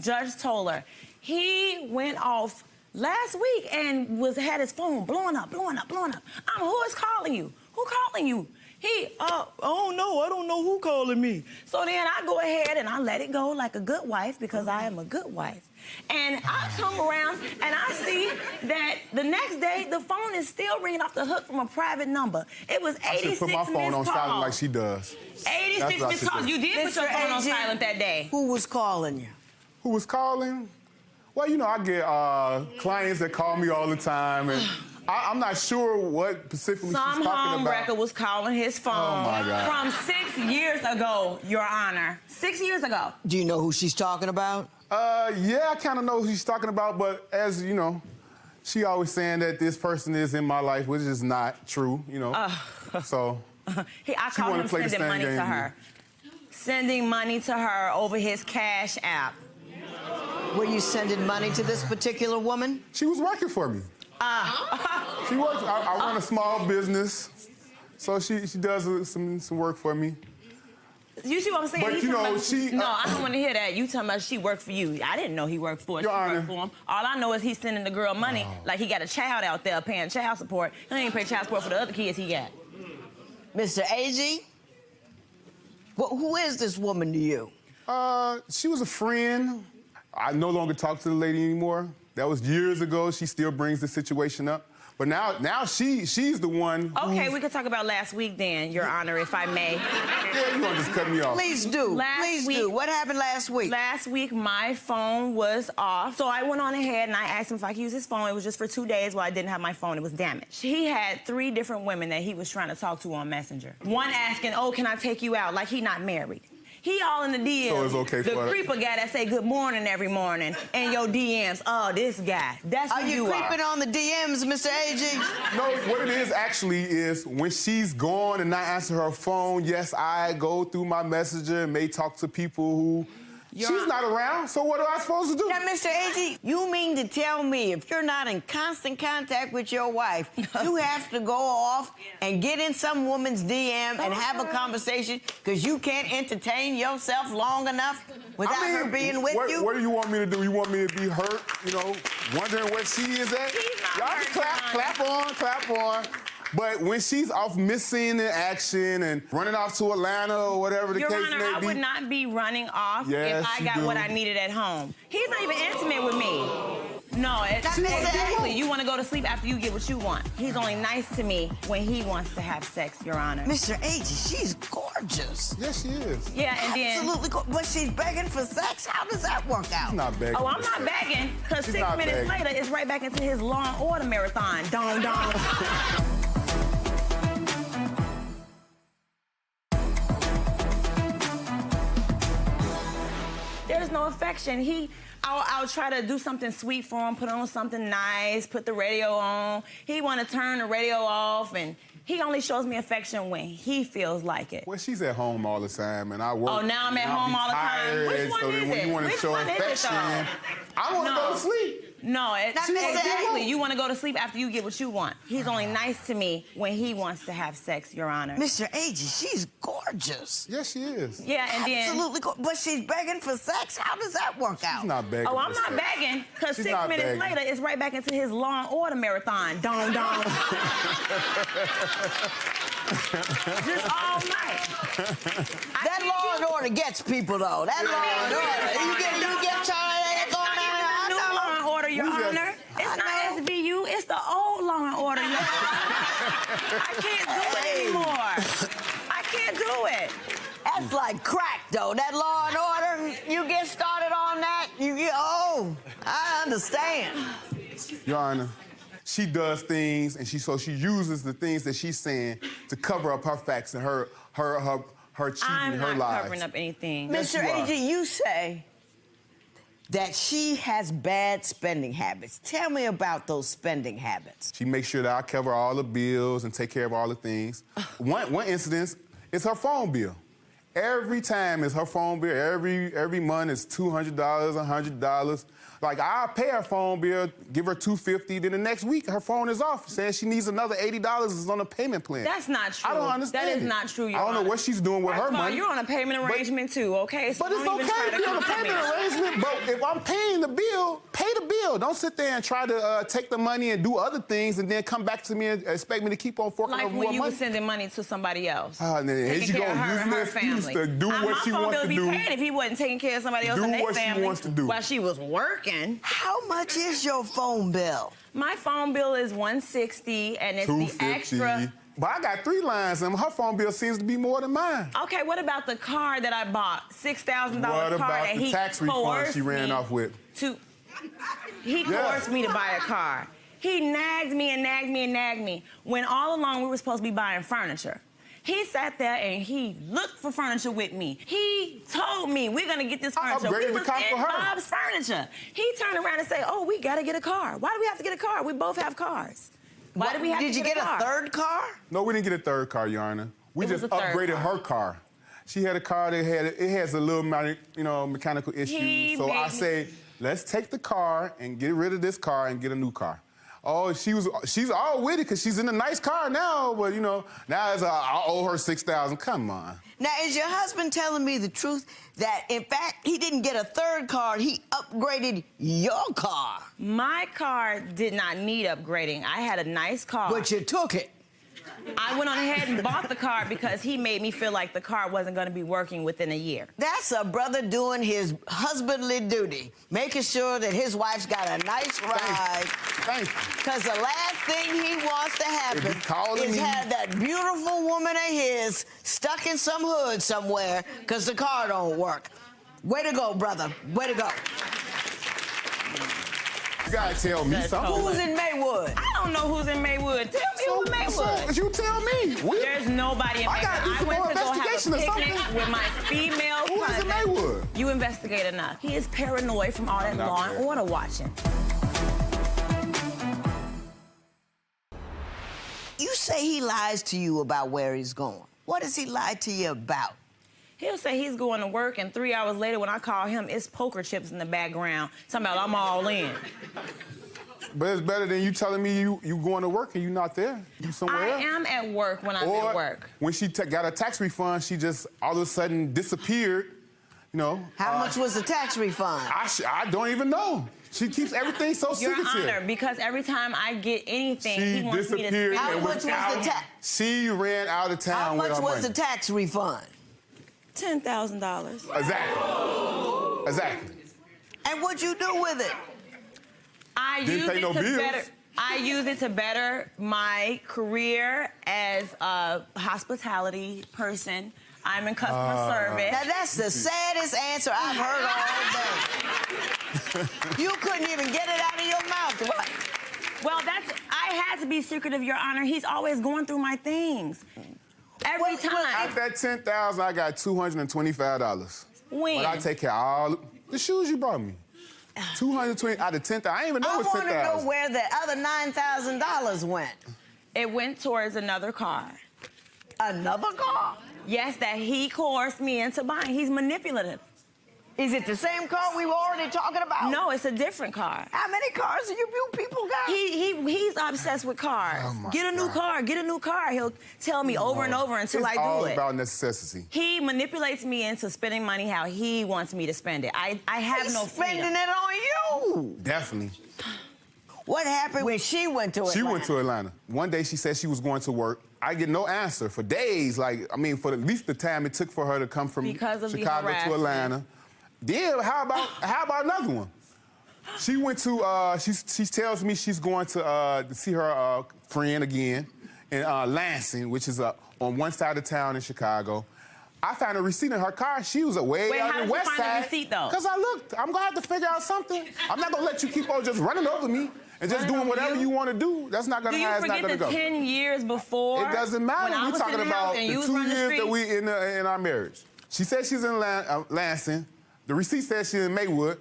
Speaker 8: Judge Toler. He went off last week and had his phone blowing up. Who is calling you? Who calling you? He, oh no, I don't know who calling me. So then I go ahead and I let it go like a good wife, because I am a good wife. And I come around and I see that the next day the phone is still ringing off the hook from a private number. It was 86 missed calls.
Speaker 4: I should put my phone on silent like she does.
Speaker 8: 86 missed calls. You did put your phone on silent that day.
Speaker 1: Who was calling you?
Speaker 4: Who was calling? Well, you know, I get clients that call me all the time, and I'm not sure what specifically she's talking about.
Speaker 8: Some homewrecker was calling his phone.
Speaker 4: Oh, my God.
Speaker 8: From 6 years ago, Your Honor. 6 years ago.
Speaker 1: Do you know who she's talking about?
Speaker 4: Yeah, I kind of know who she's talking about, but as you know, she always saying that this person is in my life, which is not true, you know. So
Speaker 8: I call him sending money to her. Sending money to her over his Cash App.
Speaker 1: Were you sending money to this particular woman?
Speaker 4: She was working for me. She works. I run a small business, so she does some work for me.
Speaker 8: You see what I'm saying?
Speaker 4: But you know, she...
Speaker 8: No, I don't want to hear that. You talking about she worked for you. I didn't know he worked for her. She worked for him. All I know is he's sending the girl money like he got a child out there paying child support. He ain't pay child support for the other kids he got.
Speaker 1: Mr. Agee, who is this woman to you?
Speaker 4: She was a friend. I no longer talk to the lady anymore. That was years ago. She still brings the situation up. But now she's the one
Speaker 8: Okay, we could talk about last week then, Your Honor, if I may.
Speaker 4: Yeah, you gonna just cut me off.
Speaker 1: Please do. Please do. What happened last week?
Speaker 8: Last week, my phone was off. So I went on ahead and I asked him if I could use his phone. It was just for 2 days while I didn't have my phone. It was damaged. He had 3 different women that he was trying to talk to on Messenger. One asking, oh, can I take you out? Like he not married. He all in the DMs.
Speaker 4: So it's okay for
Speaker 8: the creeper guy that say good morning every morning and your DMs. Oh, this guy. That's who you are.
Speaker 1: Are you creeping on the DMs, Mr. A.G.?
Speaker 4: No, what it is actually is when she's gone and not answer her phone, yes, I go through my messenger and may talk to people who she's not around, so what am I supposed to do?
Speaker 1: Now, Mr. A.G., you mean to tell me if you're not in constant contact with your wife, you have to go off and get in some woman's DM and have a conversation because you can't entertain yourself long enough without her being with you?
Speaker 4: What do you want me to do? You want me to be hurt, you know, wondering where she is at? Y'all just clap on. But when she's off missing in action and running off to Atlanta or whatever the
Speaker 8: Your
Speaker 4: case
Speaker 8: Honor,
Speaker 4: may be.
Speaker 8: I would not be running off
Speaker 4: Yes,
Speaker 8: if I
Speaker 4: you
Speaker 8: got
Speaker 4: do.
Speaker 8: what I needed at home. He's not even intimate with me. No, exactly. You want to go to sleep after you get what you want. He's only nice to me when he wants to have sex, Your Honor.
Speaker 1: Mr. A.G., she's gorgeous.
Speaker 4: Yes, she is.
Speaker 8: Yeah, and then...
Speaker 1: Absolutely gorgeous. But she's begging for sex? How does that work out?
Speaker 4: She's not begging.
Speaker 8: Oh, I'm not begging, because 6 minutes later, it's right back into his Law and Order marathon. Dong, dong. There's no affection. I'll try to do something sweet for him, put on something nice, put the radio on. He want to turn the radio off, and he only shows me affection when he feels like it.
Speaker 4: Well, she's at home all the time, and I work.
Speaker 8: Oh, now I'm at home all the time. Which one is it?
Speaker 4: When you want to show affection, I want to go to sleep.
Speaker 8: No, exactly. You want to go to sleep after you get what you want. He's only nice to me when he wants to have sex, Your Honor.
Speaker 1: Mr. A.G., she's gorgeous.
Speaker 4: Yes, she is.
Speaker 8: Yeah, and then...
Speaker 1: Absolutely gorgeous. But she's begging for sex? How does that work out?
Speaker 4: She's not begging
Speaker 8: Oh, I'm
Speaker 4: for
Speaker 8: not
Speaker 4: sex.
Speaker 8: begging, because 6
Speaker 4: not
Speaker 8: minutes
Speaker 4: begging.
Speaker 8: later, it's right back into his Law and Order marathon. Dong, dong. Just all night.
Speaker 1: That Law and Order gets people, though. That Law and Order. You get Charlie
Speaker 8: Law and Order, Your Honor. It's not SVU, it's the old Law and Order, Your Honor. I can't do it anymore. I can't do it.
Speaker 1: That's like crack, though. That Law and Order, you get started on that, I understand.
Speaker 4: Your Honor, she does things, and she uses the things that she's saying to cover up her facts and her cheating,
Speaker 8: I'm
Speaker 4: her
Speaker 8: not
Speaker 4: lies.
Speaker 8: covering up anything.
Speaker 1: Mr. A.G., you say that she has bad spending habits. Tell me about those spending habits.
Speaker 4: She makes sure that I cover all the bills and take care of all the things. One incident is her phone bill. Every time it's her phone bill. Every month it's $200, $100. Like, I'll pay her phone bill, give her $250, then the next week her phone is off, saying she needs another $80 is on a payment plan.
Speaker 8: That's not true.
Speaker 4: I don't understand.
Speaker 8: That is not true, Your
Speaker 4: I don't know
Speaker 8: Honor.
Speaker 4: what she's doing with her money.
Speaker 8: You're on a payment arrangement too, okay? So
Speaker 4: But it's
Speaker 8: don't even try
Speaker 4: okay to be on a
Speaker 8: come to
Speaker 4: payment
Speaker 8: me.
Speaker 4: arrangement. But if I'm paying the bill, pay the bill. Don't sit there and try to take the money and do other things and then come back to me and expect me to keep on forking
Speaker 8: Like
Speaker 4: over
Speaker 8: when
Speaker 4: more
Speaker 8: you
Speaker 4: money.
Speaker 8: were sending money to somebody else.
Speaker 4: Here
Speaker 8: Taking
Speaker 4: you go,
Speaker 8: care of her
Speaker 4: using
Speaker 8: and
Speaker 4: the
Speaker 8: her
Speaker 4: excuse
Speaker 8: family.
Speaker 4: to do what she wants to do.
Speaker 8: My phone bill would be paid if he wasn't taking care of somebody else
Speaker 4: Do
Speaker 8: and their
Speaker 4: what she
Speaker 8: family
Speaker 4: wants to do.
Speaker 8: while she was working.
Speaker 1: How much is your phone bill?
Speaker 8: My phone bill is $160, and it's the extra.
Speaker 4: But I got 3 lines, and her phone bill seems to be more than mine.
Speaker 8: Okay, what about the car that I bought? $6,000 car
Speaker 4: What about
Speaker 8: that
Speaker 4: the
Speaker 8: he
Speaker 4: tax refund
Speaker 8: coerced
Speaker 4: she ran
Speaker 8: me
Speaker 4: off with?
Speaker 8: He coerced me to buy a car. He nagged me and nagged me and nagged me when all along we were supposed to be buying furniture. He sat there and he looked for furniture with me. He told me, we're gonna get this furniture.
Speaker 4: upgraded
Speaker 8: We
Speaker 4: the
Speaker 8: was
Speaker 4: car
Speaker 8: in
Speaker 4: for her.
Speaker 8: Bob's Furniture. He turned around and said, oh, we gotta get a car. Why do we have to get a car? We both have cars. Why do we have to
Speaker 1: Did you
Speaker 8: get
Speaker 1: get
Speaker 8: a
Speaker 1: a third car?
Speaker 4: No, we didn't get a third car, Your Honor. We
Speaker 8: It was
Speaker 4: just
Speaker 8: a third
Speaker 4: upgraded
Speaker 8: car.
Speaker 4: her car. She had a car that has a little, mechanical issue. So I say, let's take the car and get rid of this car and get a new car. Oh, she's all with it because she's in a nice car now, but now I owe her $6,000. Come on.
Speaker 1: Now, is your husband telling me the truth that, in fact, he didn't get a third car, he upgraded your car?
Speaker 8: My car did not need upgrading. I had a nice car.
Speaker 1: But you took it.
Speaker 8: I went on ahead and bought the car because he made me feel like the car wasn't going to be working within a year.
Speaker 1: That's a brother doing his husbandly duty, making sure that his wife's got a nice ride.
Speaker 4: Thank you.
Speaker 1: Because the last thing he wants to happen is have that beautiful woman of his stuck in some hood somewhere because the car don't work. Way to go, brother. Way to go.
Speaker 4: You gotta tell me something.
Speaker 1: Who's in Maywood?
Speaker 8: I don't know who's in Maywood. Tell me who's in Maywood.
Speaker 4: You tell me.
Speaker 8: There's nobody in Maywood. I went to go have a picnic with my female
Speaker 4: Who is in Maywood?
Speaker 8: You investigate enough. He is paranoid from all that Law and Order watching.
Speaker 1: You say he lies to you about where he's going. What does he lie to you about?
Speaker 8: He'll say he's going to work, and 3 hours later when I call him, it's poker chips in the background. Talking about I'm all in.
Speaker 4: But it's better than you telling me you going to work and you not there. You somewhere
Speaker 8: I
Speaker 4: else.
Speaker 8: am at work when I'm
Speaker 4: Or
Speaker 8: at work.
Speaker 4: when she got a tax refund, she just all of a sudden disappeared. You know.
Speaker 1: How much was the tax refund?
Speaker 4: I don't even know. She keeps everything so
Speaker 8: Your
Speaker 4: secretive.
Speaker 8: Honor, because every time I get anything,
Speaker 4: She
Speaker 8: he wants me to
Speaker 4: disappeared.
Speaker 8: spend
Speaker 4: and
Speaker 8: it
Speaker 4: was
Speaker 8: without
Speaker 4: out.
Speaker 8: him.
Speaker 4: She ran out of town
Speaker 1: How
Speaker 4: with
Speaker 1: much
Speaker 4: her
Speaker 1: was
Speaker 4: money.
Speaker 1: the tax refund?
Speaker 8: $10,000.
Speaker 4: Exactly.
Speaker 1: And what'd you do with it?
Speaker 8: I use it to better my career as a hospitality person. I'm in customer service.
Speaker 1: Now that's the saddest answer I've heard all day. You couldn't even get it out of your mouth. What?
Speaker 8: Well, I had to be secretive, Your Honor. He's always going through my things. Every time.
Speaker 4: Out that $10,000, I got $225.
Speaker 8: When?
Speaker 4: But I take care of all the shoes you brought me. $220 out of $10,000. I didn't even know it was $10,000.
Speaker 1: I want to know where the other $9,000 went.
Speaker 8: It went towards another car.
Speaker 1: Another car?
Speaker 8: Yes, that he coerced me into buying. He's manipulative.
Speaker 1: Is it the same car we were already talking about?
Speaker 8: No, it's a different car.
Speaker 1: How many cars do you people got?
Speaker 8: He's obsessed with cars. Get a new car, get a new car. He'll tell me over and over until I do it.
Speaker 4: It's all about necessity.
Speaker 8: He manipulates me into spending money how he wants me to spend it. I have no freedom.
Speaker 1: Spending it on you.
Speaker 4: Definitely.
Speaker 1: What happened when she went to Atlanta?
Speaker 4: She went to Atlanta. One day she said she was going to work. I get no answer for days. for at least the time it took for her to come from Chicago to Atlanta. Yeah, how about another one? She went to, she tells me she's going to see her friend again in Lansing, which is on one side of town in Chicago. I found a receipt in her car. She was way out in the west side.
Speaker 8: Wait, how did you find the receipt, though?
Speaker 4: Because I looked. I'm going to have to figure out something. I'm not going to let you keep on just running over me and just doing whatever you want to do. That's not going to happen. It's not going to go.
Speaker 8: Do you forget the 10 years before?
Speaker 4: It doesn't matter. We're talking about the 2 years that we in our marriage. She said she's in Lansing. The receipt says she's in Maywood.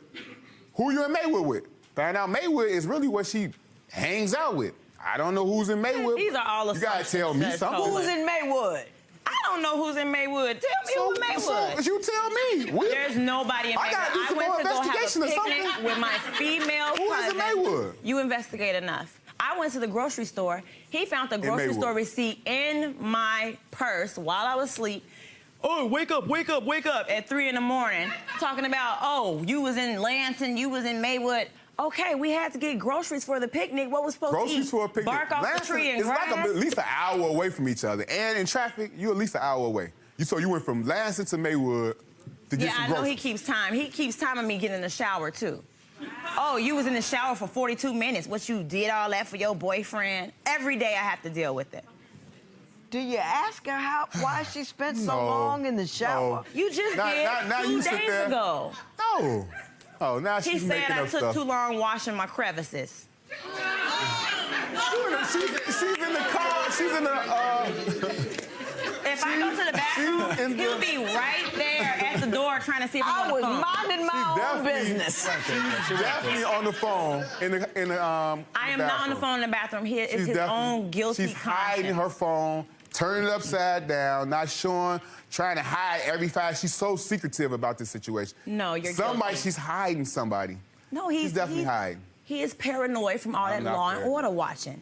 Speaker 4: Who you in Maywood with? Found out Maywood is really what she hangs out with. I don't know who's in Maywood.
Speaker 8: These are all
Speaker 4: You gotta tell me something.
Speaker 1: Who's in Maywood?
Speaker 8: I don't know who's in Maywood. Tell me who's in Maywood.
Speaker 4: You tell me.
Speaker 8: There's nobody in Maywood. I went to go have a picnic with my female cousin.
Speaker 4: Who is in Maywood?
Speaker 8: You investigate enough. I went to the grocery store. He found the grocery store receipt in my purse while I was asleep. Oh, wake up, wake up, wake up at 3 in the morning, talking about, oh, you was in Lansing, you was in Maywood. Okay, we had to get groceries for the picnic. What was supposed to eat?
Speaker 4: Groceries for a picnic.
Speaker 8: Bark off the tree and
Speaker 4: it's
Speaker 8: grass?
Speaker 4: like at least an hour away from each other. And in traffic, you're at least an hour away. So you went from Lansing to Maywood to get some
Speaker 8: I know
Speaker 4: groceries.
Speaker 8: he keeps time. He keeps timing me getting in the shower, too. Oh, you was in the shower for 42 minutes. What, you did all that for your boyfriend? Every day I have to deal with it.
Speaker 1: Do you ask her why she spent so long in the shower?
Speaker 8: You just did 2 days ago.
Speaker 4: No. Oh, now she's
Speaker 8: He
Speaker 4: making
Speaker 8: said I
Speaker 4: up
Speaker 8: took
Speaker 4: stuff.
Speaker 8: too long washing my crevices.
Speaker 4: She's in the car. She's in the.
Speaker 8: If I go to the bathroom, he'll be right there at the door trying to see if I'm on the phone.
Speaker 1: minding my own business.
Speaker 4: She's definitely on the phone in the
Speaker 8: I am not on the phone in the bathroom. It's his own guilty
Speaker 4: She's hiding
Speaker 8: conscience.
Speaker 4: her phone, turning it upside down, not showing, trying to hide every fact. She's so secretive about this situation.
Speaker 8: No, you're
Speaker 4: somebody.
Speaker 8: guilty.
Speaker 4: She's hiding somebody.
Speaker 8: No,
Speaker 4: she's definitely hiding.
Speaker 8: He is paranoid from all that
Speaker 4: not
Speaker 8: Law and Order watching.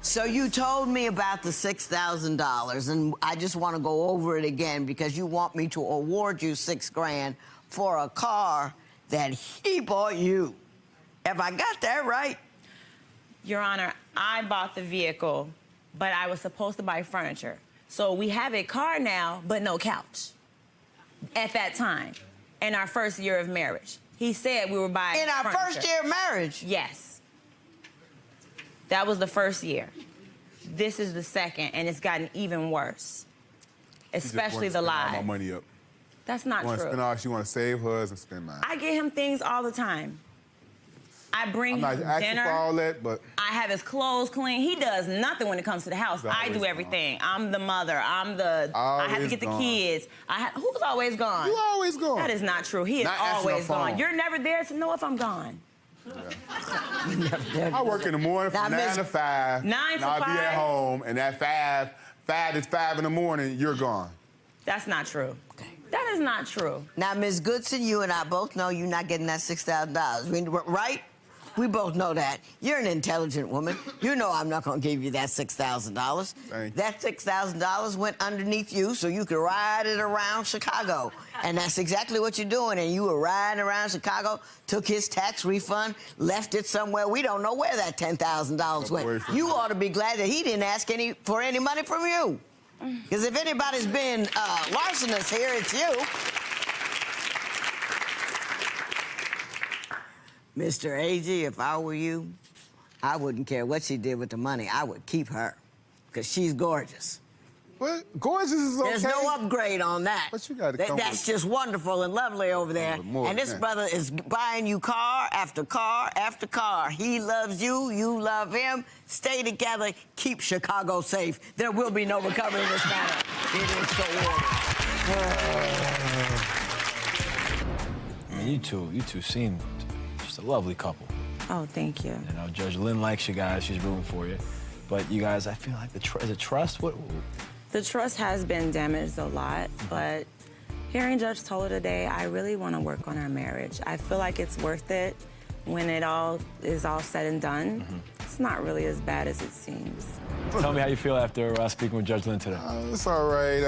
Speaker 1: So you told me about the $6,000, and I just want to go over it again because you want me to award you $6,000 for a car that he bought you. Have I got that right?
Speaker 8: Your Honor, I bought the vehicle, but I was supposed to buy furniture. So we have a car now, but no couch. At that time, in our first year of marriage. He said we were buying
Speaker 1: In our
Speaker 8: furniture.
Speaker 1: first year of marriage?
Speaker 8: Yes. That was the first year. This is the second, and it's gotten even worse. Especially the lies.
Speaker 4: My money up.
Speaker 8: That's not
Speaker 4: Want to
Speaker 8: true.
Speaker 4: spend all she want to save hers and spend mine.
Speaker 8: I get him things all the time. I bring
Speaker 4: I'm not
Speaker 8: him
Speaker 4: asking
Speaker 8: dinner.
Speaker 4: for all that, but
Speaker 8: I have his clothes clean. He does nothing when it comes to the house.
Speaker 4: He's
Speaker 8: I do
Speaker 4: always
Speaker 8: everything. I'm the mother. I have to
Speaker 4: Always
Speaker 8: get the
Speaker 4: gone.
Speaker 8: kids. Who's always gone?
Speaker 4: You always gone.
Speaker 8: That is not true. He is
Speaker 4: Not answering
Speaker 8: always
Speaker 4: the phone.
Speaker 8: gone. You're never there to know if I'm gone.
Speaker 4: I work in the morning from 9 to 5.
Speaker 8: 9
Speaker 4: and
Speaker 8: to
Speaker 4: I'll be
Speaker 8: 5?
Speaker 4: at home, and at 5 is 5 in the morning, you're gone.
Speaker 8: That's not true. That is not true.
Speaker 1: Now, Ms. Goodson, you and I both know you're not getting that $6,000. Right? We both know that. You're an intelligent woman. You know I'm not going to give you that $6,000. That $6,000 went underneath you so you could ride it around Chicago. And that's exactly what you're doing. And you were riding around Chicago, took his tax refund, left it somewhere. We don't know where that $10,000 went. You ought to be glad that he didn't ask for any money from you. Because if anybody's been larcenous here, it's you. Mr. A.G., if I were you, I wouldn't care what she did with the money. I would keep her, because she's gorgeous.
Speaker 4: What? Gorgeous is okay.
Speaker 1: There's no upgrade on that.
Speaker 4: But you got to come
Speaker 1: That's just wonderful and lovely over there.
Speaker 4: more
Speaker 1: And this
Speaker 4: than that.
Speaker 1: brother is buying you car after car after car. He loves you. You love him. Stay together. Keep Chicago safe. There will be no recovery in this matter. It is so
Speaker 18: I mean, you two seem just a lovely couple.
Speaker 8: Oh, thank you.
Speaker 18: You know, Judge Lynn likes you guys. She's rooting for you. But you guys, I feel like is it trust? What?
Speaker 8: The trust has been damaged a lot, but hearing Judge Toler today, I really want to work on our marriage. I feel like it's worth it when it all is all said and done. It's not really as bad as it seems.
Speaker 18: Tell me how you feel after speaking with Judge Lynn today.
Speaker 4: It's all right.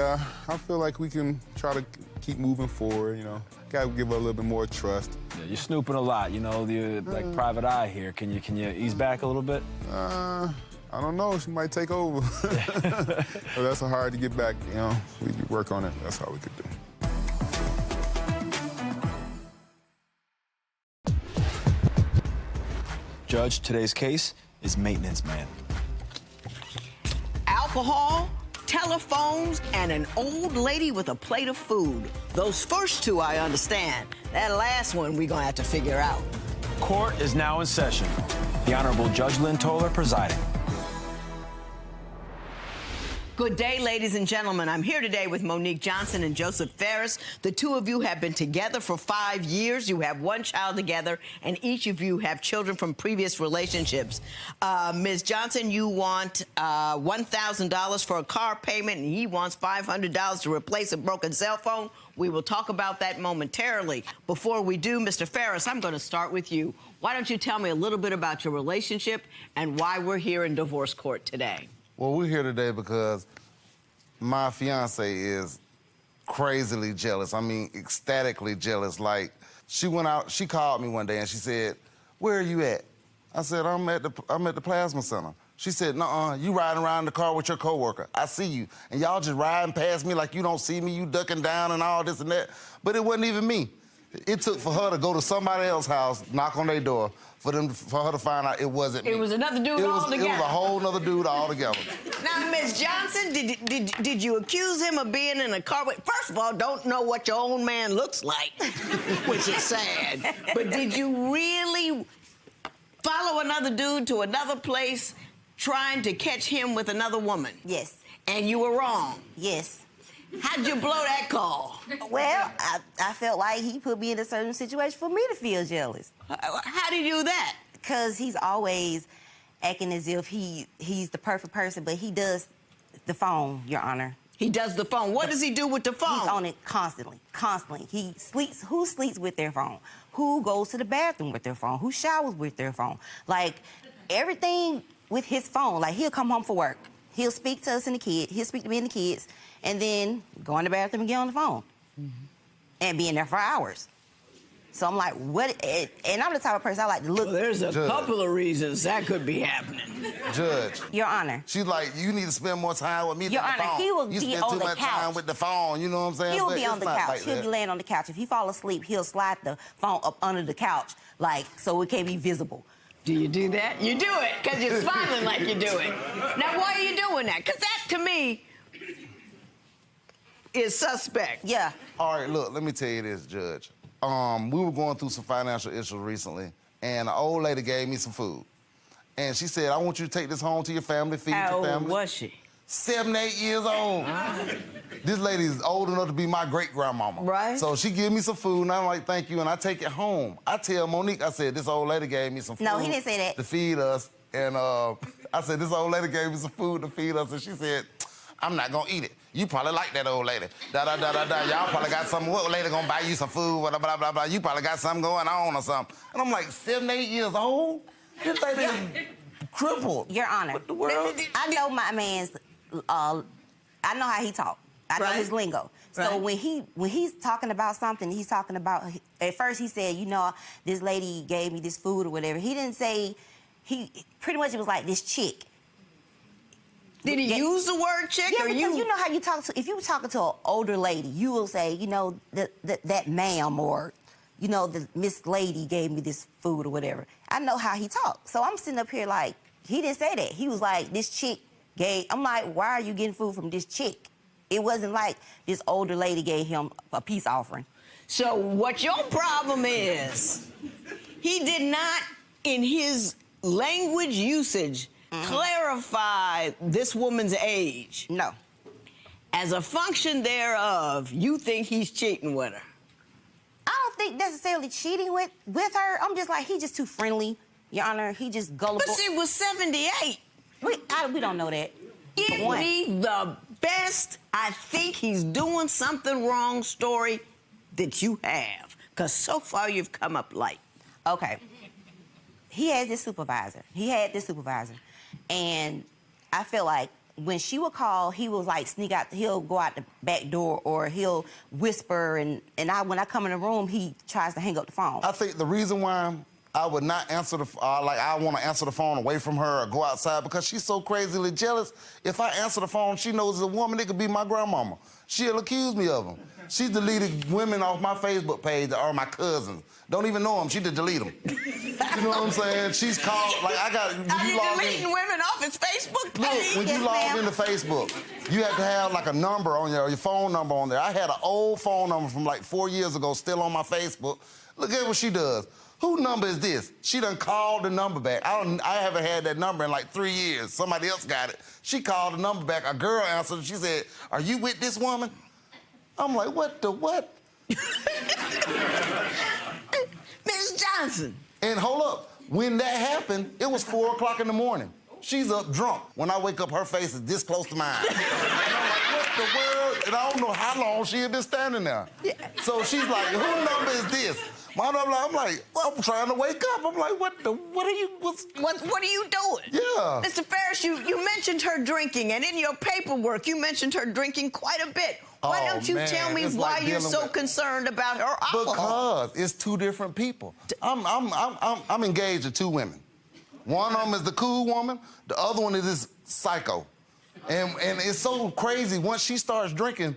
Speaker 4: I feel like we can try to keep moving forward, you know. Got to give her a little bit more trust.
Speaker 18: Yeah, you're snooping a lot, you know, like private eye here. Can you ease back a little bit?
Speaker 4: I don't know. She might take over. But that's hard to get back, you know. We can work on it. That's all we could do.
Speaker 18: Judge, today's case is maintenance man.
Speaker 1: Alcohol, telephones, and an old lady with a plate of food. Those first two I understand. That last one we're gonna have to figure out.
Speaker 18: Court is now in session. The Honorable Judge Lynn Toler presiding.
Speaker 1: Good day, ladies and gentlemen. I'm here today with Monique Johnson and Joseph Ferris. The two of you have been together for 5 years. You have one child together, and each of you have children from previous relationships. Ms. Johnson, you want $1,000 for a car payment, and he wants $500 to replace a broken cell phone. We will talk about that momentarily. Before we do, Mr. Ferris, I'm going to start with you. Why don't you tell me a little bit about your relationship and why we're here in divorce court today?
Speaker 11: Well, we're here today because my fiance is crazily jealous. I mean, ecstatically jealous. Like, she went out, she called me one day and she said, "Where are you at?" I said, I'm at the plasma center. She said, "Nuh-uh, you riding around in the car with your coworker. I see you. And y'all just riding past me like you don't see me, you ducking down and all this and that." But it wasn't even me. It took for her to go to somebody else's house, knock on their door, for her to find out it wasn't me.
Speaker 1: It was another dude altogether.
Speaker 11: It was a whole nother dude altogether.
Speaker 1: Now, Ms. Johnson, did you accuse him of being in a car with... First of all, don't know what your own man looks like, which is sad. But did you really follow another dude to another place trying to catch him with another woman?
Speaker 12: Yes.
Speaker 1: And you were wrong?
Speaker 12: Yes.
Speaker 1: How'd you blow that call?
Speaker 12: Well, I felt like he put me in a certain situation for me to feel jealous.
Speaker 1: How did you do that?
Speaker 12: Because he's always acting as if he's the perfect person, but he does the phone, Your Honor.
Speaker 1: He does the phone. What does he do with the phone?
Speaker 12: He's on it constantly. He sleeps. Who sleeps with their phone? Who goes to the bathroom with their phone? Who showers with their phone? Like, everything with his phone. Like, he'll come home from work. He'll speak to us and the kids. He'll speak to me and the kids, and then go in the bathroom and get on the phone. And be in there for hours. So I'm like, what? And I'm the type of person I like to look.
Speaker 1: Well, there's a couple of reasons that could be happening.
Speaker 11: Judge.
Speaker 12: Your Honor.
Speaker 11: She's like, you need to spend more time with me
Speaker 12: Your
Speaker 11: than the
Speaker 12: Honor,
Speaker 11: phone.
Speaker 12: he will
Speaker 11: you
Speaker 12: be
Speaker 11: spend
Speaker 12: on
Speaker 11: too
Speaker 12: the
Speaker 11: much
Speaker 12: couch.
Speaker 11: time with the phone, you know what I'm saying?
Speaker 12: He'll
Speaker 11: But
Speaker 12: be on
Speaker 11: it's
Speaker 12: the
Speaker 11: not
Speaker 12: couch.
Speaker 11: like
Speaker 12: He'll
Speaker 11: that.
Speaker 12: be laying on the couch. If he fall asleep, he'll slide the phone up under the couch, like, so it can't be visible.
Speaker 1: Do you do that? You do it, because you're smiling like you do it. Now, why are you doing that? Because that, to me, is suspect.
Speaker 12: Yeah.
Speaker 11: All right, look, let me tell you this, Judge. We were going through some financial issues recently, and an old lady gave me some food. And she said, I want you to take this home to your family, feed
Speaker 1: How
Speaker 11: your family.
Speaker 1: old was she?
Speaker 11: 7, 8 years old. This lady is old enough to be my great-grandmama.
Speaker 1: Right.
Speaker 11: So she give me some food, and I'm like, thank you, and I take it home. I tell Monique, I said, this old lady gave me some food.
Speaker 12: No, he didn't say that.
Speaker 11: To feed us. And I said, this old lady gave me some food to feed us, and she said, I'm not gonna eat it. You probably like that old lady. Da-da-da-da-da. Y'all probably got something. What lady gonna buy you some food? Blah, blah, blah, blah. You probably got something going on or something. And I'm like, 7, 8 years old? This lady is crippled.
Speaker 12: Your Honor.
Speaker 11: What the world?
Speaker 12: I know my man's, I know how he talk. I know his lingo. So when he's talking about something, he's talking about, at first he said, you know, this lady gave me this food or whatever. He didn't say, he pretty much it was like this chick.
Speaker 1: Did he use the word chick?
Speaker 12: Yeah,
Speaker 1: or
Speaker 12: because you know how you talk to, if you were talking to an older lady, you will say, you know, that ma'am, or, you know, the Miss Lady gave me this food or whatever. I know how he talks. So I'm sitting up here like, he didn't say that. He was like, this chick gave, I'm like, why are you getting food from this chick? It wasn't like this older lady gave him a peace offering.
Speaker 1: So what your problem is, he did not, in his language usage, clarify this woman's age.
Speaker 12: No.
Speaker 1: As a function thereof, you think he's cheating with her.
Speaker 12: I don't think necessarily cheating with her. I'm just like, he's just too friendly, Your Honor. He just gullible.
Speaker 1: But she was 78.
Speaker 12: We don't know that.
Speaker 1: Give me the best I think he's doing something wrong story that you have. Because so far you've come up light.
Speaker 12: Okay. He had this supervisor. And I feel like when she would call, he was like sneak out, he'll go out the back door or he'll whisper and when I come in the room, he tries to hang up the phone.
Speaker 11: I think the reason why I would not answer I want to answer the phone away from her or go outside because she's so crazily jealous. If I answer the phone, she knows it's a woman, it could be my grandmama. She'll accuse me of them. She deleted women off my Facebook page that are my cousins. Don't even know them, she just delete them. You know what I'm saying? She's called, like I got,
Speaker 1: Are you deleting women off his Facebook page?
Speaker 11: Look, when you log into Facebook, you have to have like a number on your phone number on there. I had an old phone number from like 4 years ago still on my Facebook. Look at what she does. Whose number is this? She done called the number back. I haven't had that number in like 3 years. Somebody else got it. She called the number back. A girl answered and she said, are you with this woman? I'm like, what the what?
Speaker 1: Miss Johnson.
Speaker 11: And hold up, when that happened, it was 4 o'clock in the morning. She's up drunk. When I wake up, her face is this close to mine. And I'm like, what the world? And I don't know how long she had been standing there. Yeah. So she's like, whose number is this? My number, I'm like, well, I'm trying to wake up. I'm like, what are you, what
Speaker 1: are you doing?
Speaker 11: Yeah.
Speaker 1: Mr. Ferris, you mentioned her drinking, and in your paperwork, you mentioned her drinking quite a bit. Why don't you tell me why you're so concerned about her alcohol?
Speaker 11: Because it's two different people. I'm engaged to 2 women. One of them is the cool woman. The other one is this psycho. And it's so crazy. Once she starts drinking,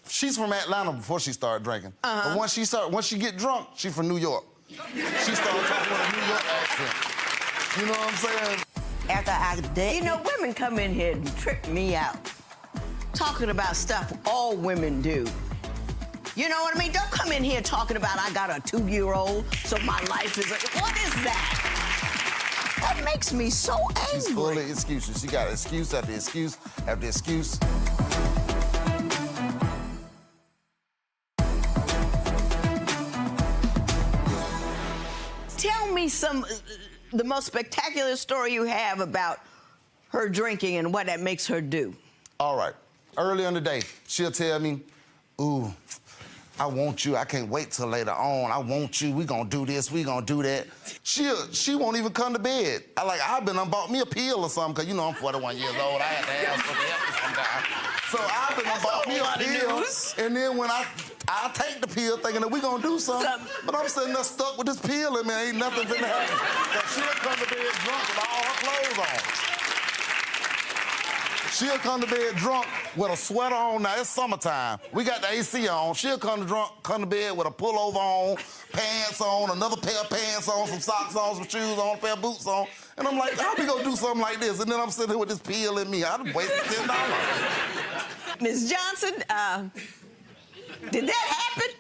Speaker 11: she's from Atlanta before she started drinking. But once she get drunk, she's from New York. She started talking with a New York accent. You know what I'm saying?
Speaker 12: After I did.
Speaker 1: You know, women come in here and trick me out. Talking about stuff all women do. You know what I mean? Don't come in here talking about I got a 2-year-old, so my life is what is that? That makes me so angry.
Speaker 11: She's full of excuses. She got excuse after excuse after excuse.
Speaker 1: Tell me the most spectacular story you have about her drinking and what that makes her do.
Speaker 11: All right. Early in the day, she'll tell me, ooh, I want you. I can't wait till later on. I want you. We gonna do this. We gonna do that. She won't even come to bed. I've been bought me a pill or something, because, you know, I'm 41 years old. I have to have something to help me sometimes. So I've been bought me a pill. And then when I I'll take the pill thinking that we gonna do something. But I'm sitting there stuck with this pill in me. Ain't nothing finna happen. Cause she'll come to bed drunk with all her clothes on. She'll come to bed drunk with a sweater on. Now, it's summertime. We got the AC on. She'll come to bed with a pullover on, pants on, another pair of pants on, some socks on, some shoes on, a pair of boots on. And I'm like, how we gonna do something like this? And then I'm sitting here with this pill in me. I'd wasted $10.
Speaker 1: Ms. Johnson, did that happen?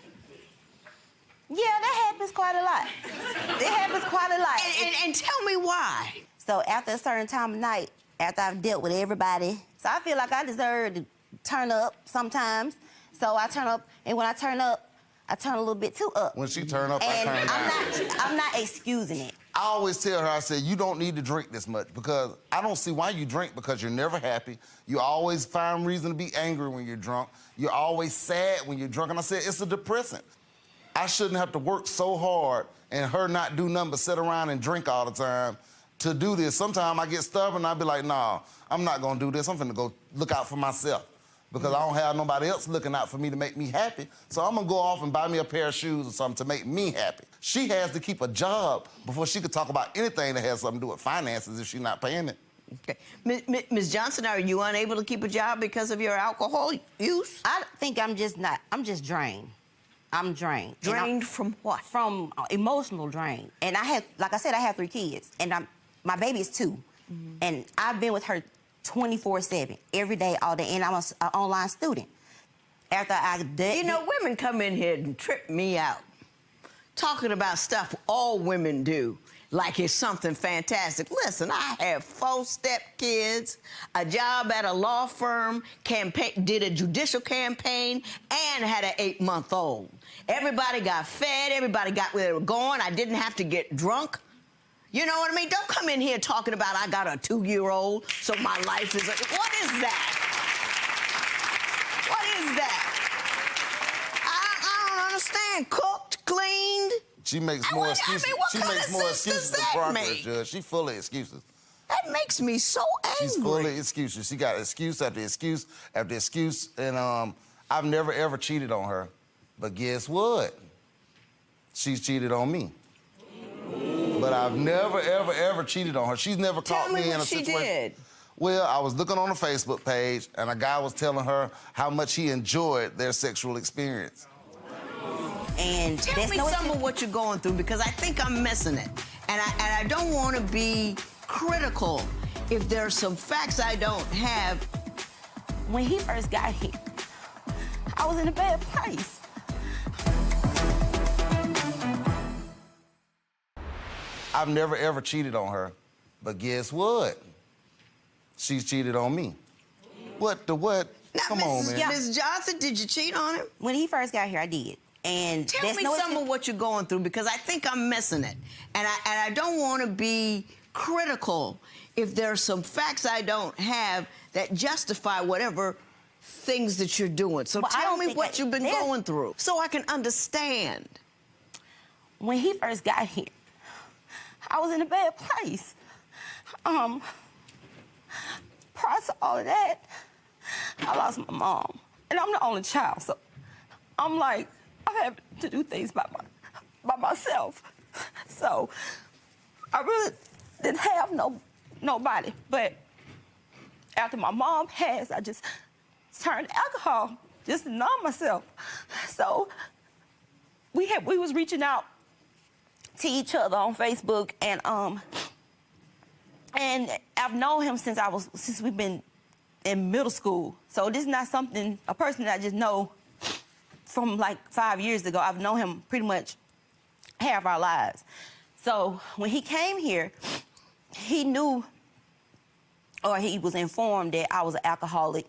Speaker 12: Yeah, that happens quite a lot. It happens quite a lot.
Speaker 1: And tell me why.
Speaker 12: So after a certain time of night, after I've dealt with everybody, so I feel like I deserve to turn up sometimes. So I turn up, and when I turn up, I turn a little bit too up.
Speaker 11: When she turn up, I turn down.
Speaker 12: I'm not excusing it.
Speaker 11: I always tell her, I said, you don't need to drink this much because I don't see why you drink because you're never happy. You always find reason to be angry when you're drunk. You're always sad when you're drunk. And I said, it's a depressant. I shouldn't have to work so hard and her not do nothing but sit around and drink all the time to do this. Sometimes I get stubborn and I be like, nah, I'm not gonna do this. I'm finna go look out for myself because I don't have nobody else looking out for me to make me happy. So I'm gonna go off and buy me a pair of shoes or something to make me happy. She has to keep a job before she could talk about anything that has something to do with finances if she's not paying it.
Speaker 1: Okay. Ms. Johnson, are you unable to keep a job because of your alcohol use?
Speaker 12: I think I'm just drained. I'm drained.
Speaker 1: Drained from what?
Speaker 12: From emotional drain. And I have, like I said, I have 3 kids. And my baby is 2. Mm-hmm. And I've been with her 24/7, every day, all day. And I'm an online student. After I did...
Speaker 1: You know, women come in here and trip me out. Talking about stuff all women do, like it's something fantastic. Listen, I have 4 stepkids, a job at a law firm, did a judicial campaign, and had an 8-month-old. Everybody got fed, everybody got where they were going. I didn't have to get drunk. You know what I mean? Don't come in here talking about I got a 2-year-old, so my life is... What is that? What is that? I don't understand. Cooked, cleaned.
Speaker 11: She makes more excuses. She makes more excuses than progress, Judge. She full of excuses.
Speaker 1: That makes me so angry.
Speaker 11: She's full of excuses. She got excuse after excuse after excuse. And I've never, ever cheated on her. But guess what? She's cheated on me. But I've never, ever, ever cheated on her. She's never caught me in a situation.
Speaker 1: Tell me what she did.
Speaker 11: Well, I was looking on a Facebook page, and a guy was telling her how much he enjoyed their sexual experience.
Speaker 12: And
Speaker 1: tell me some of what you're going through because I think I'm missing it. And I don't want to be critical if there's some facts I don't have.
Speaker 12: When he first got here, I was in a bad place.
Speaker 11: I've never, ever cheated on her. But guess what? She's cheated on me. What the what?
Speaker 1: Now,
Speaker 11: Come on, man.
Speaker 1: Ms. Johnson, did you cheat on him?
Speaker 12: When he first got here, I did. And
Speaker 1: tell me some of what you're going through because I think I'm missing it. And I don't want to be critical if there's some facts I don't have that justify whatever things that you're doing. So tell me what you've been going through so I can understand.
Speaker 12: When he first got here, I was in a bad place. Prior to all of that, I lost my mom. And I'm the only child, so I'm like, I have to do things by myself. So I really didn't have nobody. But after my mom passed, I just turned to alcohol just to numb myself. So we was reaching out to each other on Facebook, and I've known him since we've been in middle school. So this is not a person that I just know from like 5 years ago. I've known him pretty much half our lives. So when he came here, he knew, or he was informed that I was an alcoholic.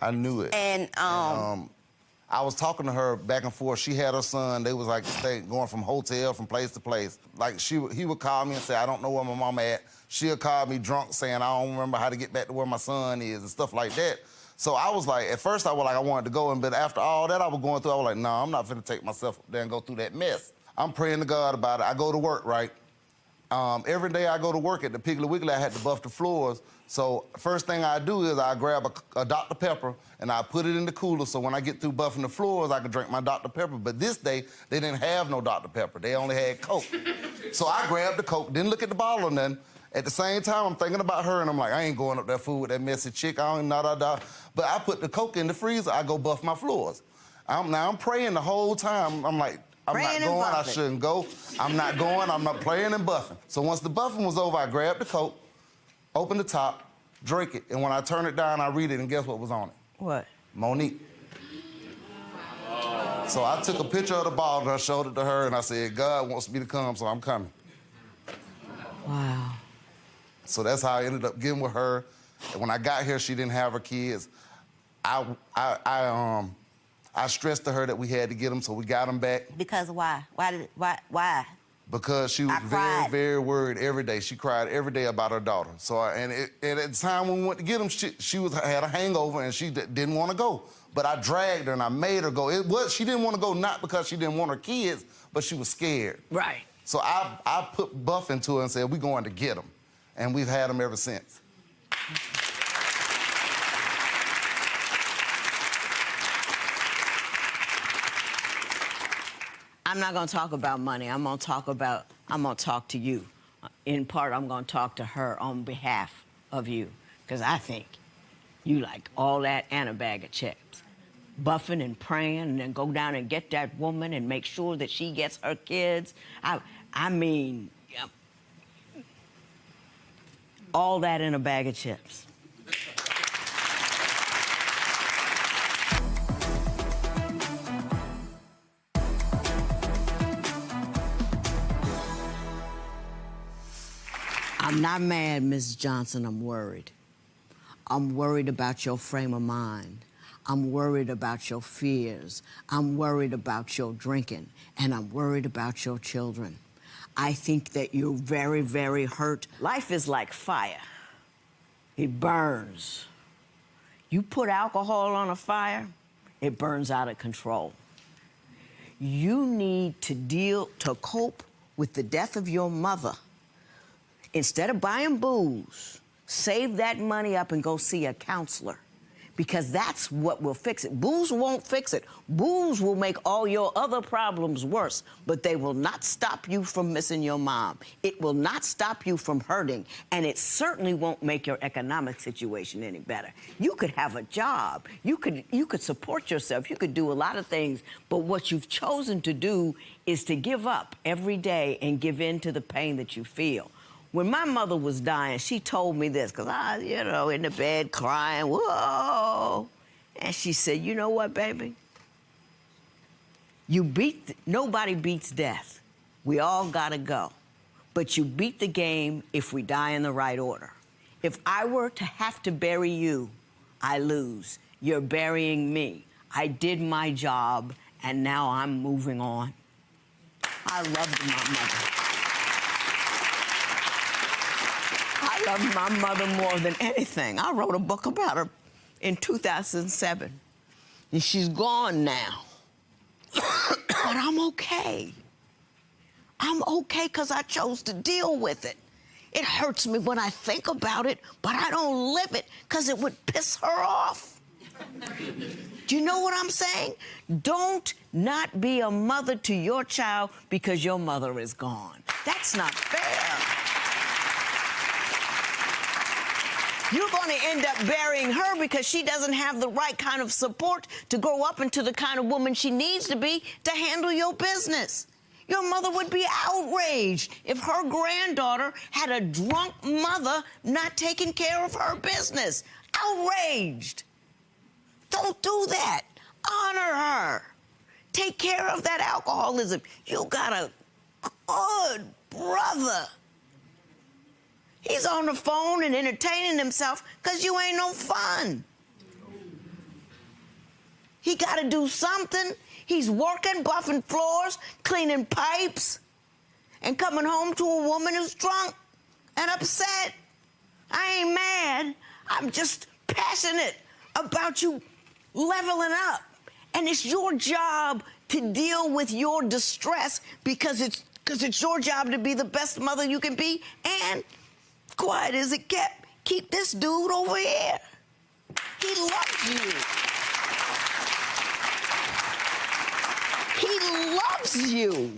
Speaker 11: I knew it.
Speaker 12: And
Speaker 11: I was talking to her back and forth. She had her son. They was like going from hotel, from place to place. Like he would call me and say, I don't know where my mama at. She'll call me drunk saying, I don't remember how to get back to where my son is and stuff like that. So I was like, at first I wanted to go, but after all that I was going through, I was like, no, I'm not finna take myself up there and go through that mess. I'm praying to God about it. I go to work, right? every day I go to work at the Piggly Wiggly, I had to buff the floors. So first thing I do is I grab a Dr. Pepper and I put it in the cooler so when I get through buffing the floors, I can drink my Dr. Pepper. But this day, they didn't have no Dr. Pepper. They only had Coke. So I grabbed the Coke, didn't look at the bottle or nothing. At the same time, I'm thinking about her, and I'm like, I ain't going up that food with that messy chick. I don't da-da-da. But I put the Coke in the freezer. I go buff my floors. I'm praying the whole time. I'm like, I'm not going. I shouldn't go. I'm not going. I'm not playing and buffing. So once the buffing was over, I grabbed the Coke, opened the top, drink it, and when I turn it down, I read it, and guess what was on it?
Speaker 1: What?
Speaker 11: Monique. So I took a picture of the bottle, and I showed it to her, and I said, God wants me to come, so I'm coming.
Speaker 1: Wow.
Speaker 11: So that's how I ended up getting with her. And when I got here, she didn't have her kids. I stressed to her that we had to get them, so we got them back.
Speaker 12: Because why? Why?
Speaker 11: Because she was very, very worried every day. She cried every day about her daughter. So, and at the time when we went to get them, she had a hangover and she didn't want to go. But I dragged her and I made her go. She didn't want to go not because she didn't want her kids, but she was scared.
Speaker 1: Right.
Speaker 11: So I put Buff into her and said, we're going to get them. And we've had them ever since.
Speaker 1: I'm not going to talk about money. I'm going to talk to you. In part, I'm going to talk to her on behalf of you, because I think you like all that and a bag of chips. Buffing and praying and then go down and get that woman and make sure that she gets her kids. I mean, all that in a bag of chips. I'm not mad, Ms. Johnson. I'm worried. I'm worried about your frame of mind. I'm worried about your fears. I'm worried about your drinking. And I'm worried about your children. I think that you're very, very hurt. Life is like fire. It burns. You put alcohol on a fire, it burns out of control. You need to cope with the death of your mother. Instead of buying booze, save that money up and go see a counselor, because that's what will fix it. Booze won't fix it. Booze will make all your other problems worse, but they will not stop you from missing your mom. It will not stop you from hurting, and it certainly won't make your economic situation any better. You could have a job. You could support yourself. You could do a lot of things, but what you've chosen to do is to give up every day and give in to the pain that you feel. When my mother was dying, she told me this, because I, in the bed crying, whoa. And she said, you know what, baby? Nobody beats death. We all gotta go. But you beat the game if we die in the right order. If I were to have to bury you, I lose. You're burying me. I did my job, and now I'm moving on. I loved my mother. I love my mother more than anything. I wrote a book about her in 2007, and she's gone now. But I'm okay. I'm okay because I chose to deal with it. It hurts me when I think about it, but I don't live it because it would piss her off. Do you know what I'm saying? Don't not be a mother to your child because your mother is gone. That's not fair. You're going to end up burying her because she doesn't have the right kind of support to grow up into the kind of woman she needs to be to handle your business. Your mother would be outraged if her granddaughter had a drunk mother not taking care of her business. Outraged. Don't do that. Honor her. Take care of that alcoholism. You got a good brother. He's on the phone and entertaining himself because you ain't no fun. He got to do something. He's working, buffing floors, cleaning pipes, and coming home to a woman who's drunk and upset. I ain't mad. I'm just passionate about you leveling up. And it's your job to deal with your distress because it's Because it's your job to be the best mother you can be, and quiet as it kept, keep this dude over here. He loves you. He loves you.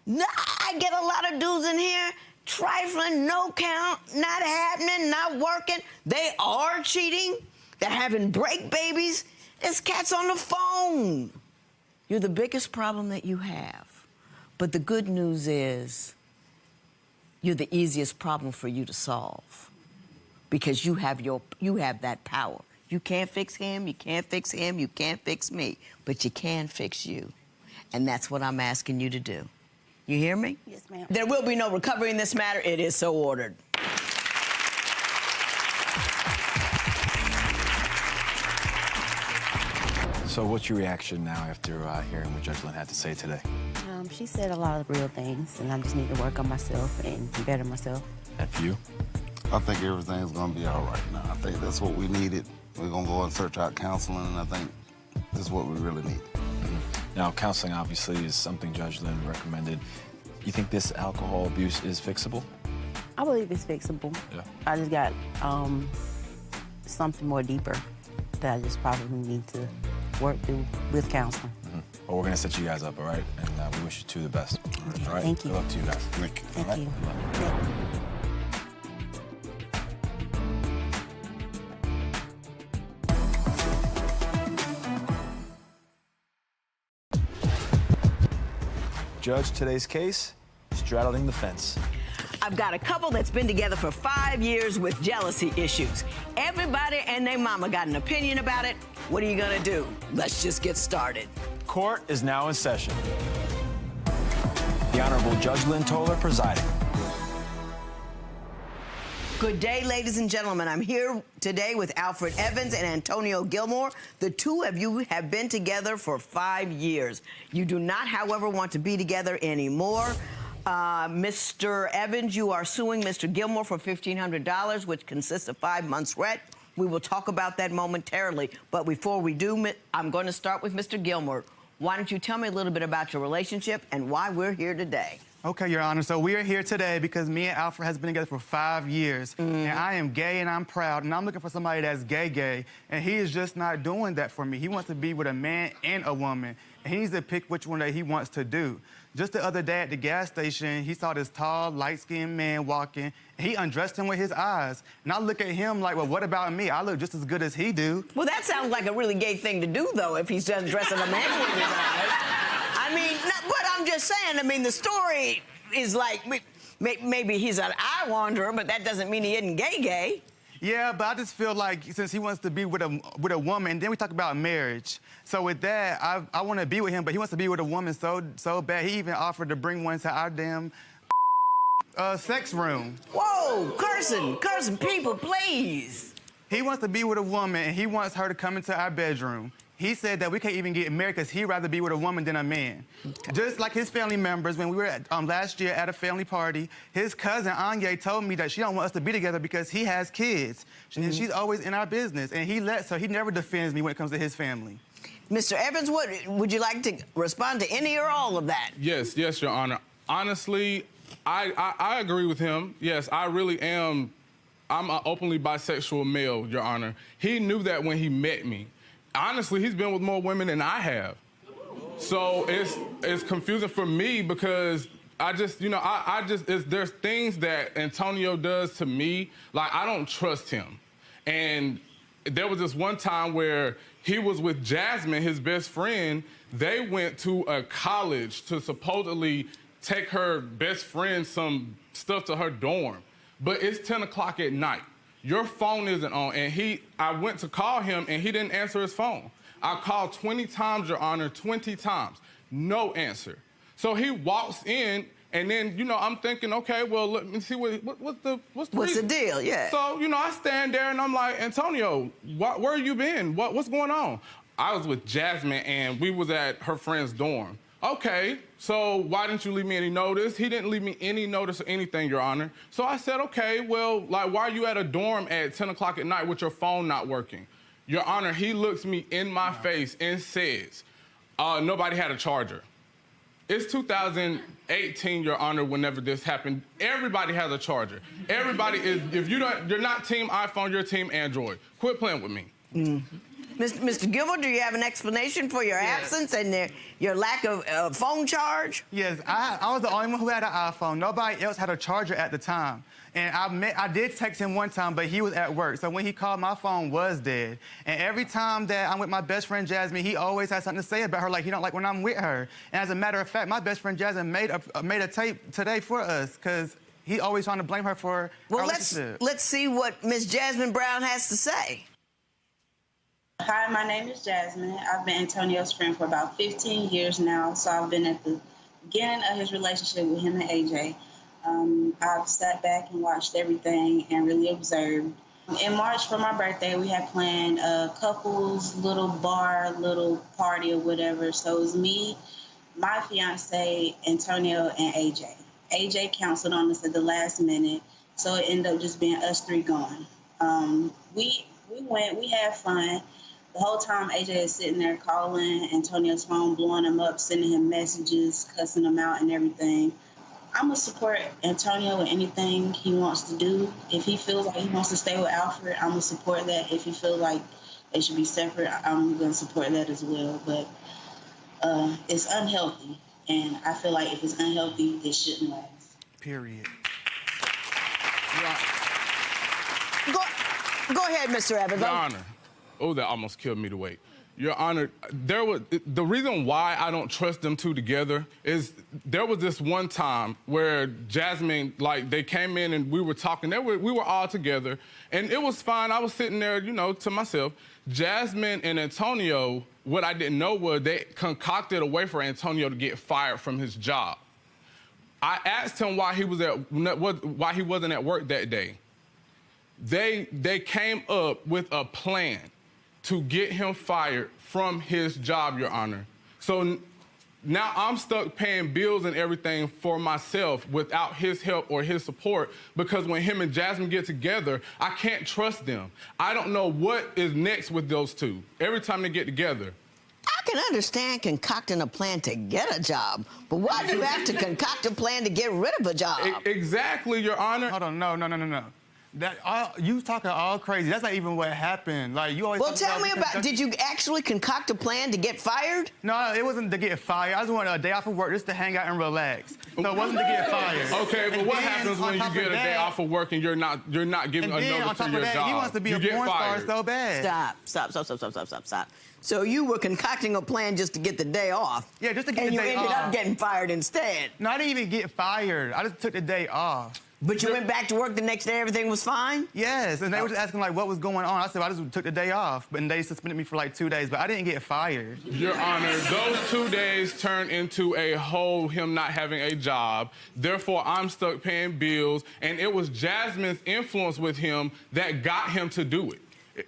Speaker 1: Nah, I get a lot of dudes in here trifling, no count, not happening, not working. They are cheating. They're having break babies. There's cats on the phone. You're the biggest problem that you have. But the good news is you're the easiest problem for you to solve because you have that power. You can't fix him, you can't fix him, you can't fix me, but you can fix you. And that's what I'm asking you to do. You hear me?
Speaker 12: Yes, ma'am.
Speaker 1: There will be no recovery in this matter. It is so ordered.
Speaker 18: So what's your reaction now after hearing what Judge Lynn had to say today?
Speaker 12: She said a lot of real things, and I just need to work on myself and better myself.
Speaker 18: And for you?
Speaker 11: I think everything's gonna be all right now. I think that's what we needed. We're gonna go and search out counseling, and I think this is what we really need.
Speaker 18: Now, counseling obviously is something Judge Lynn recommended. You think this alcohol abuse is fixable?
Speaker 12: I believe it's fixable.
Speaker 18: Yeah.
Speaker 12: I just got something more deeper that I just probably need to work through with counseling.
Speaker 18: Well, we're gonna set you guys up, all right? And we wish you two the best.
Speaker 12: Okay,
Speaker 18: all right?
Speaker 12: thank you.
Speaker 18: Good luck to you guys.
Speaker 12: Thank you.
Speaker 18: Judge, today's case, straddling the fence.
Speaker 1: I've got a couple that's been together for 5 years with jealousy issues. Everybody and their mama got an opinion about it. What are you gonna do? Let's just get started.
Speaker 18: Court is now in session. The Honorable Judge Lynn Toler presiding.
Speaker 1: Good day, ladies and gentlemen. I'm here today with Alfred Evans and Antonio Gilmore. The two of you have been together for 5 years. You do not, however, want to be together anymore. Mr. Evans, you are suing Mr. Gilmore for $1,500, which consists of 5 months' rent. We will talk about that momentarily. But before we do, I'm going to start with Mr. Gilmore. Why don't you tell me a little bit about your relationship and why we're here today?
Speaker 13: Okay, Your Honor. So we are here today because me and Alfred has been together for 5 years. And I am gay and I'm proud. And I'm looking for somebody that's gay. And he is just not doing that for me. He wants to be with a man and a woman. And he needs to pick which one that he wants to do. Just the other day at the gas station, he saw this tall, light-skinned man walking. And he undressed him with his eyes. And I look at him like, well, what about me? I look just as good as he do.
Speaker 1: Well, that sounds like a really gay thing to do, though, if he's just dressing a man with his eyes. I mean, but I'm just saying, I mean, the story is like, maybe he's an eye wanderer, but that doesn't mean he isn't gay.
Speaker 13: Yeah, but I just feel like since he wants to be with a woman, and then we talk about marriage. So with that, I want to be with him, but he wants to be with a woman so bad. He even offered to bring one to our damn sex room.
Speaker 1: Whoa, cursing people, please.
Speaker 13: He wants to be with a woman, and he wants her to come into our bedroom. He said that we can't even get married because he'd rather be with a woman than a man. Okay. Just like his family members, when we were at, last year at a family party, his cousin, Anya, told me that she don't want us to be together because he has kids. And she's always in our business. And he never defends me when it comes to his family.
Speaker 1: Mr. Evans, would you like to respond to any or all of that?
Speaker 15: Yes, Your Honor. Honestly, I agree with him. Yes, I really am. I'm an openly bisexual male, Your Honor. He knew that when he met me. Honestly, he's been with more women than I have. So it's confusing for me because there's things that Antonio does to me, like I don't trust him. And there was this one time where he was with Jasmine, his best friend. They went to a college to supposedly take her best friend some stuff to her dorm. But it's 10 o'clock at night. Your phone isn't on, and I went to call him, and he didn't answer his phone. I called 20 times, Your Honor, 20 times. No answer. So he walks in, and then, I'm thinking, okay, well, let me see what's the
Speaker 1: deal, yeah.
Speaker 15: So, I stand there, and I'm like, Antonio, where you been? What's going on? I was with Jasmine, and we was at her friend's dorm. Okay, so why didn't you leave me any notice? He didn't leave me any notice or anything, Your Honor. So I said, okay, well, like, why are you at a dorm at 10 o'clock at night with your phone not working? Your Honor, he looks me in my face and says, nobody had a charger. It's 2018, Your Honor, whenever this happened. Everybody has a charger. Everybody is, if you're not team iPhone, you're team Android. Quit playing with me.
Speaker 1: Mr. Gilmore, do you have an explanation for your absence and your lack of phone charge?
Speaker 13: Yes, I was the only one who had an iPhone. Nobody else had a charger at the time. And I did text him one time, but he was at work. So when he called, my phone was dead. And every time that I'm with my best friend Jasmine, he always has something to say about her, like he don't like when I'm with her. And as a matter of fact, my best friend Jasmine made a tape today for us, because he always trying to blame her for our relationship.
Speaker 1: Let's see what Miss Jasmine Brown has to say.
Speaker 16: Hi, my name is Jasmine. I've been Antonio's friend for about 15 years now, so I've been at the beginning of his relationship with him and AJ. I've sat back and watched everything and really observed. In March for my birthday, we had planned a couples little bar, little party or whatever. So it was me, my fiance, Antonio, and AJ. AJ counseled on us at the last minute, so it ended up just being us three going. We went, we had fun. The whole time AJ is sitting there calling Antonio's phone, blowing him up, sending him messages, cussing him out and everything. I'm going to support Antonio in anything he wants to do. If he feels like he wants to stay with Alfred, I'm going to support that. If he feels like they should be separate, I'm going to support that as well. But it's unhealthy, and I feel like if it's unhealthy, it shouldn't last.
Speaker 13: Period.
Speaker 1: Go ahead, Mr. Evans.
Speaker 15: Your Honor. Oh, that almost killed me to wait. Your Honor, the reason why I don't trust them two together is there was this one time where Jasmine, like, they came in and we were talking. We were all together, and it was fine. I was sitting there, you know, to myself. Jasmine and Antonio, what I didn't know was they concocted a way for Antonio to get fired from his job. I asked him why he wasn't at work that day. They came up with a plan to get him fired from his job, Your Honor. So now I'm stuck paying bills and everything for myself without his help or his support, because when him and Jasmine get together, I can't trust them. I don't know what is next with those two every time they get together.
Speaker 1: I can understand concocting a plan to get a job, but why do you have to concoct a plan to get rid of a job?
Speaker 15: Exactly, Your Honor.
Speaker 13: Hold on, no. You talking all crazy. That's not even what happened. Like, you always.
Speaker 1: Well, tell me about. Did you actually concoct a plan to get fired?
Speaker 13: No, it wasn't to get fired. I just wanted a day off of work just to hang out and relax. So it wasn't to get fired.
Speaker 15: Okay, but what happens when you get a day off of work and you're not giving a notice to your job?
Speaker 13: He wants to be a porn star so bad.
Speaker 1: Stop. So you were concocting a plan just to get the day off.
Speaker 13: Yeah, just to get the day off.
Speaker 1: And you ended up getting fired instead.
Speaker 13: No, I didn't even get fired. I just took the day off.
Speaker 1: But you went back to work the next day, everything was fine?
Speaker 13: Yes, and they were just asking, like, what was going on. I said, I just took the day off, and they suspended me for, like, 2 days, but I didn't get fired.
Speaker 15: Your Honor, those 2 days turned into a whole him not having a job. Therefore, I'm stuck paying bills, and it was Jasmine's influence with him that got him to do it.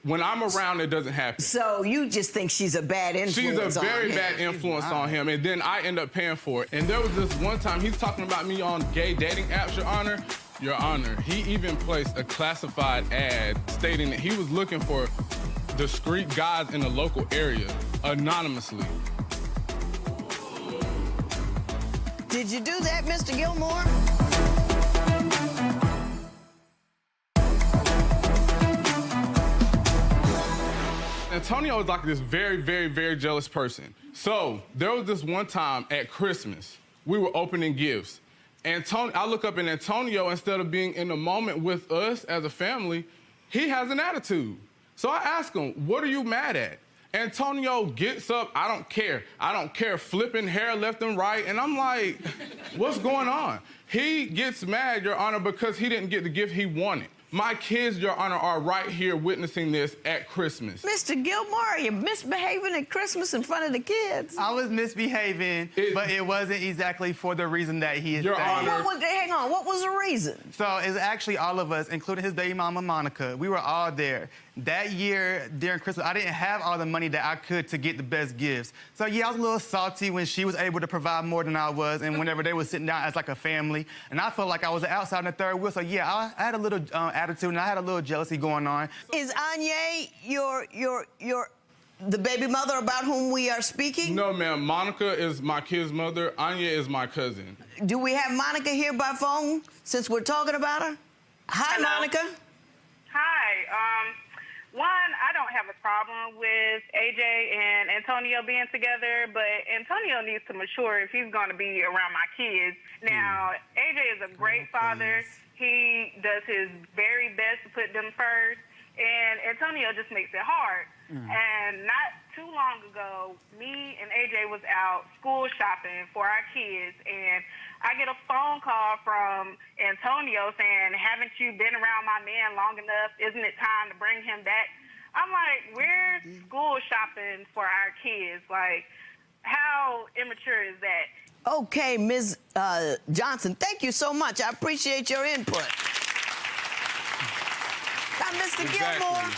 Speaker 15: When I'm around, it doesn't happen.
Speaker 1: So you just think she's a bad influence on him?
Speaker 15: She's a very bad influence on him, and then I end up paying for it. And there was this one time, he's talking about me on gay dating apps, Your Honor. Your Honor, he even placed a classified ad stating that he was looking for discreet guys in the local area, anonymously.
Speaker 1: Did you do that, Mr. Gilmore?
Speaker 15: Antonio is like this very, very, very jealous person. So there was this one time at Christmas, we were opening gifts. I look up, and Antonio, instead of being in the moment with us as a family, he has an attitude. So I ask him, what are you mad at? Antonio gets up, I don't care, flipping hair left and right, and I'm like, what's going on? He gets mad, Your Honor, because he didn't get the gift he wanted. My kids, Your Honor, are right here witnessing this at Christmas.
Speaker 1: Mr. Gilmore, are you misbehaving at Christmas in front of the kids?
Speaker 13: I was misbehaving, but it wasn't exactly for the reason that he is
Speaker 15: Your
Speaker 13: saying.
Speaker 15: Honor.
Speaker 1: Hang on, what was the reason?
Speaker 13: So it's actually all of us, including his baby mama, Monica. We were all there. That year, during Christmas, I didn't have all the money that I could to get the best gifts. So yeah, I was a little salty when she was able to provide more than I was, and whenever they were sitting down as like a family. And I felt like I was outside in the third wheel. So yeah, I had a little attitude, and I had a little jealousy going on.
Speaker 1: Is Anya your the baby mother about whom we are speaking?
Speaker 15: No, ma'am. Monica is my kid's mother. Anya is my cousin.
Speaker 1: Do we have Monica here by phone since we're talking about her? Hi,
Speaker 17: Hello.
Speaker 1: Monica.
Speaker 17: Hi. One, I don't have a problem with AJ and Antonio being together, but Antonio needs to mature if he's going to be around my kids. Now, AJ is a great father. He does his very best to put them first, and Antonio just makes it hard. And not too long ago, me and AJ was out school shopping for our kids, and I get a phone call from Antonio saying, haven't you been around my man long enough? Isn't it time to bring him back? I'm like, where's school shopping for our kids? Like, how immature is that?
Speaker 1: Okay, Ms. Johnson, thank you so much. I appreciate your input. Now, Mr. Gilmore,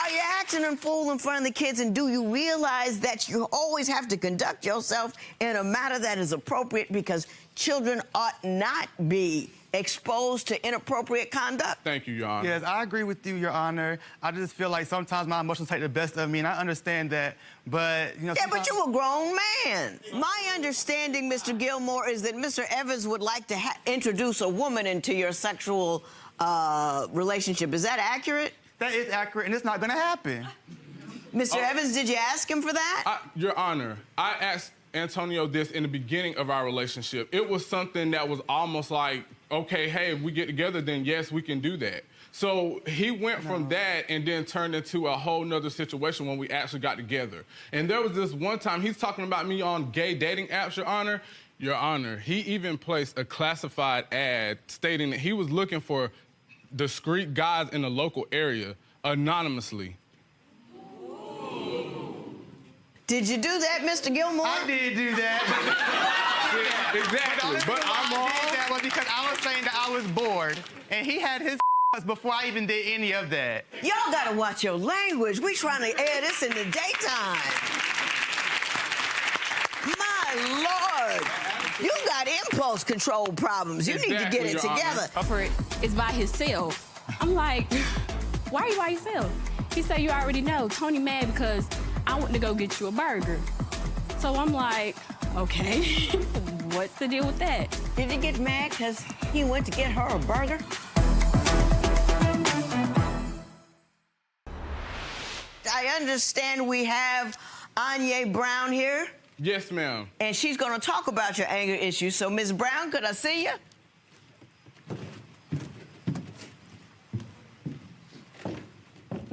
Speaker 1: are you acting a fool in front of the kids, and do you realize that you always have to conduct yourself in a manner that is appropriate because children ought not be exposed to inappropriate conduct?
Speaker 15: Thank you, Your Honor.
Speaker 13: Yes, I agree with you, Your Honor. I just feel like sometimes my emotions take the best of me, and I understand that, but, you know...
Speaker 1: Yeah, but you a grown man. My understanding, Mr. Gilmore, is that Mr. Evans would like to introduce a woman into your sexual relationship. Is that accurate?
Speaker 13: That is accurate, and it's not going to happen.
Speaker 1: Mr. Evans, did you ask him for that?
Speaker 15: Your Honor, I asked Antonio this in the beginning of our relationship. It was something that was almost like, okay, hey, if we get together, then yes, we can do that. So he went from that and then turned into a whole nother situation when we actually got together. And there was this one time, he's talking about me on gay dating apps, Your Honor. Your Honor, he even placed a classified ad stating that he was looking for discreet guys in the local area anonymously.
Speaker 1: Did you do that, Mr. Gilmore?
Speaker 13: I did do that.
Speaker 15: Exactly, but I'm wrong.
Speaker 13: I did that was because I was saying that I was bored, and he had his before I even did any of that.
Speaker 1: Y'all gotta watch your language. We trying to air this in the daytime. My Lord. You got impulse control problems. You need to get it together.
Speaker 19: It's by himself. I'm like, why are you by yourself? He said, you already know, Tony mad because I went to go get you a burger. So I'm like, okay, what's the deal with that?
Speaker 1: Did he get mad because he went to get her a burger? I understand we have Anya Brown here.
Speaker 15: Yes, ma'am.
Speaker 1: And she's going to talk about your anger issues. So, Ms. Brown, could I see you?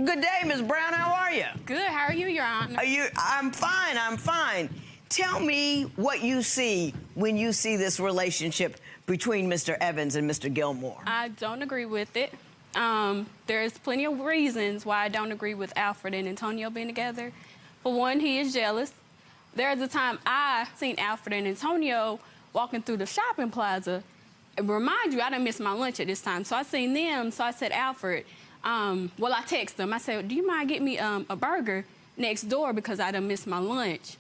Speaker 1: Good day, Ms. Brown. How are you?
Speaker 19: Good. How are you, Your Honor?
Speaker 1: I'm fine. I'm fine. Tell me what you see when you see this relationship between Mr. Evans and Mr. Gilmore.
Speaker 19: I don't agree with it. There's plenty of reasons why I don't agree with Alfred and Antonio being together. For one, he is jealous. There's a time I seen Alfred and Antonio walking through the shopping plaza. And remind you, I done missed my lunch at this time. So I seen them, so I said, Alfred, I texted him. I said, do you mind getting me a burger next door because I done missed my lunch?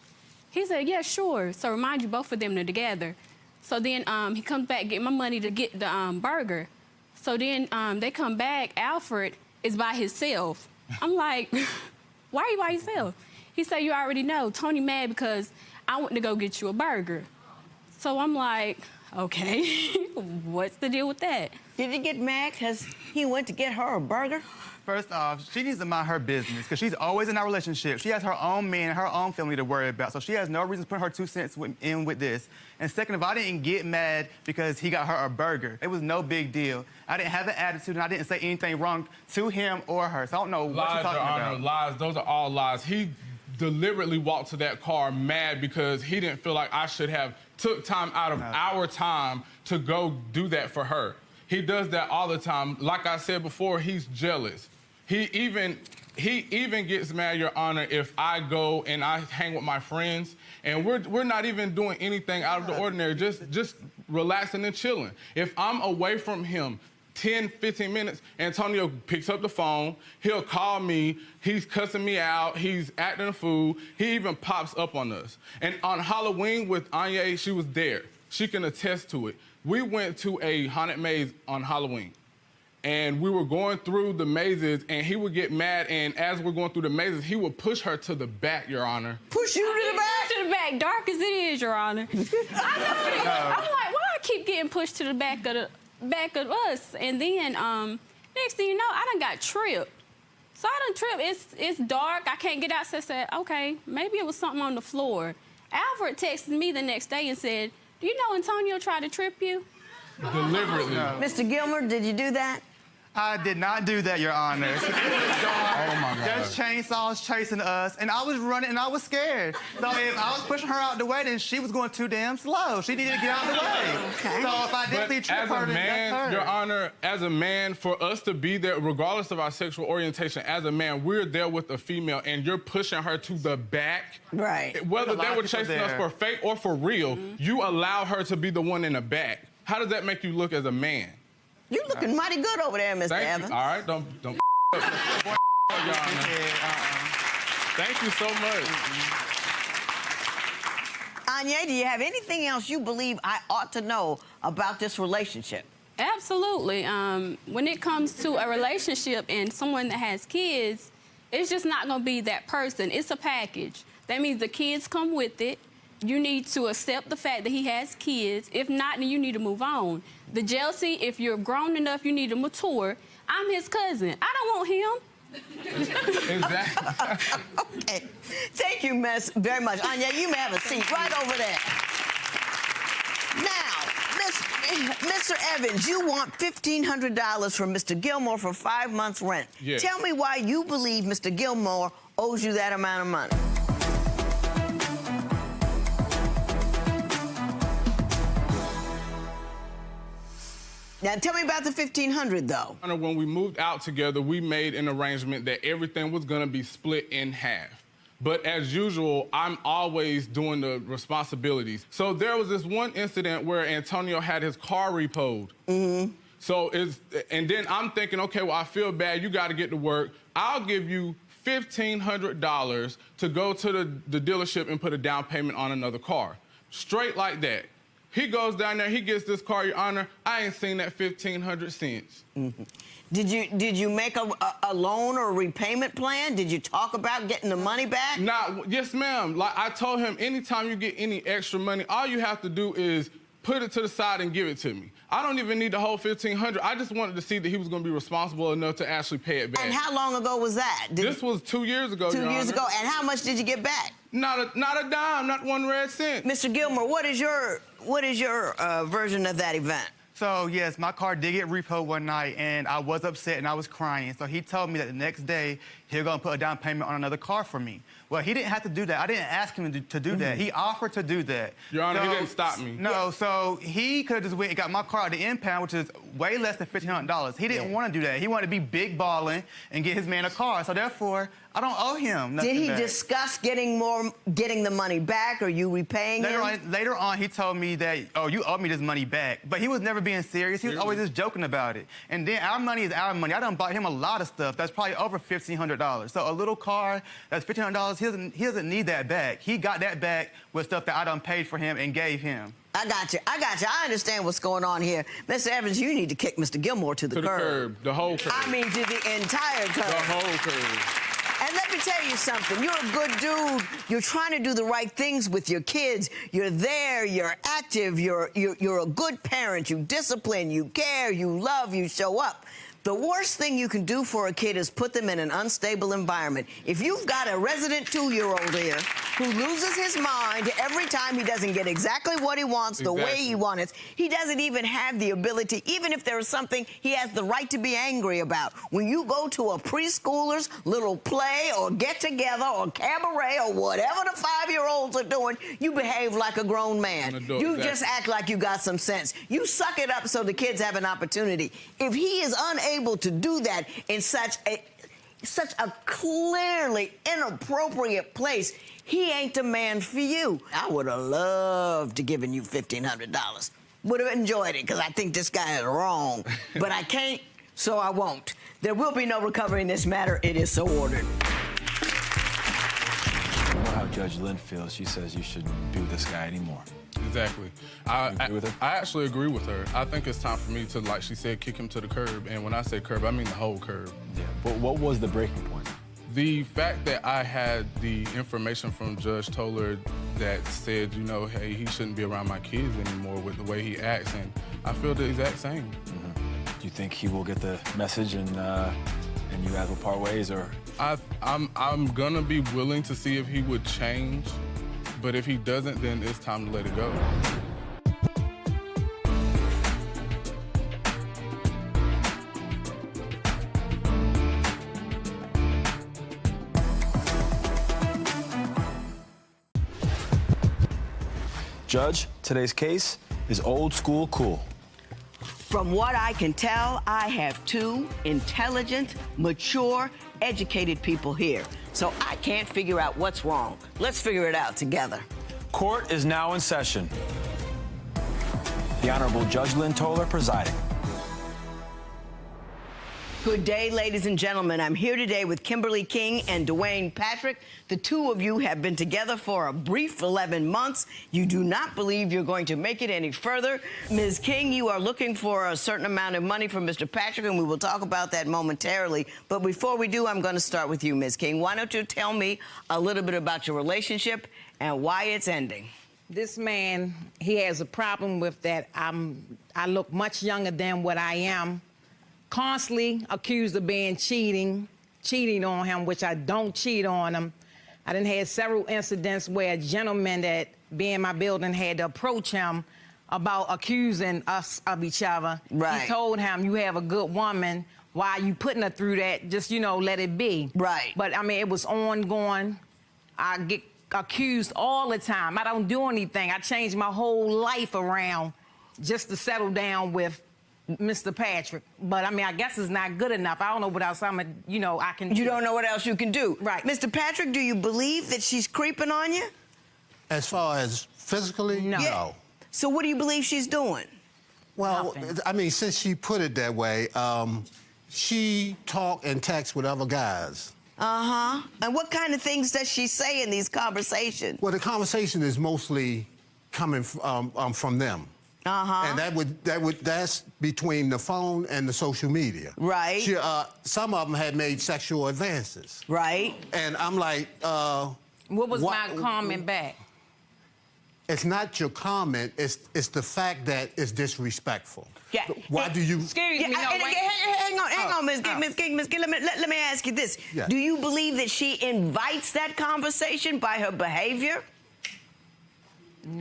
Speaker 19: He said, yeah, sure. So remind you, both of them are together. So then he comes back, get my money to get the burger. So then they come back, Alfred is by himself. I'm like, why are you by yourself? He said, you already know, Tony mad because I went to go get you a burger. So I'm like, okay, what's the deal with that?
Speaker 1: Did he get mad because he went to get her a burger?
Speaker 13: First off, she needs to mind her business because she's always in our relationship. She has her own man, her own family to worry about, so she has no reason to put her 2 cents in with this. And second of all, I didn't get mad because he got her a burger. It was no big deal. I didn't have an attitude, and I didn't say anything wrong to him or her, so I don't know what you're talking about.
Speaker 15: Lies, those are all lies. He deliberately walked to that car mad because he didn't feel like I should have took time out of our time to go do that for her. He does that all the time. Like I said before, he's jealous. He even gets mad, Your Honor, if I go and I hang with my friends and we're not even doing anything out of the ordinary, just relaxing and chilling. If I'm away from him 10, 15 minutes, Antonio picks up the phone, he'll call me, he's cussing me out, he's acting a fool, he even pops up on us. And on Halloween with Anya, she was there. She can attest to it. We went to a haunted maze on Halloween. and we were going through the mazes, and he would get mad, and as we're going through the mazes, he would push her to the back, Your Honor.
Speaker 1: Push you to the back?
Speaker 19: To the back, dark as it is, Your Honor. I know it. I'm like, why I keep getting pushed to the back of us? And then next thing you know, I done got tripped. So I done tripped. It's dark. I can't get out. So I said, okay, maybe it was something on the floor. Alfred texted me the next day and said, do you know Antonio tried to trip you?
Speaker 15: Deliberately.
Speaker 1: Mr. Gilmer, did you do that?
Speaker 13: I did not do that, Your Honor.
Speaker 15: Oh, my God.
Speaker 13: There's chainsaws chasing us, and I was running, and I was scared. So if I was pushing her out the way, then she was going too damn slow. She needed to get out the way. Okay. So if I definitely tripped her, then that's her.
Speaker 15: Your Honor, as a man, for us to be there, regardless of our sexual orientation, as a man, we're there with a female, and you're pushing her to the back.
Speaker 1: Right.
Speaker 15: Whether they were chasing us for fake or for real, you allow her to be the one in the back. How does that make you look as a man?
Speaker 1: You're looking mighty good over there, Mr.
Speaker 15: Thank
Speaker 1: Evans.
Speaker 15: You. All right, don't Your Honor. Thank you so much.
Speaker 1: Anya, do you have anything else you believe I ought to know about this relationship?
Speaker 19: Absolutely. When it comes to a relationship and someone that has kids, it's just not going to be that person. It's a package. That means the kids come with it. You need to accept the fact that he has kids. If not, then you need to move on. The jealousy, if you're grown enough, you need to mature. I'm his cousin. I don't want him.
Speaker 15: Exactly.
Speaker 1: Okay. Thank you, Miss, very much. Anya, you may have a seat right over there. Now, Mr. Evans, you want $1,500 from Mr. Gilmore for 5 months' rent.
Speaker 15: Yes.
Speaker 1: Tell me why you believe Mr. Gilmore owes you that amount of money. Now, tell me about the $1,500, though.
Speaker 15: When we moved out together, we made an arrangement that everything was going to be split in half. But as usual, I'm always doing the responsibilities. So there was this one incident where Antonio had his car repoed. Mm-hmm. So and then I'm thinking, okay, well, I feel bad. You got to get to work. I'll give you $1,500 to go to the dealership and put a down payment on another car. Straight like that. He goes down there, he gets this car, Your Honor. I ain't seen that 1,500 since.
Speaker 1: Mm-hmm. Did you make a loan or a repayment plan? Did you talk about getting the money back?
Speaker 15: Yes, ma'am. Like I told him, anytime you get any extra money, all you have to do is put it to the side and give it to me. I don't even need the whole $1,500. I just wanted to see that he was going to be responsible enough to actually pay it back.
Speaker 1: And how long ago was that?
Speaker 15: This was 2 years ago, Your
Speaker 1: 2 years
Speaker 15: Honor.
Speaker 1: ago. And how much did you get back?
Speaker 15: Not a dime, not 1 red cent.
Speaker 1: Mr. Gilmer, what is your version of that event?
Speaker 13: So, yes, my car did get repoed one night, and I was upset, and I was crying. So he told me that the next day, he was going to put a down payment on another car for me. Well, he didn't have to do that. I didn't ask him to do that. He offered to do that.
Speaker 15: Your Honor, he didn't stop me.
Speaker 13: No, so he could have just went and got my car at the impound, which is way less than $1,500. He didn't want to do that. He wanted to be big balling and get his man a car. So, therefore, I don't owe him nothing
Speaker 1: Did he
Speaker 13: back.
Speaker 1: discuss getting the money back, or you repaying him?
Speaker 13: Later on, he told me that, oh, you owe me this money back. But he was never being serious. He was always just joking about it. And then our money is our money. I done bought him a lot of stuff that's probably over $1,500. So a little car that's $1,500, he doesn't need that back. He got that back with stuff that I done paid for him and gave him.
Speaker 1: I got you. I understand what's going on here. Mr. Evans, you need to kick Mr. Gilmore to the curb.
Speaker 15: The whole curb.
Speaker 1: I mean, to the entire curb.
Speaker 15: The whole curb.
Speaker 1: And let me tell you something. You're a good dude. You're trying to do the right things with your kids. You're there. You're active. You're a good parent. You discipline. You care. You love. You show up. The worst thing you can do for a kid is put them in an unstable environment. If you've got a resident 2-year-old here who loses his mind every time he doesn't get exactly what he wants, the way he wants it, he doesn't even have the ability, even if there is something he has the right to be angry about. When you go to a preschooler's little play or get-together or cabaret or whatever the 5-year-olds are doing, you behave like a grown man. You just act like you got some sense. You suck it up so the kids have an opportunity. If he is unable to do that in such a clearly inappropriate place, he ain't the man for you. I would have loved to given you $1,500. Would have enjoyed it, because I think this guy is wrong. But I can't, so I won't. There will be no recovery in this matter. It is so ordered.
Speaker 18: Judge Lynn feels. She says you shouldn't be with this guy anymore.
Speaker 15: Exactly.
Speaker 18: You agree with her?
Speaker 15: I actually agree with her. I think it's time for me to, like she said, kick him to the curb. And when I say curb, I mean the whole curb.
Speaker 18: Yeah, but what was the breaking point?
Speaker 15: The fact that I had the information from Judge Toler that said, you know, hey, he shouldn't be around my kids anymore with the way he acts, and I feel the exact same.
Speaker 18: Do you think he will get the message and you guys will part ways, or?
Speaker 15: I'm gonna be willing to see if he would change, but if he doesn't, then it's time to let it go.
Speaker 18: Judge, today's case is old school cool.
Speaker 1: From what I can tell, I have two intelligent, mature, educated people here. So I can't figure out what's wrong. Let's figure it out together.
Speaker 18: Court is now in session. The Honorable Judge Lynn Toler presiding.
Speaker 1: Good day, ladies and gentlemen. I'm here today with Kimberly King and Dwayne Patrick. The two of you have been together for a brief 11 months. You do not believe you're going to make it any further. Ms. King, you are looking for a certain amount of money from Mr. Patrick, and we will talk about that momentarily. But before we do, I'm going to start with you, Ms. King. Why don't you tell me a little bit about your relationship and why it's ending?
Speaker 20: This man, he has a problem with that I look much younger than what I am. Constantly accused of being cheating on him, which I don't cheat on him. I done had several incidents where a gentleman that be in my building had to approach him about accusing us of each other.
Speaker 1: Right.
Speaker 20: He told him, you have a good woman, why are you putting her through that? Just, you know, let it be.
Speaker 1: Right.
Speaker 20: But, I mean, it was ongoing. I get accused all the time. I don't do anything. I changed my whole life around just to settle down with Mr. Patrick. But, I mean, I guess it's not good enough. I don't know what else I can do.
Speaker 1: You don't know what else you can do.
Speaker 20: Right.
Speaker 1: Mr. Patrick, do you believe that she's creeping on you?
Speaker 21: As far as physically, no.
Speaker 1: Yeah. So what do you believe she's doing?
Speaker 21: Well, I mean, since she put it that way, she talk and text with other guys.
Speaker 1: Uh-huh. And what kind of things does she say in these conversations?
Speaker 21: Well, the conversation is mostly coming from them.
Speaker 1: Uh-huh.
Speaker 21: And that's between the phone and the social media.
Speaker 1: Right.
Speaker 21: She, some of them had made sexual advances.
Speaker 1: Right.
Speaker 21: And I'm like,
Speaker 20: what was my comment back?
Speaker 21: It's not your comment, it's the fact that it's disrespectful.
Speaker 1: Yeah.
Speaker 21: Why do you...
Speaker 20: Excuse me,
Speaker 1: hang on, Ms. King, let me ask you this.
Speaker 21: Yeah.
Speaker 1: Do you believe that she invites that conversation by her behavior?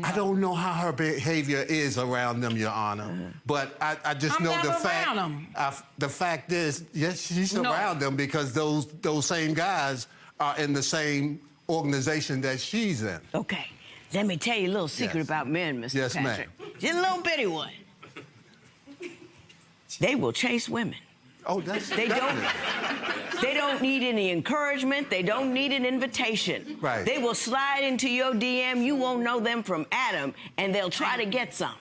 Speaker 21: I don't know how her behavior is around them, Your Honor, but I just know the fact. The fact is, yes, she's around them because those same guys are in the same organization that she's in.
Speaker 1: Okay, let me tell you a little secret about men, Mr. Patrick. Just a little bitty one. They will chase women.
Speaker 21: Oh, that's
Speaker 1: They don't need any encouragement. They don't need an invitation.
Speaker 21: Right.
Speaker 1: They will slide into your DM. You won't know them from Adam, and they'll try to get some.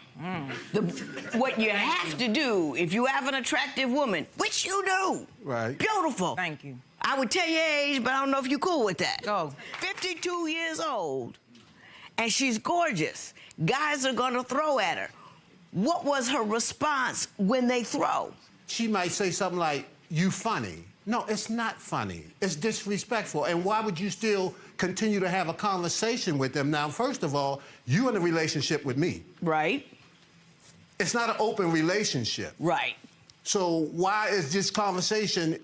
Speaker 1: What you have to do, if you have an attractive woman, which you do,
Speaker 21: right?
Speaker 1: Beautiful.
Speaker 20: Thank you.
Speaker 1: I would tell your age, but I don't know if you're cool with that.
Speaker 20: Go.
Speaker 1: 52 years old, and she's gorgeous. Guys are gonna throw at her. What was her response when they throw?
Speaker 21: She might say something like, "You funny." No, it's not funny. It's disrespectful. And why would you still continue to have a conversation with them? Now, first of all, you in a relationship with me.
Speaker 1: Right.
Speaker 21: It's not an open relationship.
Speaker 1: Right.
Speaker 21: So why is this conversation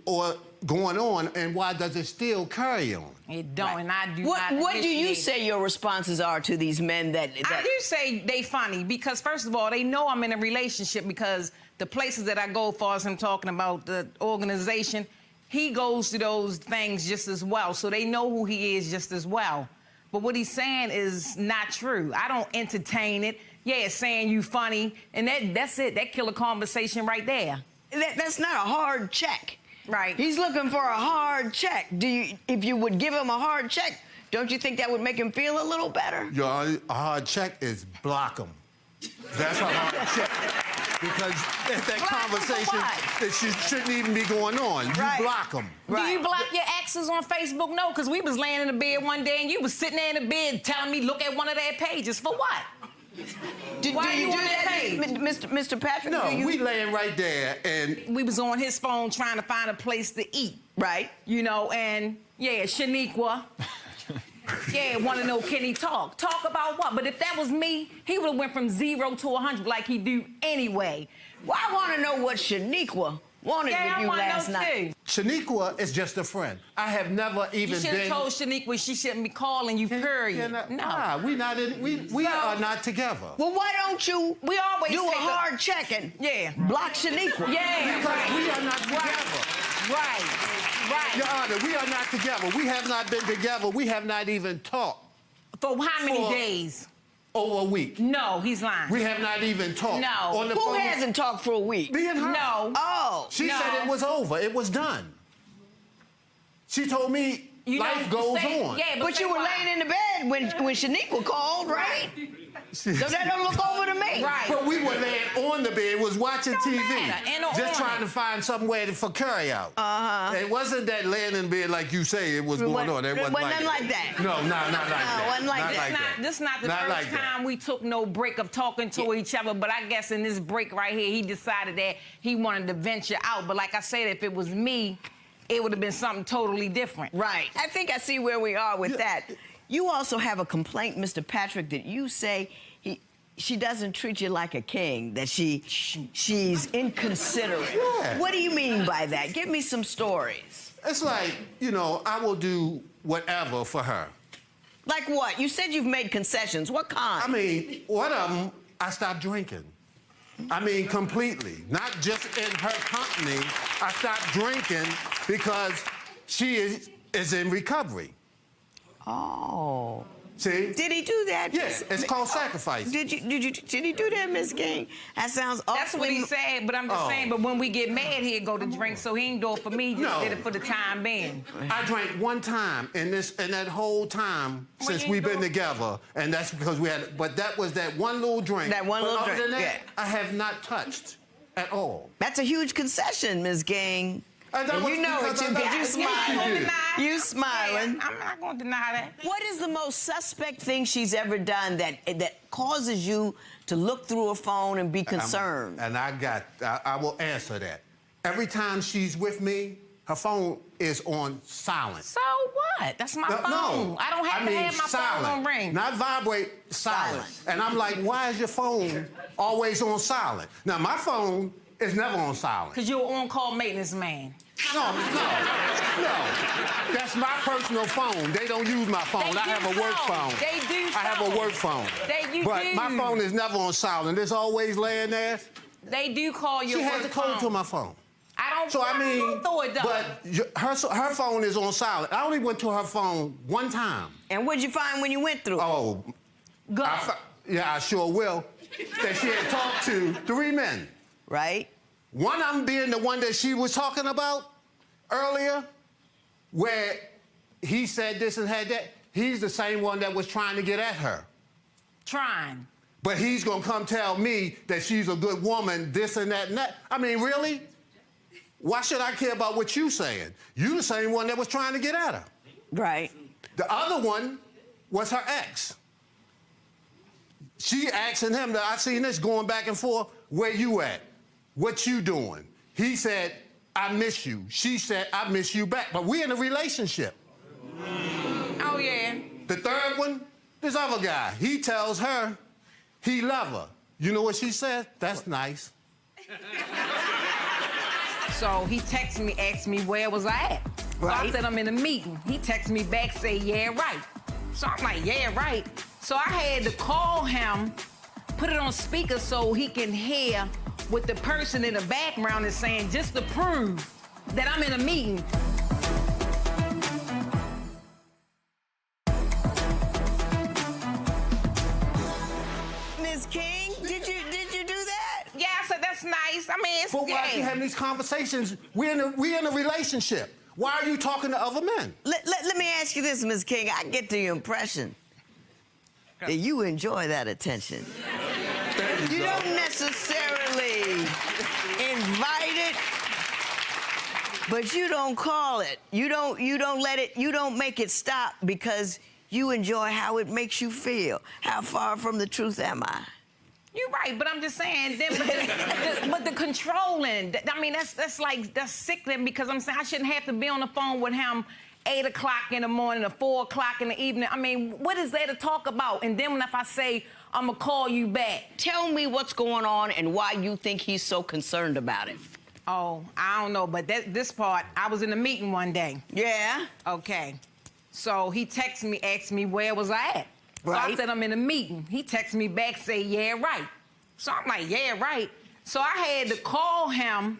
Speaker 21: going on, and why does it still carry on?
Speaker 20: It don't, and I do
Speaker 1: not. What do you say your responses are to these men that...
Speaker 20: I do say they funny because, first of all, they know I'm in a relationship because the places that I go, as far as him talking about the organization, he goes to those things just as well. So they know who he is just as well. But what he's saying is not true. I don't entertain it. Yeah, it's saying you funny, and that's it. That kill a conversation right there.
Speaker 1: That's not a hard check.
Speaker 20: Right.
Speaker 1: He's looking for a hard check. If you would give him a hard check, don't you think that would make him feel a little better?
Speaker 21: A hard check is block him. That's a hard check. because it's that conversation that shouldn't even be going on. You block them.
Speaker 20: Do you block your exes on Facebook? No, because we was laying in the bed one day and you was sitting there in the bed telling me look at one of their pages. For what? Why you on that page?
Speaker 1: Mr. Patrick?
Speaker 21: No, we laying right there and...
Speaker 20: We was on his phone trying to find a place to eat.
Speaker 1: Right.
Speaker 20: You know, and yeah, Shaniqua. Yeah, want to know, can he talk? Talk about what? But if that was me, he would have went from 0 to 100 like he do anyway.
Speaker 1: Well, I want to know what Shaniqua wanted with you last night.
Speaker 21: Shaniqua is just a friend. I have never even
Speaker 20: You should have told Shaniqua she shouldn't be calling you, period.
Speaker 21: Nah, we are not together.
Speaker 1: Well, why don't you
Speaker 20: we always
Speaker 1: do a hard checking?
Speaker 20: Yeah.
Speaker 1: Block Shaniqua.
Speaker 20: Yeah,
Speaker 21: because we are not together.
Speaker 20: Right.
Speaker 21: Your Honor, we are not together. We have not been together. We have not even talked.
Speaker 20: For how many days?
Speaker 21: Over a week.
Speaker 20: No, he's lying.
Speaker 21: We have not even talked.
Speaker 20: No.
Speaker 21: On the
Speaker 1: Who
Speaker 21: phone.
Speaker 1: hasn't talked for a week?
Speaker 21: Me and her.
Speaker 20: No.
Speaker 1: Oh.
Speaker 21: She said it was over. It was done. She told me life goes on.
Speaker 20: Yeah,
Speaker 1: but you were laying in the bed when Shaniqua called, right? So that don't look over to me.
Speaker 20: Right.
Speaker 21: But we were laying on the bed, was watching TV. Just trying to find somewhere for carry out. It wasn't that laying in bed like you say it was going on. It wasn't
Speaker 1: like that.
Speaker 21: No, not like that.
Speaker 1: Wasn't like that.
Speaker 20: This is not the first time we took no break of talking to each other, but I guess in this break right here, he decided that he wanted to venture out. But like I said, if it was me, it would have been something totally different.
Speaker 1: Right. I think I see where we are with that. You also have a complaint, Mr. Patrick, that you say she doesn't treat you like a king, that she's inconsiderate.
Speaker 21: Yeah.
Speaker 1: What do you mean by that? Give me some stories.
Speaker 21: It's like, I will do whatever for her.
Speaker 1: Like what? You said you've made concessions. What kind?
Speaker 21: I mean, one of them, I stopped drinking. I mean, completely. Not just in her company. I stopped drinking because she is in recovery.
Speaker 1: Oh.
Speaker 21: See?
Speaker 1: Did he do that?
Speaker 21: Yes, it's called sacrifice.
Speaker 1: Did he do that, Miss King? That sounds awfully...
Speaker 20: That's what he said, but I'm just saying, but when we get mad, he'll go to drink, so he ain't do it for me, he just did it for the time being.
Speaker 21: I drank one time in that whole time since we've been together, and that's because but that was that one little drink.
Speaker 1: That one little drink,
Speaker 21: other than that, I have not touched at all.
Speaker 1: That's a huge concession, Ms. Gang. You know it, because you smiling. You smiling.
Speaker 20: I'm not going to deny that.
Speaker 1: What is the most suspect thing she's ever done that causes you to look through her phone and be concerned?
Speaker 21: I will answer that. Every time she's with me, her phone is on silent.
Speaker 20: So what? That's my phone.
Speaker 21: No,
Speaker 20: I don't have to have my phone on ring.
Speaker 21: Not vibrate, silent. And I'm like, why is your phone always on silent? Now, my phone is never on silent.
Speaker 20: Because you're an on-call maintenance man.
Speaker 21: No. That's my personal phone. They don't use my phone. I have a work phone.
Speaker 20: They do.
Speaker 21: I have a work phone. But my phone is never on silent. It's always laying there.
Speaker 20: They do call your
Speaker 21: work phone. She has the code to my phone.
Speaker 20: I don't.
Speaker 21: So I mean,
Speaker 20: but
Speaker 21: her phone is on silent. I only went to her phone one time.
Speaker 1: And what'd you find when you went through?
Speaker 21: Oh,
Speaker 1: good.
Speaker 21: I sure will. That she had talked to 3 men.
Speaker 1: Right.
Speaker 21: One of them being the one that she was talking about earlier, where he said this and had that. He's the same one that was trying to get at her.
Speaker 20: Trying.
Speaker 21: But he's gonna come tell me that she's a good woman, this and that and that. I mean, really? Why should I care about what you saying? You the same one that was trying to get at her.
Speaker 1: Right.
Speaker 21: The other one was her ex. She asking him, I seen this going back and forth, where you at? What you doing? He said, I miss you. She said, I miss you back. But we're in a relationship.
Speaker 20: Oh, yeah.
Speaker 21: The third one, this other guy, he tells her he love her. You know what she said? That's nice.
Speaker 20: So he texted me, asked me where was I at. So I said I'm in a meeting. He texted me back, say, yeah, right. So I'm like, yeah, right. So I had to call him, put it on speaker so he can hear what the person in the background is saying, just to prove that I'm in a meeting.
Speaker 1: Ms. King, did you do that?
Speaker 20: Yeah, I said that's nice. I mean, it's
Speaker 21: But why are you having these conversations? We're in a relationship. Why are you talking to other men?
Speaker 1: Let me ask you this, Ms. King. I get the impression that you enjoy that attention. You don't necessarily Literally invited, but you don't call it. You don't let it, you don't make it stop because you enjoy how it makes you feel. How far from the truth am I?
Speaker 20: You're right, but I'm just saying, but the controlling, I mean, that's sickening because I'm saying I shouldn't have to be on the phone with him 8 o'clock in the morning or 4 o'clock in the evening. I mean, what is there to talk about? And then if I say, I'm gonna call you back.
Speaker 1: Tell me what's going on and why you think he's so concerned about it.
Speaker 20: Oh, I don't know, but this part, I was in a meeting one day.
Speaker 1: Yeah?
Speaker 20: Okay. So he texted me, asked me where was I at. So
Speaker 1: Right.
Speaker 20: I said, I'm in a meeting. He texted me back, say, yeah, right. So I'm like, yeah, right. So I had to call him,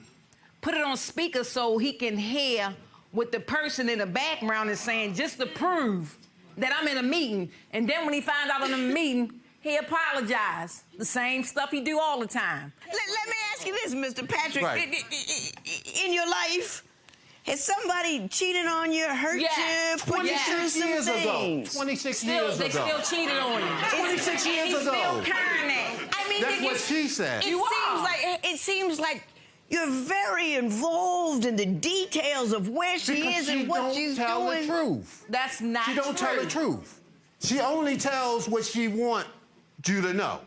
Speaker 20: put it on speaker so he can hear what the person in the background is saying, just to prove that I'm in a meeting. And then when he found out I'm in a meeting, he apologized. The same stuff he do all the time.
Speaker 1: Let me ask you this, Mr. Patrick.
Speaker 20: Right.
Speaker 1: In your life, has somebody cheated on you, hurt you, put you through some
Speaker 21: years ago.
Speaker 1: things?
Speaker 21: 26
Speaker 20: They still cheated on you.
Speaker 21: 26 years
Speaker 20: He's
Speaker 21: ago.
Speaker 20: still carrying it.
Speaker 1: I mean,
Speaker 21: That's what she said.
Speaker 1: It seems like you're very involved in the details of where she
Speaker 21: Because
Speaker 1: is and what she's
Speaker 21: she don't tell
Speaker 1: doing.
Speaker 21: the truth.
Speaker 20: That's not
Speaker 21: She don't tell the truth. She only tells what she wants you to know.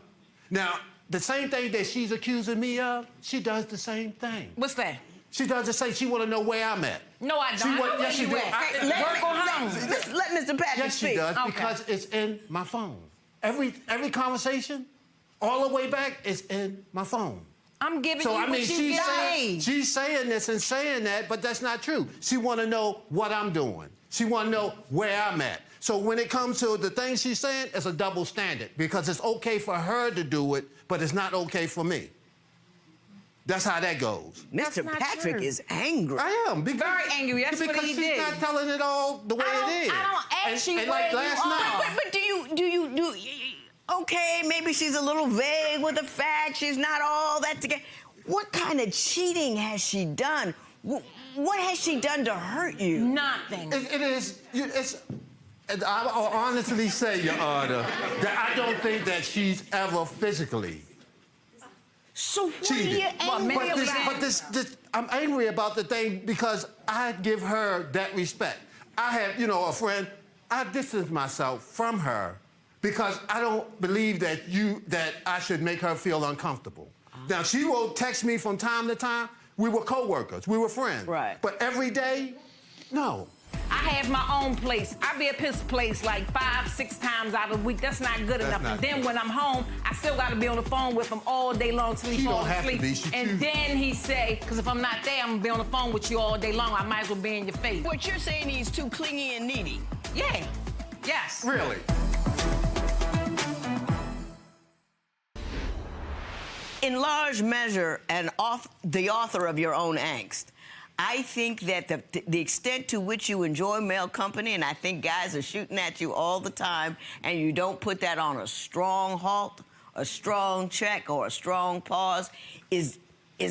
Speaker 21: Now, the same thing that she's accusing me of, she does the same thing.
Speaker 20: What's that?
Speaker 21: She does the same. She want to know where I'm at.
Speaker 20: No, I don't.
Speaker 21: She
Speaker 20: I know
Speaker 21: yes,
Speaker 20: where
Speaker 21: she
Speaker 20: you
Speaker 21: do.
Speaker 20: at.
Speaker 1: Let Mr. Patrick
Speaker 21: Yes, she
Speaker 1: speak.
Speaker 21: does,
Speaker 1: Okay.
Speaker 21: because it's in my phone. Every conversation, all the way back, is in my phone.
Speaker 20: I'm giving
Speaker 21: So
Speaker 20: you
Speaker 21: I
Speaker 20: what
Speaker 21: mean,
Speaker 20: you
Speaker 21: she's
Speaker 20: give
Speaker 21: saying,
Speaker 20: me.
Speaker 21: she's saying this and saying that, but that's not true. She want to know what I'm doing. She want to know where I'm at. So when it comes to the things she's saying, it's a double standard because it's okay for her to do it, but it's not okay for me. That's how that goes.
Speaker 1: Mr. Patrick is angry.
Speaker 21: I am. Because,
Speaker 20: Very angry. That's
Speaker 21: because
Speaker 20: what he
Speaker 21: she's
Speaker 20: did.
Speaker 21: not telling it all the way it is.
Speaker 20: I don't ask you
Speaker 21: and
Speaker 20: where
Speaker 21: like
Speaker 20: you
Speaker 21: last
Speaker 20: are.
Speaker 21: night.
Speaker 1: But do okay, maybe she's a little vague with the facts. She's not all that together. What kind of cheating has she done? What has she done to hurt you?
Speaker 20: Nothing.
Speaker 21: And I'll honestly say, Your Honor, that I don't think that she's ever physically
Speaker 1: So what
Speaker 21: cheated.
Speaker 1: are you angry about?
Speaker 21: I'm angry about the thing because I give her that respect. I have, a friend, I distance myself from her because I don't believe that I should make her feel uncomfortable. Now, she will text me from time to time. We were co-workers. We were friends.
Speaker 1: Right.
Speaker 21: But every day, no.
Speaker 20: I have my own place. I be at his place like 5, 6 times out of the week. That's not good enough.
Speaker 21: not
Speaker 20: And then
Speaker 21: good.
Speaker 20: when I'm home, I still got to be on the phone with him all day long till he
Speaker 21: She
Speaker 20: falls
Speaker 21: don't have to
Speaker 20: asleep.
Speaker 21: be. She
Speaker 20: And
Speaker 21: chooses.
Speaker 20: then he say, because if I'm not there, I'm gonna be on the phone with you all day long. I might as well be in your face.
Speaker 1: What you're saying, he's too clingy and needy.
Speaker 20: Yeah. Yes.
Speaker 21: Really?
Speaker 1: In large measure, the author of your own angst, I think that the extent to which you enjoy male company, and I think guys are shooting at you all the time, and you don't put that on a strong halt, a strong check, or a strong pause, is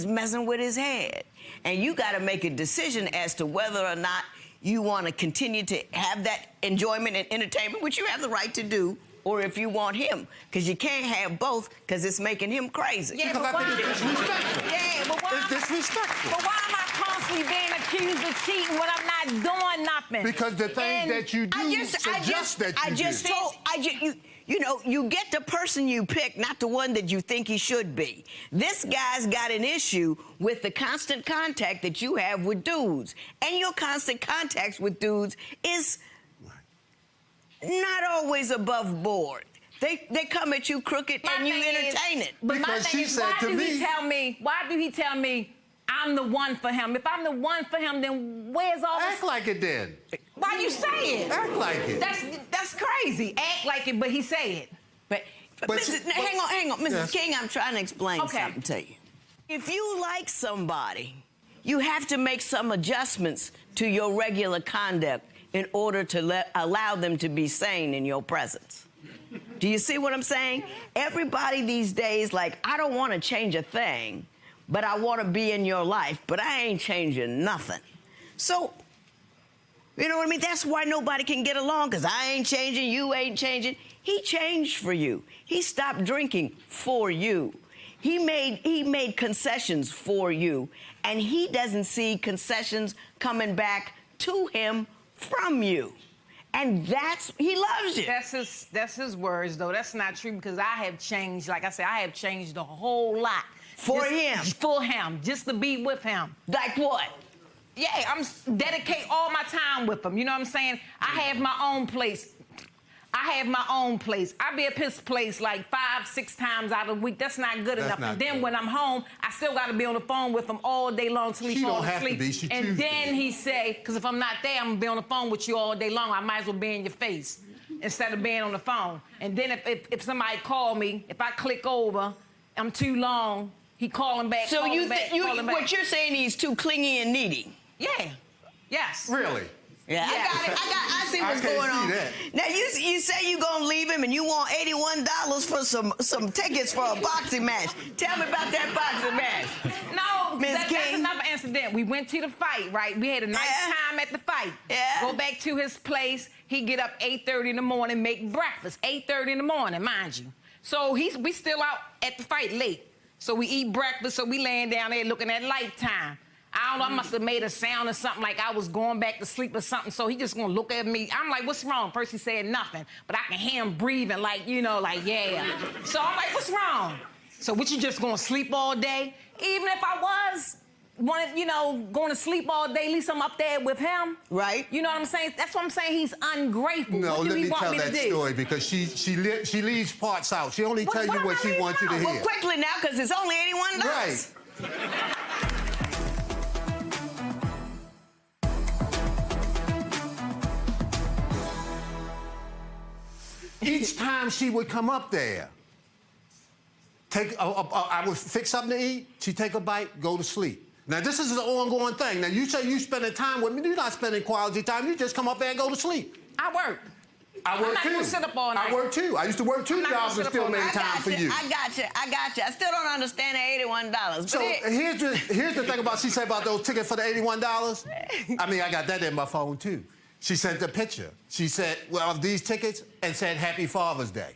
Speaker 1: messing with his head. And you got to make a decision as to whether or not you want to continue to have that enjoyment and entertainment, which you have the right to do, or if you want him, because you can't have both, because it's making him crazy.
Speaker 20: Yeah,
Speaker 21: Because
Speaker 20: but
Speaker 21: I think
Speaker 20: why?
Speaker 21: it's disrespectful.
Speaker 20: Yeah, but why?
Speaker 21: It's disrespectful.
Speaker 20: But why am I constantly being accused of cheating when I'm not doing nothing?
Speaker 21: Because the things
Speaker 20: And
Speaker 21: that you do suggest that you do.
Speaker 1: You get the person you pick, not the one that you think he should be. This guy's got an issue with the constant contact that you have with dudes. And your constant contacts with dudes is not always above board. They come at you crooked and you entertain it.
Speaker 20: But my thing is, why do he tell me I'm the one for him? If I'm the one for him, then where's all this?
Speaker 21: Act like it then.
Speaker 20: Why you say it?
Speaker 21: Act like it.
Speaker 20: That's crazy. Act like it, but he say it. But
Speaker 1: hang on, Mrs.
Speaker 21: Yes.
Speaker 1: King, I'm trying to explain something to you. If you like somebody, you have to make some adjustments to your regular conduct in order to allow them to be sane in your presence. Do you see what I'm saying? Everybody these days, like, I don't want to change a thing, but I want to be in your life, but I ain't changing nothing. So, you know what I mean? That's why nobody can get along, because I ain't changing, you ain't changing. He changed for you. He stopped drinking for you. He made concessions for you, and he doesn't see concessions coming back to him from you. And he loves you.
Speaker 20: That's his words, though. That's not true, because I have changed. Like I said, I have changed a whole lot.
Speaker 1: For him?
Speaker 20: For him, just to be with him.
Speaker 1: Like what?
Speaker 20: Yeah, I'm dedicate all my time with him. You know what I'm saying? I have my own place. I be at his place like 5-6 times out of the week. That's not good enough. And then when I'm home, I still got to be on the phone with him all day long till he falls asleep. And then he say, because if I'm not there, I'm going to be on the phone with you all day long. I might as well be in your face instead of being on the phone. And then if somebody call me, if I click over, I'm too long, he calling back,
Speaker 1: So
Speaker 20: calling back.
Speaker 1: what you're saying, he's too clingy and needy?
Speaker 20: Yeah. Yes.
Speaker 21: Really?
Speaker 1: Yeah, I see what's going on. Now you say you're gonna leave him and you want $81 for some tickets for a boxing match. Tell me about that boxing match.
Speaker 20: No,
Speaker 1: Ms.
Speaker 20: that's
Speaker 1: King.
Speaker 20: another incident. We went to the fight, right? We had a nice time at the fight.
Speaker 1: Yeah.
Speaker 20: Go back to his place. He get up 8:30 in the morning, make breakfast. 8:30 in the morning, mind you. So we still out at the fight late. So we eat breakfast. So we laying down there looking at Lifetime. I don't know, I must have made a sound or something like I was going back to sleep or something, so he just gonna look at me. I'm like, what's wrong? First he said nothing, but I can hear him breathing like, you know, like, yeah. So I'm like, what's wrong? So what, you just gonna sleep all day? Even if I was, going to sleep all day, at least I'm up there with him.
Speaker 1: Right.
Speaker 20: You know what I'm saying? That's what I'm saying, he's ungrateful.
Speaker 21: No,
Speaker 20: what do
Speaker 21: let
Speaker 20: he
Speaker 21: me
Speaker 20: want
Speaker 21: tell
Speaker 20: me
Speaker 21: that
Speaker 20: to do?
Speaker 21: story, because she leaves parts out. She only tells you what she wants you to hear.
Speaker 1: Well, quickly now, because it's only $81.
Speaker 21: Right. Each time she would come up there, I would fix something to eat, she'd take a bite, go to sleep. Now, this is an ongoing thing. Now, you say you spending time with me, you're not spending quality time, you just come up there and go to sleep.
Speaker 20: I work.
Speaker 21: I work
Speaker 20: I'm not
Speaker 21: too.
Speaker 20: gonna sit up all night.
Speaker 21: I work too. I used to work 2 jobs and still made time for you.
Speaker 1: I got you. I still don't understand the $81.
Speaker 21: So here's the thing about, she said about those tickets for the $81. I mean, I got that in my phone too. She sent a picture. She said, well, of these tickets, and said, Happy Father's Day.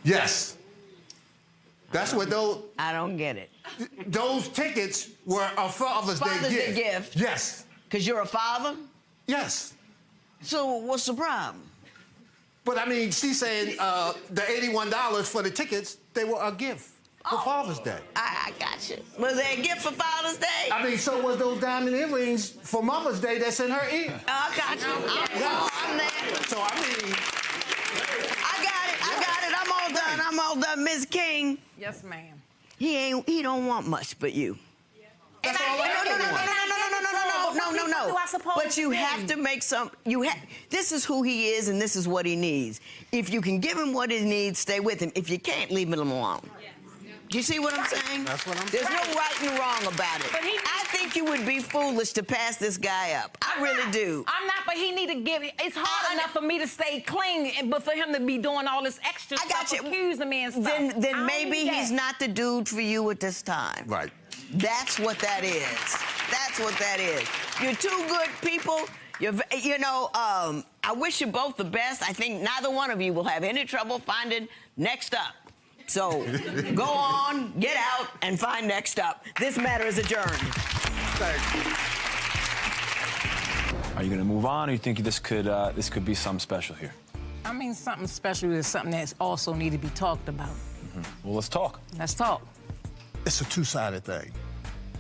Speaker 21: Yes. That's what those...
Speaker 1: I don't get it.
Speaker 21: Those tickets were a Father's Day gift. Yes.
Speaker 1: Because you're a father?
Speaker 21: Yes.
Speaker 1: So what's the problem?
Speaker 21: But, I mean, she's saying the $81 for the tickets, they were a gift for Father's Day.
Speaker 1: I got you. Was there a gift for Father's Day?
Speaker 21: I mean, so was those diamond earrings for Mother's Day that's in her ear.
Speaker 1: I got you. I'm there.
Speaker 21: So, I mean...
Speaker 1: I got it. I'm all done. Ms. King.
Speaker 20: Yes, ma'am.
Speaker 1: He don't want much but you.
Speaker 21: That's all I ever want.
Speaker 1: No.
Speaker 20: What do I suppose
Speaker 1: But you have to make this is who he is and this is what he needs. If you can give him what he needs, stay with him. If you can't, leave him alone. Do you see what I'm saying?
Speaker 21: That's what I'm saying.
Speaker 1: There's no right and wrong about it.
Speaker 20: But
Speaker 1: I think you would be foolish to pass this guy up. I really do.
Speaker 20: I'm not, but he need to give it. It's hard enough for me to stay clean, but for him to be doing all this extra stuff, accusing me and stuff.
Speaker 1: Then maybe he's not the dude for you at this time.
Speaker 21: Right.
Speaker 1: That's what that is. That's what that is. You're two good people. I wish you both the best. I think neither one of you will have any trouble finding next up. So go on, get out, and find next up. This matter is adjourned.
Speaker 21: Thank you.
Speaker 18: Are you going to move on, or you think this could be something special here?
Speaker 20: I mean, something special is something that also need to be talked about.
Speaker 18: Well, let's talk.
Speaker 20: Let's talk.
Speaker 21: It's a two-sided thing.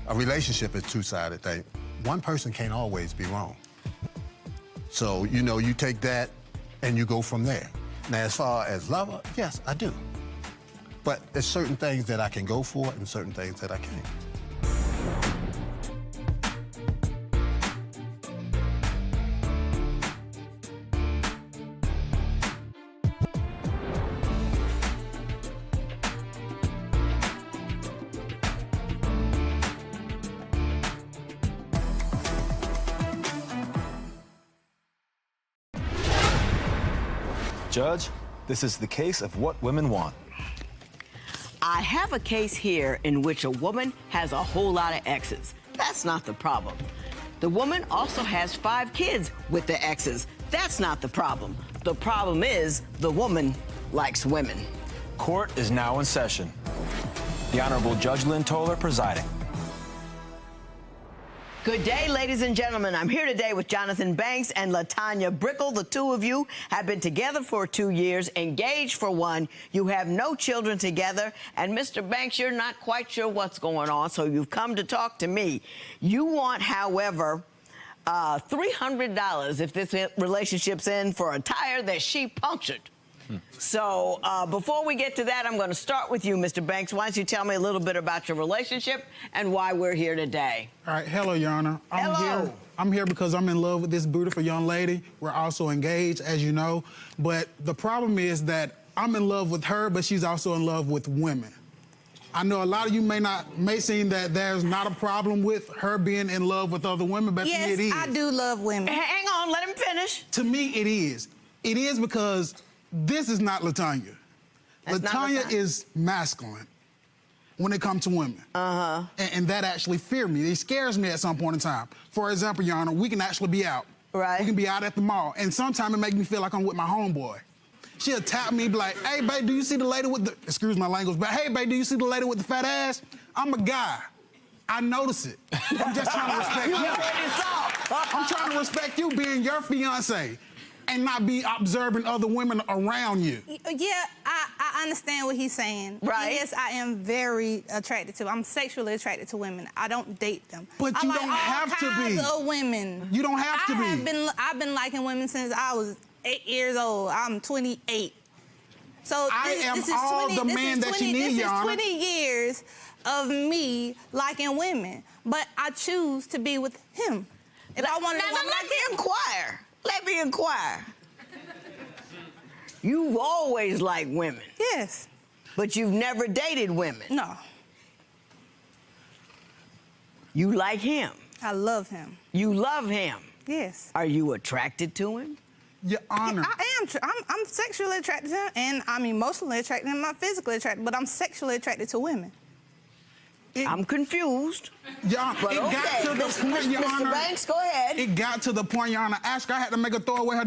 Speaker 21: A relationship is a two-sided thing. One person can't always be wrong. So, you take that and you go from there. Now, as far as lover, yes, I do. But there's certain things that I can go for and certain things that I can't.
Speaker 18: Judge, this is the case of what women want.
Speaker 1: I have a case here in which a woman has a whole lot of exes. That's not the problem. The woman also has 5 kids with the exes. That's not the problem. The problem is the woman likes women.
Speaker 18: Court is now in session. The Honorable Judge Lynn Toler presiding.
Speaker 1: Good day, ladies and gentlemen. I'm here today with Jonathan Banks and LaTanya Brickle. The two of you have been together for 2 years, engaged for 1. You have no children together. And Mr. Banks, you're not quite sure what's going on, so you've come to talk to me. You want, however, $300 if this relationship's in for a tire that she punctured. So before we get to that, I'm going to start with you, Mr. Banks. Why don't you tell me a little bit about your relationship and why we're here today?
Speaker 3: All right. Hello, Your Honor.
Speaker 1: Hello.
Speaker 3: I'm here because I'm in love with this beautiful young lady. We're also engaged, as you know. But the problem is that I'm in love with her, but she's also in love with women. I know a lot of you may seem that there's not a problem with her being in love with other women, but to me it is.
Speaker 5: Yes, I do love women.
Speaker 1: Hang on, let him finish.
Speaker 3: To me, it is. It is because this is not LaTanya. LaTanya is masculine when it comes to women. And that actually fears me. It scares me at some point in time. For example, Your Honor, we can actually be out.
Speaker 1: Right.
Speaker 3: We can be out at the mall. And sometimes it makes me feel like I'm with my homeboy. She'll tap me, be like, hey, babe, do you see the lady with the, excuse my language, but hey, babe, do you see the lady with the fat ass? I'm a guy. I notice it. I'm just trying to respect you. I'm trying to respect you being your fiance and not be observing other women around you.
Speaker 5: Yeah, I understand what he's saying.
Speaker 1: Right.
Speaker 5: Yes, I am very attracted to. I'm sexually attracted to women. I don't date them.
Speaker 3: But you
Speaker 5: I like
Speaker 3: don't have to be.
Speaker 5: all kinds of women.
Speaker 3: You don't have to be.
Speaker 5: I've been liking women since I was 8 years old. I'm 28. So this is
Speaker 3: all the man that you need, Your Honor.
Speaker 5: This is 20 years of me liking women, but I choose to be with him. If I want to,
Speaker 1: let me inquire. You've always liked women.
Speaker 5: Yes.
Speaker 1: But you've never dated women.
Speaker 5: No.
Speaker 1: You like him.
Speaker 5: I love him.
Speaker 1: You love him.
Speaker 5: Yes.
Speaker 1: Are you attracted to him?
Speaker 3: Your Honor.
Speaker 5: I am. I'm sexually attracted to him, and I'm emotionally attracted to him. I'm physically attracted, but I'm sexually attracted to women.
Speaker 1: I'm confused.
Speaker 3: Your Honor,
Speaker 1: but
Speaker 3: it got to the point, Your Honor.
Speaker 1: Mr. Banks, go ahead.
Speaker 3: It got to the point, Your Honor, Ask her, I had to make her throw away her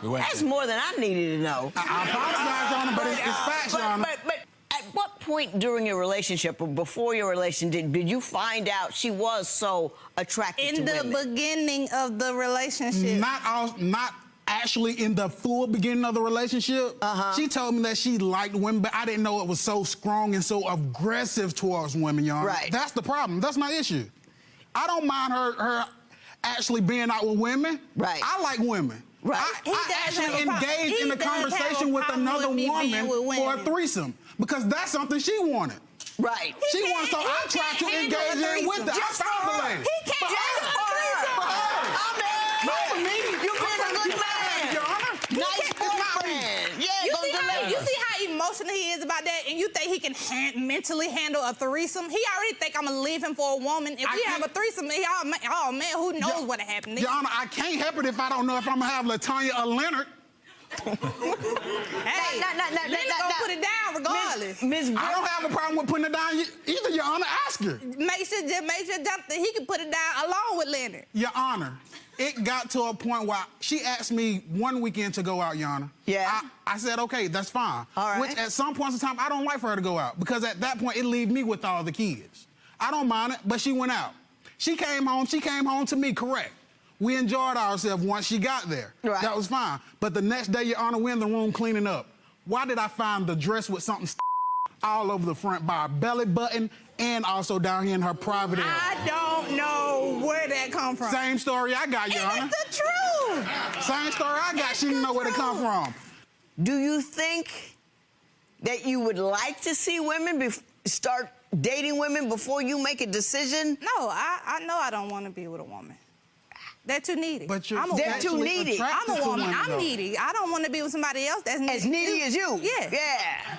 Speaker 1: That's more than I needed to know.
Speaker 3: I apologize, Your Honor, but it's facts, Your Honor.
Speaker 1: But at what point during your relationship or before your relationship did you find out she was so attracted to women?
Speaker 5: In the beginning of the relationship.
Speaker 3: Not actually in the full beginning of the relationship. She told me that she liked women, but I didn't know it was so strong and so aggressive towards women, Your Honor.
Speaker 1: Right.
Speaker 3: That's the problem. That's my issue. I don't mind her actually being out with women.
Speaker 1: Right.
Speaker 3: I like women.
Speaker 1: Right.
Speaker 3: I actually engaged in a conversation with another woman for a threesome because that's something she wanted.
Speaker 1: Right.
Speaker 3: She wanted, so I tried to engage in with her. I found the lady.
Speaker 5: He can't handle a threesome.
Speaker 3: Not for me.
Speaker 1: You've been a good man.
Speaker 3: Your Honor.
Speaker 1: Nice boyfriend. Yeah,
Speaker 5: you see how emotional he is about that, and you think he can mentally handle a threesome? He already think I'm gonna leave him for a woman. If we have a threesome, oh man, who knows what happened?
Speaker 3: Your Honor, I can't help it if I don't know if I'm gonna have LaTanya or Leonard.
Speaker 5: Hey, Leonard gonna put it down regardless.
Speaker 3: I don't have a problem with putting it down either, Your Honor. Ask her.
Speaker 5: Make sure that he can put it down along with Leonard.
Speaker 3: Your Honor, it got to a point where she asked me one weekend to go out, Your Honor.
Speaker 1: Yeah.
Speaker 3: I said, okay, that's fine.
Speaker 1: All right.
Speaker 3: Which at some points in time, I don't like for her to go out because at that point, it leaves me with all the kids. I don't mind it, but she went out. She came home to me, correct. We enjoyed ourselves once she got there.
Speaker 1: Right.
Speaker 3: That was fine. But the next day, Your Honor, we're in the room cleaning up. Why did I find the dress with something all over the front by her belly button and also down here in her private area?
Speaker 5: I don't know where that come from.
Speaker 3: Same story I got, Your Honor.
Speaker 5: It's the truth.
Speaker 3: Same story I got. She didn't know where to come from.
Speaker 1: Do you think that you would like to see women start dating women before you make a decision?
Speaker 5: No, I know I don't want to be with a woman. They're too needy.
Speaker 3: But
Speaker 1: they're too needy.
Speaker 5: I'm a woman. I'm needy. I don't want to be with somebody else that's needy.
Speaker 1: As needy as you?
Speaker 5: Yeah.
Speaker 1: Yeah.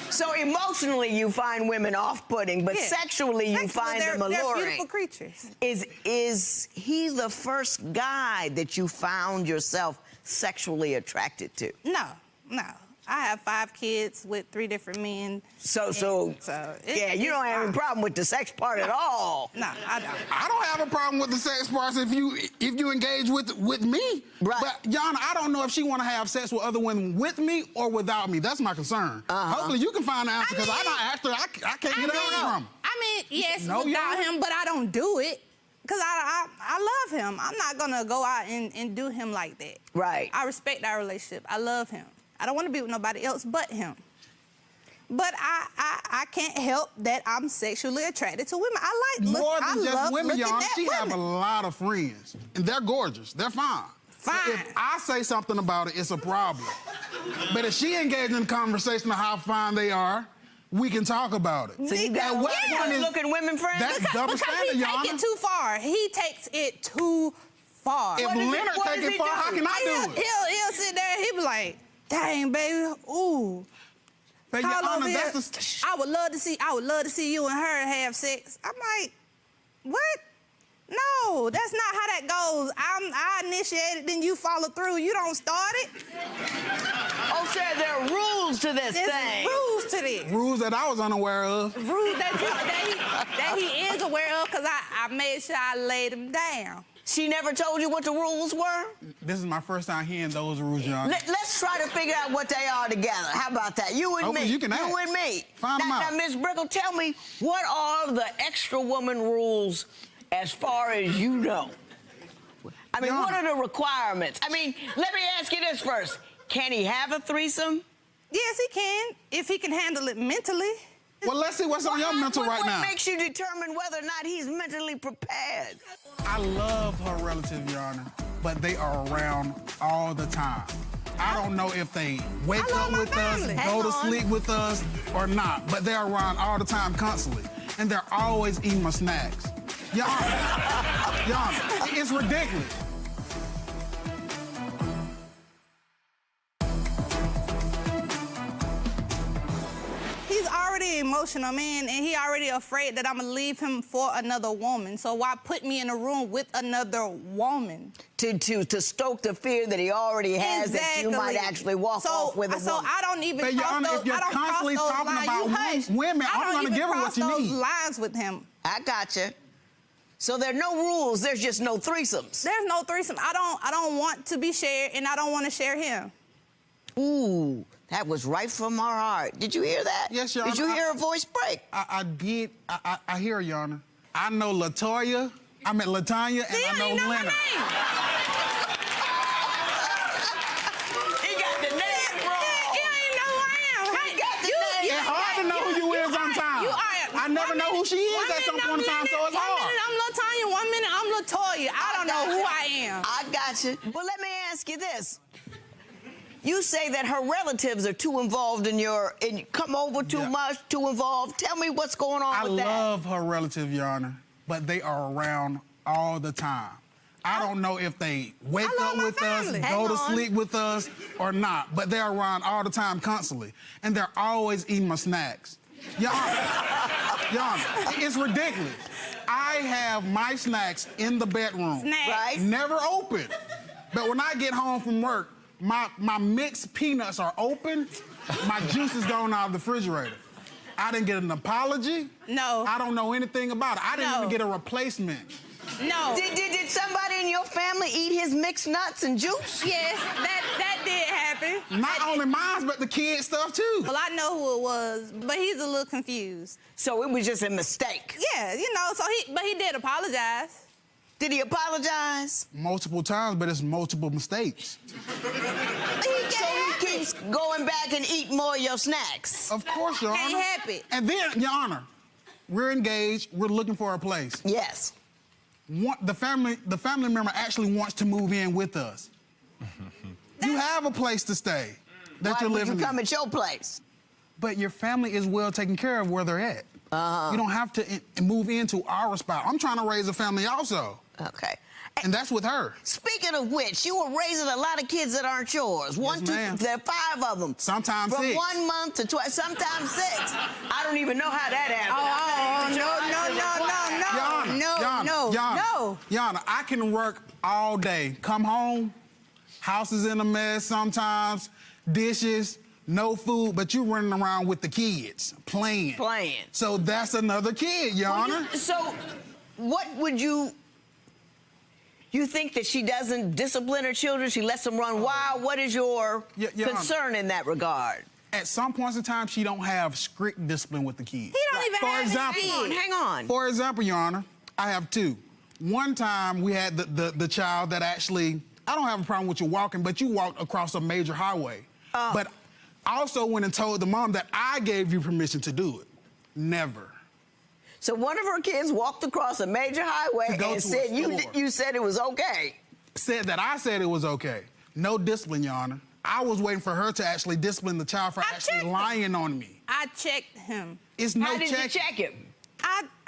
Speaker 1: So emotionally you find women off-putting, but sexually you find them alluring.
Speaker 5: They're beautiful creatures.
Speaker 1: Is he the first guy that you found yourself sexually attracted to?
Speaker 5: No. I have 5 kids with 3 different men.
Speaker 1: Yeah, you don't have any problem with the sex part at all.
Speaker 5: No, I don't.
Speaker 3: I don't have a problem with the sex parts if you engage with me.
Speaker 1: Right.
Speaker 3: But Yana, I don't know if she want to have sex with other women with me or without me. That's my concern. Hopefully you can find the answer because I can't get an answer from him.
Speaker 5: I mean, yes,
Speaker 3: No,
Speaker 5: without
Speaker 3: Yana?
Speaker 5: him, but I don't do it. Because I love him. I'm not going to go out and do him like that.
Speaker 1: Right.
Speaker 5: I respect our relationship. I love him. I don't want to be with nobody else but him. But I can't help that I'm sexually attracted to women.
Speaker 3: More than just
Speaker 5: love
Speaker 3: women,
Speaker 5: looking
Speaker 3: Yana.
Speaker 5: at
Speaker 3: She
Speaker 5: women.
Speaker 3: have a lot of friends, and they're gorgeous. They're fine.
Speaker 5: Fine.
Speaker 3: If I say something about it, it's a problem. But if she engaged in a conversation of how fine they are, we can talk about it.
Speaker 1: So you got looking women friends?
Speaker 3: That's double
Speaker 5: Because
Speaker 3: standard,
Speaker 5: he
Speaker 3: Yana.
Speaker 5: takes it too far. He takes it too far.
Speaker 3: If Leonard take it far, how can I do it?
Speaker 5: He'll sit there and he'll be like, dang, baby, ooh.
Speaker 3: But
Speaker 5: Call
Speaker 3: Your
Speaker 5: over
Speaker 3: Honor,
Speaker 5: here.
Speaker 3: that's
Speaker 5: I would love to see you and her have sex. I'm like, what? No, that's not how that goes. I initiate it, then you follow through. You don't start it.
Speaker 1: Oh, sir, there are rules to this
Speaker 5: There's
Speaker 1: thing.
Speaker 5: rules to this.
Speaker 3: rules that I was unaware of.
Speaker 5: Rules that he is aware of because I made sure I laid him down.
Speaker 1: She never told you what the rules were?
Speaker 3: This is my first time hearing those rules, Your Honor.
Speaker 1: Let's try to figure out what they are together. How about that? You and
Speaker 3: Okay,
Speaker 1: me.
Speaker 3: you can ask.
Speaker 1: You and me.
Speaker 3: Find 'em out.
Speaker 1: Now, Ms. Brickle, tell me, what are the extra woman rules as far as you know? I mean, what are the requirements? I mean, let me ask you this first. Can he have a threesome?
Speaker 5: Yes, he can, if he can handle it mentally.
Speaker 3: Well, let's see what's on your mental right now.
Speaker 1: What makes you determine whether or not he's mentally prepared?
Speaker 3: I love her relatives, Your Honor, but they are around all the time. I don't know if they wake up with us, go to sleep with us, or not, but they're around all the time constantly. And they're always eating my snacks. Your Honor, it's ridiculous.
Speaker 5: He's already an emotional man, and he already afraid that I'm gonna leave him for another woman. So why put me in a room with another woman?
Speaker 1: To stoke the fear that he already has that you might actually walk off with a woman.
Speaker 5: So I don't even
Speaker 3: But, Your
Speaker 5: cross
Speaker 3: Honor,
Speaker 5: those,
Speaker 3: if you're
Speaker 5: I don't
Speaker 3: constantly
Speaker 5: cross those
Speaker 3: talking
Speaker 5: lines.
Speaker 3: about
Speaker 5: You hush.
Speaker 3: women,
Speaker 5: I
Speaker 3: I'm
Speaker 5: don't
Speaker 3: gonna
Speaker 5: even
Speaker 3: give her what
Speaker 5: cross
Speaker 3: you
Speaker 5: those
Speaker 3: need.
Speaker 5: lines with him.
Speaker 1: I gotcha. So there are no rules, there's just no threesomes.
Speaker 5: There's no threesome. I don't want to be shared, and I don't want to share him.
Speaker 1: Ooh, that was right from our heart. Did you hear that?
Speaker 3: Yes, Your
Speaker 1: Did
Speaker 3: Honor.
Speaker 1: you hear a voice break?
Speaker 3: I did. I hear, Your Honor. I know LaToya, I met LaTanya, and I know Leonard.
Speaker 1: He got the name wrong.
Speaker 5: You ain't know who I am.
Speaker 1: He got the name.
Speaker 3: It's hard to know who you is sometimes. I never know who she is at some point in time, so it's hard.
Speaker 5: 1 minute I'm LaTanya, 1 minute I'm LaToya. I don't know who I am.
Speaker 1: I got you. Well, let me ask you this. You say that her relatives are too involved in come over too much, too involved. Tell me what's going on with that.
Speaker 3: I love her relatives, Your Honor, but they are around all the time. I don't know if they wake up with us, go to sleep with us, or not, but they're around all the time constantly. And they're always eating my snacks. Your Honor, it's ridiculous. I have my snacks in the bedroom.
Speaker 5: Snacks. Right.
Speaker 3: Never open. But when I get home from work, my mixed peanuts are open. My juice is gone out of the refrigerator. I didn't get an apology.
Speaker 5: No.
Speaker 3: I don't know anything about it. I didn't even get a replacement.
Speaker 5: No.
Speaker 1: Did somebody in your family eat his mixed nuts and juice?
Speaker 5: Yes, that did happen.
Speaker 3: Not only mine, but the kids' stuff too.
Speaker 5: Well, I know who it was, but he's a little confused.
Speaker 1: So it was just a mistake?
Speaker 5: Yeah, you know, but he did apologize.
Speaker 1: Did he apologize?
Speaker 3: Multiple times, but it's multiple mistakes.
Speaker 1: So he keeps going back and eating more of your snacks?
Speaker 3: Of course, Your Honor.
Speaker 5: Ain't happy.
Speaker 3: And then, Your Honor, we're engaged, we're looking for a place.
Speaker 1: Yes.
Speaker 3: The family member actually wants to move in with us. You have a place to stay that you're living in.
Speaker 1: Why would you come at your place?
Speaker 3: But your family is well taken care of where they're at. You don't have to move into our spot. I'm trying to raise a family also.
Speaker 1: Okay.
Speaker 3: And that's with her.
Speaker 1: Speaking of which, you were raising a lot of kids that aren't yours. There are 5 of them.
Speaker 3: Sometimes
Speaker 1: From
Speaker 3: 6.
Speaker 1: 1 month to 12, sometimes 6. I don't even know how that happened.
Speaker 5: No.
Speaker 3: Yana, I can work all day. Come home, house is in a mess sometimes, dishes, no food, but you running around with the kids, playing.
Speaker 1: Playing.
Speaker 3: So that's another kid, Your Honor.
Speaker 1: So what would you think that she doesn't discipline her children? She lets them run wild? What is your concern in that regard?
Speaker 3: At some points in time, she don't have strict discipline with the kids.
Speaker 5: He don't even have
Speaker 3: example,
Speaker 1: hang on.
Speaker 3: For example, Your Honor, I have two. One time we had the child that actually, I don't have a problem with you walking, but you walked across a major highway. But I also went and told the mom that I gave you permission to do it. Never.
Speaker 1: So one of her kids walked across a major highway and said you said it was okay.
Speaker 3: Said that I said it was okay. No discipline, Your Honor. I was waiting for her to actually discipline the child for actually lying on me.
Speaker 5: I checked him.
Speaker 3: It's no
Speaker 1: How did you check him?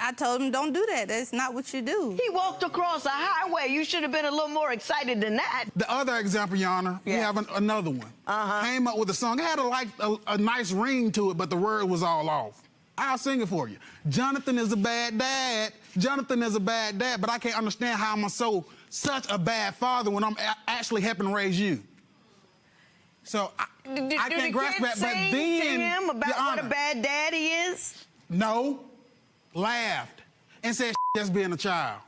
Speaker 5: I told him, don't do that. That's not what you do.
Speaker 1: He walked across a highway. You should have been a little more excited than that.
Speaker 3: The other example, Your Honor, we have another one. Came up with a song. It had a nice ring to it, but the word was all off. I'll sing it for you. Jonathan is a bad dad. Jonathan is a bad dad, but I can't understand how I'm such a bad father when I'm actually helping raise you. So I can't grasp that. But then,
Speaker 1: to him about
Speaker 3: Your
Speaker 1: what
Speaker 3: Honor,
Speaker 1: a bad dad he is?
Speaker 3: No, laughed and said just being a child.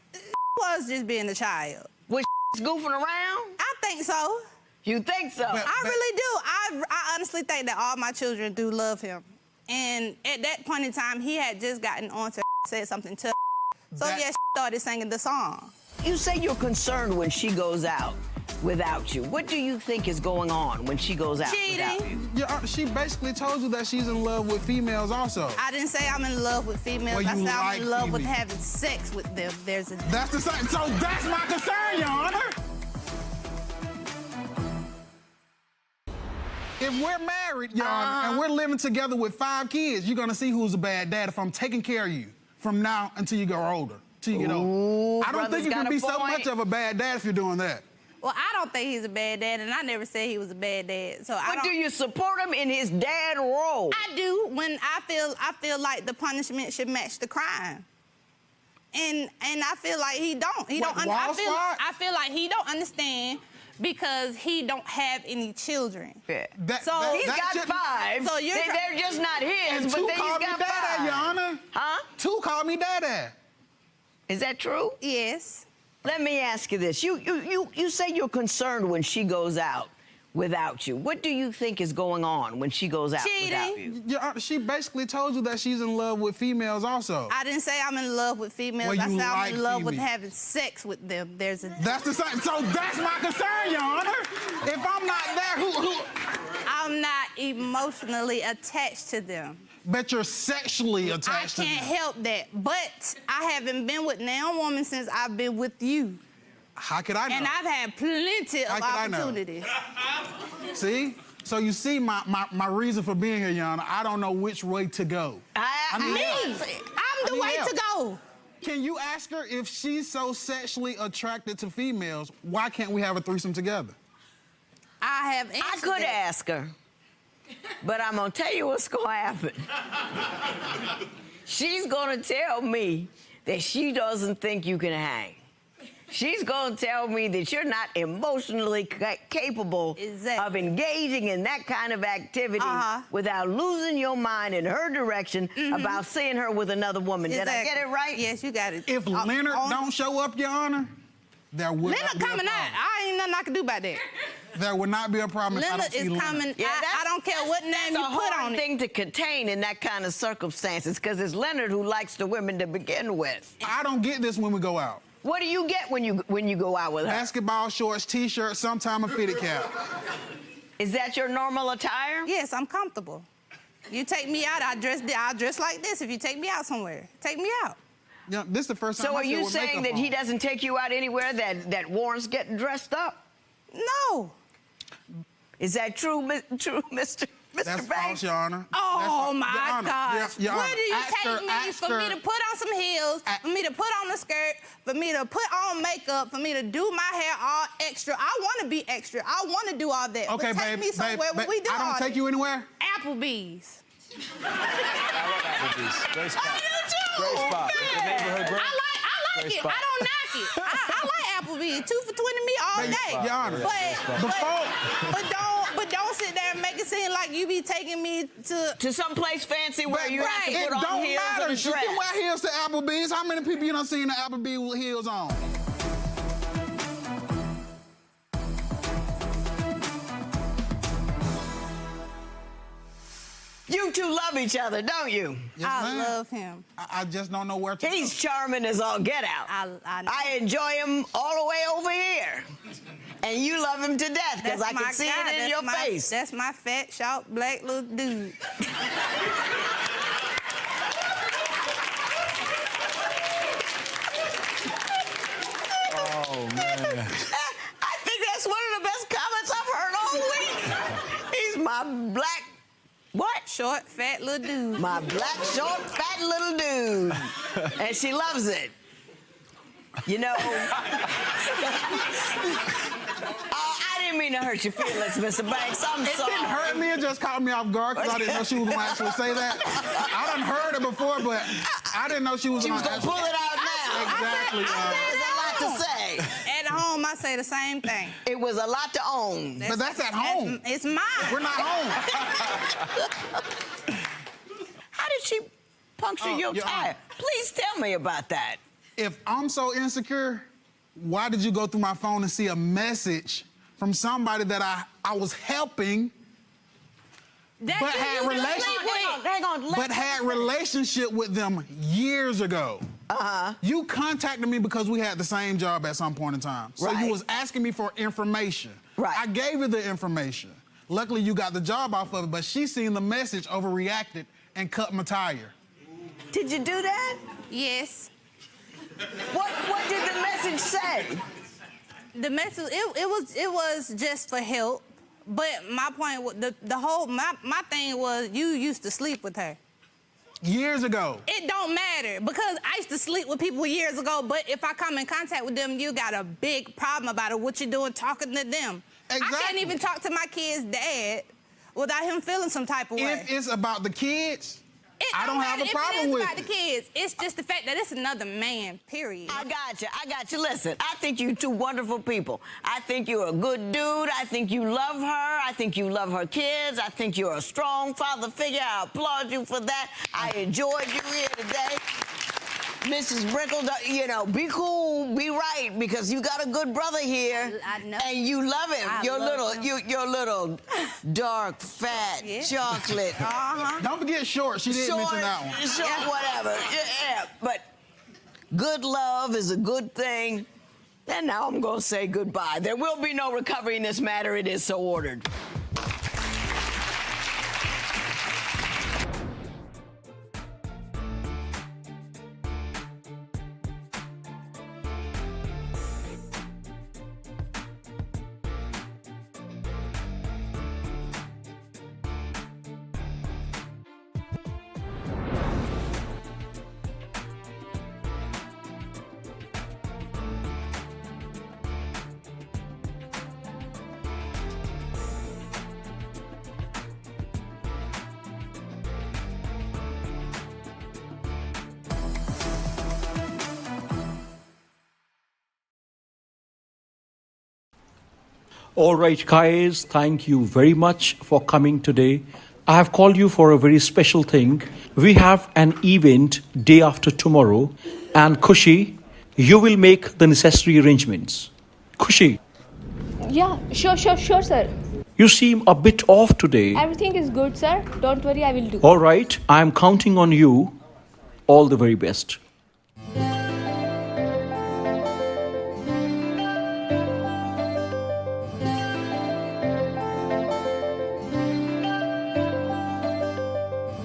Speaker 5: Was just being a child.
Speaker 1: Was goofing around?
Speaker 5: I think so.
Speaker 1: You think so?
Speaker 5: I really do. I honestly think that all my children do love him. And at that point in time, he had just gotten on to said something to so started singing the song.
Speaker 1: You say you're concerned when she goes out without you. What do you think is going on when she goes out without you?
Speaker 3: She basically told you that she's in love with females also.
Speaker 5: I didn't say I'm in love with females. I said I'm in love with
Speaker 3: females.
Speaker 5: having sex with them. There's a
Speaker 3: That's the same. So that's my concern, Your Honor. If we're married, Your Honor, and we're living together with 5 kids, you're gonna see who's a bad dad if I'm taking care of you from now until you grow older, till you get older. I don't think you can be so much of a bad dad if you're doing that.
Speaker 5: Well, I don't think he's a bad dad, and I never said he was a bad dad. So
Speaker 1: But do you support him in his dad role?
Speaker 5: I do. When I feel like the punishment should match the crime. And I feel like he don't. I feel like he don't understand because he don't have any children.
Speaker 1: Yeah.
Speaker 5: So
Speaker 1: he's got 5.
Speaker 5: So
Speaker 1: they're just not his,
Speaker 3: And
Speaker 1: but
Speaker 3: 2
Speaker 1: then he's
Speaker 3: called me
Speaker 1: got
Speaker 3: dada,
Speaker 1: 5.
Speaker 3: Your Honor.
Speaker 1: Huh?
Speaker 3: 2 called me dada.
Speaker 1: Is that true?
Speaker 5: Yes.
Speaker 1: Let me ask you this. You say you're concerned when she goes out without you. What do you think is going on when she goes out without you?
Speaker 3: Your Honor, she basically told you that she's in love with females also.
Speaker 5: I didn't say I'm in love with females.
Speaker 3: Well,
Speaker 5: I
Speaker 3: you
Speaker 5: said I'm
Speaker 3: like
Speaker 5: in love with
Speaker 3: females.
Speaker 5: having sex with them. There's a
Speaker 3: That's the same. So that's my concern, Your Honor. If I'm not there, who?
Speaker 5: I'm not emotionally attached to them.
Speaker 3: But you're sexually attached to them.
Speaker 5: I can't help that. But I haven't been with no woman since I've been with you.
Speaker 3: How could I know?
Speaker 5: And I've had plenty of
Speaker 3: How could I know?
Speaker 5: opportunities.
Speaker 3: See? So you see my reason for being here, Your Honor. I don't know which way to go.
Speaker 5: I'm the way to go.
Speaker 3: Can you ask her if she's so sexually attracted to females, why can't we have a threesome together?
Speaker 5: I have answered
Speaker 1: I could
Speaker 5: that.
Speaker 1: ask her, but I'm gonna tell you what's gonna happen. She's gonna tell me that she doesn't think you can hang. She's gonna tell me that you're not emotionally capable of engaging in that kind of activity without losing your mind in her direction about seeing her with another woman. Did I get it right?
Speaker 5: Yes, you got it.
Speaker 3: If Leonard don't show up, Your Honor, there will not
Speaker 5: Leonard
Speaker 3: be a
Speaker 5: coming
Speaker 3: problem.
Speaker 5: out. Ain't nothing I can do about that.
Speaker 3: There will not be a problem if I don't
Speaker 5: Leonard
Speaker 3: see
Speaker 5: is
Speaker 3: Leonard.
Speaker 5: coming. I don't care what name you put
Speaker 1: That's a
Speaker 5: on
Speaker 1: hard
Speaker 5: it.
Speaker 1: thing to contain in that kind of circumstances because it's Leonard who likes the women to begin with.
Speaker 3: I don't get this when we go out.
Speaker 1: What do you get when you go out with her?
Speaker 3: Basketball shorts, T-shirt, sometime a fitted cap.
Speaker 1: Is that your normal attire?
Speaker 5: Yes, I'm comfortable. You take me out, I'll dress like this if you take me out somewhere. Take me out.
Speaker 3: Yeah, this is the first time
Speaker 1: So
Speaker 3: I
Speaker 1: are
Speaker 3: see her
Speaker 1: you
Speaker 3: with
Speaker 1: saying
Speaker 3: makeup
Speaker 1: that he
Speaker 3: on.
Speaker 1: doesn't take you out anywhere that warrants getting dressed up?
Speaker 5: No.
Speaker 1: Is that true, Mr.
Speaker 3: That's
Speaker 1: Banks?
Speaker 3: false, Your Honor.
Speaker 5: Oh my
Speaker 3: Your Honor,
Speaker 5: gosh.
Speaker 3: Your
Speaker 5: Where
Speaker 3: Honor,
Speaker 5: do you
Speaker 3: ask
Speaker 5: take
Speaker 3: her-
Speaker 5: me
Speaker 3: ask
Speaker 5: for me
Speaker 3: her-
Speaker 5: to put on some heels, for me to put on a skirt, for me to put on makeup, for me to do my hair all extra? I want to be extra. I want to do all that.
Speaker 3: Okay,
Speaker 5: but take
Speaker 3: babe,
Speaker 5: me somewhere where we do
Speaker 3: I don't
Speaker 5: all
Speaker 3: take
Speaker 5: that.
Speaker 3: you anywhere?
Speaker 5: Applebee's.
Speaker 18: I love Applebee's. Great spot.
Speaker 5: I do too.
Speaker 18: Great spot.
Speaker 5: Yeah.
Speaker 18: The neighborhood brand.
Speaker 5: I like
Speaker 18: Great
Speaker 5: it.
Speaker 18: spot.
Speaker 5: I don't knock it. I like Applebee's. 2 for $20 me all
Speaker 3: Baby,
Speaker 5: day.
Speaker 3: Your Honor,
Speaker 5: But don't But don't sit there and make it seem like you be taking me to
Speaker 1: some place fancy where you have to
Speaker 3: It
Speaker 1: put on
Speaker 3: don't
Speaker 1: heels
Speaker 3: matter.
Speaker 1: and a
Speaker 3: She can
Speaker 1: dress.
Speaker 3: wear heels to Applebee's. How many people you done seen at Applebee's with heels on?
Speaker 1: You two love each other, don't you?
Speaker 3: Yes,
Speaker 5: I
Speaker 3: ma'am.
Speaker 5: love him.
Speaker 3: I just don't know where to
Speaker 1: He's charming as all get out. I enjoy him all the way over here. And you love him to death because I can see it in your face.
Speaker 5: That's my fat, short, black little dude.
Speaker 18: Oh, man.
Speaker 1: I think that's one of the best comments I've heard all week. He's my black, what?
Speaker 5: Short, fat little dude.
Speaker 1: My black, short, fat little dude. And she loves it. You know, I didn't mean to hurt your feelings, Mr. Banks. I'm
Speaker 3: It
Speaker 1: sorry.
Speaker 3: didn't hurt me. It just caught me off guard because I didn't know she was going to actually say that. I done heard it before, but I didn't know she was going to
Speaker 1: gonna pull it out now.
Speaker 3: Exactly.
Speaker 1: There's a lot to say.
Speaker 5: At home, I say the same thing.
Speaker 1: It was a lot to own.
Speaker 3: But that's at home.
Speaker 5: It's mine.
Speaker 3: We're not home.
Speaker 1: How did she puncture your tire? Please tell me about that.
Speaker 3: If I'm so insecure, why did you go through my phone and see a message from somebody that I was helping, but had relationship with them years ago? You contacted me because we had the same job at some point in time. So you was asking me for information. I gave you the information. Luckily, you got the job off of it, but she seen the message, overreacted, and cut my tire.
Speaker 1: Did you do that?
Speaker 5: Yes.
Speaker 1: What did the message say?
Speaker 5: The message, it was just for help. But my point was, my thing was, you used to sleep with her.
Speaker 3: Years ago.
Speaker 5: It don't matter, because I used to sleep with people years ago, but if I come in contact with them, you got a big problem about it. What you doing talking to them? I can't even talk to my kid's dad without him feeling some type of way.
Speaker 3: If it's about the kids, I don't have a problem with
Speaker 5: it. If it is about the kids, it's just the fact that it's another man, period.
Speaker 1: I got you. Listen, I think you two wonderful people. I think you're a good dude. I think you love her. I think you love her kids. I think you're a strong father figure. I applaud you for that. I enjoyed you here today. Mrs. Brickle, you know, be cool, be right, because you got a good brother here.
Speaker 5: I know.
Speaker 1: And you love him. Your little dark, fat, chocolate.
Speaker 3: Don't forget short. She didn't mention that one.
Speaker 1: Short, whatever. Yeah, but good love is a good thing. And now I'm going to say goodbye. There will be no recovery in this matter. It is so ordered.
Speaker 2: All right, guys, thank you very much for coming today. I have called you for a very special thing. We have an event day after tomorrow, and Khushi, you will make the necessary arrangements. Khushi,
Speaker 10: Yeah, sure, sir.
Speaker 2: you seem a bit off today.
Speaker 10: Everything is good, sir. Don't worry, I will do.
Speaker 2: All right, I am counting on you. All the very best.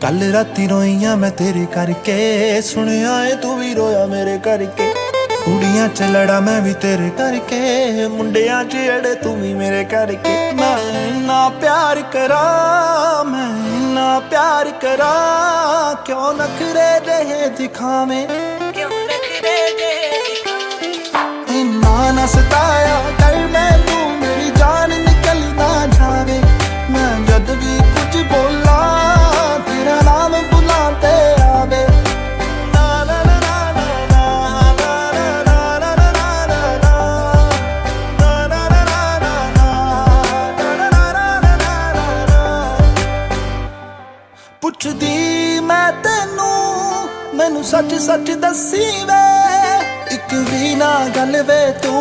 Speaker 22: ਕੱਲ ਰਾਤੀ ਰੋਈਆਂ ਮੈਂ ਤੇਰੇ ਕਰਕੇ ਸੁਣਿਆ ਏ ਤੂੰ ਵੀ ਰੋਇਆ ਮੇਰੇ ਕਰਕੇ ਕੁੜੀਆਂ ਚ ਲੜਾ ਮੈਂ ਵੀ ਤੇਰੇ ਕਰਕੇ ਮੁੰਡਿਆਂ ਚ ਅੜੇ ਤੂੰ ਵੀ ਮੇਰੇ ਕਰਕੇ ਮੈਂ ਨਾ ਪਿਆਰ ਕਰਾਂ ਮੈਂ ਨਾ ਪਿਆਰ ਕਰਾਂ ਕਿਉਂ ਨਖਰੇ ਜਿਹੇ ਦਿਖਾਵੇਂ ਇੰਨਾ ਨਾ ਸਤਾਇਆ ਕਰ ਮੈਨੂੰ ਮੇਰੀ ਜਾਨ ਨਿਕਲ ਨਾ ਜਾਵੇ ਮੈਂ ਜਦ ਵੀ ਕੁਝ ਬੋਲਾਂ ਤੇਰਾ ਨਾਮ ਬੁਲਾ ਤੇ ਆਵੇ सच सच दसी वे एक भी ना गल वे तू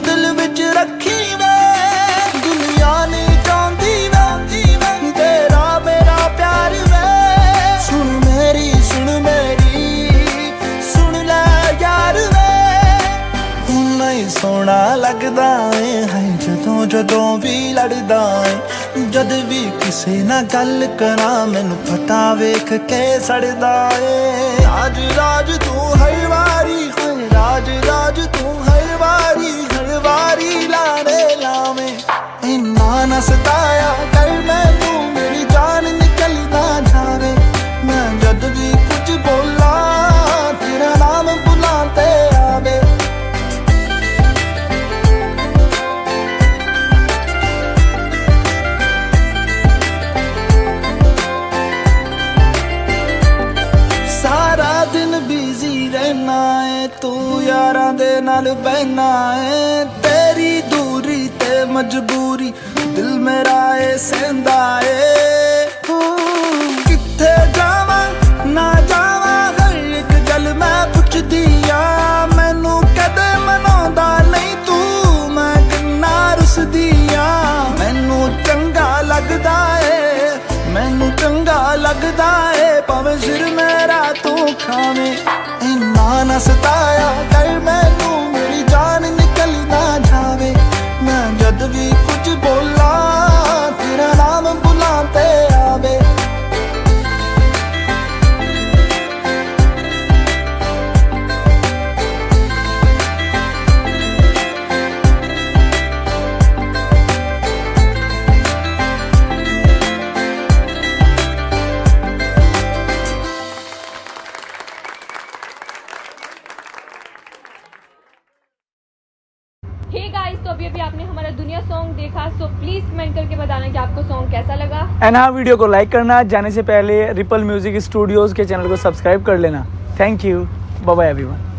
Speaker 22: दिल विच रखी वे दुनिया नहीं चाहती वे तेरा मेरा प्यार वे सुन मेरी सुन ले यार वे नहीं सोना लगदा है जदों जदों भी लड़दा है जद भी किसे ना गल करा मैनू पता वेख के सड़दा है राज राज तू हर वारी राज राज तू हर वारी लाने लावे इन्ना ना सताया कर मैं तू मेरी जान निकल ना जावे मैं जद भी कुछ बोला तेरा नाम बुलाते आवे रहना है तू यारां दे नाल बहना है तेरी दूरी ते मजबूरी दिल मेरा है सहंदा है किथे जावा ना जावा हर एक गल मैं पुछदी आ मैनू कदे मनाउंदा नहीं तू मैं किन्ना रुसदी आ मैनू चंगा लगदा है भावें सिर मेरा तू खावे इन्ना ना सताया कर मैनू मेरी जान निकल ना जावे मैं जद भी कुछ बोला तेरा नाम बुलाते आवे
Speaker 10: तो अभी आपने हमारा दुनिया सॉन्ग देखा सो प्लीज कमेंट करके बताना कि आपको सॉन्ग कैसा लगा
Speaker 6: एंड हाँ वीडियो को लाइक करना जाने से पहले रिपल म्यूजिक स्टूडियोज के चैनल को सब्सक्राइब कर लेना thank you bye bye everyone